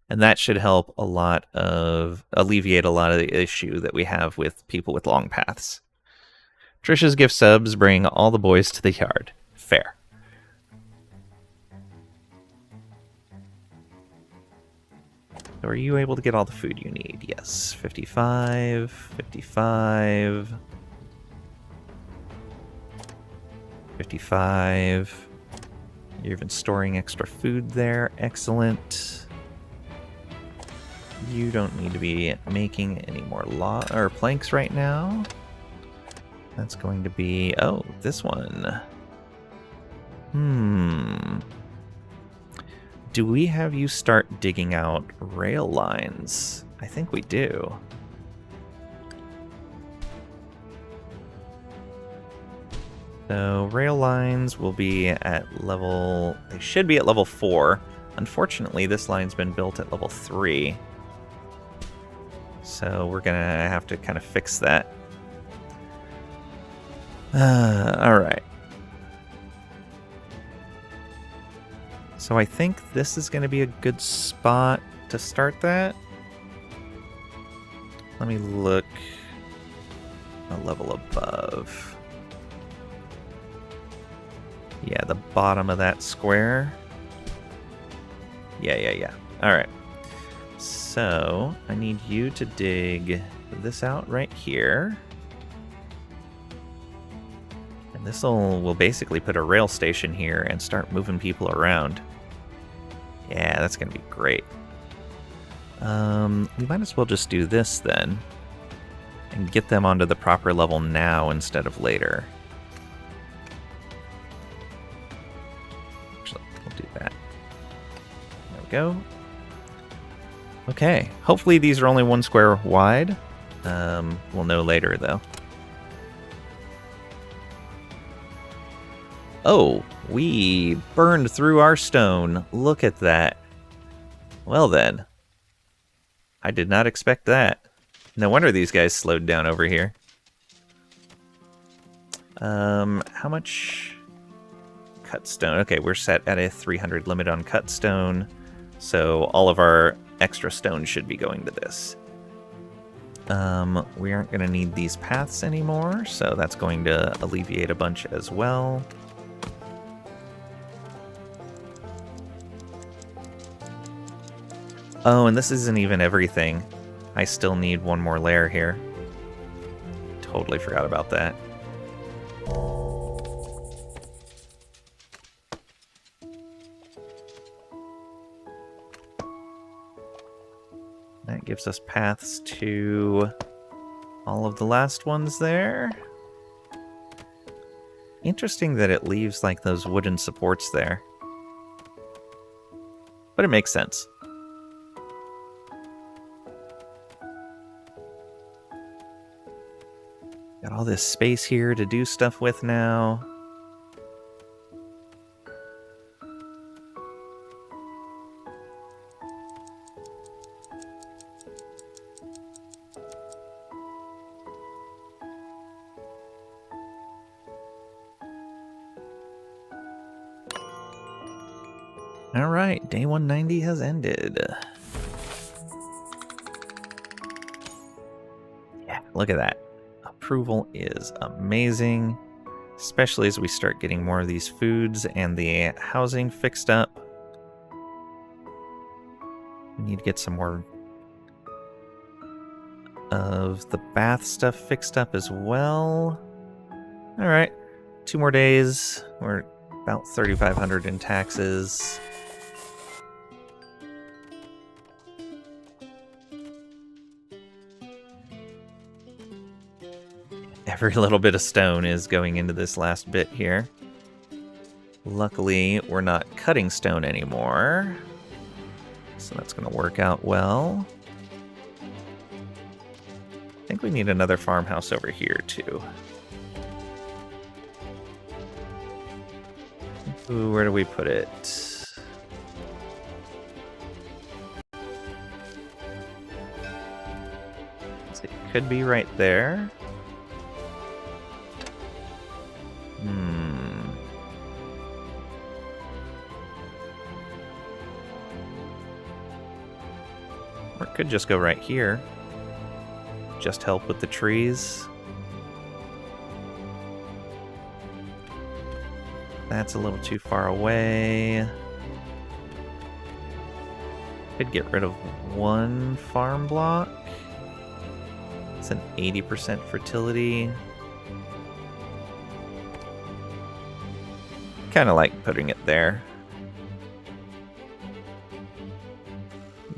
And that should help alleviate a lot of the issue that we have with people with long paths. Trisha's gift subs bring all the boys to the yard. Fair. So are you able to get all the food you need? Yes. 55, 55, 55. You're even storing extra food there. Excellent. You don't need to be making any more planks right now. That's going to be... Oh, this one. Do we have you start digging out rail lines? I think we do. So rail lines will be at level... They should be at level 4. Unfortunately, this line's been built at level 3. So we're going to have to kind of fix that. Alright. So I think this is going to be a good spot to start that. Let me look a level above. Yeah, the bottom of that square. Yeah. Alright. So, I need you to dig this out right here. And this will basically put a rail station here and start moving people around. Yeah, that's going to be great. We might as well just do this then. and get them onto the proper level now instead of later. Actually, we'll do that. There we go. Okay, hopefully these are only 1 square wide. We'll know later, though. Oh, we burned through our stone. Look at that. Well then. I did not expect that. No wonder these guys slowed down over here. How much cut stone? Okay, we're set at a 300 limit on cut stone, so all of our extra stone should be going to this. We aren't going to need these paths anymore, so that's going to alleviate a bunch as well. Oh, and this isn't even everything. I still need 1 more layer here. Totally forgot about that. That gives us paths to all of the last ones there. Interesting that it leaves like those wooden supports there. But it makes sense. Got all this space here to do stuff with now. All right, day 190 has ended. Yeah, look at that. Approval is amazing, especially as we start getting more of these foods and the housing fixed up. We need to get some more of the bath stuff fixed up as well. All right, 2 more days. We're about 3,500 in taxes. Every little bit of stone is going into this last bit here. Luckily, we're not cutting stone anymore, so that's going to work out well. I think we need another farmhouse over here, too. Ooh, where do we put it? It could be right there. Or it could just go right here. Just help with the trees. That's a little too far away. Could get rid of 1 farm block. It's an 80% fertility. Kind of like putting it there.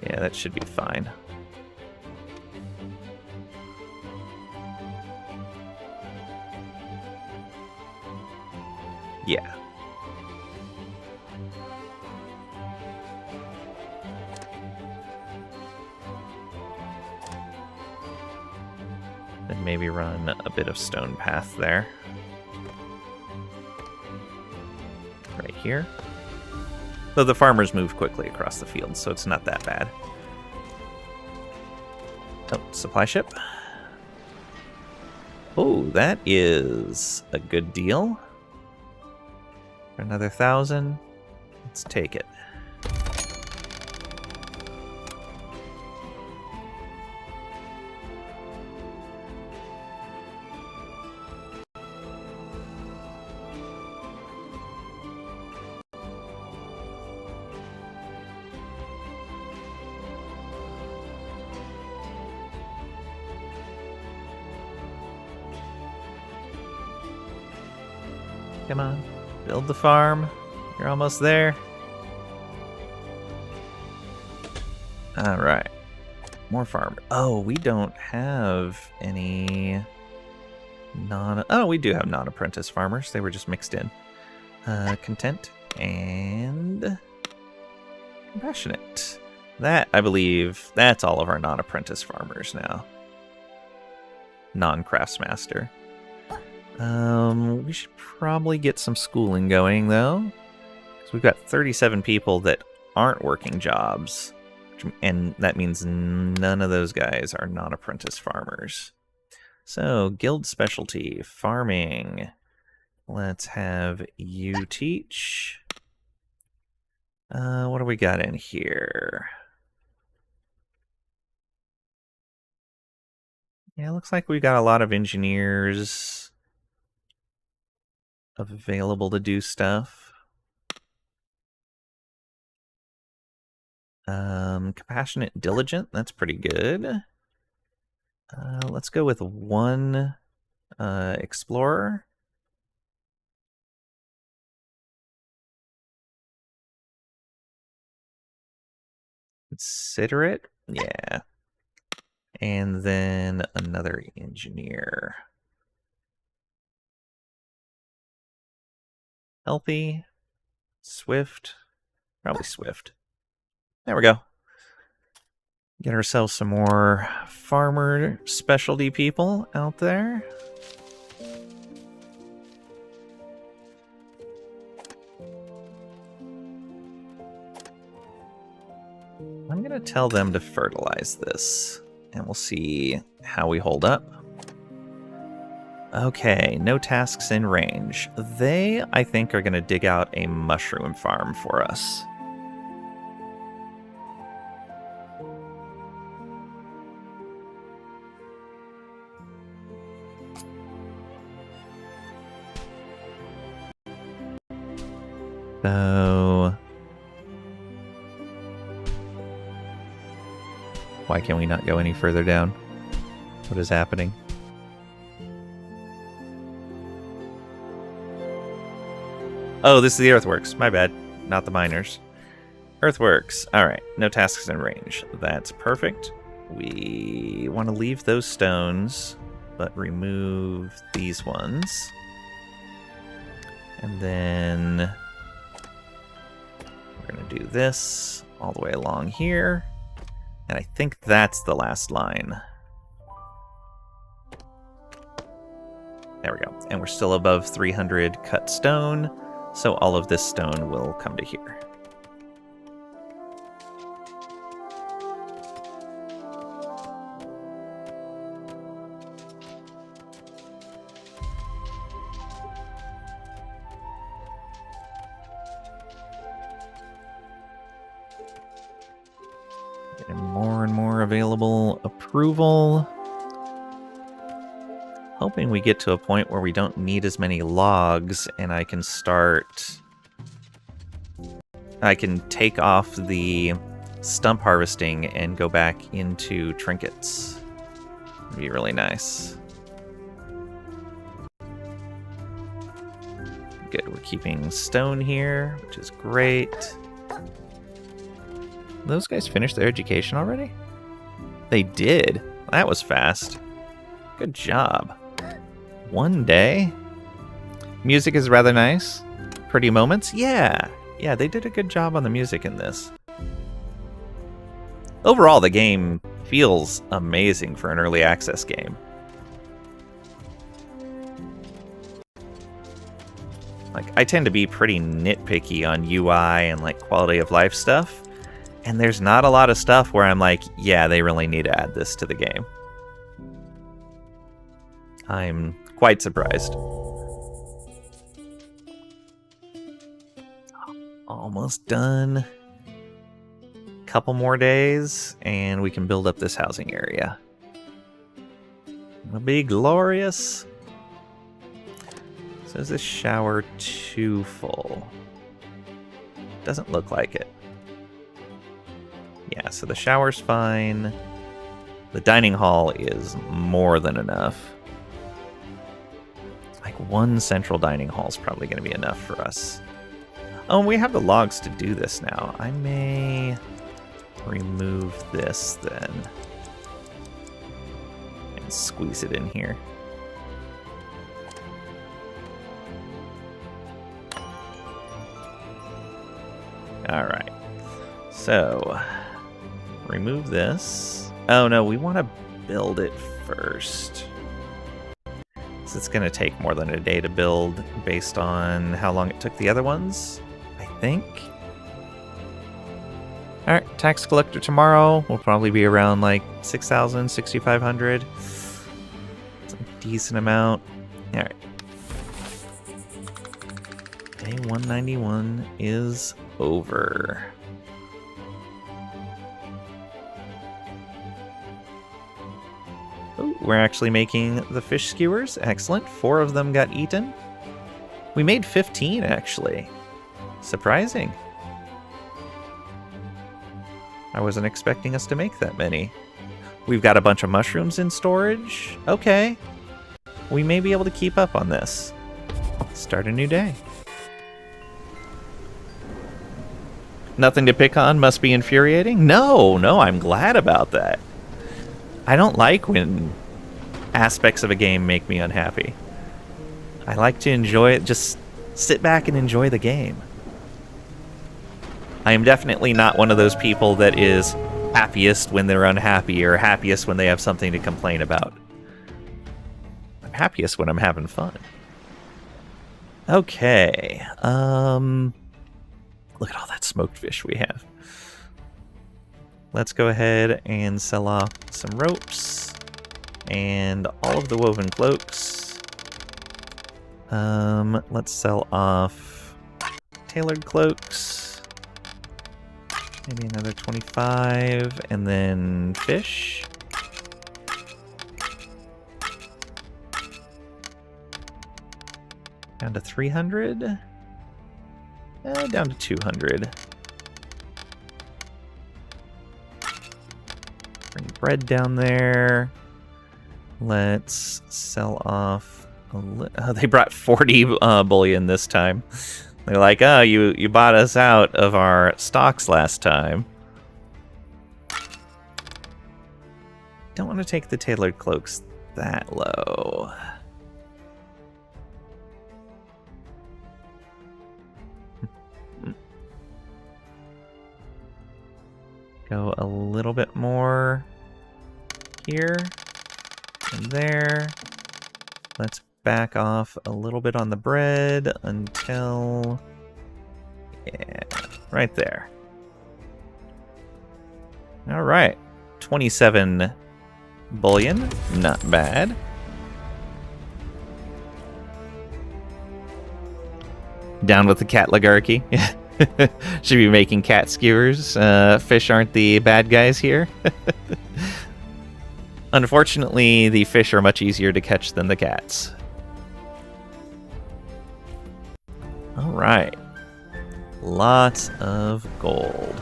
Yeah, that should be fine. Yeah. Then maybe run a bit of stone path there. Right here. Though the farmers move quickly across the field, so it's not that bad. Oh, supply ship. Oh, that is a good deal. For another 1,000. Let's take it. Come on, build the farm. You're almost there. All right. More farm. Oh, we don't have any Oh, we do have non-apprentice farmers. They were just mixed in. Content and compassionate. That, I believe, that's all of our non-apprentice farmers now. Non-craftsmaster. We should probably get some schooling going, though. Because we've got 37 people that aren't working jobs. And that means none of those guys are non-apprentice farmers. So, guild specialty, farming. Let's have you teach. What do we got in here? Yeah, it looks like we got a lot of engineers available to do stuff. Compassionate, diligent, that's pretty good. Let's go with one explorer. Considerate, yeah. And then another engineer. Healthy, swift, probably swift. There we go. Get ourselves some more farmer specialty people out there. I'm going to tell them to fertilize this, and we'll see how we hold up. Okay, no tasks in range. They, I think, are going to dig out a mushroom farm for us. So, why can we not go any further down? What is happening? Oh, this is the earthworks. My bad. Not the miners. Earthworks. Alright, no tasks in range. That's perfect. We want to leave those stones, but remove these ones. And then we're going to do this all the way along here. And I think that's the last line. There we go. And we're still above 300 cut stone, so all of this stone will come to here. Getting more and more available approval. Hoping we get to a point where we don't need as many logs and I can take off the stump harvesting and go back into trinkets. It'd be really nice. Good, we're keeping stone here, which is great. Those guys finished their education already? They did. That was fast. Good job. One day. Music is rather nice. Pretty moments. Yeah, they did a good job on the music in this. Overall, the game feels amazing for an early access game. Like, I tend to be pretty nitpicky on UI and like quality of life stuff. And there's not a lot of stuff where I'm like, yeah, they really need to add this to the game. I'm quite surprised. Almost done. Couple more days, and we can build up this housing area. It'll be glorious. So is this shower too full? Doesn't look like it. Yeah, so the shower's fine. The dining hall is more than enough. Like one central dining hall is probably going to be enough for us. Oh, and we have the logs to do this now. I may remove this then. Let's squeeze it in here. Alright. So, remove this. Oh no, we want to build it first. So it's going to take more than a day to build based on how long it took the other ones, I think. Alright, tax collector tomorrow will probably be around like 6,000, 6,500. It's a decent amount. Alright. Day 191 is over. Ooh, we're actually making the fish skewers. Excellent. 4 of them got eaten. We made 15, actually. Surprising. I wasn't expecting us to make that many. We've got a bunch of mushrooms in storage. Okay. We may be able to keep up on this. Start a new day. Nothing to pick on must be infuriating? No, I'm glad about that. I don't like when aspects of a game make me unhappy. I like to enjoy it, just sit back and enjoy the game. I am definitely not one of those people that is happiest when they're unhappy or happiest when they have something to complain about. I'm happiest when I'm having fun. Okay, look at all that smoked fish we have. Let's go ahead and sell off some ropes and all of the woven cloaks. Let's sell off tailored cloaks. Maybe another 25, and then fish. Down to 300. Down to 200. Bring bread down there. Let's sell off they brought 40 bullion this time. They're like, oh, you bought us out of our stocks last time. Don't want to take the tailored cloaks that low. Go a little bit more here and there. Let's back off a little bit on the bread until, yeah, right there. All right, 27 bullion, not bad. Down with the cat oligarchy. Should be making cat skewers. Fish aren't the bad guys here. Unfortunately, the fish are much easier to catch than the cats. All right. Lots of gold.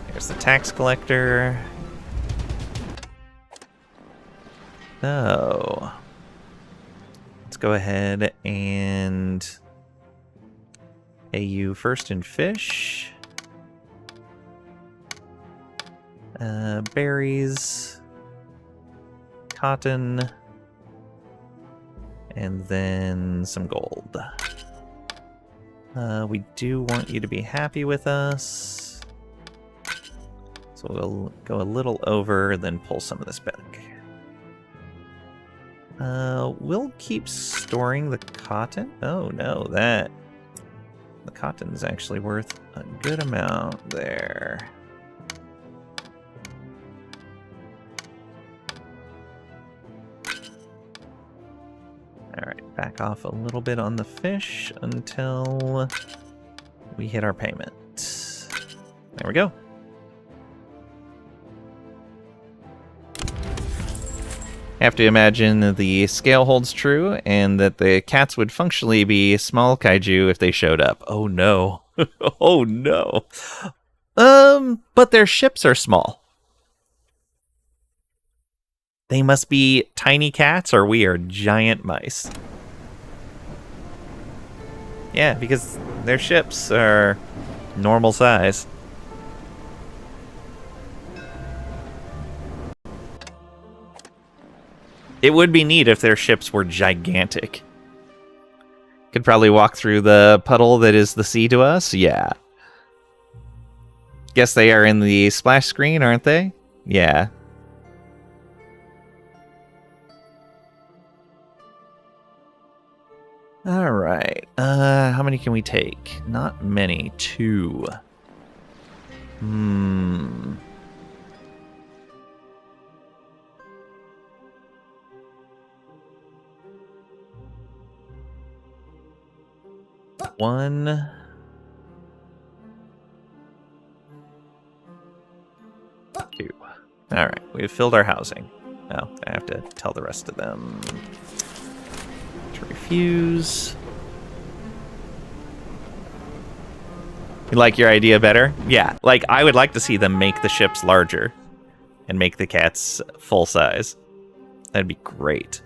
There's the tax collector. So, let's go ahead and pay you first in fish. Berries, cotton, and then some gold. We do want you to be happy with us, so we'll go a little over, then pull some of this back. We'll keep storing the cotton. Oh no, the cotton's actually worth a good amount there. Alright, back off a little bit on the fish until we hit our payment. There we go. Have to imagine the scale holds true and that the cats would functionally be small kaiju if they showed up. Oh no. Oh no. But their ships are small. They must be tiny cats or we are giant mice. Yeah, because their ships are normal size. It would be neat if their ships were gigantic. Could probably walk through the puddle that is the sea to us. Yeah. Guess they are in the splash screen, aren't they? Yeah. All right. How many can we take? Not many. 2. One. Two. All right, we've filled our housing. Oh, I have to tell the rest of them to refuse. You like your idea better? Yeah, like I would like to see them make the ships larger and make the cats full size. That'd be great.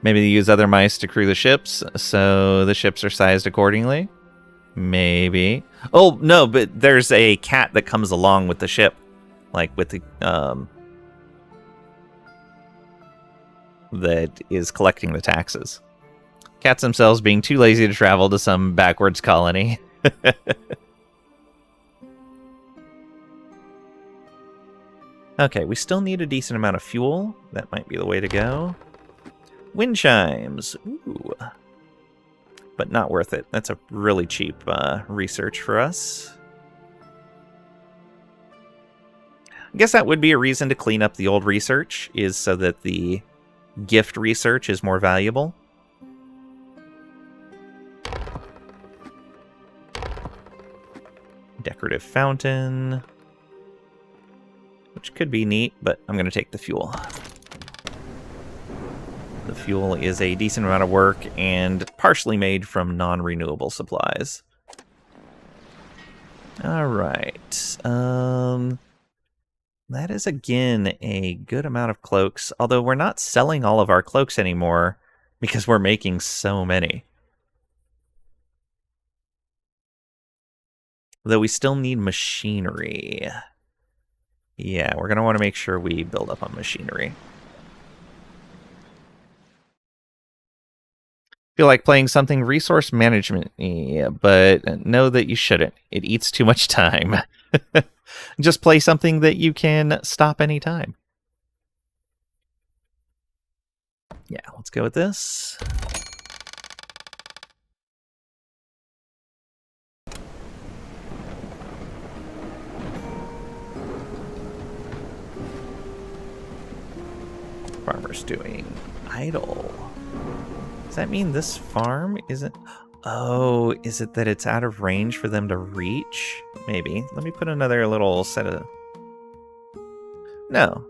Maybe they use other mice to crew the ships, so the ships are sized accordingly. Maybe. Oh, no, but there's a cat that comes along with the ship. Like with the, that is collecting the taxes. Cats themselves being too lazy to travel to some backwards colony. Okay, we still need a decent amount of fuel. That might be the way to go. Wind chimes. Ooh. But not worth it. That's a really cheap research for us. I guess that would be a reason to clean up the old research, is so that the gift research is more valuable. Decorative fountain. Which could be neat, but I'm going to take the fuel. The fuel is a decent amount of work and partially made from non-renewable supplies. Alright. That is, again, a good amount of cloaks. Although we're not selling all of our cloaks anymore because we're making so many. Though we still need machinery. Yeah, we're going to want to make sure we build up on machinery. Feel like playing something resource management-y, but know that you shouldn't. It eats too much time. Just play something that you can stop anytime. Yeah, let's go with this. Farmer's doing idle. Does that mean this farm isn't... Oh, is it that it's out of range for them to reach? Maybe. Let me put another little set of... No.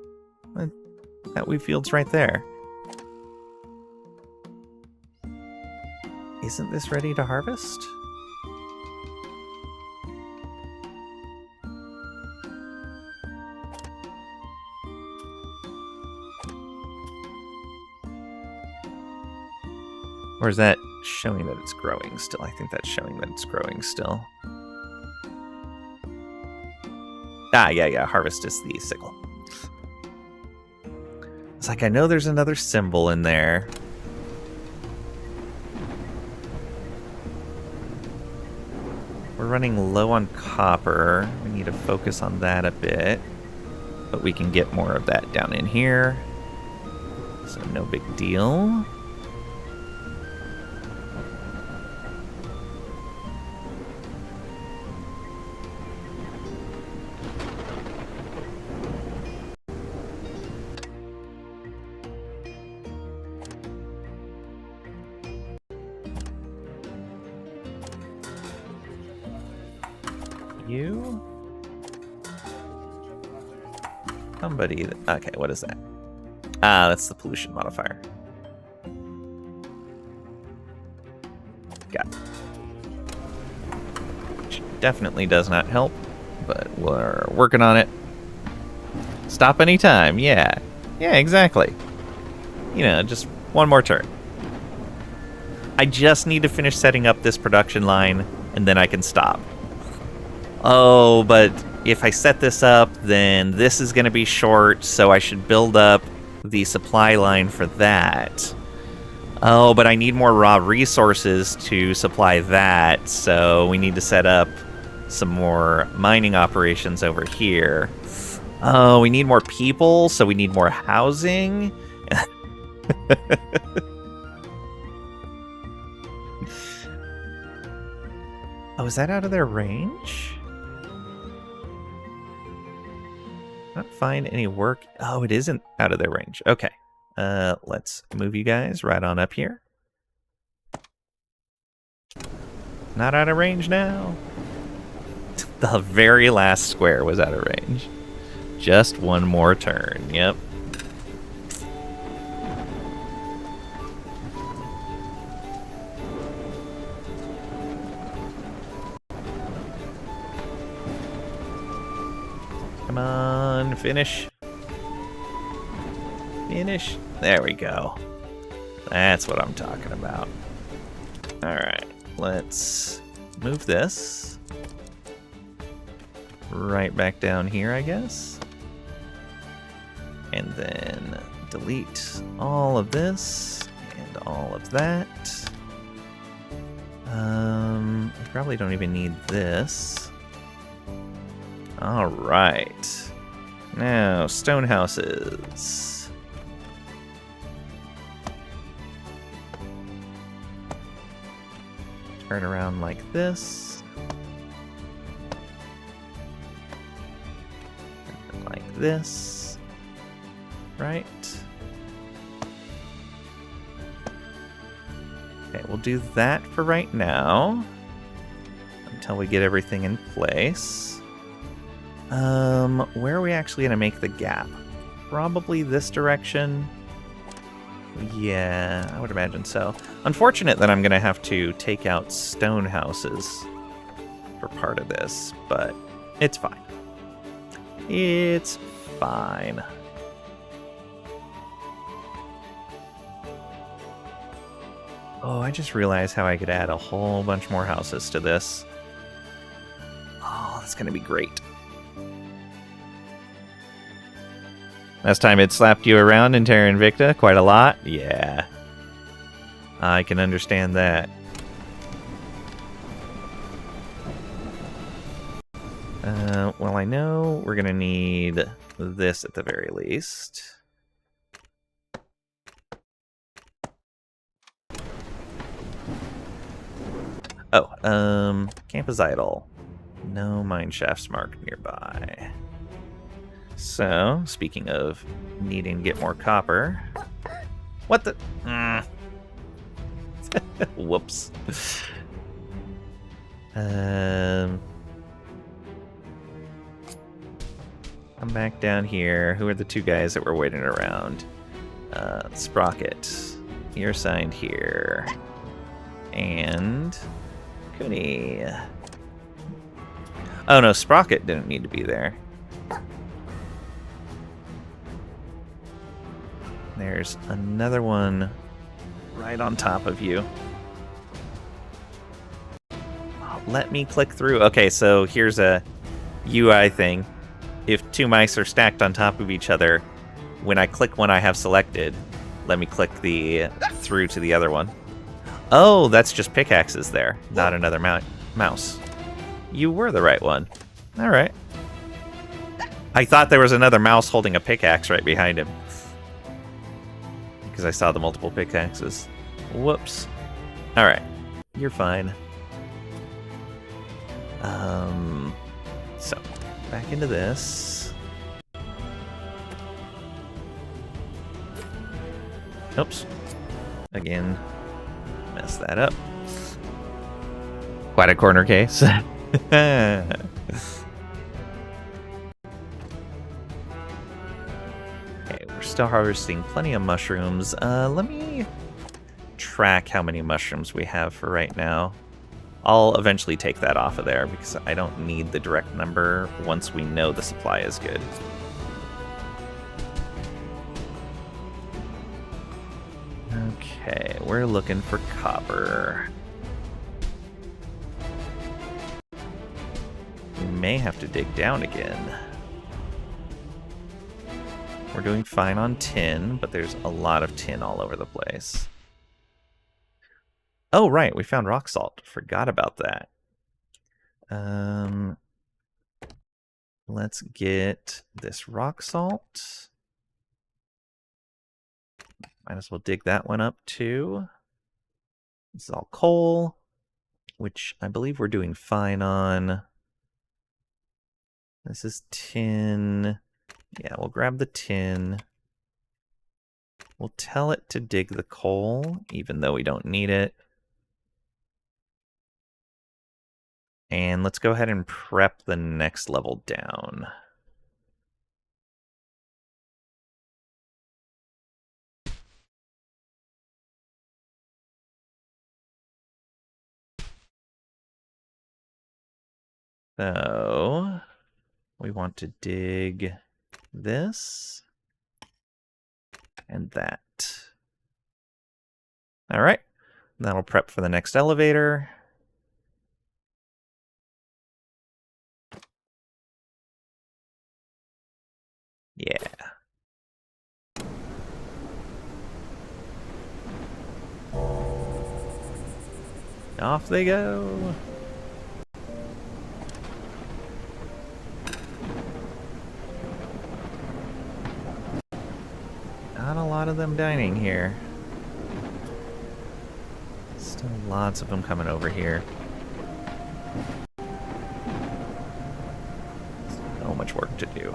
That wheat field's right there. Isn't this ready to harvest? Or is that showing that it's growing still? I think that's showing that it's growing still. Ah, yeah, harvest is the sickle. It's like, I know there's another symbol in there. We're running low on copper. We need to focus on that a bit. But we can get more of that down in here. So no big deal. You? Somebody... Okay, what is that? Ah, that's the pollution modifier. Got it. Which definitely does not help, but we're working on it. Stop anytime, yeah. Yeah, exactly. You know, just one more turn. I just need to finish setting up this production line, and then I can stop. Oh, but if I set this up, then this is going to be short, so I should build up the supply line for that. Oh, but I need more raw resources to supply that, so we need to set up some more mining operations over here. Oh, we need more people, so we need more housing. Oh, is that out of their range? Not find any work. Oh, it isn't out of their range. Okay. Let's move you guys right on up here. Not out of range now. The very last square was out of range. Just one more turn. Yep. Come on, finish. Finish. There we go. That's what I'm talking about. Alright, let's move this right back down here, I guess. And then delete all of this and all of that. I probably don't even need this. Alright. Now, stone houses. Turn around like this. And like this. Right. Okay, we'll do that for right now. Until we get everything in place. Where are we actually going to make the gap? Probably this direction. Yeah, I would imagine so. Unfortunate that I'm going to have to take out stone houses for part of this, but it's fine. It's fine. Oh, I just realized how I could add a whole bunch more houses to this. Oh, that's going to be great. Last time it slapped you around in Terra Invicta quite a lot? Yeah. I can understand that. Well, I know we're going to need this at the very least. Oh, camp is idle. No mine shafts marked nearby. So, speaking of needing to get more copper... What the... Whoops. Come back down here. Who are the two guys that were waiting around? Sprocket. You're assigned here. And... Cooney. Oh no, Sprocket didn't need to be there. There's another one right on top of you. Oh, let me click through. Okay, so here's a UI thing. If two mice are stacked on top of each other, when I click one I have selected, let me click the through to the other one. Oh, that's just pickaxes there, not another mouse. You were the right one. All right. I thought there was another mouse holding a pickaxe right behind him. Because I saw the multiple pickaxes. Whoops. All right. You're fine. So, back into this. Oops. Again. Mess that up. Quite a corner case. Okay, we're still harvesting plenty of mushrooms. Let me track how many mushrooms we have for right now. I'll eventually take that off of there because I don't need the direct number once we know the supply is good. Okay, we're looking for copper. We may have to dig down again. We're doing fine on tin, but there's a lot of tin all over the place. Oh, right, we found rock salt. Forgot about that. Let's get this rock salt. Might as well dig that one up too. This is all coal, which I believe we're doing fine on. This is tin. Yeah, we'll grab the tin. We'll tell it to dig the coal, even though we don't need it. And let's go ahead and prep the next level down. So we want to dig this and that. All right, that'll prep for the next elevator. Yeah. Off they go. Not a lot of them dining here. Still lots of them coming over here. So much work to do.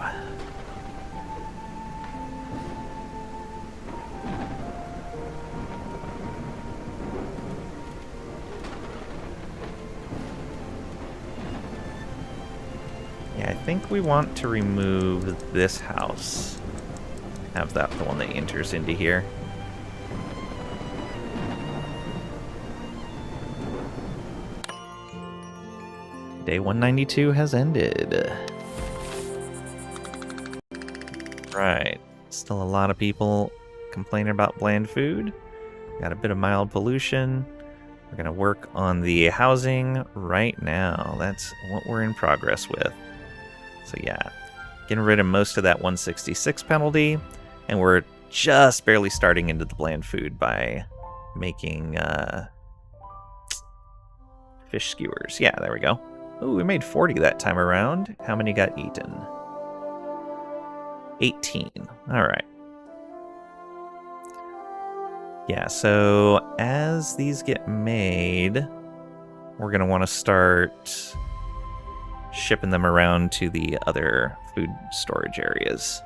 Yeah, I think we want to remove this house. Have that the one that enters into here. Day 192 has ended. Right. Still a lot of people complaining about bland food. Got a bit of mild pollution. We're going to work on the housing right now. That's what we're in progress with. So yeah, getting rid of most of that 166 penalty. And we're just barely starting into the bland food by making fish skewers. Yeah, there we go. Ooh, we made 40 that time around. How many got eaten? 18. All right. Yeah, so as these get made, we're going to want to start shipping them around to the other food storage areas.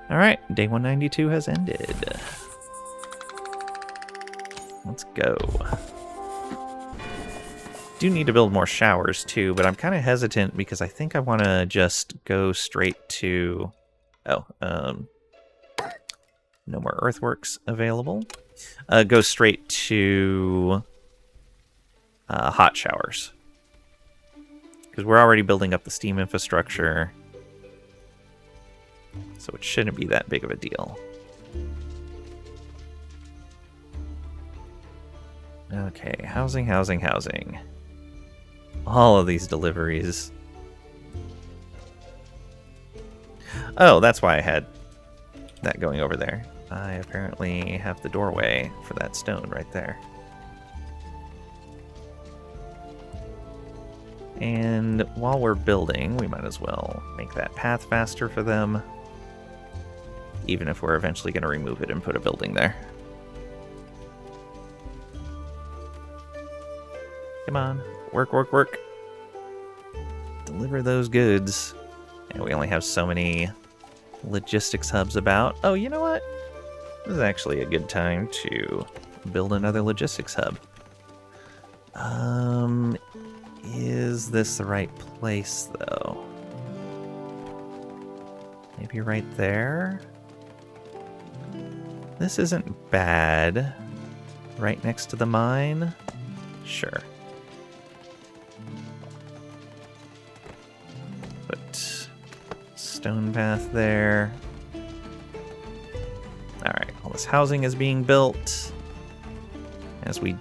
All right, day 192 has ended. Let's go. Do need to build more showers too, but I'm kind of hesitant because I think I want to just go straight to... Oh, no more earthworks available. Go straight to hot showers. Because we're already building up the steam infrastructure. So it shouldn't be that big of a deal. Okay, housing, housing, housing. All of these deliveries. Oh, that's why I had that going over there. I apparently have the doorway for that stone right there. And while we're building, we might as well make that path faster for them. Even if we're eventually going to remove it and put a building there. Come on. Work, work, work. Deliver those goods. And we only have so many logistics hubs about. Oh, you know what? This is actually a good time to build another logistics hub. Is this the right place, though? Maybe right there? This isn't bad. Right next to the mine? Sure. Put stone path there. Alright, all this housing is being built. As we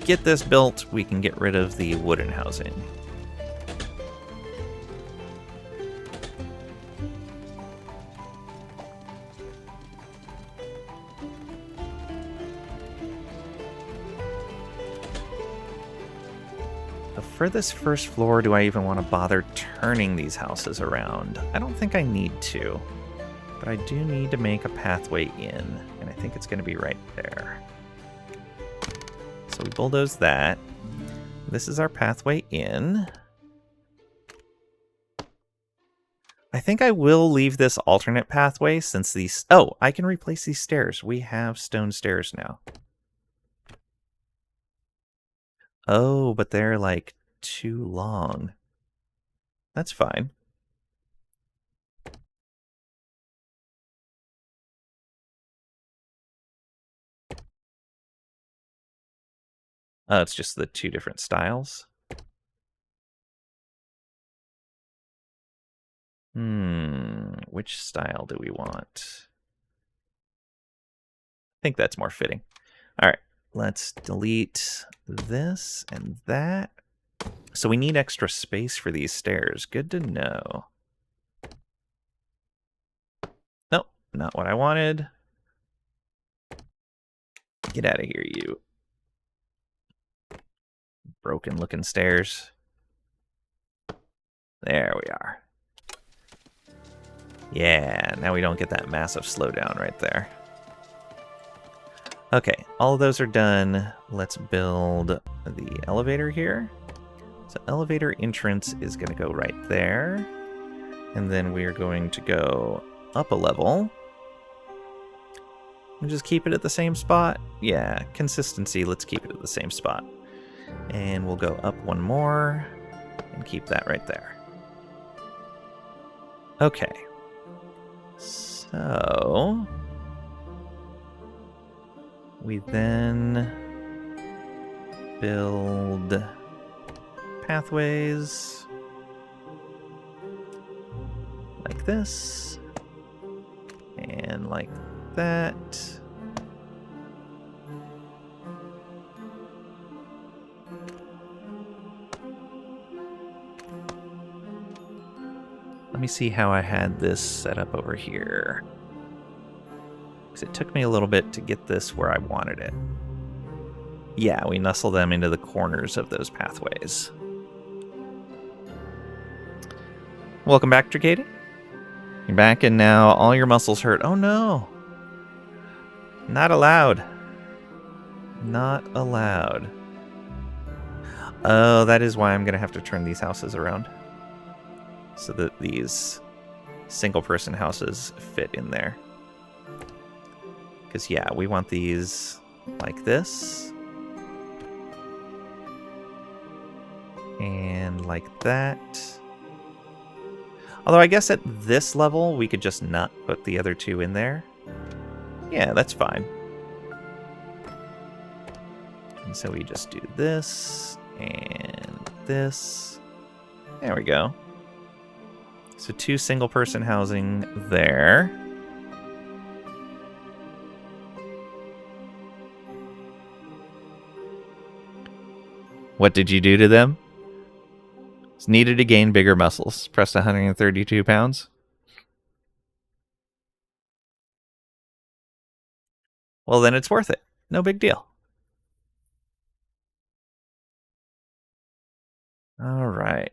get this built, we can get rid of the wooden housing. for this first floor, do I even want to bother turning these houses around? I don't think I need to. But I do need to make a pathway in, and I think it's going to be right there. So we bulldoze that. This is our pathway in. I think I will leave this alternate pathway since these... Oh, I can replace these stairs. We have stone stairs now. Oh, but they're like too long. That's fine. Oh, it's just the two different styles. Which style do we want? I think that's more fitting. All right, let's delete this and that. So we need extra space for these stairs. Good to know. Nope, not what I wanted. Get out of here, you. Broken looking stairs. There we are. Yeah, now we don't get that massive slowdown right there. Okay, all of those are done. Let's build the elevator here. So elevator entrance is going to go right there. And then we are going to go up a level. And just keep it at the same spot. Yeah, consistency, let's keep it at the same spot. And we'll go up one more and keep that right there. Okay. So we then build pathways like this and like that. Let me see how I had this set up over here. Because it took me a little bit to get this where I wanted it. Yeah, we nestle them into the corners of those pathways. Welcome back, Dracady. You're back and now all your muscles hurt. Oh no! Not allowed. Not allowed. Oh, that is why I'm going to have to turn these houses around. So that these single-person houses fit in there. Because, yeah, we want these like this. And like that. Although I guess at this level, we could just not put the other two in there. Yeah, that's fine. And so we just do this and this. There we go. So 2 single-person housing there. What did you do to them? It's needed to gain bigger muscles. Pressed 132 pounds. Well, then it's worth it. No big deal. All right.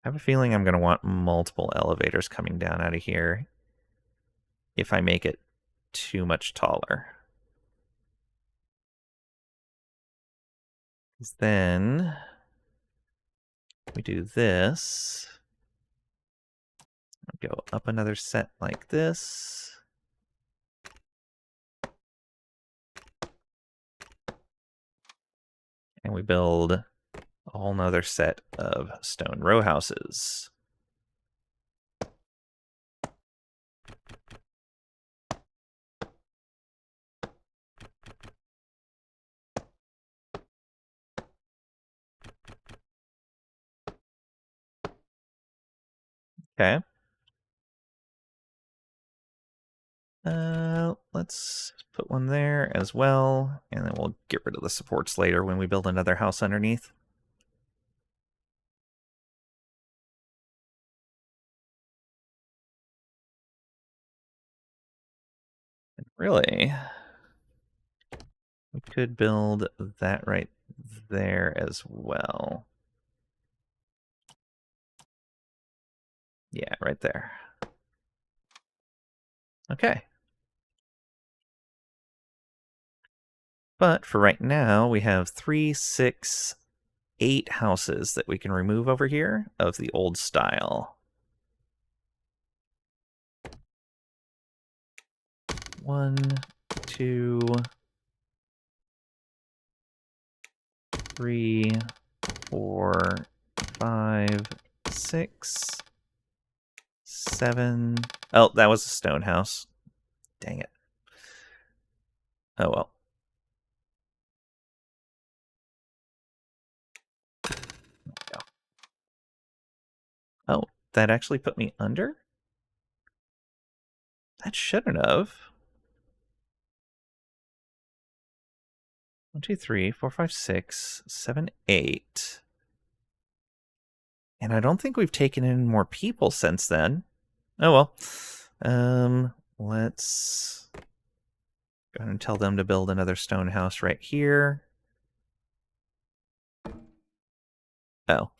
I have a feeling I'm going to want multiple elevators coming down out of here if I make it too much taller. Then we do this. Go up another set like this. And we build a whole nother set of stone row houses. Okay. Let's put one there as well, and then we'll get rid of the supports later when we build another house underneath. Really? We could build that right there as well. Yeah, right there. Okay. But for right now, we have 3, 6, 8 houses that we can remove over here of the old style. 1, 2, 3, 4, 5, 6, 7. Oh, that was a stone house. Dang it. Oh well. Oh, that actually put me under? That shouldn't have. 1, 2, 3, 4, 5, 6, 7, 8. And I don't think we've taken in more people since then. Oh well. Let's go ahead and tell them to build another stone house right here. Oh.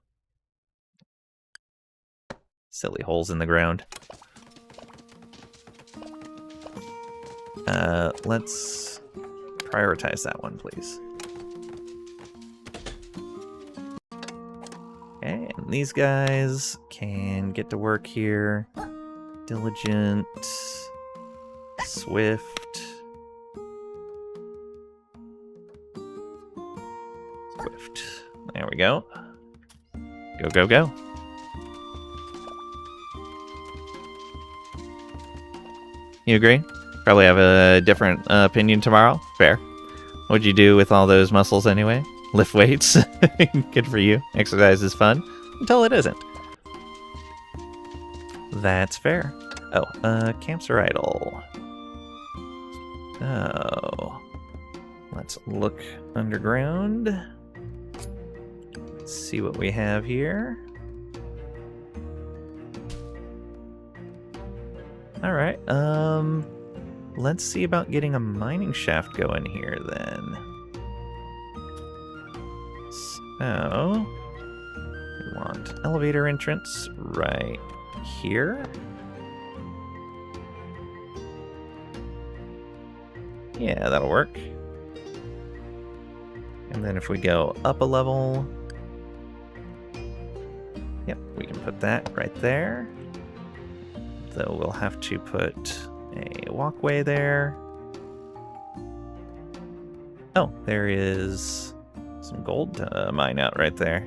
Silly holes in the ground. Let's prioritize that one, please. Okay, and these guys can get to work here. Diligent, swift. Swift. There we go. Go, go, go. You agree? Probably have a different opinion tomorrow. Fair. What'd you do with all those muscles anyway? Lift weights? Good for you. Exercise is fun. Until it isn't. That's fair. Oh, camps are idle. Oh. Let's look underground. Let's see what we have here. Alright, let's see about getting a mining shaft going here then. So, we want elevator entrance right here. Yeah, that'll work. And then if we go up a level, yep, we can put that right there. Though we'll have to put a walkway there. Oh, there is some gold to mine out right there.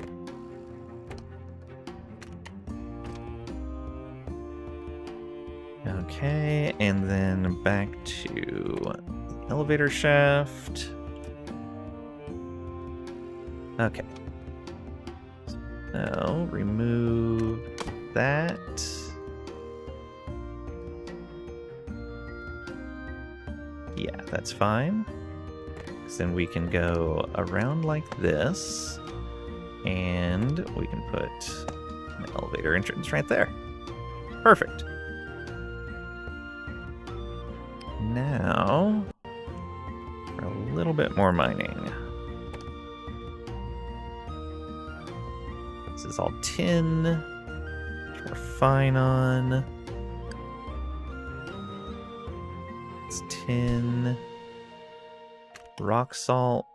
Okay, and then back to elevator shaft. Okay. So, remove that. Yeah, that's fine. Because then we can go around like this. And we can put an elevator entrance right there. Perfect. Now, for a little bit more mining. This is all tin, which we're fine on. It's tin. Rock salt.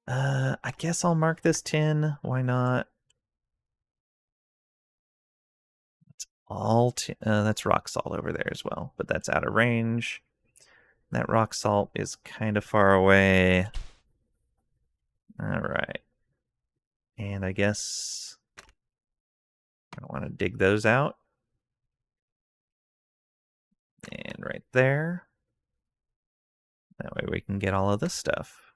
I guess I'll mark this tin. Why not? It's all tin. That's rock salt over there as well, but that's out of range. That rock salt is kind of far away. All right. And I guess I don't want to dig those out. And right there. That way we can get all of this stuff.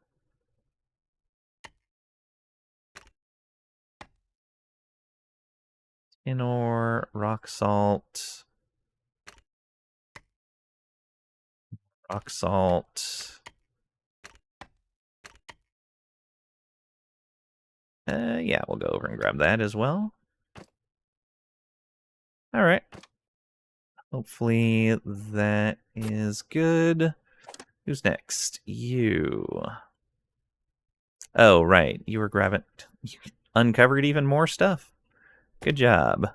Tin ore, rock salt. Rock salt. Yeah, we'll go over and grab that as well. All right. Hopefully that is good. Who's next? You. Oh, right. You were grabbing... You uncovered even more stuff. Good job.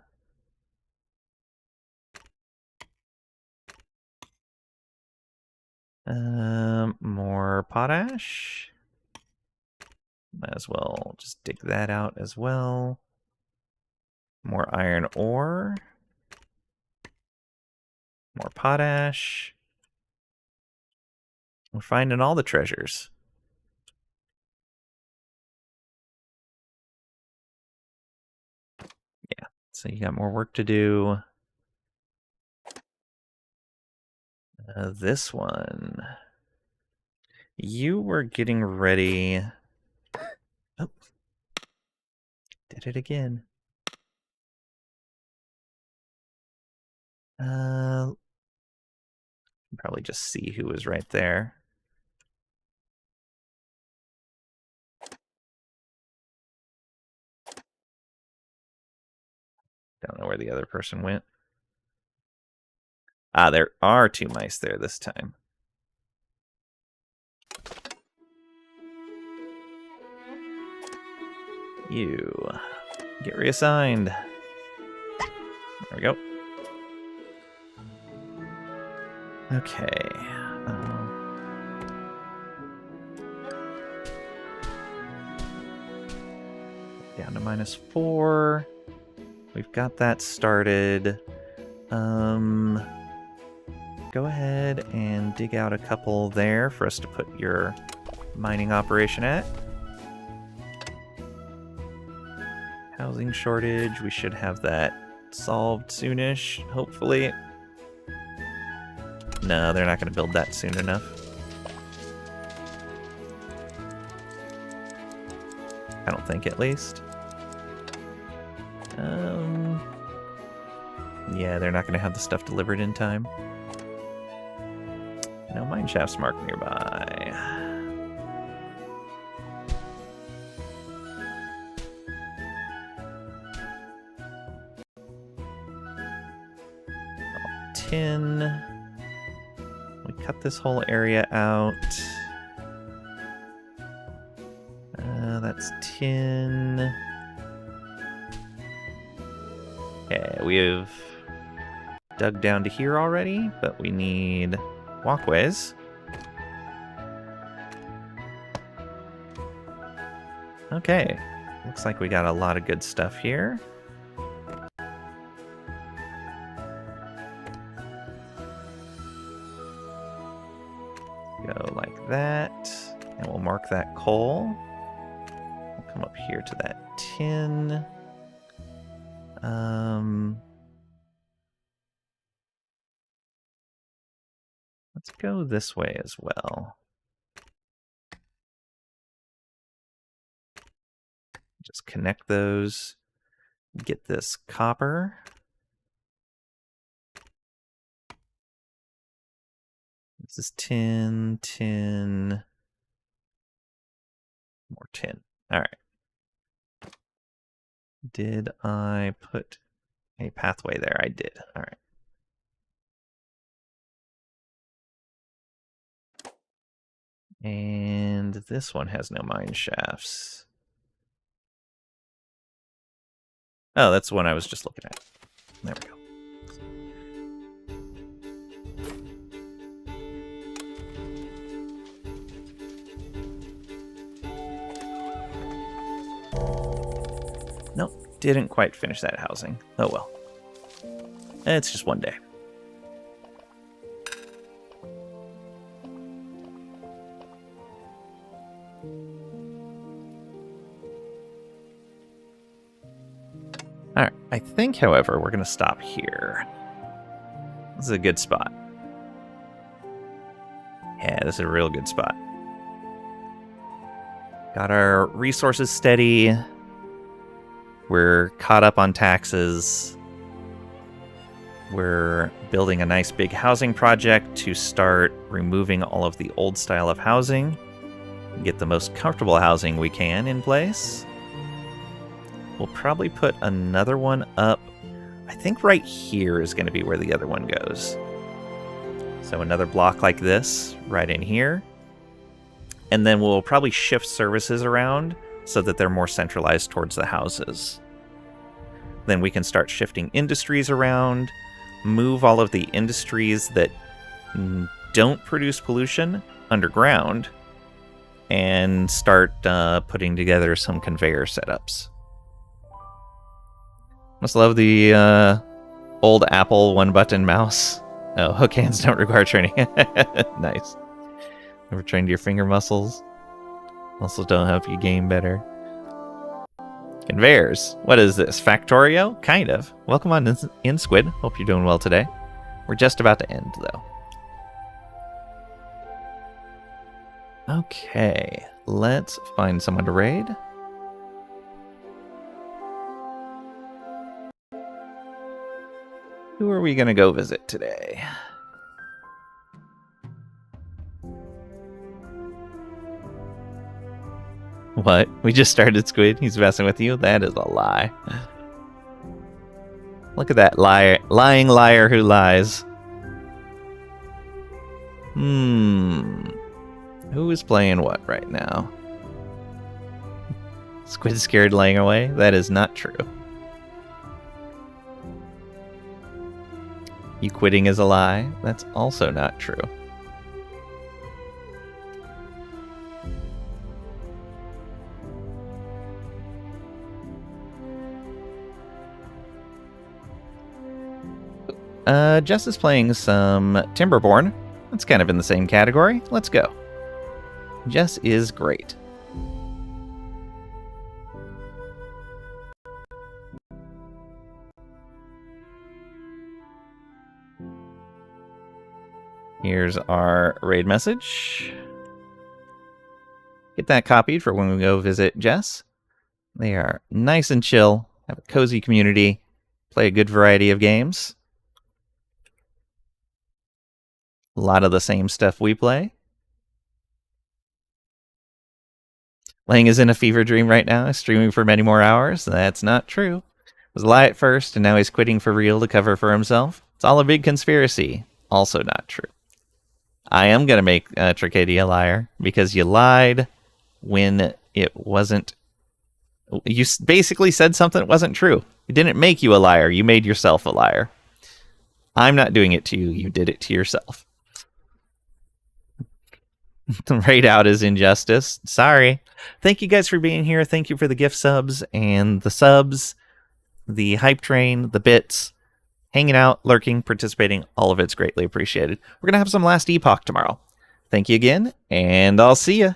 More potash. Might as well just dig that out as well. More iron ore. More potash. We're finding all the treasures. Yeah, so you got more work to do. This one. You were getting ready. Oh. Did it again. Probably just see who was right there. Don't know where the other person went. Ah, there are 2 mice there this time. You get reassigned. There we go. Okay. Down to -4. We've got that started. Go ahead and dig out a couple there for us to put your mining operation at. Housing shortage, we should have that solved soonish, hopefully. No, they're not going to build that soon enough. I don't think, at least. Yeah, they're not going to have the stuff delivered in time. No mine shafts marked nearby. Tin. We cut this whole area out. That's tin. Okay, we have dug down to here already, but we need walkways. Okay, looks like we got a lot of good stuff here. Go like that, and we'll mark that coal. We'll come up here to that tin. Let's go this way as well. Just connect those. Get this copper. This is tin, tin, more tin. All right. Did I put a pathway there? I did. All right. And this one has no mine shafts. Oh, that's the one I was just looking at. There we go. Nope, didn't quite finish that housing. Oh well. It's just one day. Alright, I think, however, we're going to stop here. This is a good spot. Yeah, this is a real good spot. Got our resources steady. We're caught up on taxes. We're building a nice big housing project to start removing all of the old style of housing. Get the most comfortable housing we can in place. We'll probably put another one up. I think right here is going to be where the other one goes. So another block like this right in here. And then we'll probably shift services around so that they're more centralized towards the houses. Then we can start shifting industries around, move all of the industries that don't produce pollution underground, and start putting together some conveyor setups. Must love the old Apple one-button mouse. Oh, hook hands don't require training. Nice. Never trained your finger muscles. Muscles don't help you game better. Conveyors. What is this? Factorio? Kind of. Welcome on in, Squid. Hope you're doing well today. We're just about to end, though. Okay. Let's find someone to raid. Who are we going to go visit today? What? We just started Squid? He's messing with you? That is a lie. Look at that lying liar who lies. Who is playing what right now? Squid scared laying away? That is not true. You quitting is a lie? That's also not true. Jess is playing some Timberborn. That's kind of in the same category. Let's go. Jess is great. Here's our raid message. Get that copied for when we go visit Jess. They are nice and chill, have a cozy community, play a good variety of games. A lot of the same stuff we play. Lang is in a fever dream right now, streaming for many more hours. That's not true. It was a lie at first, and now he's quitting for real to cover for himself. It's all a big conspiracy. Also not true. I am going to make Tricadia a liar, because you lied when it wasn't... You basically said something that wasn't true. It didn't make you a liar. You made yourself a liar. I'm not doing it to you. You did it to yourself. The raid out is injustice. Sorry. Thank you guys for being here. Thank you for the gift subs and the subs, the hype train, the bits, hanging out, lurking, participating. All of it's greatly appreciated. We're going to have some Last Epoch tomorrow. Thank you again, and I'll see you.